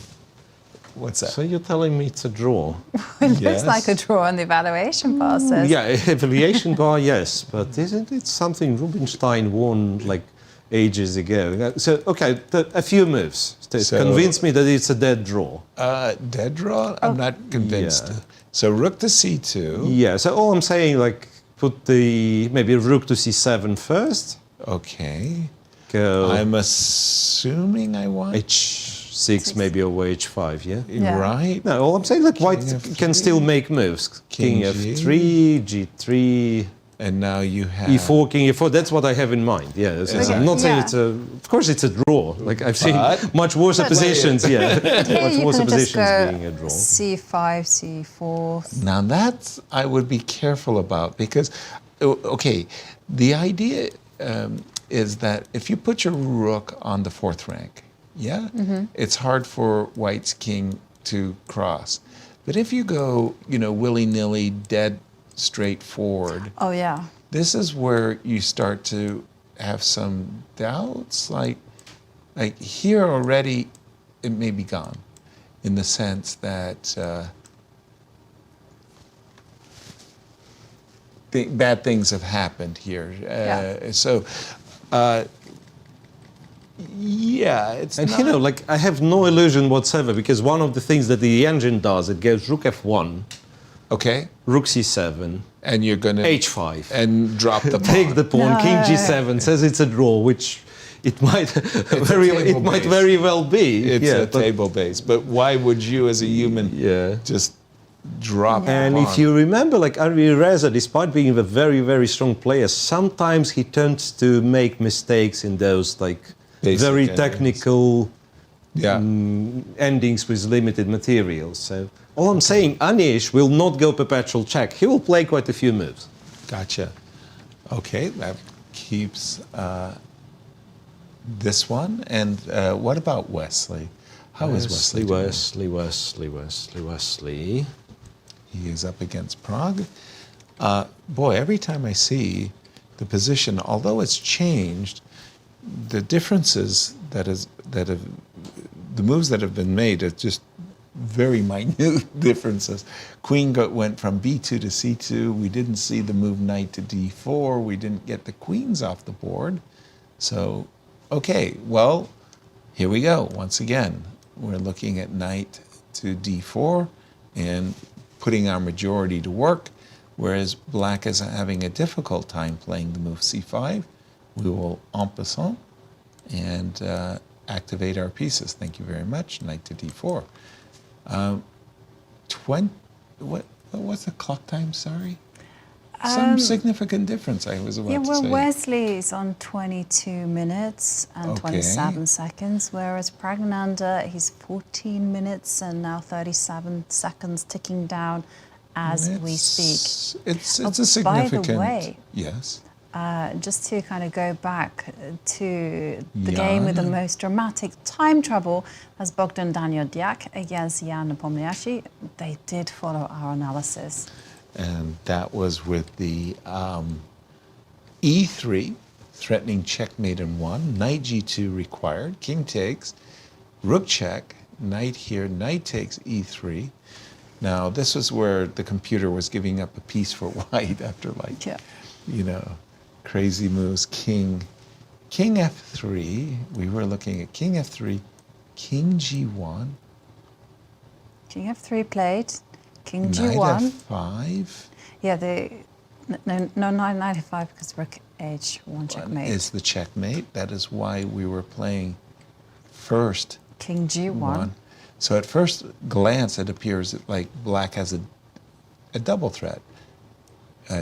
What's that? So you're telling me it's a draw? It looks like a draw on the evaluation bar says. Yeah, evaluation bar, yes, but isn't it something Rubinstein won like ages ago? So, okay, a few moves to convince me that it's a dead draw. Dead draw? I'm not convinced. Yeah. So rook to c2. Yeah, so all I'm saying, like, put maybe rook to c7 first. Okay. Go. I'm assuming I want... h6 maybe over h5, yeah? Right. No, all I'm saying, like, white can still make moves. King f3, g3... And now you have... e4, king e4, that's what I have in mind, yeah. I'm not saying it's a... Of course it's a draw. Like, I've seen much worse positions, yeah. Much worse positions being a draw. c5, c4. Now that I would be careful about because, okay, the idea is that if you put your rook on the 4th rank, it's hard for white's king to cross. But if you go, willy-nilly, dead straightforward. Oh, yeah. This is where you start to have some doubts. Like here already, it may be gone in the sense that bad things have happened here. So, it's and not... I have no illusion whatsoever because one of the things that the engine does, it goes rook f1. Okay. Rook c7. And you're going to... h5. And drop the pawn. Take the pawn, king g7, says it's a draw, which it might very well be. It's a table base. But why would you as a human just drop the And pawn? if you remember, like Alireza, despite being a very, very strong player, sometimes he tends to make mistakes in those very technical endings with limited materials. So all I'm saying, Anish will not go perpetual check. He will play quite a few moves. Gotcha. Okay, that keeps this one. And what about Wesley? How is Wesley doing? Wesley. He is up against Prague. Boy, every time I see the position, although it's changed, the differences the moves that have been made are just very minute differences. Queen went from b2 to c2. We didn't see the move knight to d4. We didn't get the queens off the board. So, okay, well, here we go. Once again, we're looking at knight to d4 and putting our majority to work, whereas black is having a difficult time playing the move c5. We will en passant and activate our pieces. Thank you very much. Knight to d4. What's the clock time? Sorry, some significant difference. I was about to say. Wesley is on 22 minutes and 27 seconds, whereas Praggnanandhaa, he's 14 minutes and now 37 seconds ticking down as we speak. It's a significant. By the way, yes. Just to kind of go back to the game with the most dramatic time trouble as Bogdan Deac against Jan Nepomniachtchi. They did follow our analysis. And that was with the e3, threatening checkmate in 1, knight g2 required, king takes, rook check, knight here, knight takes e3. Now, this was where the computer was giving up a piece for white after crazy moves. King f3. We were looking at king f3, king g1. King f3 played, king g1. Knight f5. Yeah, no, knight f5 because rook h1 checkmate. Is the checkmate. That is why we were playing first king g1. So at first glance, it appears like black has a double threat.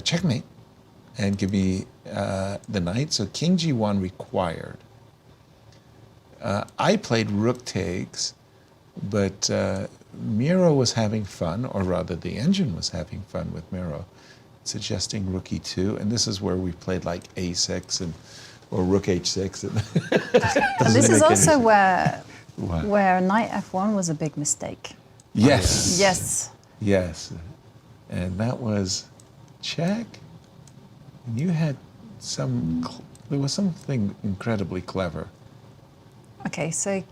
Checkmate, and give me the knight. So king g1 required. I played rook takes, but Miro was having fun, or rather the engine was having fun with Miro, suggesting rook e2, and this is where we played like a6 or rook h6. And this is also where knight f1 was a big mistake. Yes. Yes. Yes. And that was check. And you had there was something incredibly clever. Okay, so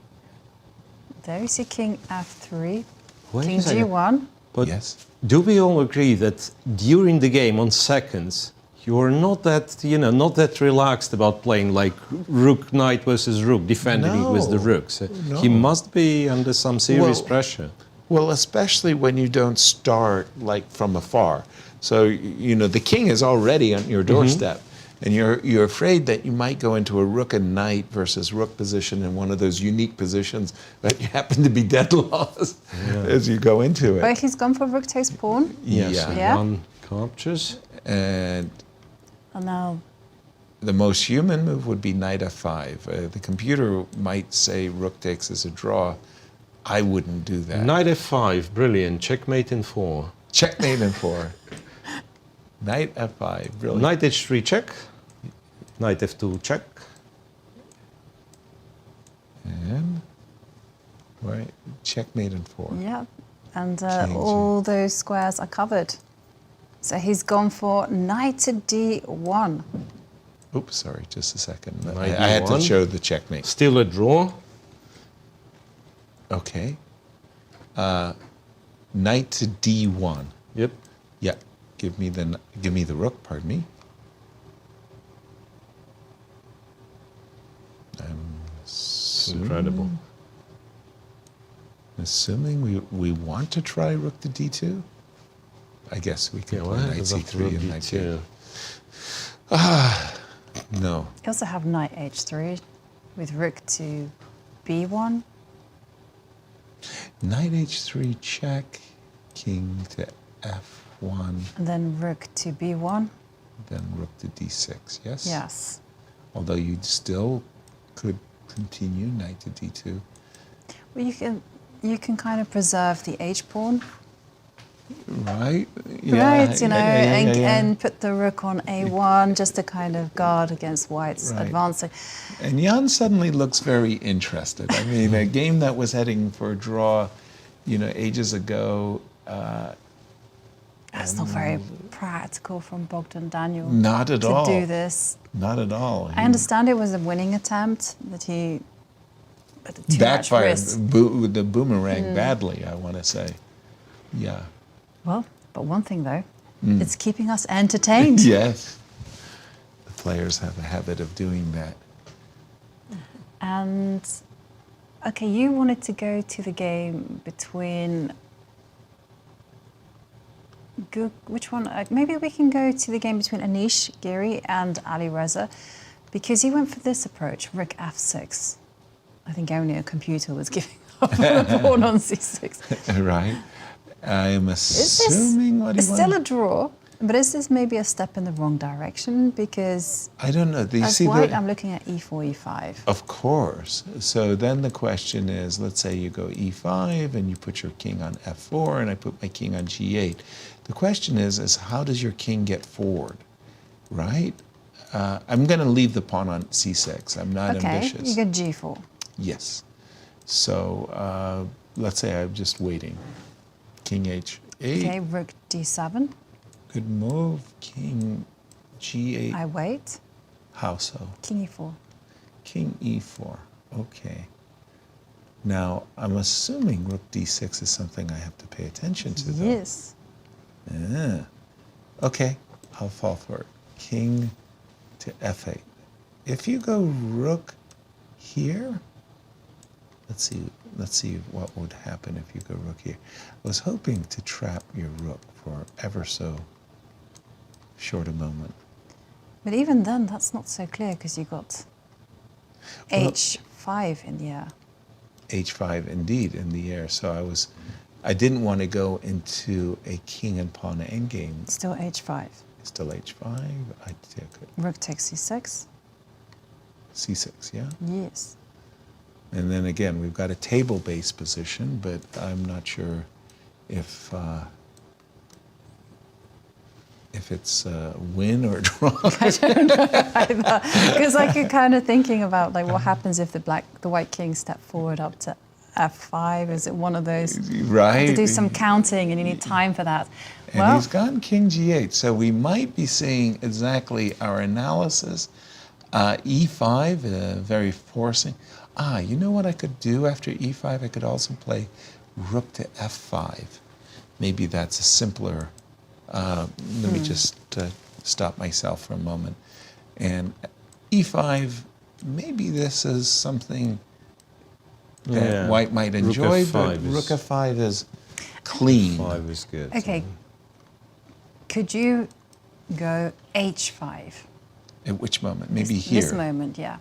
there you see king f3, Wait king a second. g1. But Yes. do we all agree that during the game on seconds, you're not that, not that relaxed about playing like rook knight versus rook, defending it with the rooks? No. He must be under some serious Well, pressure. Well, especially when you don't start like from afar. So, the king is already on your doorstep. And you're afraid that you might go into a rook and knight versus rook position in one of those unique positions that you happen to be dead lost as you go into it. But he's gone for rook takes pawn. Yes, Yeah. Yeah. one captures. And And now, the most human move would be knight f5. The computer might say rook takes is a draw. I wouldn't do that. Knight f5, brilliant. Checkmate in 4. Checkmate in 4. Knight f5, brilliant. Knight h3 check. Knight f2 check. And right, checkmate in 4. yeah, and Changing. all those squares are covered. So he's gone for knight to d1. Oops, sorry, just a second. Knight I had to d1. show the checkmate. Still a draw. Okay. Knight to d1. Yep. Yeah. Give me the rook. Pardon me. Incredible. Assuming we want to try rook to d2. I guess we can play knight c3 and knight d2. No. You also have knight h3 with rook to b1. Knight h3 check. King to f1. And then rook to b1. Then rook to d6. Yes. Yes. Although you still could continue knight to d2. Well, you can kind of preserve the h pawn, Right? right? Yeah. And put the rook on a1 just to kind of guard against white's Right. advancing. And Jan suddenly looks very interested. I mean, a game that was heading for a draw, ages ago. That's not very practical from Bogdan Daniel. Not at all. To do this. Not at all. I understand it was a winning attempt that he put too much Backfired risk. with the boomerang badly, I want to say. Yeah. Well, but one thing though, it's keeping us entertained. Yes. The players have a habit of doing that. And okay, you wanted to go to the game between which one? Maybe we can go to the game between Anish Giri and Alireza, because he went for this approach, rook f6. I think only a computer was giving up a pawn on c6. Right. I am assuming what he It's still a wanted. draw, but is this maybe a step in the wrong direction? Because I don't know. Do you as see white, the... I'm looking at e4, e5. Of course. So then the question is, let's say you go e5 and you put your king on f4 and I put my king on g8. The question is how does your king get forward, right? I'm going to leave the pawn on c6. I'm not ambitious. Okay, you go g4. Yes. So let's say I'm just waiting. King h8. Okay, rook d7. Good move. King g8. I wait. How so? King e4. King e4. Okay. Now, I'm assuming rook d6 is something I have to pay attention to, though. Yes. Yeah. Okay, I'll fall for it. King to f8. If you go rook here, let's see what would happen if you go rook here. I was hoping to trap your rook for ever so short a moment. But even then, that's not so clear because you got Well, h5 in the air. h5 indeed in the air. So I didn't want to go into a king and pawn endgame. Still h5. Still h5. I take it. Rook takes c6. c6, yeah? Yes. And then again, we've got a table-based position, but I'm not sure if it's win or draw. I don't know either. Because like you're kind of thinking about like what happens if the white king step forward up to f5? Is it one of those? Right. To do some counting and you need time for that. And Well, he's gone king g8, so we might be seeing exactly our analysis. E5, very forcing. You know what I could do after e5? I could also play rook to f5. Maybe that's a simpler. Let me just stop myself for a moment. And e5, maybe this is something that white might enjoy, but rook f5 is clean. F5 is good. okay. Could you go h5? At which moment? Maybe here. This moment, yeah.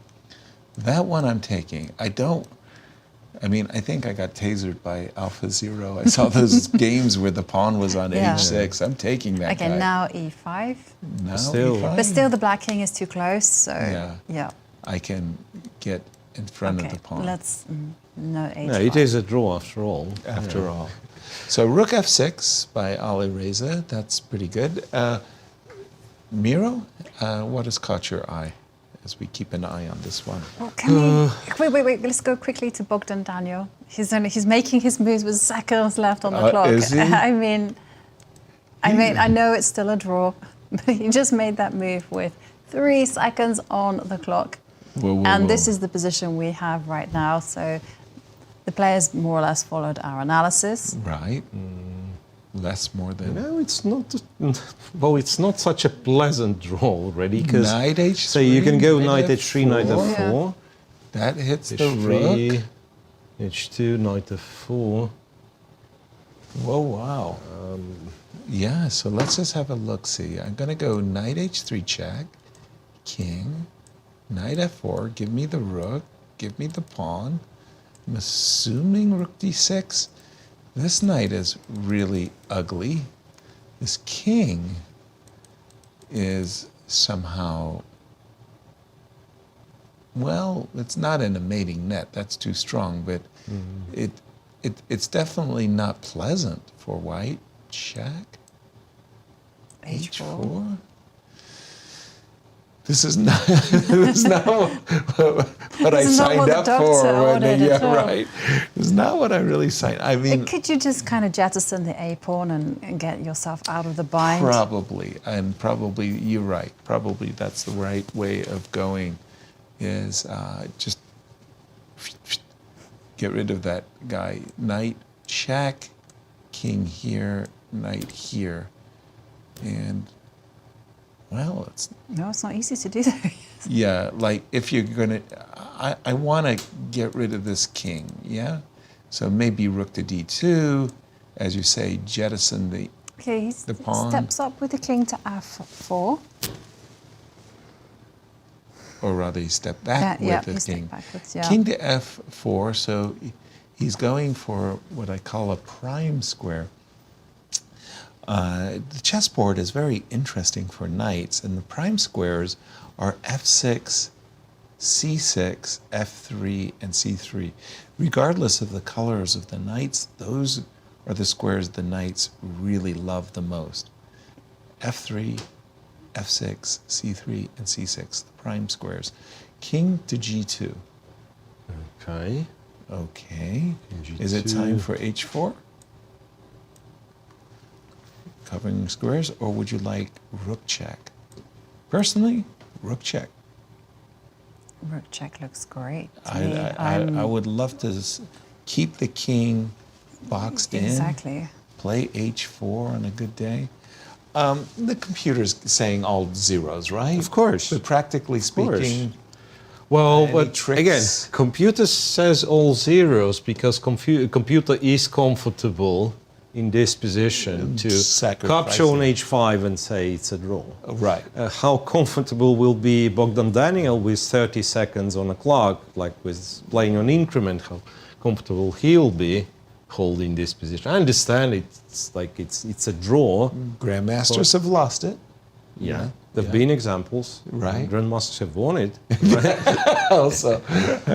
That one I'm taking. I think I got tasered by Alpha Zero. I saw those games where the pawn was on Yeah. h6. I'm taking that Okay, guy. now e5. Now Still. e5. But still the black king is too close, so Yeah. I can get in front Okay, of the pawn. let's no h5. No, it is a draw after all. After all. So rook f6 by Alireza. That's pretty good. Miro, what has caught your eye as we keep an eye on this one? Well, can we, wait, let's go quickly to Bogdan Daniel. He's making his moves with seconds left on the clock. Is he? I mean, I know it's still a draw, but he just made that move with 3 seconds on the clock. Whoa. This is the position we have right now. So the players more or less followed our analysis. Right. Less more than... No, it's not. Well, it's not such a pleasant draw already because Knight h3. So you can go knight h3, knight f4. That hits the h3, rook. h2, knight f4. Whoa, wow. Yeah, so let's just have a look-see. I'm going to go knight h3 check, king, knight f4, give me the rook, give me the pawn. I'm assuming rook d6. This knight is really ugly. This king is somehow, well, it's not in a mating net, that's too strong, but it's definitely not pleasant for white. Check. H4. This is not, this is not what I signed up for. Right. It's not what I really signed. I mean, Could you just kind of jettison the a pawn and get yourself out of the bind? Probably, and probably you're right. Probably that's the right way of going. Is just get rid of that guy. Knight check, king here, knight here, and. Well, it's not easy to do that. Yeah, like if you're gonna, I want to get rid of this king. Yeah, so maybe rook to d2, as you say, jettison the pawn. He steps up with the king to f4. Or rather, he stepped back with the king. Backwards, King to f4, so he's going for what I call a prime square. The chessboard is very interesting for knights, and the prime squares are f6, c6, f3, and c3. Regardless of the colors of the knights, those are the squares the knights really love the most. f3, f6, c3, and c6, the prime squares. King to g2. Okay. Okay. Is it time for h4? Covering squares, or would you like rook check? Personally, rook check. Rook check looks great. I would love to keep the king boxed in. Exactly. Play h4 on a good day. The computer's saying all zeros, right? Of course. But practically speaking, well, but tricks? again, computer says all zeros because computer is comfortable in this position to capture on h5 and say it's a draw. Right. How comfortable will be Bogdan Daniel with 30 seconds on a clock, like with playing on increment? How comfortable he'll be holding this position. I understand it's a draw. Grandmasters have lost it. Yeah, there've been examples. Right. Grandmasters have won it. Also,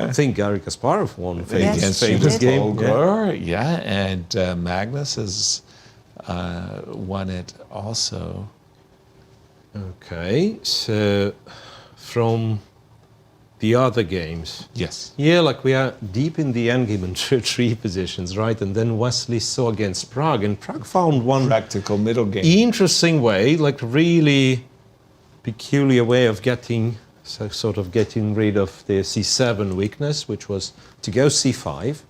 I think Garry Kasparov won Against famous game. Yeah, and Magnus has won it also. Okay, so from the other games. Yes. Yeah, like we are deep in the endgame in three positions, right? And then Wesley So against Pragg, and Pragg found one Practical middle game. interesting way, like really peculiar way of getting rid of the C7 weakness, which was to go C5.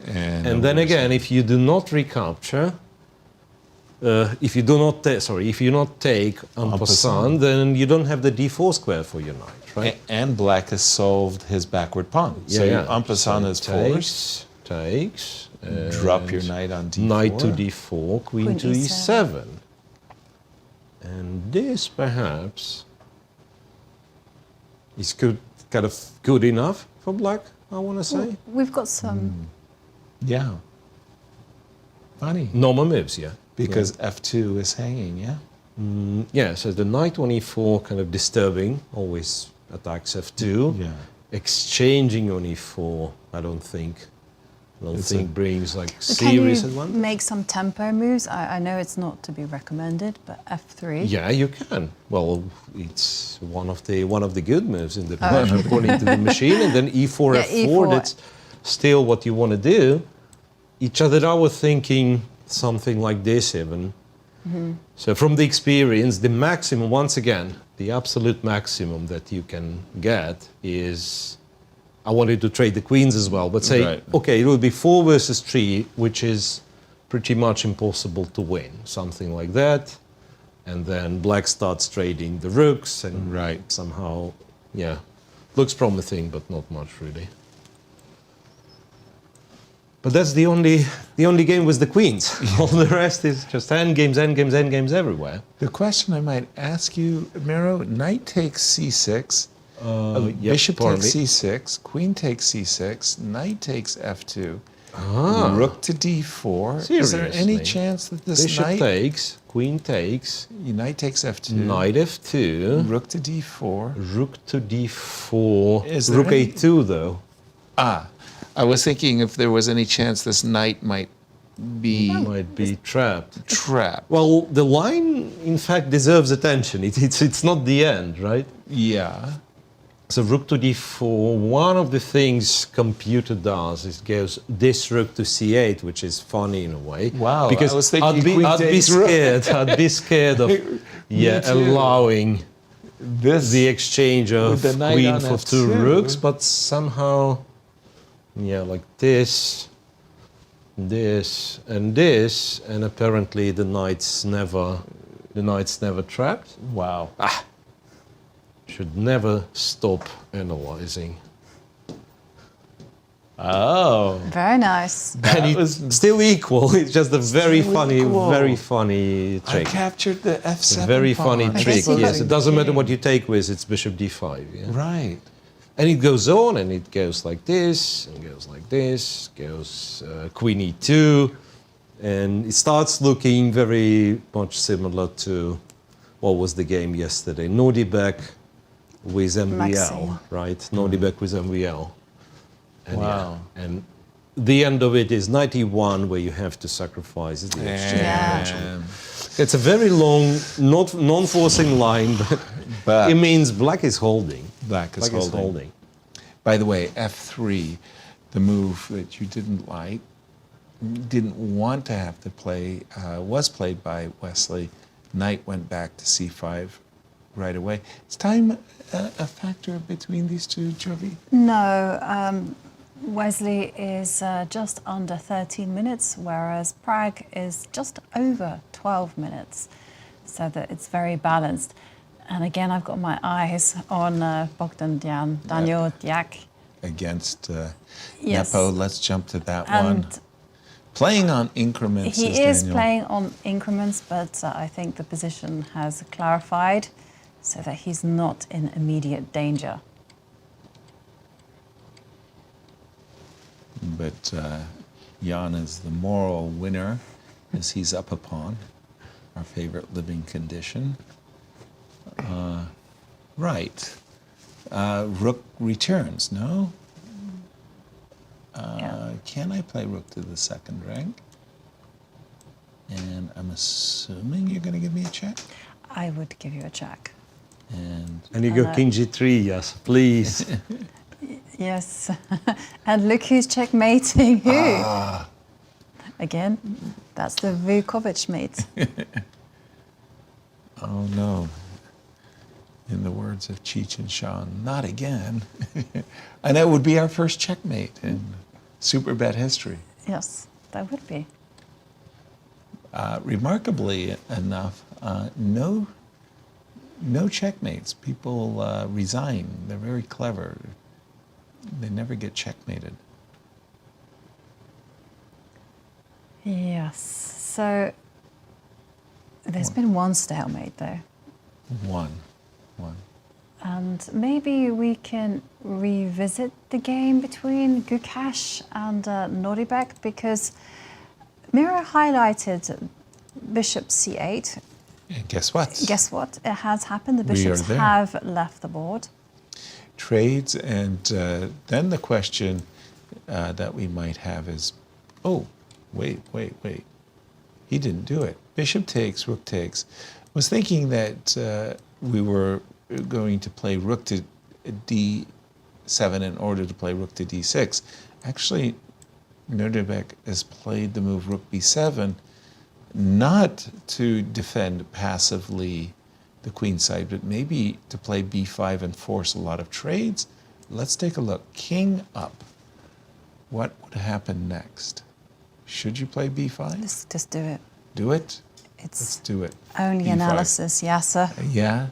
And then again, if you do not recapture, if you not take en passant, then you don't have the D4 square for your knight, right? And Black has solved his backward pawn. So en passant is forced. Takes. Drop your knight on D4. Knight to D4, queen to E7. And this perhaps is kind of good enough for Black, I want to say. We've got some. Yeah. Funny. Normal moves, yeah. Because F2 is hanging, yeah? Yeah, so the knight on E4 kind of disturbing, always attacks F2. Yeah. Exchanging on E4, I don't think brings like Can serious you advantage. make some tempo moves? I know it's not to be recommended, but F3. Yeah, you can. Well, it's one of the good moves in the position according to the machine, and then E4, Yeah, F4. E4. That's still what you want to do. Each other, I was thinking something like this even. So from the experience, the maximum, once again, the absolute maximum that you can get is, I wanted to trade the queens as well, but say, okay, it will be 4 versus 3, which is pretty much impossible to win, something like that. And then Black starts trading the rooks, and somehow, yeah, looks promising, but not much really. But that's the only game with the queens. All the rest is just endgames, endgames, endgames everywhere. The question I might ask you, Miro, knight takes C6, bishop takes C6, queen takes C6, knight takes F2, rook to D4. Seriously? Is there any chance that this Bishop knight... takes, queen takes, knight takes F2, knight F2, rook to D4. rook to D4, Is there rook any- A2 though. I was thinking if there was any chance this knight might be trapped. Well, the line, in fact, deserves attention. It's not the end, right? Yeah. So rook to D4, one of the things computer does is goes this rook to C8, which is funny in a way. Wow, because I was thinking I'd be scared. I'd be scared of allowing the exchange of the knight queen on for 2 F2. rooks, but somehow, yeah, like this, and apparently the knight's never trapped. Wow. Should never stop analyzing. Oh. Very nice. And it's still equal. It's just a very funny trick. I captured the F7 Very pawn. funny trick, see. yes. It doesn't matter what you take with, it's bishop D5. Yeah? Right. And it goes on, and it goes like this, and goes like this, goes queen E2, and it starts looking very much similar to what was the game yesterday, Nodirbek with MVL, Maxime. right? Nodirbek with MVL. And Wow. and the end of it is 91, where you have to sacrifice the exchange. Yeah. It's a very long, non-forcing line, but it means Black is holding. Black is holding. By the way, F3, the move that you didn't want to have to play, was played by Wesley. Knight went back to C5 right away. Is time a factor between these two, Jovi? No, Wesley is just under 13 minutes, whereas Pragg is just over 12 minutes, so that it's very balanced. And again, I've got my eyes on Bogdan Daniel Deac. Against Yes. Nepo. Let's jump to that And one. Playing on increments. he says is Daniel. playing on increments, but I think the position has clarified so that he's not in immediate danger. But Jan is the moral winner as he's up a pawn, our favorite living condition. Right. Rook returns, no? Can I play rook to the second rank? And I'm assuming you're going to give me a check? I would give you a check. And you go king g3, yes, please. Yes. And look who's checkmating who. Again, that's the Vukovic mate. oh no. In the words of Cheech and Chong, not again. And that would be our first checkmate in Superbet history. Yes, that would be. Remarkably enough, no checkmates. People resign. They're very clever. They never get checkmated. Yes. So there's been one stalemate though. One. And maybe we can revisit the game between Gukesh and Nodirbek, because Miro highlighted bishop c8. And guess what? Guess what? It has happened. The bishops have left the board. Trades, and then the question that we might have is, oh, wait. He didn't do it. Bishop takes, rook takes. I was thinking that we were going to play rook to d7 in order to play rook to d6. Actually, Nodirbek has played the move rook b7 not to defend passively the queen side, but maybe to play b5 and force a lot of trades. Let's take a look. King up. What would happen next? Should you play b5? Let's just do it. Do it? Let's do it. Only b5. analysis, Yasser. Yeah.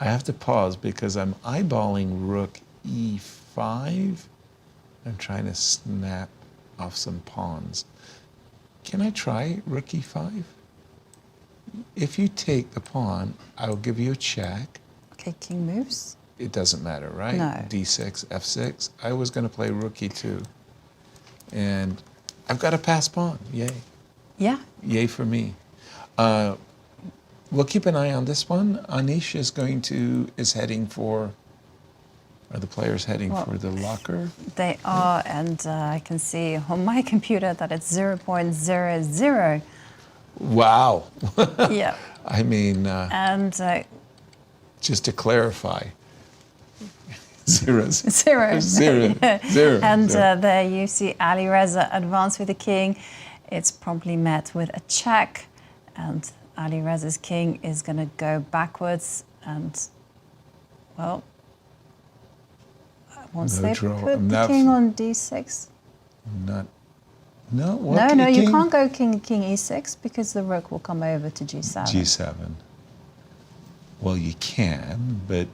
I have to pause because I'm eyeballing rook e5. I'm trying to snap off some pawns. Can I try rook e5? If you take the pawn, I'll give you a check. Okay, king moves. It doesn't matter, right? No. d6, f6. I was going to play rook e2. And I've got a pass pawn. Yay. Yeah. Yay for me. We'll keep an eye on this one. Anish is heading for, are the players heading for the locker? They are, and I can see on my computer that it's 0.00. Wow. Yeah. I mean, and just to clarify, zero. And there you see Alireza advance with the king. It's promptly met with a check, and Alireza's king is going to go backwards, and, well, once they put the king on d6. No, you can't go king e6 because the rook will come over to g7. G7. Well, you can, but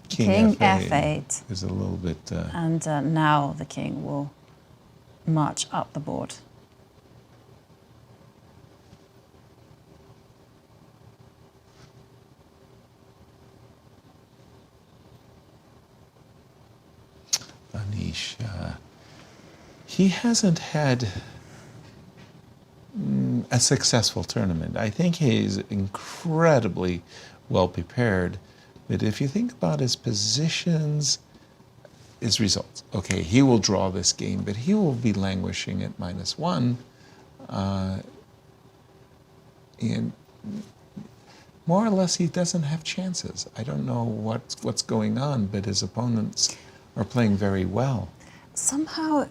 king f8 is a little bit... And now the king will march up the board. Anish, he hasn't had a successful tournament. I think he's incredibly well prepared, but if you think about his positions, his results, okay, he will draw this game, but he will be languishing at -1, and more or less he doesn't have chances. I don't know what's going on, but his opponents are playing very well. Somehow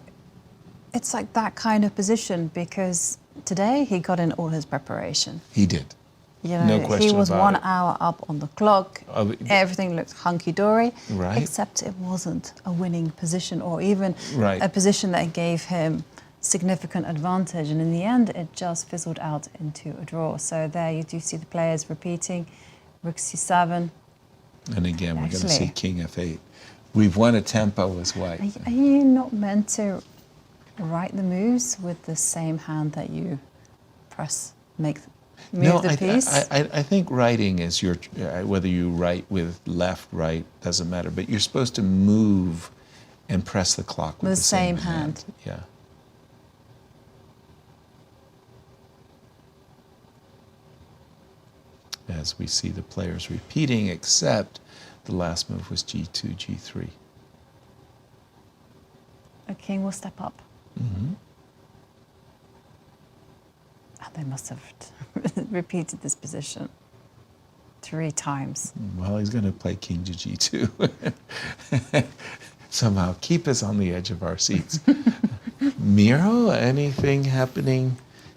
it's like that kind of position, because today he got in all his preparation. He did. You know, no question he was about 1 it. hour up on the clock. Everything looked hunky-dory, right. except it wasn't a winning position, or even right. a position that gave him significant advantage. And in the end, it just fizzled out into a draw. So there you do see the players repeating, rook c7. And again, we're going to see king f8. We've won a tempo as white. Are you not meant to write the moves with the same hand that you move the piece? I think writing is whether you write with left, right, doesn't matter, but you're supposed to move and press the clock with the same hand. Yeah. as we see the players repeating, except the last move was G2, G3. A king will step up. Mm-hmm. And they must have repeated this position 3 times. Well, he's going to play king to G2. Somehow keep us on the edge of our seats. Miro, anything happening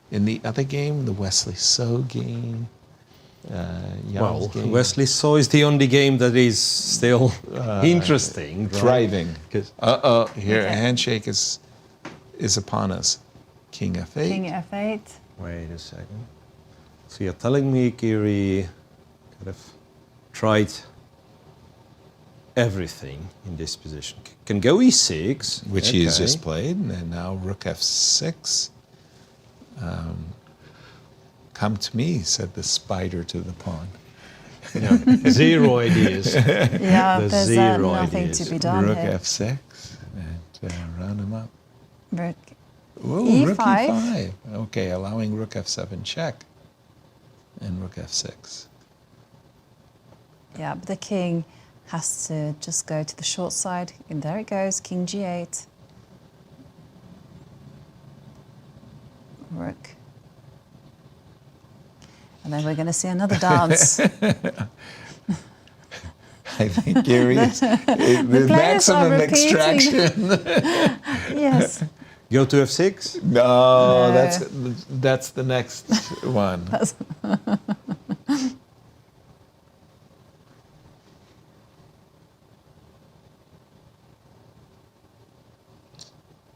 in the other game, the Wesley So game? Well, game? Wesley So is the only game that is still interesting. Right? Thriving. Here, a handshake is upon us. King F8. King F8. Wait a second. So you're telling me Giri kind of tried everything in this position. Can go E6. Which he has just played, and now Rook F6. Come to me, said the spider to the pawn. Yeah, 0 ideas. Yeah, there's nothing ideas. to be done Rook here. F6, and round him up. Rook Whoa, E5. Rook E5. Okay, allowing Rook F7 check, and Rook F6. Yeah, but the king has to just go to the short side. And there it goes, King G8. Rook. And then we're going to see another dance. I think Giri is the players are maximum repeating. extraction. Yes. Go to F6? No, that's the next one.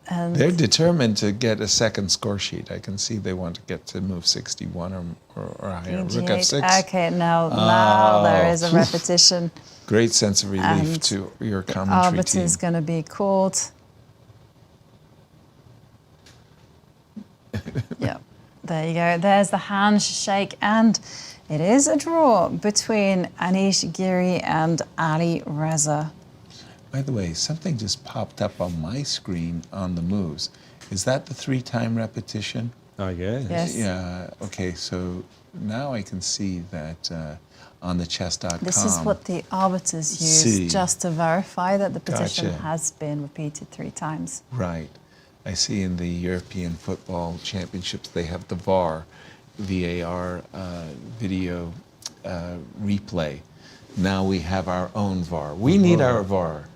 And They're determined to get a second score sheet. I can see they want to get to move 61 or higher. King Rook G8. F6. Okay, now there is a repetition. Great sense of relief And to your commentary Arbiter team. is going to be called. Yeah, there you go. There's the handshake, and it is a draw between Anish Giri and Alireza. By the way, something just popped up on my screen on the moves. Is that the 3-time repetition? I guess. Yes. Yeah, okay, so now I can see that on the chess.com. This is what the arbiters use See. just to verify that the position Gotcha. has been repeated 3 times. Right. I see in the European Football Championships they have the VAR video replay. Now we have our own VAR. We need our VAR.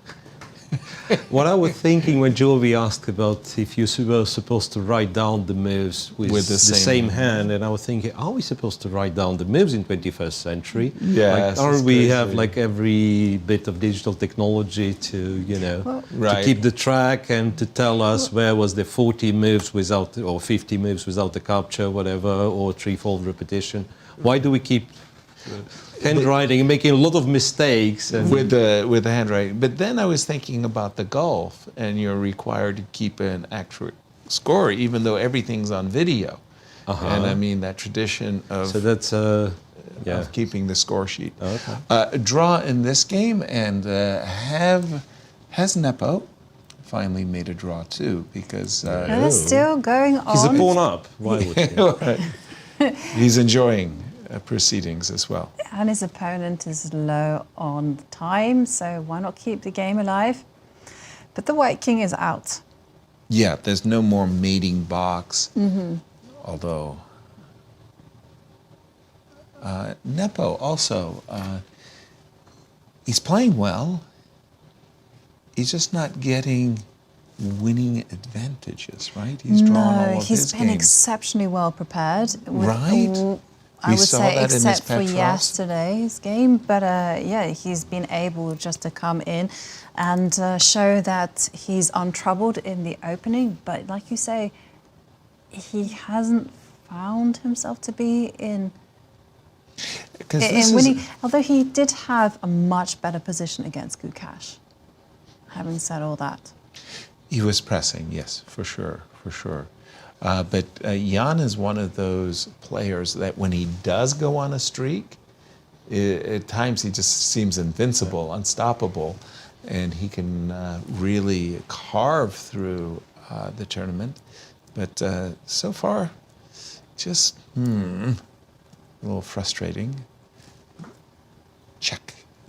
What I was thinking when Jovi asked about if you were supposed to write down the moves with With the the same same hand, and I was thinking, are we supposed to write down the moves in 21st century? Yes, Like, or it's we crazy. have like every bit of digital technology to, you know, to Right. keep the track and to tell us where was the 40 moves without, or 50 moves without the capture, whatever, or 3-fold repetition. Why do we keep handwriting and making a lot of mistakes? And With the handwriting. But then I was thinking about the golf, and you're required to keep an accurate score, even though everything's on video. And I mean that tradition of, so that's, yeah. of keeping the score sheet. Okay. A draw in this game, and has Nepo finally made a draw too? Because And it's still going on. He's a pawn up. Why would he? he's enjoying proceedings as well. And his opponent is low on time, so why not keep the game alive? But the white king is out. Yeah, there's no more mating box. Although Nepo also, he's playing well. He's just not getting winning advantages, right? He's drawn all of he's his been games. exceptionally well prepared. Right. I We would saw say, that in his except for Petrovs. yesterday's game. But yeah, he's been able just to come in and show that he's untroubled in the opening. But like you say, he hasn't found himself to be in winning. Although he did have a much better position against Gukesh. Having said all that. He was pressing, yes, for sure. But Jan is one of those players that when he does go on a streak, at times he just seems invincible, unstoppable, and he can really carve through the tournament. But so far, just a little frustrating.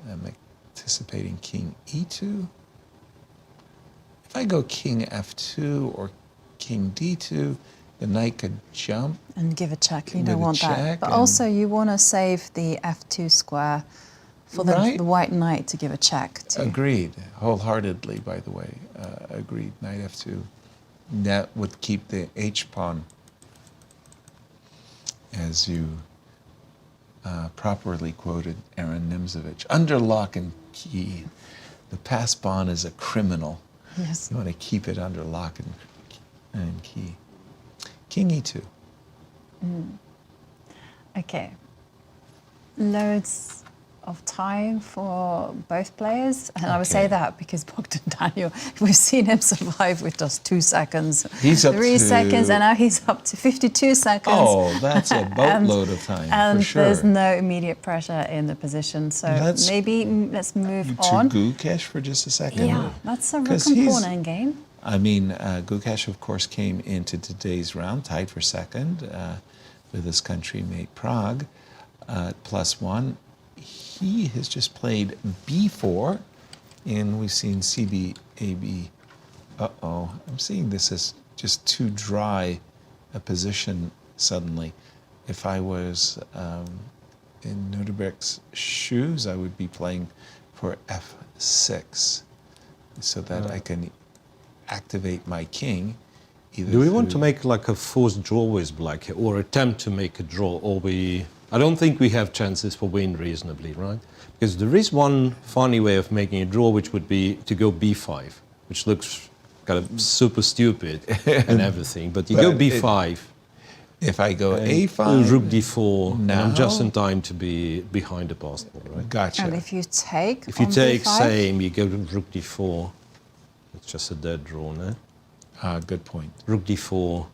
I'm anticipating king e2. If I go king f2 or king d2, the knight could jump. And give a check. You With don't a want that. check But and- also you want to save the f2 square for Right. the white knight to give a check to. Agreed, wholeheartedly, by the way. Agreed, knight f2. That would keep the h-pawn, as you properly quoted Aaron Nimzovich. Under lock and key. The pass pawn is a criminal. Yes. You want to keep it under lock and key. King e2. Okay. Loads of time for both players. And I would say Okay. that because Bogdan Daniel, we've seen him survive with just 2 seconds. He's up 3 to- seconds, and now he's up to 52 seconds. Oh, that's a boatload of time, and for sure. there's no immediate pressure in the position. So Let's- let's move To on. Gukesh for just a second. Yeah, that's a rook 'Cause and he's- pawn endgame. I mean, Gukesh, of course, came into today's round tied for second with his country-mate Prague at +1. He has just played b4, and we've seen CB, AB. Uh-oh, I'm seeing this as just too dry a position suddenly. If I was in Nodirbek's shoes, I would be playing for f6 so that I can activate my king. Either Do we want to through- make like a forced draw with black, or attempt to make a draw, or we... I don't think we have chances for win reasonably, right? Because there is one funny way of making a draw, which would be to go b5, which looks kind of super stupid and everything, but you go But b5. If I go and a5, rook d4, and I'm just now- in time to be behind the passed ball, right? Gotcha. And if you take If you on take b5, same, you go to rook d4. It's just a dead draw, no? Good point. Rook d4.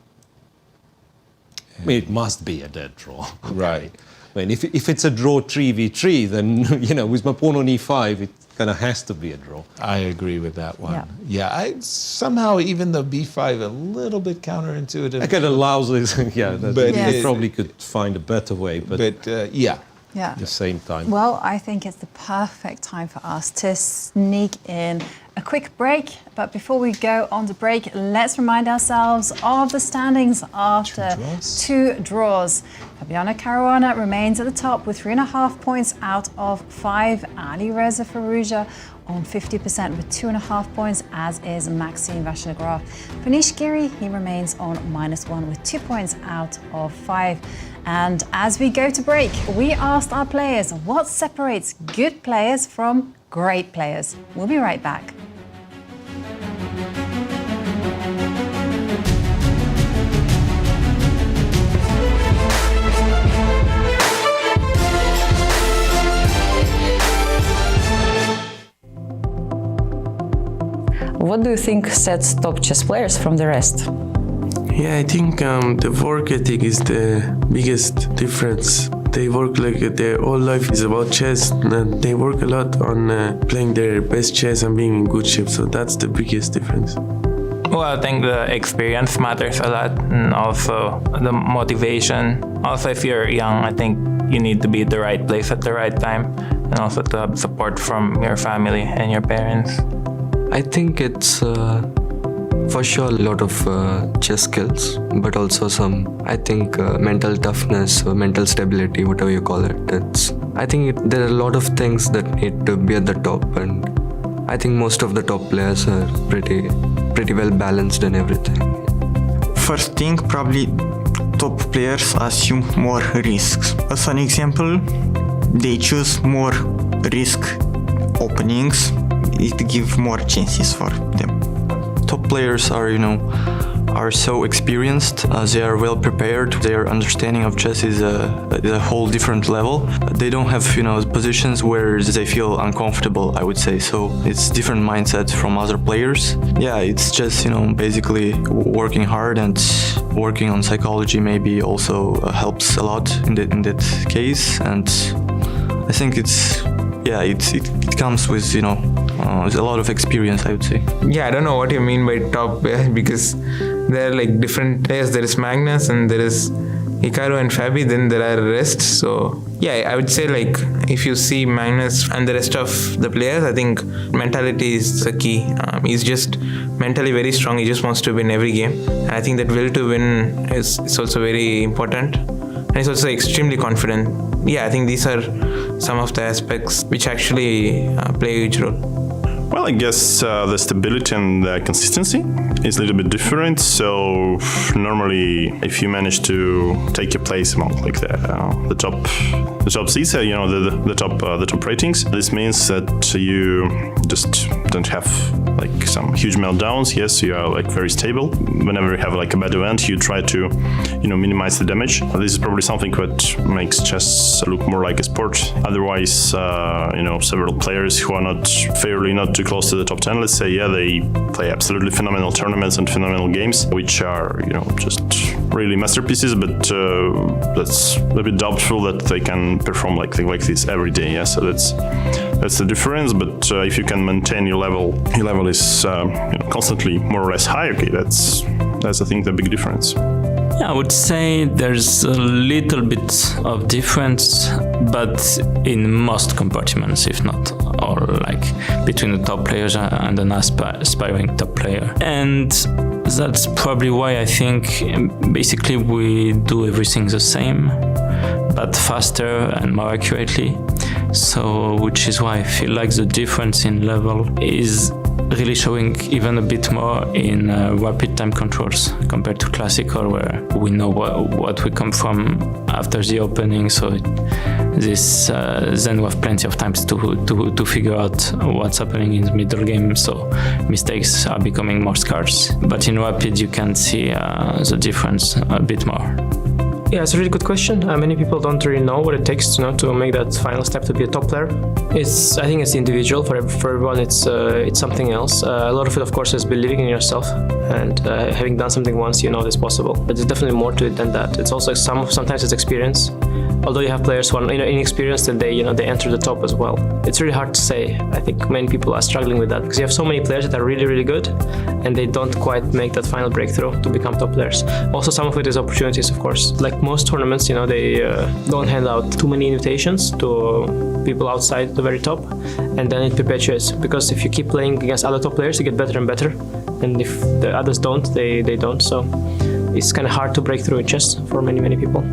I mean, it must be a dead draw. Right. I mean, if it's a draw 3v3, then, you know, with my pawn on e5, it kind of has to be a draw. I agree with that one. Yeah. Yeah, I somehow, even though b5 a little bit counterintuitive. That kind of allows this, yeah, that But you it- probably could find a better way, but yeah. yeah. at the same time. Well, I think it's the perfect time for us to sneak in a quick break. But before we go on the break, let's remind ourselves of the standings after two draws. Fabiano Caruana remains at the top with 3.5 points out of 5. Alireza Firouzja on 50% with 2.5 points, as is Maxime Vachier-Lagrave. Anish Giri, he remains on -1 with 2 points out of 5. And as we go to break, we asked our players what separates good players from great players. We'll be right back. What do you think sets top chess players from the rest? Yeah, I think the work ethic is the biggest difference. They work like their whole life is about chess, and they work a lot on playing their best chess and being in good shape. So that's the biggest difference. Well, I think the experience matters a lot, and also the motivation. Also, if you're young, I think you need to be at the right place at the right time, and also to have support from your family and your parents. I think it's for sure a lot of chess skills, but also some, I think, mental toughness or mental stability, whatever you call it. I think there are a lot of things that need to be at the top, and I think most of the top players are pretty well balanced and everything. First thing, probably top players assume more risks. As an example, they choose more risk openings. It gives more chances for them. Top players are so experienced, they are well prepared, their understanding of chess is a whole different level. They don't have positions where they feel uncomfortable, I would say, so it's different mindset from other players. Yeah, it's just basically working hard, and working on psychology maybe also helps a lot in that case, and I think it comes with a lot of experience, I would say. Yeah, I don't know what you mean by top players, because there are like different players. There is Magnus and there is Hikaru and Fabi, then there are rest. So yeah, I would say like if you see Magnus and the rest of the players, I think mentality is the key. He's just mentally very strong. He just wants to win every game. And I think that will to win is also very important. And he's also extremely confident. Yeah, I think these are some of the aspects which actually play a huge role. Well, I guess the stability and the consistency is a little bit different. So normally, if you manage to take your place among like the top seats, the top ratings, this means that you just don't have like some huge meltdowns. Yes, you are like very stable. Whenever you have like a bad event, you try to minimize the damage. This is probably something that makes chess look more like a sport. Otherwise, several players who are not too close to the top 10, let's say, yeah, they play absolutely phenomenal tournaments and phenomenal games, which are, just really masterpieces, but that's a bit doubtful that they can perform like this every day. Yeah, so that's the difference. But if you can maintain your level is constantly more or less high. Okay, that's I think the big difference. Yeah, I would say there's a little bit of difference, but in most compartments, if not all, like between the top players and an aspiring top player. And that's probably why I think basically we do everything the same, but faster and more accurately. So, which is why I feel like the difference in level is really showing even a bit more in rapid time controls compared to classical, where we know what we come from after the opening. So this then we have plenty of times to figure out what's happening in the middle game. So mistakes are becoming more scarce. But in rapid, you can see the difference a bit more. Yeah, it's a really good question. Many people don't really know what it takes to make that final step to be a top player. I think it's individual. For everyone, it's something else. A lot of it, of course, is believing in yourself and having done something once, you know it's possible. But there's definitely more to it than that. It's also sometimes it's experience. Although you have players who are inexperienced and they enter the top as well. It's really hard to say. I think many people are struggling with that because you have so many players that are really, really good and they don't quite make that final breakthrough to become top players. Also, some of it is opportunities, of course. Like most tournaments, they don't hand out too many invitations to people outside the very top, and then it perpetuates. Because if you keep playing against other top players, you get better and better, and if the others don't, they don't. So it's kind of hard to break through in chess for many, many people.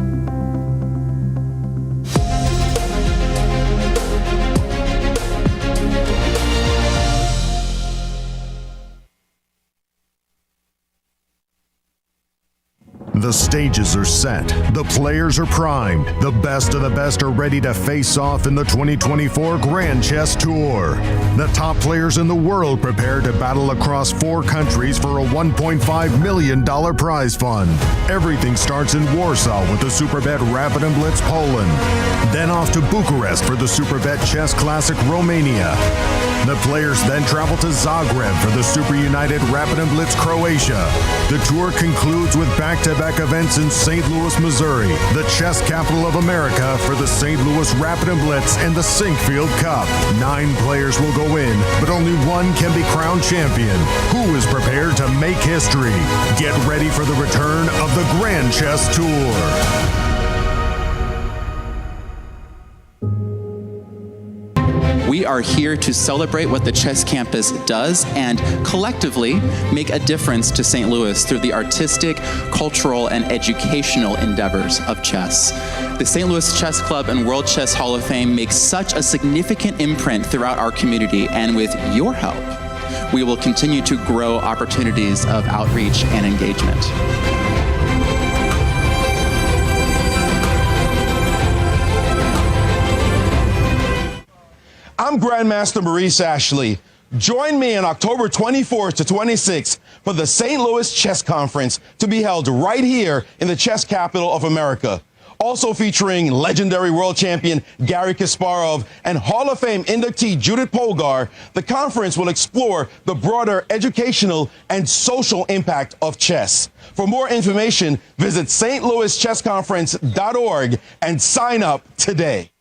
The stages are set. The players are primed. The best of the best are ready to face off in the 2024 Grand Chess Tour. The top players in the world prepare to battle across 4 countries for a $1.5 million prize fund. Everything starts in Warsaw with the Superbet Rapid and Blitz Poland. Then off to Bucharest for the Superbet Chess Classic Romania. The players then travel to Zagreb for the Super United Rapid and Blitz Croatia. The tour concludes with back-to-back events in St. Louis, Missouri, the chess capital of America, for the St. Louis Rapid and Blitz and the Sinkfield Cup. 9 players will go in, but only one can be crowned champion. Who is prepared to make history? Get ready for the return of the Grand Chess Tour. We are here to celebrate what the chess campus does and collectively make a difference to St. Louis through the artistic, cultural, and educational endeavors of chess. The St. Louis Chess Club and World Chess Hall of Fame makes such a significant imprint throughout our community, and with your help, we will continue to grow opportunities of outreach and engagement. I'm Grandmaster Maurice Ashley. Join me on October 24th to 26th for the St. Louis Chess Conference to be held right here in the chess capital of America. Also featuring legendary world champion Garry Kasparov and Hall of Fame inductee Judith Polgar, the conference will explore the broader educational and social impact of chess. For more information, visit stlouischessconference.org and sign up today.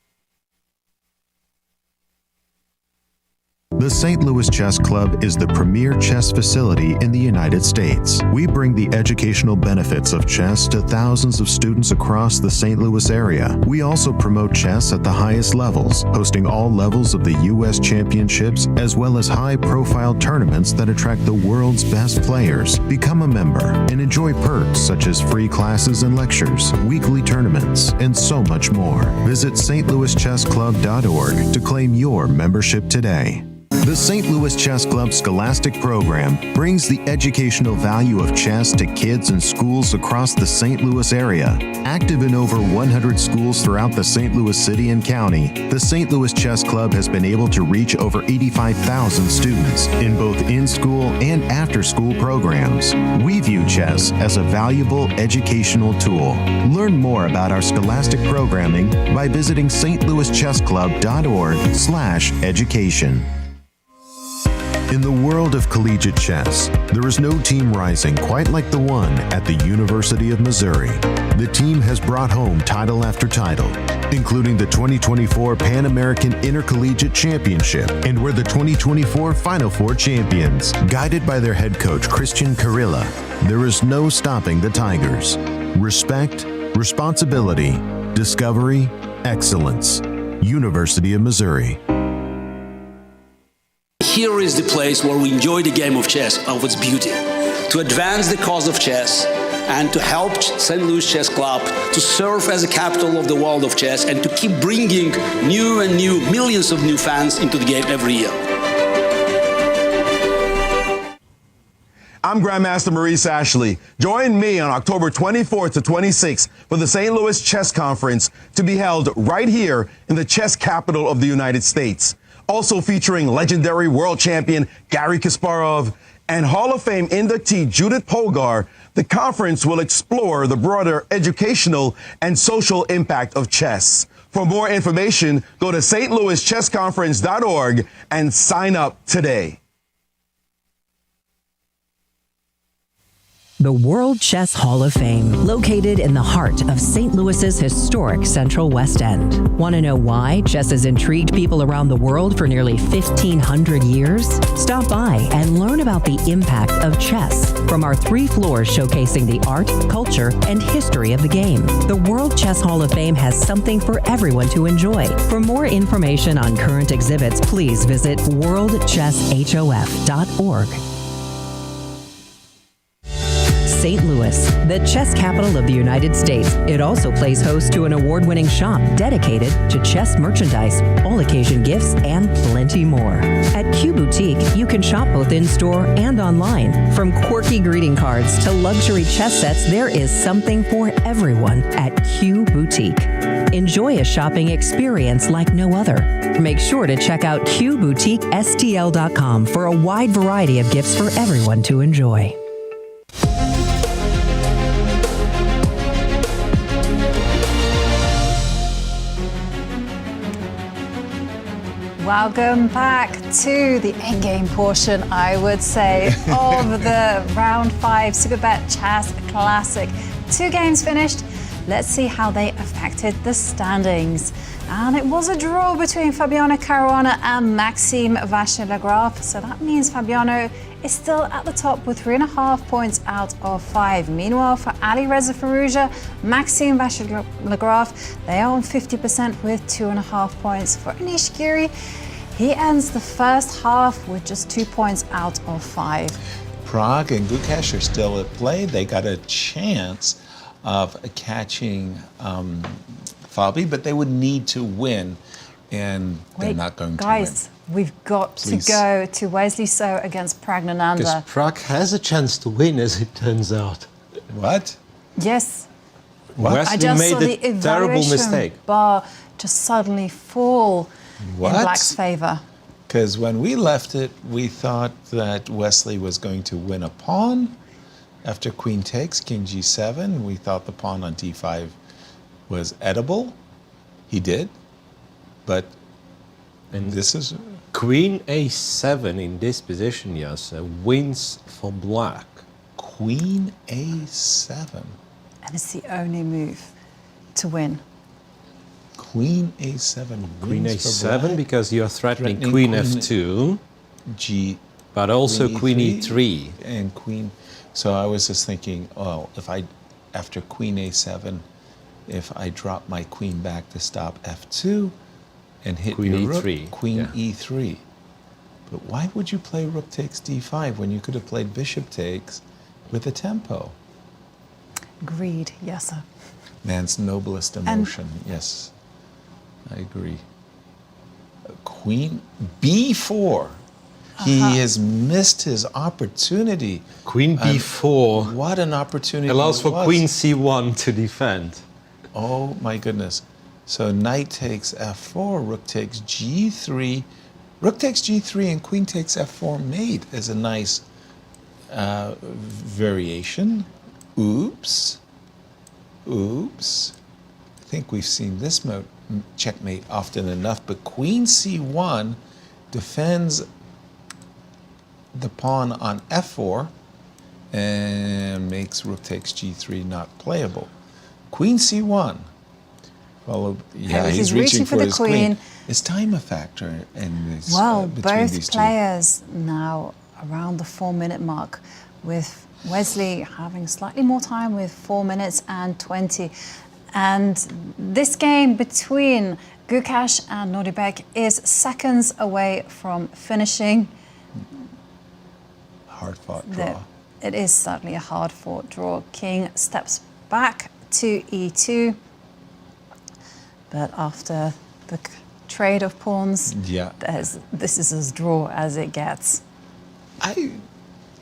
The St. Louis Chess Club is the premier chess facility in the United States. We bring the educational benefits of chess to thousands of students across the St. Louis area. We also promote chess at the highest levels, hosting all levels of the U.S. Championships as well as high-profile tournaments that attract the world's best players. Become a member and enjoy perks such as free classes and lectures, weekly tournaments, and so much more. Visit stlouischessclub.org to claim your membership today. The St. Louis Chess Club Scholastic Program brings the educational value of chess to kids in schools across the St. Louis area. Active in over 100 schools throughout the St. Louis city and county, the St. Louis Chess Club has been able to reach over 85,000 students in both in-school and after-school programs. We view chess as a valuable educational tool. Learn more about our scholastic programming by visiting stlouischesskclub.org/education. In the world of collegiate chess, there is no team rising quite like the one at the University of Missouri. The team has brought home title after title, including the 2024 Pan American Intercollegiate Championship, and were the 2024 Final Four champions. Guided by their head coach, Cristian Chirila, there is no stopping the Tigers. Respect, responsibility, discovery, excellence. University of Missouri. Here is the place where we enjoy the game of chess of its beauty. To advance the cause of chess and to help St. Louis Chess Club to serve as a capital of the world of chess and to keep bringing new and new millions of new fans into the game every year. I'm Grandmaster Maurice Ashley. Join me on October 24th to 26th for the St. Louis Chess Conference to be held right here in the chess capital of the United States. Also featuring legendary world champion Garry Kasparov and Hall of Fame inductee Judith Polgar, the conference will explore the broader educational and social impact of chess. For more information, go to stlouischessconference.org and sign up today. The World Chess Hall of Fame, located in the heart of St. Louis's historic Central West End. Want to know why chess has intrigued people around the world for nearly 1,500 years? Stop by and learn about the impact of chess from our 3 floors showcasing the art, culture, and history of the game. The World Chess Hall of Fame has something for everyone to enjoy. For more information on current exhibits, please visit worldchesshof.org. St. Louis, the chess capital of the United States. It also plays host to an award-winning shop dedicated to chess merchandise, all-occasion gifts, and plenty more. At Q Boutique, you can shop both in-store and online. From quirky greeting cards to luxury chess sets, there is something for everyone at Q Boutique. Enjoy a shopping experience like no other. Make sure to check out QBoutiqueSTL.com for a wide variety of gifts for everyone to enjoy. Welcome back to the endgame portion, I would say, of the Round 5 Superbet Chess Classic. 2 games finished. Let's see how they affected the standings. And it was a draw between Fabiano Caruana and Maxime Vachier-Lagrave. So that means Fabiano is still at the top with 3.5 points out of 5. Meanwhile, for Alireza Firouzja, Maxime Vachier-Lagrave, they are on 50% with 2.5 points. For Anish Giri, he ends the first half with just 2 points out of 5. Pragg and Gukesh are still at play. They got a chance of catching Fabi, but they would need to win, and they're not going to win. Guys, we've got to go to Wesley So against Praggnanandhaa. Because Pragg has a chance to win, as it turns out. What? Yes. What? I just made saw the a terrible mistake. Bar just suddenly fall in Black's favor. Because when we left it, we thought that Wesley was going to win a pawn. After queen takes, king g7, we thought the pawn on d5 was edible. He did, but this is... Queen a7 in this position, Yasser, wins for Black. Queen a7. And it's the only move to win. Queen a7 wins Queen for a7 Black. because you are threatening queen f2. G. But also Queen E3. And Queen. So I was just thinking, oh, after Queen A7, if I drop my Queen back to stop F2 and hit Queen your E3. rook, Queen E3. But why would you play Rook takes D5 when you could have played Bishop takes with a tempo? Greed, yes, sir. Man's noblest emotion. Yes, I agree. Queen B4. He has missed his opportunity. Queen B4. What an opportunity. Allows it for was. Queen C1 to defend. Oh my goodness. So knight takes F4, rook takes G3. Rook takes G3 and queen takes F4 mate is a nice variation. Oops. Oops. I think we've seen this checkmate often enough, but Queen C1 defends the pawn on F4 and makes rook takes G3 not playable. Queen C1. Followed, yeah, he's reaching for his queen. Is time a factor in this? Well, between both these two? players now around the 4-minute mark, with Wesley having slightly more time with 4 minutes and 20. And this game between Gukesh and Nodirbek is seconds away from finishing. Hard-fought draw. It is certainly a hard-fought draw. King steps back to E2. But after the trade of pawns, this is as draw as it gets. I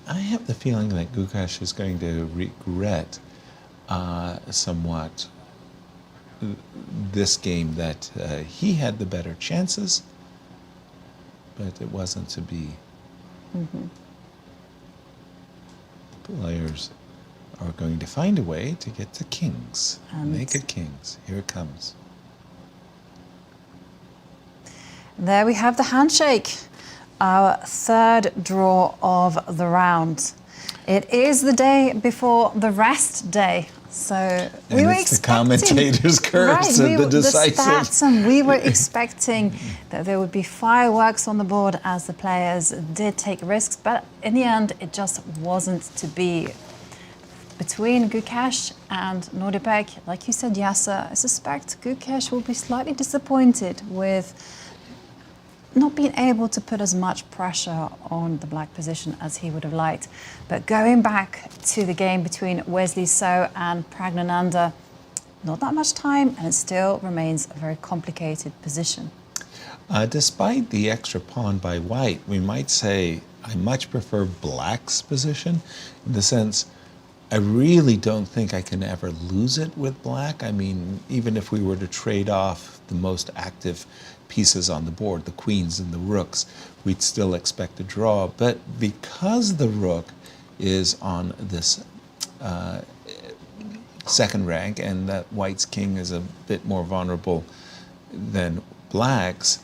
have the feeling that Gukesh is going to regret somewhat this game, that he had the better chances, but it wasn't to be. Mm-hmm. Players are going to find a way to get to kings. Naked kings. Here it comes. There we have the handshake, our third draw of the round. It is the day before the rest day, so we were expecting the commentators' curse and the decisive. The stats, and we were expecting that there would be fireworks on the board as the players did take risks, but in the end, it just wasn't to be. Between Gukesh and Nodirbek, like you said, Yasser, I suspect Gukesh will be slightly disappointed with not being able to put as much pressure on the black position as he would have liked. But going back to the game between Wesley So and Praggnanandhaa, not that much time, and it still remains a very complicated position. Despite the extra pawn by white, we might say I much prefer black's position, in the sense I really don't think I can ever lose it with black. I mean, even if we were to trade off the most active pieces on the board, the queens and the rooks, we'd still expect a draw. But because the rook is on this second rank, and that white's king is a bit more vulnerable than black's,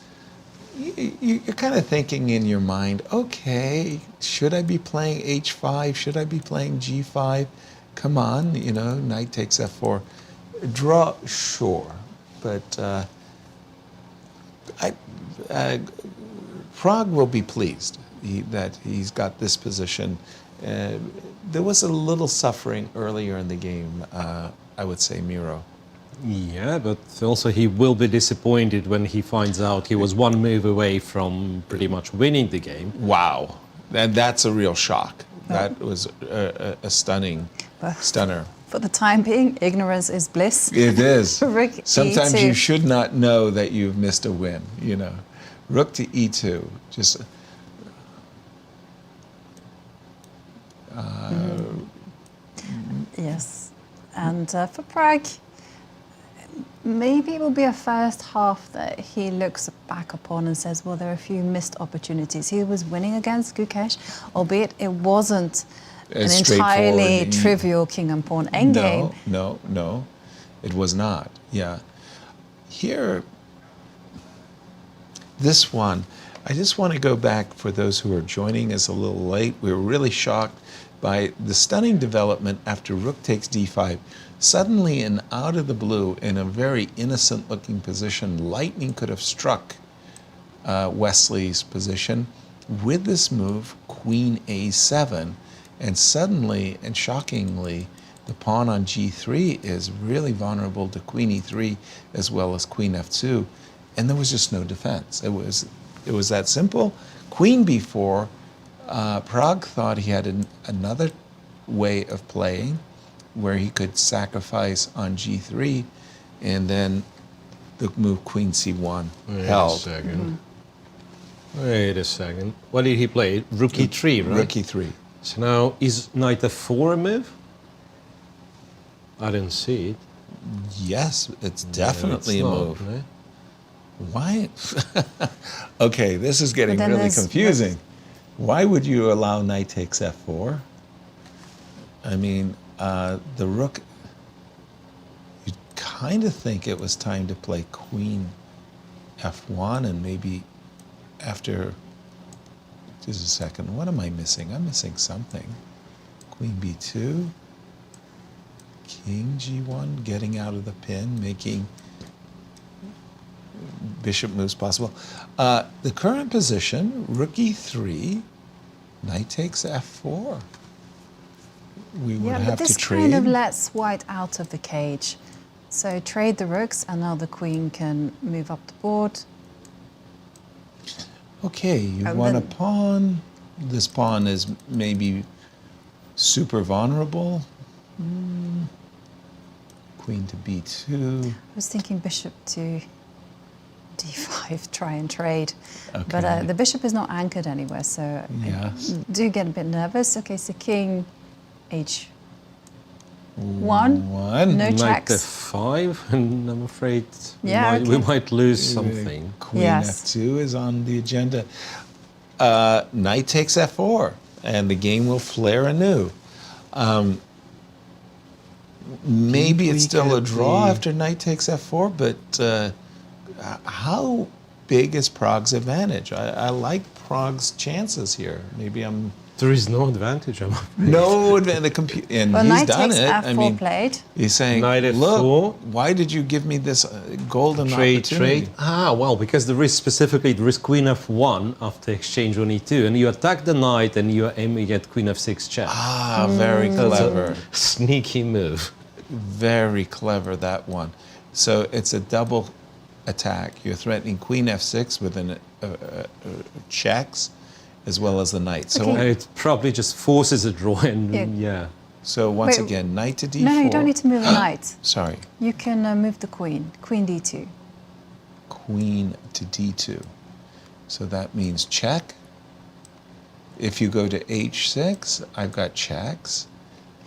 you're kind of thinking in your mind, okay, should I be playing H5? Should I be playing G5? Come on, you know, knight takes F4. Draw, sure, but Pragg will be pleased that he's got this position. There was a little suffering earlier in the game, I would say, Miro. Yeah, but also he will be disappointed when he finds out he was one move away from pretty much winning the game. Wow, that's a real shock. That was a stunning stunner. For the time being, ignorance is bliss. It is. Rook Sometimes E2. you should not know that you've missed a win, you know. Rook to E2, just... Yes, and for Pragg, maybe it will be a first half that he looks back upon and says, well, there are a few missed opportunities. He was winning against Gukesh, albeit it wasn't an entirely trivial king and pawn endgame. No, it was not. Yeah. Here, this one, I just want to go back for those who are joining us a little late. We were really shocked by the stunning development after rook takes d5. Suddenly and out of the blue, in a very innocent looking position, lightning could have struck Wesley's position, with this move, queen a7, and suddenly and shockingly, the pawn on g3 is really vulnerable to queen e3 as well as queen f2, and there was just no defense. It was that simple. Queen b4, Pragg thought he had another way of playing where he could sacrifice on g3, and then the move queen c1 held. Wait a second. What did he play? Rook e3, right? Rook e3. So now, is knight f4 a move? I didn't see it. Yes, it's definitely it's a not, move. right? Why? Okay, this is getting then really there's confusing. Why would you allow knight takes f4? I mean, the rook, you'd kind of think it was time to play queen f1 and maybe after, just a second, what am I missing? I'm missing something. Queen b2, king g1, getting out of the pin, making bishop moves possible. The current position, rook e3, knight takes f4. We would Yeah, have but this to trade. kind of lets white out of the cage. So trade the rooks, and now the queen can move up the board. Okay, you And want a then- pawn. This pawn is maybe super vulnerable. Queen to b2. I was thinking bishop to d5, try and trade. Okay. But the bishop is not anchored anywhere, so Yes. I do get a bit nervous. Okay, so king h1. One. No Knight checks. f5, and I'm afraid Yeah, we okay. might lose something. Queen Yes. f2 is on the agenda. Knight takes f4, and the game will flare anew. Maybe it's still a draw after knight takes f4, but how big is Prague's advantage? I like Prague's chances here. Maybe I'm... There is no advantage, I'm afraid. No advantage, and Well, he's knight done takes it. f4 I mean, played. he's saying, Knight f4. look, why did you give me this golden opportunity? Trade. Ah, well, because there is queen f1 after exchange on e2, and you attack the knight and you're aiming at queen f6 check. Ah, very clever. Sneaky move. Very clever, that one. So it's a double attack. You're threatening queen f6 with an checks, as well as the knight. So Okay. It probably just forces a draw, and Yeah. yeah. So once Wait, again, knight to d4. No, you don't need to move the knight. Sorry, You can move the queen. Queen d2. queen to d2. So that means check. If you go to h6, I've got checks.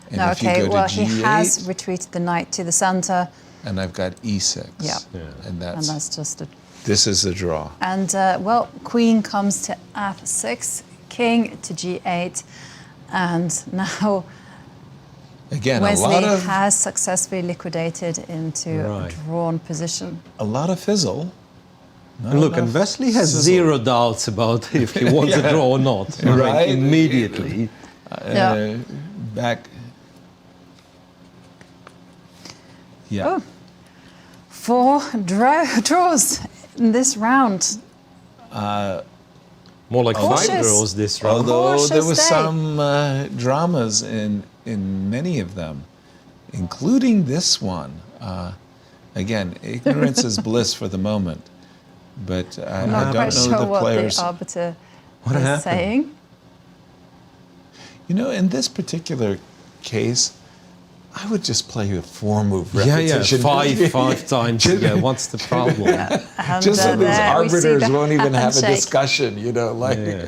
And No, if you okay, go to well, g8, he has retreated the knight to the center, and I've got e6. Yeah. And and that's just a... this is the draw. And, well, queen comes to f6, king to g8, and now Again, Wesley a lot of has successfully liquidated into a drawn position. a lot of fizzle. Not And look, and enough Wesley has sizzle. zero doubts about if he wants a draw or not. Right. Immediately. Yeah. Back. Yeah. Oh, 4 draws in this round. More like Cautious. 5 draws this round. Although there Cautious was day. some dramas in many of them, including this one. Again, ignorance is bliss for the moment, but I I'm not don't quite know sure the what players. the arbiter What is happened? saying. You know, in this particular case, I would just play a 4-move Yeah, repetition. five times. Yeah, what's the problem? And, Just so those there we see arbiters the won't even have a handshake. discussion, you know, like, Yeah.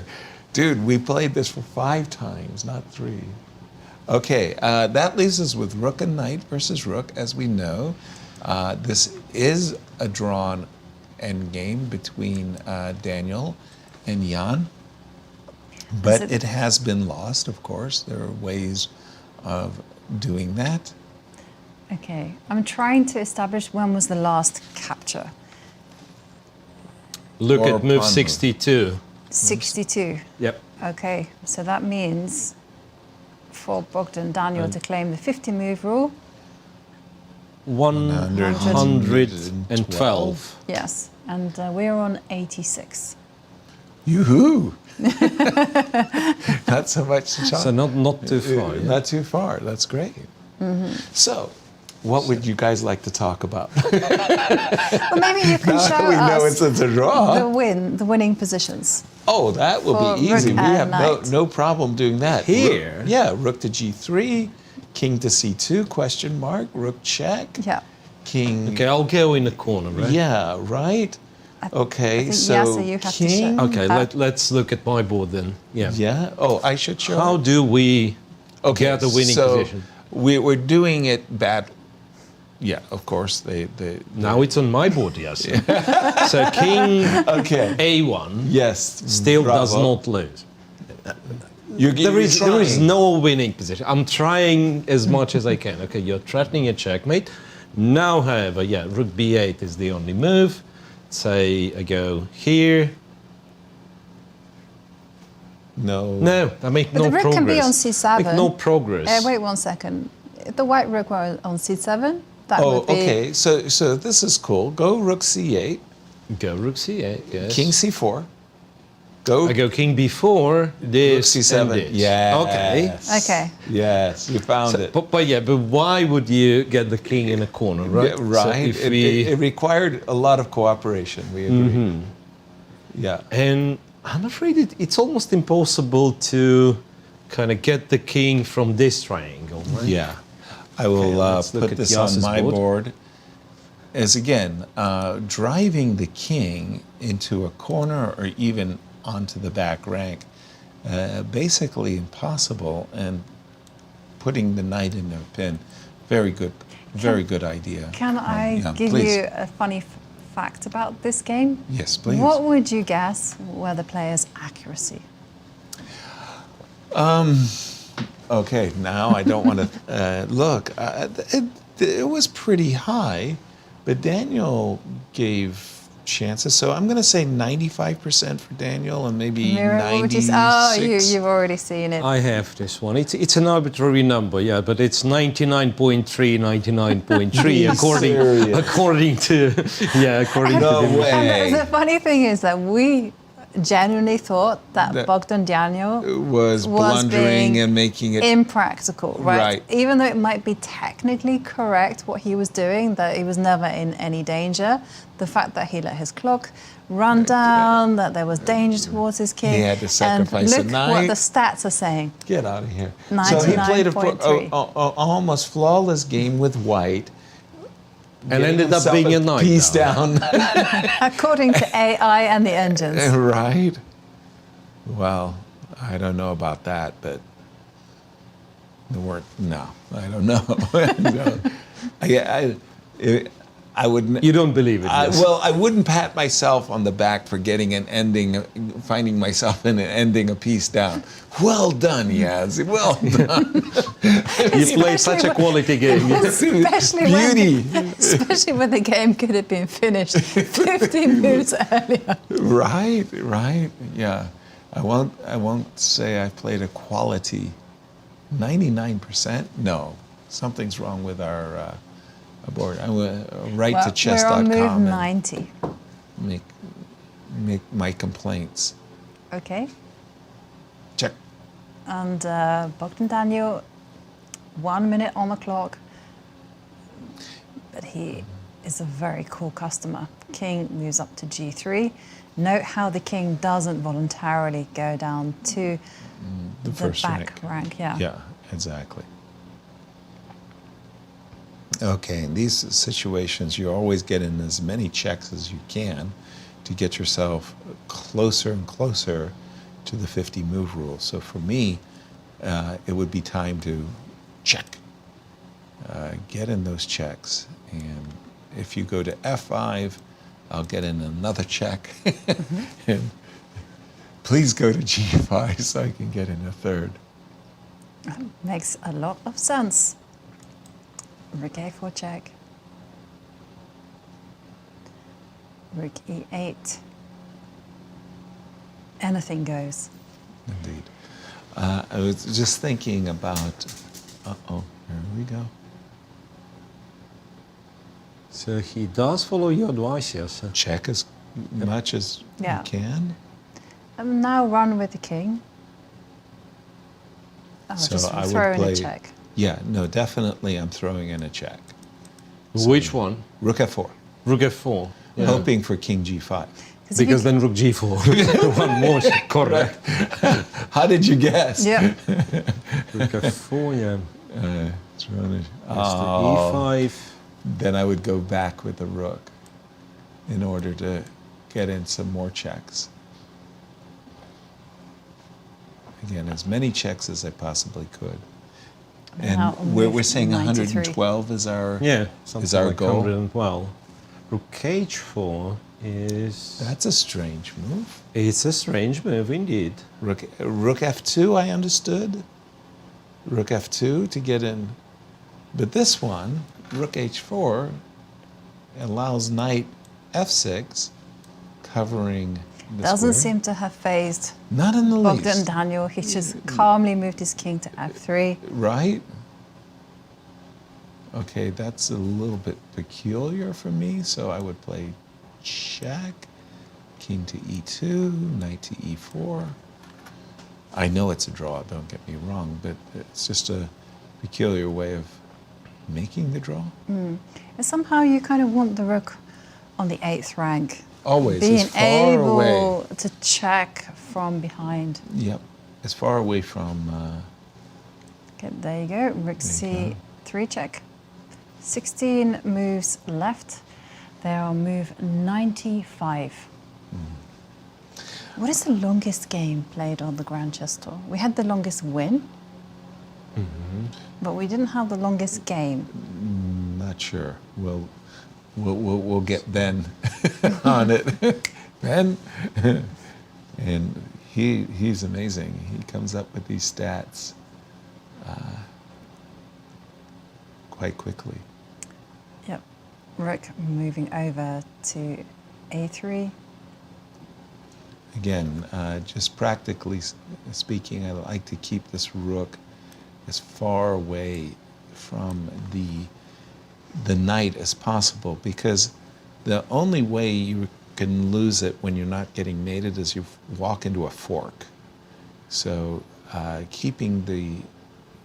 dude, we played this for 5 times, not 3. Okay, that leaves us with rook and knight versus rook, as we know. This is a drawn endgame between Daniel and Jan, but it has been lost, of course. There are ways of doing that. Okay, I'm trying to establish when was the last capture. Look Or at move pawn move. 62. 62. Yep. Okay, so that means for Bogdan Daniel to claim the 50 move rule. 112. Yes, and we're on 86. Yoo-hoo! Not so much to So not too far. Yeah. Not too far. That's great. So, what would you guys like to talk about? Well, maybe you can Now show we know us it's a draw. the winning positions. Oh, that will For be easy. rook We and have knight. no problem doing that. Here? Rook, yeah, rook to g3, king to c2, question mark, rook check. Yeah. King. Okay, I'll go in the corner, right? Yeah, right. Okay, I think, so Yasser, you have to king. show. Okay, let's look at my board then. Yeah. Yeah. Oh, I should show. How do we get the winning position? We're doing it bad. Yeah, of course. They Now it's on my board, yes. So king A1 yes, still bravo. does not lose. You're There is trying. no winning position. I'm trying as much as I can. Okay, you're threatening a checkmate. Now, however, yeah, rook b8 is the only move. Say I go here. No, I make But no the rook progress. can be on c7. Make no progress. Wait 1 second. If the white rook were on c7, that Oh, would be... okay. So this is cool. Go rook c8. Go rook c8. Yes. King c4. I go king b4. This rook c7. and this. Yes. Okay. Okay. Yes, you found it. But why would you get the king in a corner, right? Yeah, right. So if It required a lot of cooperation. We agree. Yeah. And I'm afraid it's almost impossible to kind of get the king from this triangle, right? Yeah. I will let's look put at this on Yasser's my board. board. As again, driving the king into a corner or even onto the back rank, basically impossible, and putting the knight in their pin, very good idea. Can I Yeah, give please. you a funny fact about this game? Yes, please. What would you guess were the players' accuracy? Okay, now I don't want to look. It was pretty high, but Daniel gave chances. So I'm going to say 95% for Daniel and maybe Mira, what would you 96. say? Oh, you've already seen it. I have this one. It's an arbitrary number, yeah, but it's 99.3, 99.3 according to No the way. And the funny thing is that we genuinely thought that Bogdan Daniel was blundering being and making it impractical, right? Right. Even though it might be technically correct what he was doing, that he was never in any danger, the fact that he let his clock run down, that there was danger towards his king. He had to sacrifice a and look knight. what the stats are saying. Get out of here. So he played a 99.3. almost flawless game with white. And ended up being a knight. Piece down. According to AI and the engines. Right. Well, I don't know about that, but the word no, I don't know. I wouldn't. You don't believe it? Yes. Well, I wouldn't pat myself on the back for getting an ending, finding myself in ending a piece down. Well done, Yaz. Well done. You played such a quality game. Especially when the game could have been finished 15 minutes earlier. Right. Yeah. I won't say I played a quality. 99%? No. Something's wrong with our board. I will write to chess.com. We're on move 90. Make my complaints. Okay. Check. And Bogdan Daniel, 1 minute on the clock. But he is a very cool customer. King moves up to g3. Note how the king doesn't voluntarily go down to the first back rank. Yeah. Yeah, exactly. Okay, in these situations, you always get in as many checks as you can to get yourself closer and closer to the 50 move rule. So for me, it would be time to check. Get in those checks. And if you go to f5, I'll get in another check. And please go to g5 so I can get in a third. Makes a lot of sense. Rook a4 check. Rook e8. Anything goes. Indeed. I was just thinking about, here we go. So he does follow your advice, yes. Check as much as you can. Now run with the king. Oh, So just I throw would in play. a check. Yeah, no, definitely I'm throwing in a check. Which one? Rook f4. Rook f4. Yeah. Hoping for king g5. Because then rook g4. One more check. Correct. How did you guess? Yeah. Rook f4, yeah. It's running. e5. Then I would go back with the rook in order to get in some more checks. Again, as many checks as I possibly could. And Now we're saying 93. 112 is our something is our like goal. 112. Rook h4 is... That's a strange move. It's a strange move indeed. Rook f2, I understood. Rook f2 to get in. But this one, rook h4, allows knight f6, covering the Doesn't square. seem to have phased Not in the Bogdan least. Daniel. He just calmly moved his king to f3. Right? Okay, that's a little bit peculiar for me, so I would play check, king to e2, knight to e4. I know it's a draw, don't get me wrong, but it's just a peculiar way of making the draw. And somehow you kind of want the rook on the 8th rank. Always, Being as far able away. to check from behind. Yep, as far away from... Okay, there you go. Rook c3 check. 16 moves left. They are move 95. What is the longest game played on the Grand Chess Tour? We had the longest win, but we didn't have the longest game. Not sure. We'll get Ben on it. Ben, and he's amazing. He comes up with these stats quite quickly. Yep. Rook moving over to a3. Again, just practically speaking, I like to keep this rook as far away from the knight as possible, because the only way you can lose it when you're not getting mated is you walk into a fork. So keeping the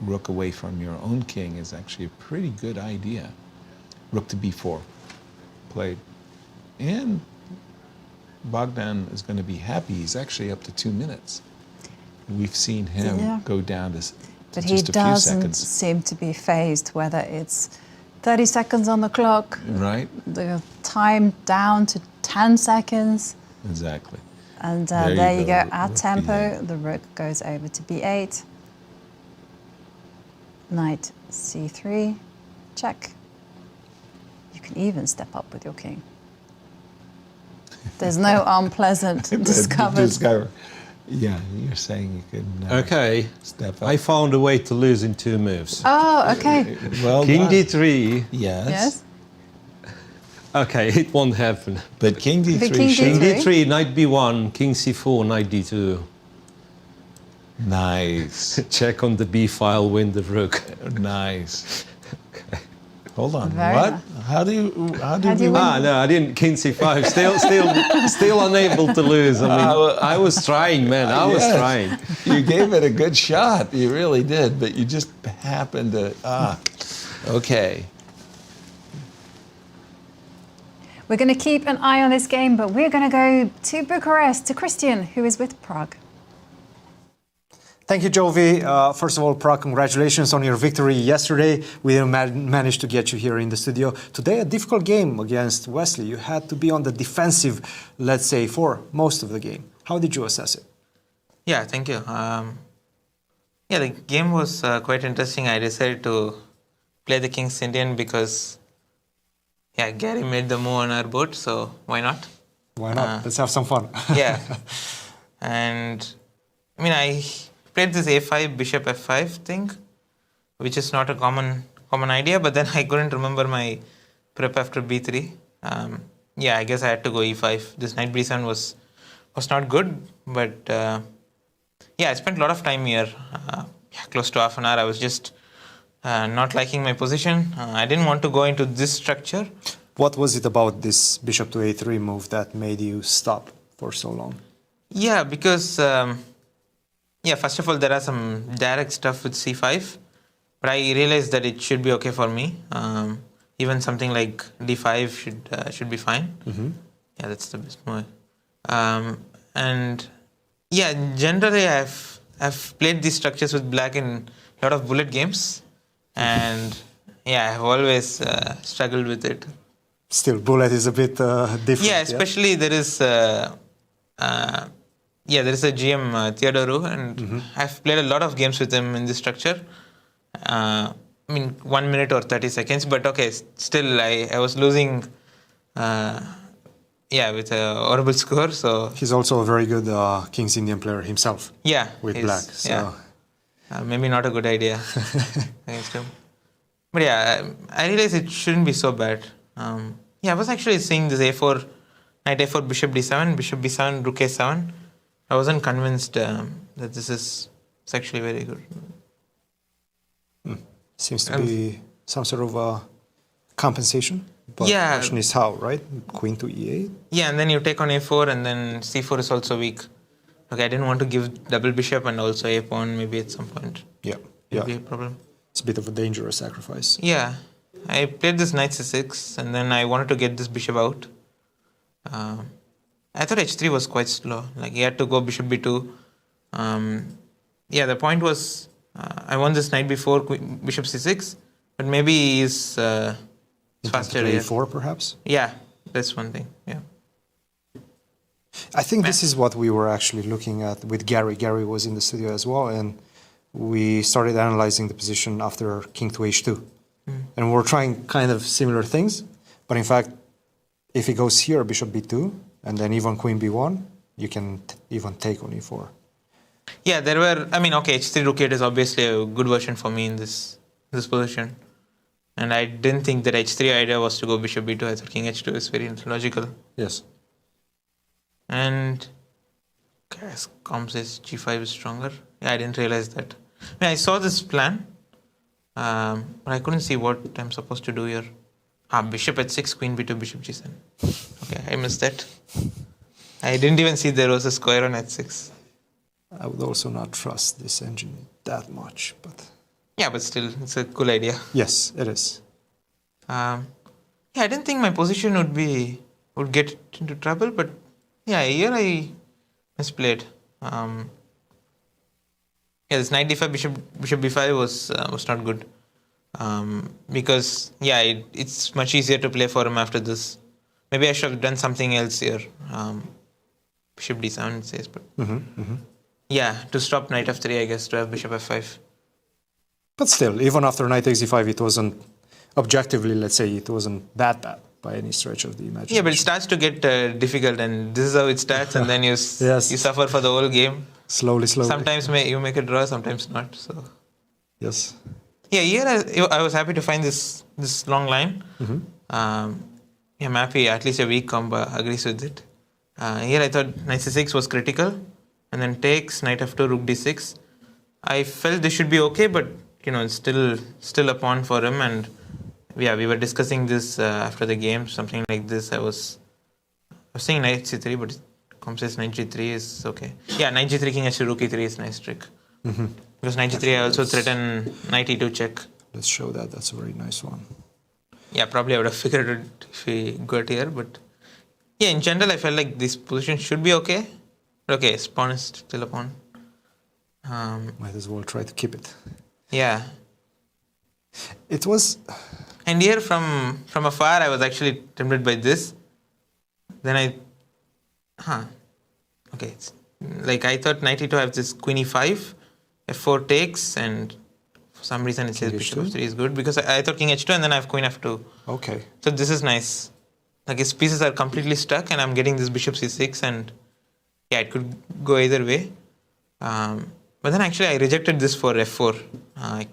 rook away from your own king is actually a pretty good idea. Rook to b4 played. And Bogdan is going to be happy. He's actually up to 2 minutes. We've seen him go down to But just he a few doesn't seconds. seem to be phased, whether it's 30 seconds on the clock, Right? the time down to 10 seconds. Exactly. And There there you you go, go. At rook tempo, b8. the rook goes over to b8. Knight c3, check. You can even step up with your king. There's no unpleasant discovered. Yeah, you're saying you can Okay, step up. I found a way to lose in 2 moves. Oh, okay. Well King done. d3. Yes. Yes. Okay, it won't happen. But king d3 The king King d3. d3, knight b1, king c4, knight d2. Nice. Check on the b file, win the rook. Nice. Hold on. Very what? nice. How do you you win? Ah, no, I didn't. King c5. Still unable to lose. I mean, I was trying, man. I was Yes. trying. You gave it a good shot. You really did, but you just happened to okay. We're going to keep an eye on this game, but we're going to go to Bucharest, to Cristian, who is with Prague. Thank you, Jovi. First of all, Prague, congratulations on your victory yesterday. We didn't manage to get you here in the studio. Today, a difficult game against Wesley. You had to be on the defensive, let's say, for most of the game. How did you assess it? Yeah, thank you. Yeah, the game was quite interesting. I decided to play the King's Indian because, yeah, Gary made the move on our board, so why not? Why not? Let's have some fun. Yeah. And, I mean, I played this a5, bishop f5 thing, which is not a common idea, but then I couldn't remember my prep after b3. Yeah, I guess I had to go e5. This knight b7 was not good, but yeah, I spent a lot of time here, close to half an hour. I was just not liking my position. I didn't want to go into this structure. What was it about this bishop to a3 move that made you stop for so long? Yeah, because first of all, there are some direct stuff with c5, but I realized that it should be okay for me. Even something like d5 should be fine. Mm-hmm. Yeah, that's the best move. And yeah, generally I've played these structures with black in a lot of bullet games, and yeah, I've always struggled with it. Still, bullet is a bit different. Yeah, especially there is a GM Theodoru, and I've played a lot of games with him in this structure. I mean, 1 minute or 30 seconds, but okay, still I was losing. With a horrible score. So he's also a very good King's Indian player himself. Yeah, with black. So maybe not a good idea against him. But yeah, I realized it shouldn't be so bad. I was actually seeing this a4, knight a4, bishop d7, bishop b7, rook a7. I wasn't convinced that this is actually very good. Seems to be some sort of compensation. But yeah. The question is how, right? Queen to e8? Yeah, and then you take on a4, and then c4 is also weak. Okay, I didn't want to give double bishop and also a pawn maybe at some point. Yeah. Maybe a problem. It's a bit of a dangerous sacrifice. Yeah. I played this knight c6, and then I wanted to get this bishop out. I thought h3 was quite slow. Like, he had to go bishop b2. The point was, I won this knight before bishop c6, but maybe he's faster. a4 perhaps? Yeah, that's one thing. Yeah. I think this is what we were actually looking at with Gary. Gary was in the studio as well, and we started analyzing the position after king to h2. And we were trying kind of similar things, but in fact, if he goes here, bishop b2, and then even queen b1, you can even take on e4. Yeah, there were, h3 rook 8 is obviously a good version for me in this position. And I didn't think that h3 idea was to go bishop b2. I thought king h2 is very logical. Yes. And Com says g5 is stronger. Yeah, I didn't realize that. I saw this plan, but I couldn't see what I'm supposed to do here. Bishop h6, queen b2, bishop g7. Okay, I missed that. I didn't even see there was a square on h6. I would also not trust this engine that much, but... Yeah, but still, it's a cool idea. Yes, it is. I didn't think my position would get into trouble, but yeah, here I misplayed. This knight d5, bishop b5 was not good. Because it's much easier to play for him after this. Maybe I should have done something else here. Bishop d7 it says, but to stop knight f3, I guess, to have bishop f5. But still, even after knight takes e5, it wasn't objectively, let's say, it wasn't that bad by any stretch of the imagination. Yeah, but it starts to get difficult, and this is how it starts, and then you suffer for the whole game. Slowly. Sometimes you make a draw, sometimes not. So. Yes. Yeah, here I was happy to find this long line. I'm happy at least a weak combo agrees with it. Here I thought knight c6 was critical, and then takes knight f2, rook d6. I felt this should be okay, but it's still a pawn for him, and we were discussing this after the game, something like this. I was saying knight c3, but Com says knight g3 is okay. Yeah, knight g3, king h2, rook e3 is nice trick. Because knight g3 I also threaten knight e2 check. Let's show that. That's a very nice one. Yeah, probably I would have figured it if we got here, but yeah, in general I felt like this position should be okay. But okay, pawn is still a pawn. Might as well try to keep it. Yeah. It was... And here from afar I was actually tempted by this. Then okay. I thought knight e2 has this queen e5, f4 takes, and for some reason it says bishop f3 is good, because I thought king h2 and then I have queen f2. Okay. So this is nice. His pieces are completely stuck and I'm getting this bishop c6, and yeah, it could go either way. But then actually I rejected this for f4. I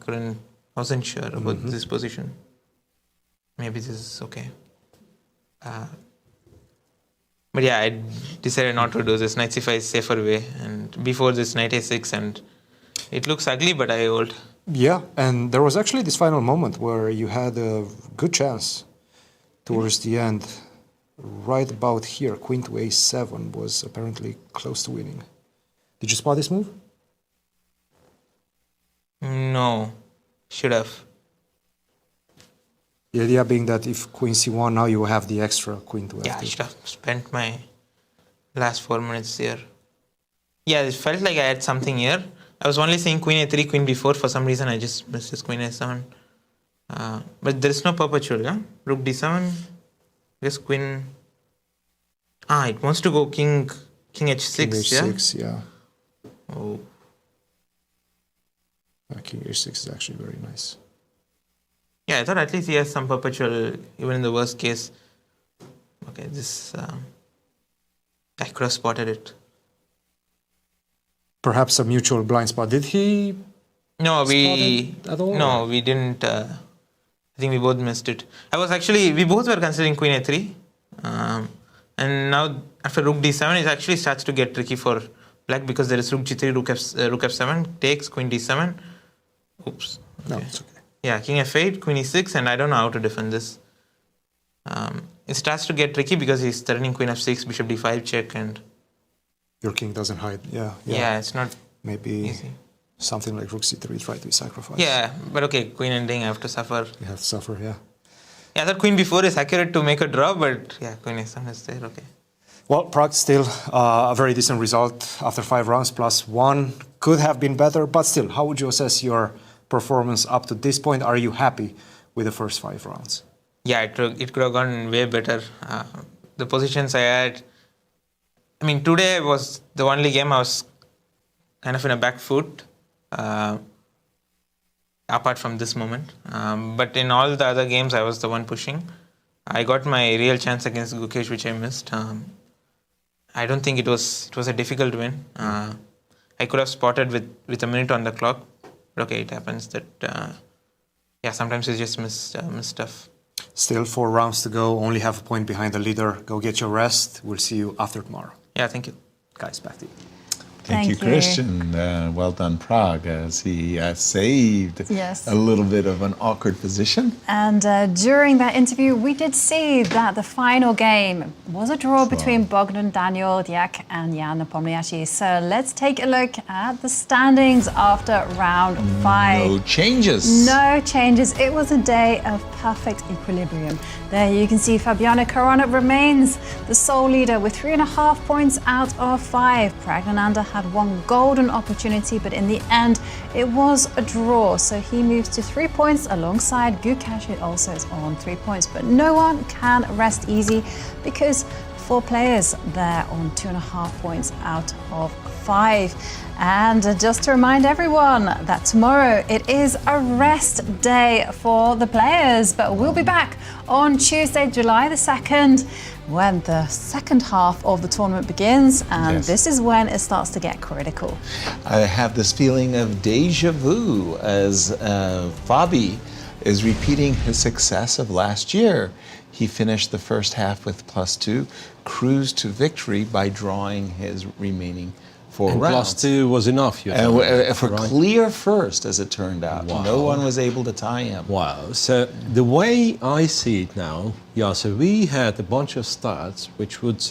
wasn't sure about this position. Maybe this is okay. But yeah, I decided not to do this. Knight c5 is safer way, and before this knight a6, and it looks ugly, but I hold. Yeah, and there was actually this final moment where you had a good chance towards the end. right about here, queen to a7 was apparently close to winning. Did you spot this move? No, should have. The idea being that if queen c1, now you have the extra queen to f2. Yeah, I should have spent my last 4 minutes there. Yeah, it felt like I had something here. I was only saying queen a3, queen b4. For some reason, I just missed this queen a7. But there is no perpetual, yeah? Rook d7. This queen... it wants to go king h6, King h6, yeah? Oh. King h6 is actually very nice. Yeah, I thought at least he has some perpetual, even in the worst case. Okay, this... I could have spotted it. Perhaps a mutual blind spot. Did he No, spot it at all? No, we didn't. I think we both missed it. We both were considering queen a3. And now after rook d7, it actually starts to get tricky for black because there is rook g3, rook f7, takes, queen d7. Oops. Okay. No, it's okay. Yeah, king f8, queen e6, and I don't know how to defend this. It starts to get tricky because he's threatening queen f6, bishop d5 check, and... Your king doesn't hide, Yeah, it's not maybe easy. Something like rook c3 try to be sacrificed. Yeah, but okay, queen ending, I have to suffer. You have to suffer, yeah. Yeah, I thought queen b4 is accurate to make a draw, but yeah, queen a7 is there, okay. Well, Prague still a very decent result after 5 rounds plus 1. Could have been better, but still, how would you assess your performance up to this point? Are you happy with the first 5 rounds? Yeah, it could have gone way better. The positions I had... I mean, today was the only game I was kind of in a back foot, apart from this moment. But in all the other games, I was the one pushing. I got my real chance against Gukesh, which I missed. I don't think it was a difficult win. I could have spotted with a minute on the clock. But okay, it happens that, sometimes you just miss stuff. Still 4 rounds to go, only half a point behind the leader. Go get your rest. We'll see you after tomorrow. Yeah, thank you. Guys, back to you. Thank you, Cristian. Well done, Prague, as he saved a little bit of an awkward position. And during that interview, we did see that the final game was a draw between Bogdan, Daniel, Deac, and Jan Nepomniachtchi. So let's take a look at the standings after round 5. No changes. No changes. It was a day of perfect equilibrium. There you can see Fabiano Caruana remains the sole leader with 3.5 points out of 5. Praggnanandhaa had one golden opportunity, but in the end it was a draw. So he moves to 3 points alongside Gukesh, who also is on 3 points. But no one can rest easy because 4 players there on 2.5 points out of 5. And just to remind everyone that tomorrow it is a rest day for the players, but we'll be back on Tuesday, July the 2nd, when the second half of the tournament begins, and this is when it starts to get critical. I have this feeling of deja vu as Fabi is repeating his success of last year. He finished the first half with +2, cruised to victory by drawing his remaining 4 rounds. +2 was enough, for clear first, as it turned out. Wow. No one was able to tie him. Wow. So the way I see it now, Yasser, we had a bunch of stats which would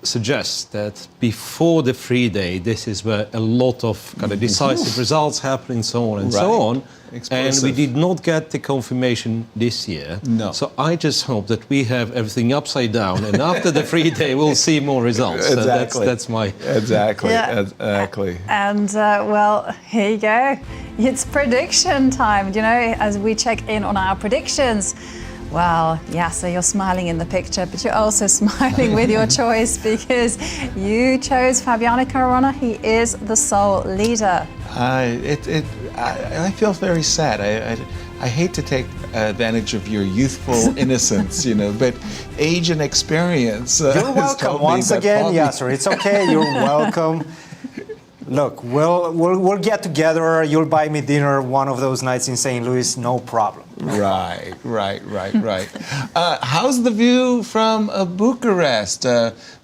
suggest that before the free day, this is where a lot of kind of decisive results happen and so on and so on. Explosive. And we did not get the confirmation this year. No. So I just hope that we have everything upside down, and after the free day, we'll see more results. Exactly. So that's my... Exactly. Yeah. Exactly. And well, here you go. It's prediction time. You know, as we check in on our predictions. Well, Yasser, you're smiling in the picture, but you're also smiling with your choice because you chose Fabiano Caruana. He is the sole leader. I feel very sad. I hate to take advantage of your youthful innocence, but age and experience. You're welcome once again, Yasser. It's okay. You're welcome. Look, we'll get together. You'll buy me dinner one of those nights in St. Louis, no problem. Right. How's the view from Bucharest?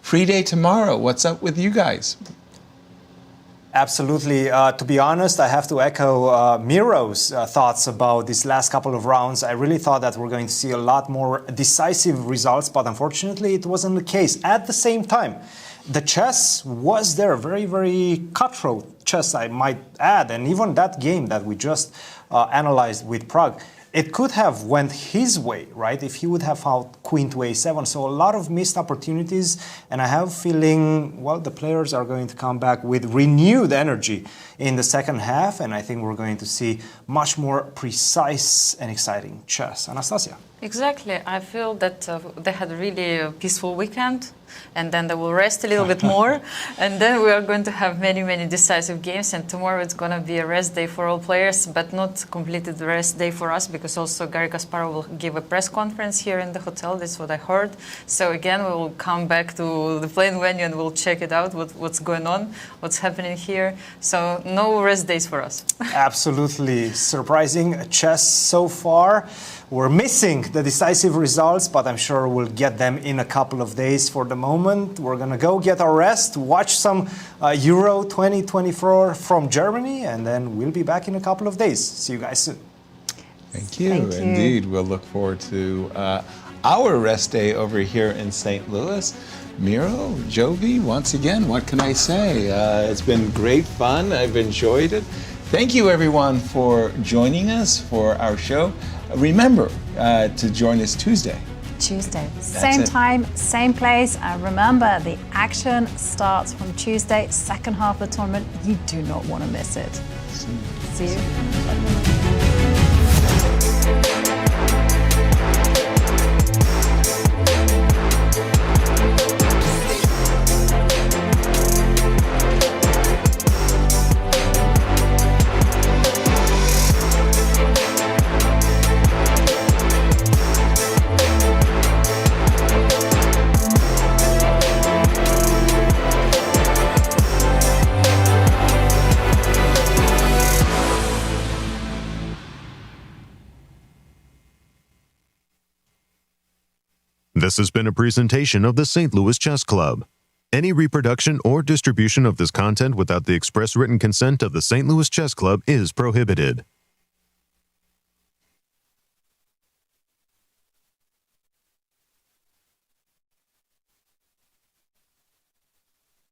Free day tomorrow. What's up with you guys? Absolutely. To be honest, I have to echo Miro's thoughts about these last couple of rounds. I really thought that we're going to see a lot more decisive results, but unfortunately it wasn't the case. At the same time, the chess was there, very, very cutthroat chess, I might add. And even that game that we just analyzed with Prague, it could have went his way, right, if he would have found queen to a7. So a lot of missed opportunities, and I have a feeling, well, the players are going to come back with renewed energy in the second half, and I think we're going to see much more precise and exciting chess. Anastasia. Exactly. I feel that they had a really peaceful weekend, and then they will rest a little bit more, and then we are going to have many, many decisive games, and tomorrow it's going to be a rest day for all players, but not completely the rest day for us, because also Garry Kasparov will give a press conference here in the hotel. That's what I heard. So again, we will come back to the playing venue and we'll check it out, what's going on, what's happening here. So no rest days for us. Absolutely surprising chess so far. We're missing the decisive results, but I'm sure we'll get them in a couple of days. For the moment, we're going to go get our rest, watch some Euro 2024 from Germany, and then we'll be back in a couple of days. See you guys soon. Thank you. Indeed, we'll look forward to our rest day over here in St. Louis. Miro, Jovi, once again, what can I say? It's been great fun. I've enjoyed it. Thank you, everyone, for joining us for our show. Remember to join us Tuesday. Same time, same place. And remember, the action starts from Tuesday, second half of the tournament. You do not want to miss it. See you. This has been a presentation of the St. Louis Chess Club. Any reproduction or distribution of this content without the express written consent of the St. Louis Chess Club is prohibited.